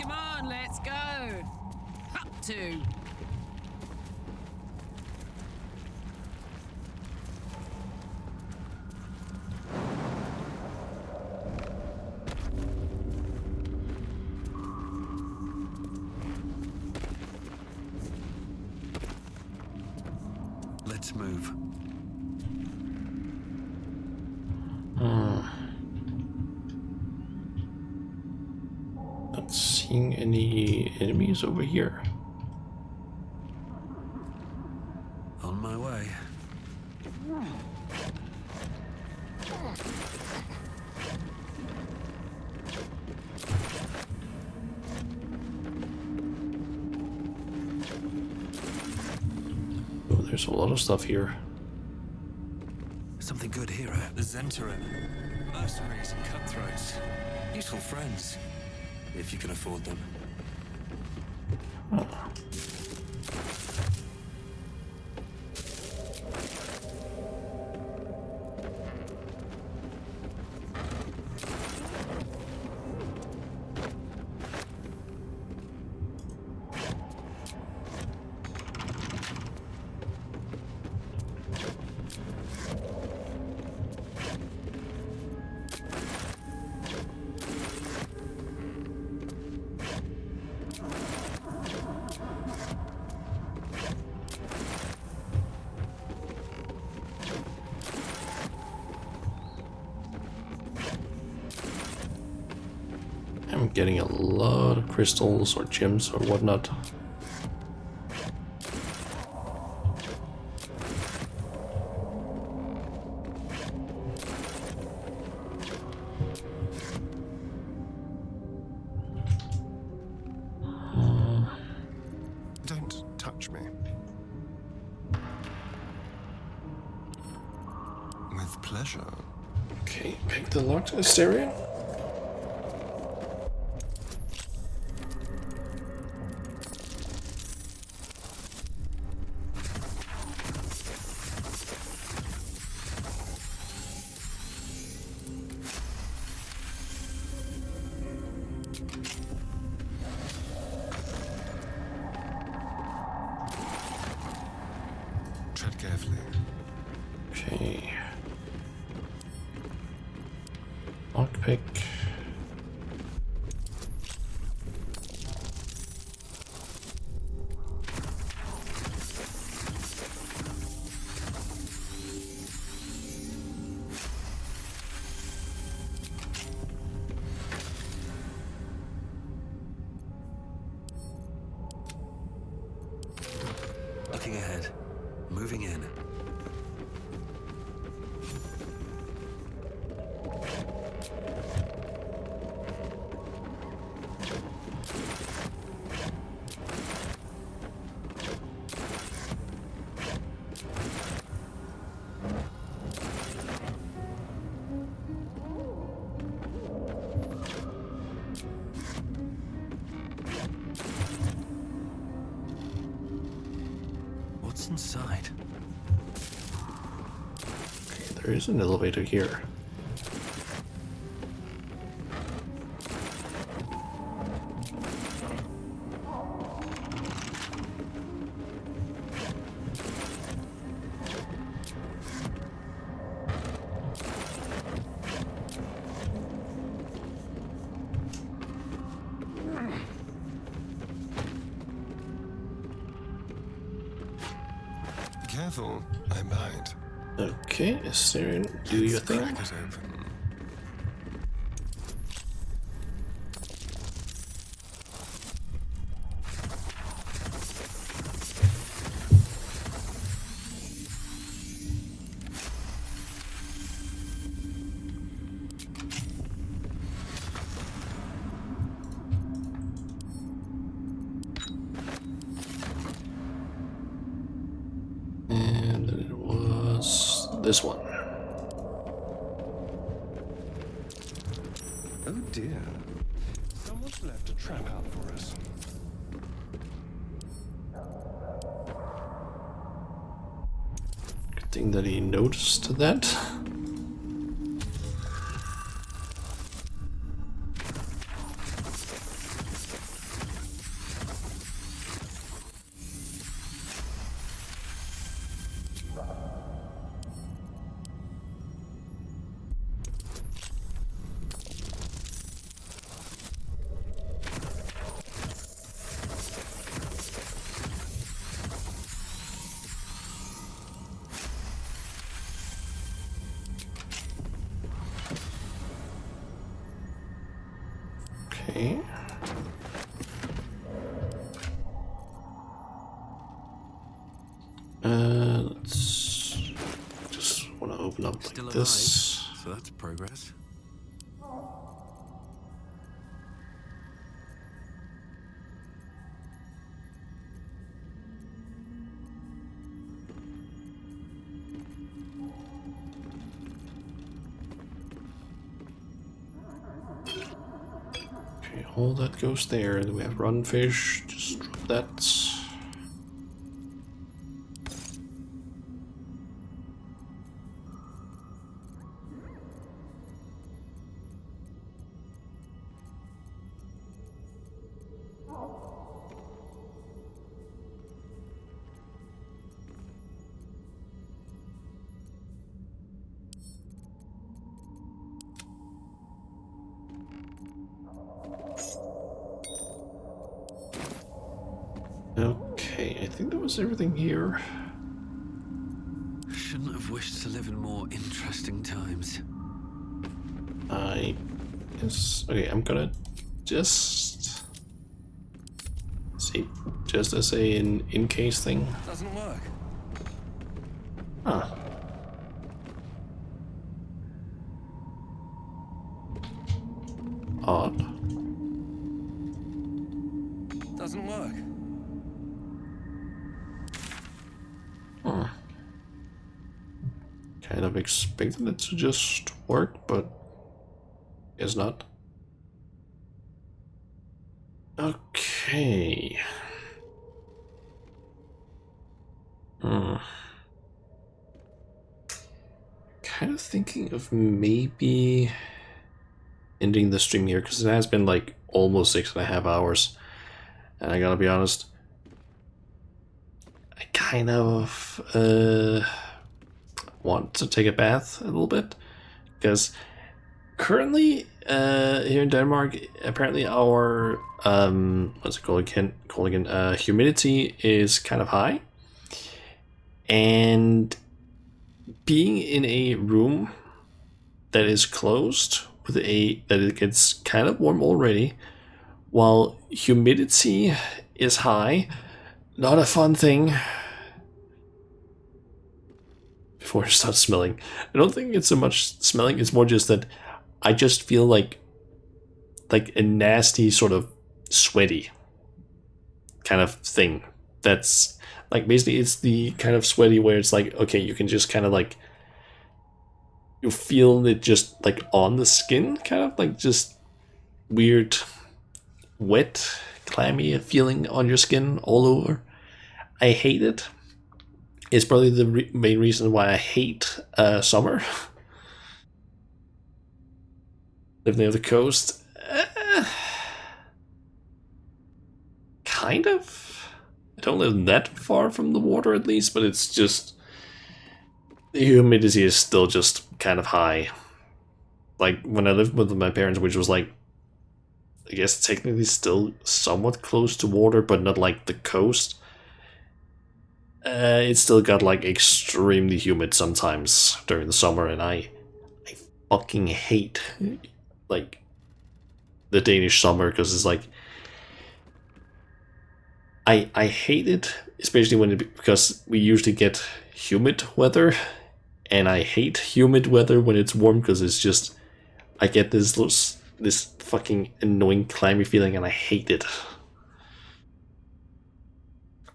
Come on, let's go. Up to. Let's move. Not seeing any enemies over here. On my way. Oh, there's a lot of stuff here. Something good here. The Zentarim. Mercenaries and cutthroats. Useful friends. If you can afford them. I'm getting a lot of crystals or gems or whatnot. Don't touch me. With pleasure. Okay, pick the locked Asterion. Tread carefully. Okay. Lockpick. Looking ahead. Moving in. What's inside? Okay, there is an elevator here. Careful, I might. Okay, Asterion, do your thing. Crack it open. And then it was this one. Oh dear. Someone's left a trap out for us. Good thing that he noticed that. Okay. Let's just want to open up Still like alive, this. so that's progress. Okay, all that goes there, and we have runfish. Just drop that. Okay, I think that was everything here. Shouldn't have wished to live in more interesting times. I guess. Okay, I'm gonna just see, just as an in case thing. Doesn't work. Huh. Odd. Doesn't work. Huh. Kind of expected it to just work, but guess not. Okay. Kind of thinking of maybe ending the stream here, because it has been like almost 6.5 hours, and I gotta be honest, I kind of want to take a bath a little bit, because currently here in Denmark, apparently our what's it called again? Humidity is kind of high, and being in a room that is closed with that it gets kind of warm already, while humidity is high, not a fun thing. Before it starts smelling, I don't think it's so much smelling, it's more just that I just feel like a nasty sort of sweaty kind of thing. That's like, basically it's the kind of sweaty where it's like, okay, you can just kind of like, you feel it just like on the skin, kind of like just weird wet clammy feeling on your skin all over. I hate it. It's probably the main reason why I hate summer. Live near the coast. Kind of. I don't live that far from the water at least, but it's just, the humidity is still just kind of high. Like when I lived with my parents, which was like, I guess technically still somewhat close to water, but not like the coast. It still got like extremely humid sometimes during the summer, and I fucking hate like the Danish summer, because it's like, I hate it, especially when because we usually get humid weather, and I hate humid weather when it's warm, because it's just, I get this fucking annoying clammy feeling, and I hate it.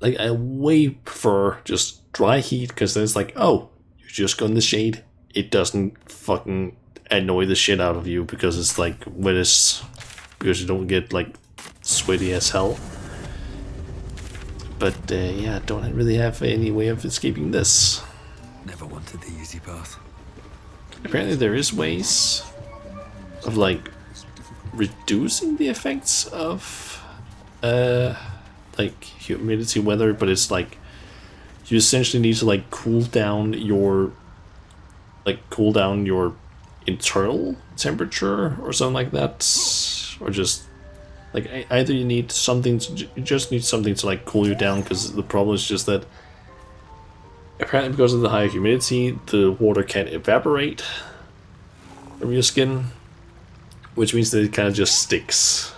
Like, I way prefer just dry heat, because then it's like, oh, you just go in the shade. It doesn't fucking annoy the shit out of you, because it's like, because you don't get like sweaty as hell. But yeah, don't really have any way of escaping this. Never wanted the easy path. Apparently there is ways of like reducing the effects of like humidity weather, but it's like you essentially need to like cool down your internal temperature or something like that, or just like either you need something to, you just need something to like cool you down, because the problem is just that apparently because of the higher humidity, the water can't evaporate from your skin, which means that it kind of just sticks.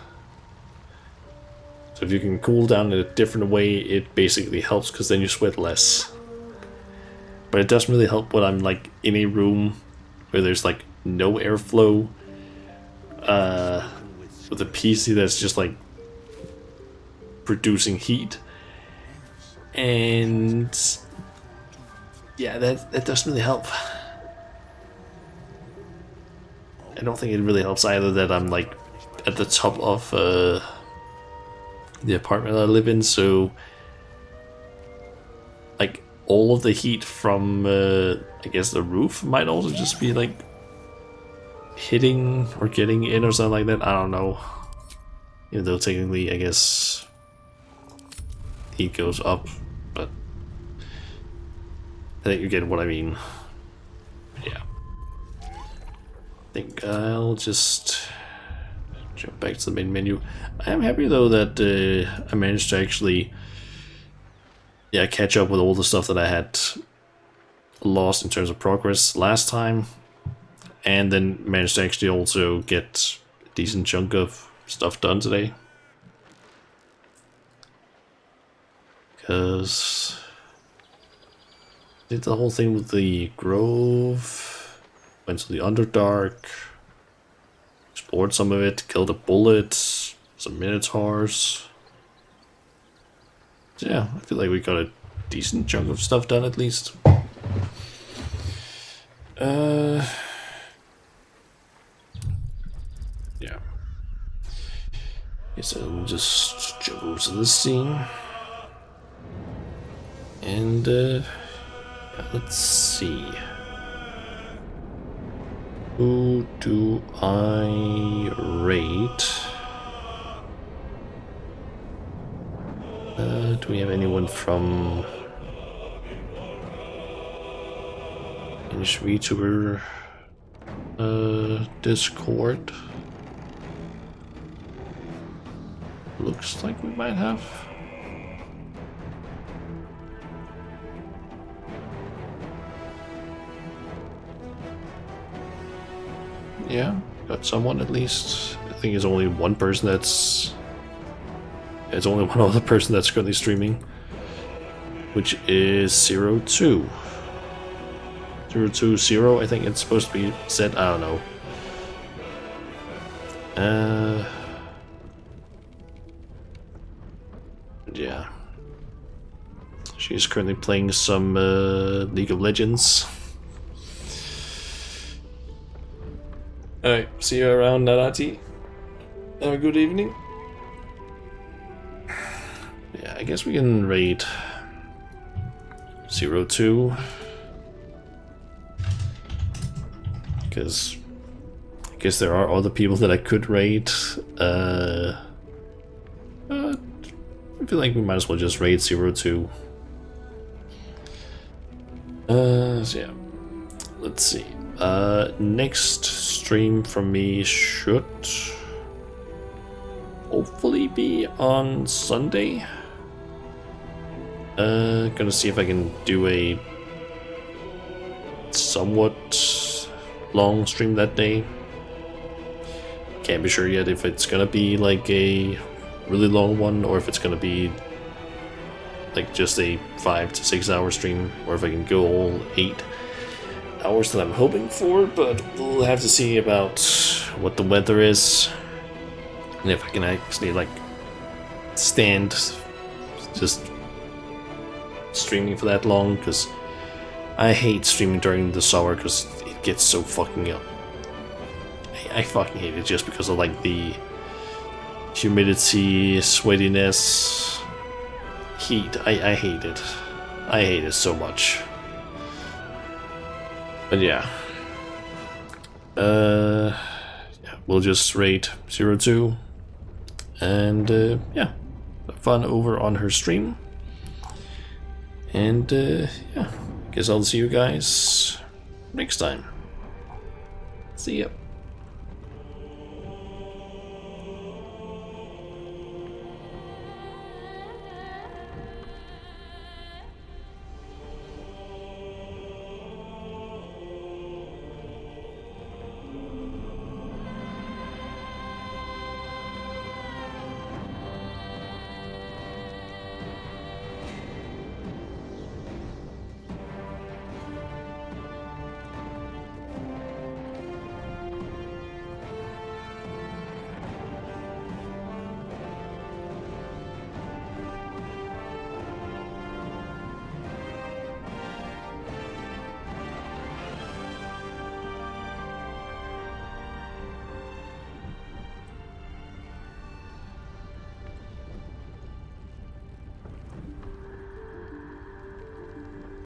So if you can cool down in a different way, it basically helps because then you sweat less. But it doesn't really help when I'm like in a room where there's like no airflow with a PC that's just like producing heat. And yeah, that doesn't really help. I don't think it really helps either that I'm like at the top of the apartment I live in, so like all of the heat from I guess the roof might also just be like hitting or getting in or something like that. I don't know. Even though technically I guess heat goes up, but I think you get what I mean. Yeah. I think I'll just jump back to the main menu. I am happy though that I managed to actually catch up with all the stuff that I had lost in terms of progress last time, and then managed to actually also get a decent chunk of stuff done today. Because did the whole thing with the Grove, went to the Underdark, explored some of it, killed a bullet, some Minotaurs. So yeah, I feel like we got a decent chunk of stuff done at least. Yeah. Okay, so we'll just jump over to this scene. And yeah, let's see. Who do I rate? Do we have anyone from Finnish VTuber Discord? Looks like we might have. Yeah, got someone at least. I think it's only one person that's... It's only one other person that's currently streaming, which is 02. 020, I think it's supposed to be said. I don't know. Yeah. She's currently playing some League of Legends. Alright, see you around, Narati. Have a good evening. Yeah, I guess we can raid 02. Because I guess there are other people that I could raid. I feel like we might as well just raid 02. So yeah, let's see. Next stream from me should hopefully be on Sunday. Gonna see if I can do a somewhat long stream that day. Can't be sure yet if it's gonna be like a really long one or if it's gonna be like just a 5 to 6 hour stream, or if I can go all 8 hours that I'm hoping for, but we'll have to see about what the weather is and if I can actually like stand just streaming for that long, because I hate streaming during the summer because it gets so fucking up. I fucking hate it just because of like the humidity, sweatiness, heat. I hate it. I hate it so much. But yeah. We'll just rate 02 and yeah, have fun over on her stream. And yeah, guess I'll see you guys next time. See ya.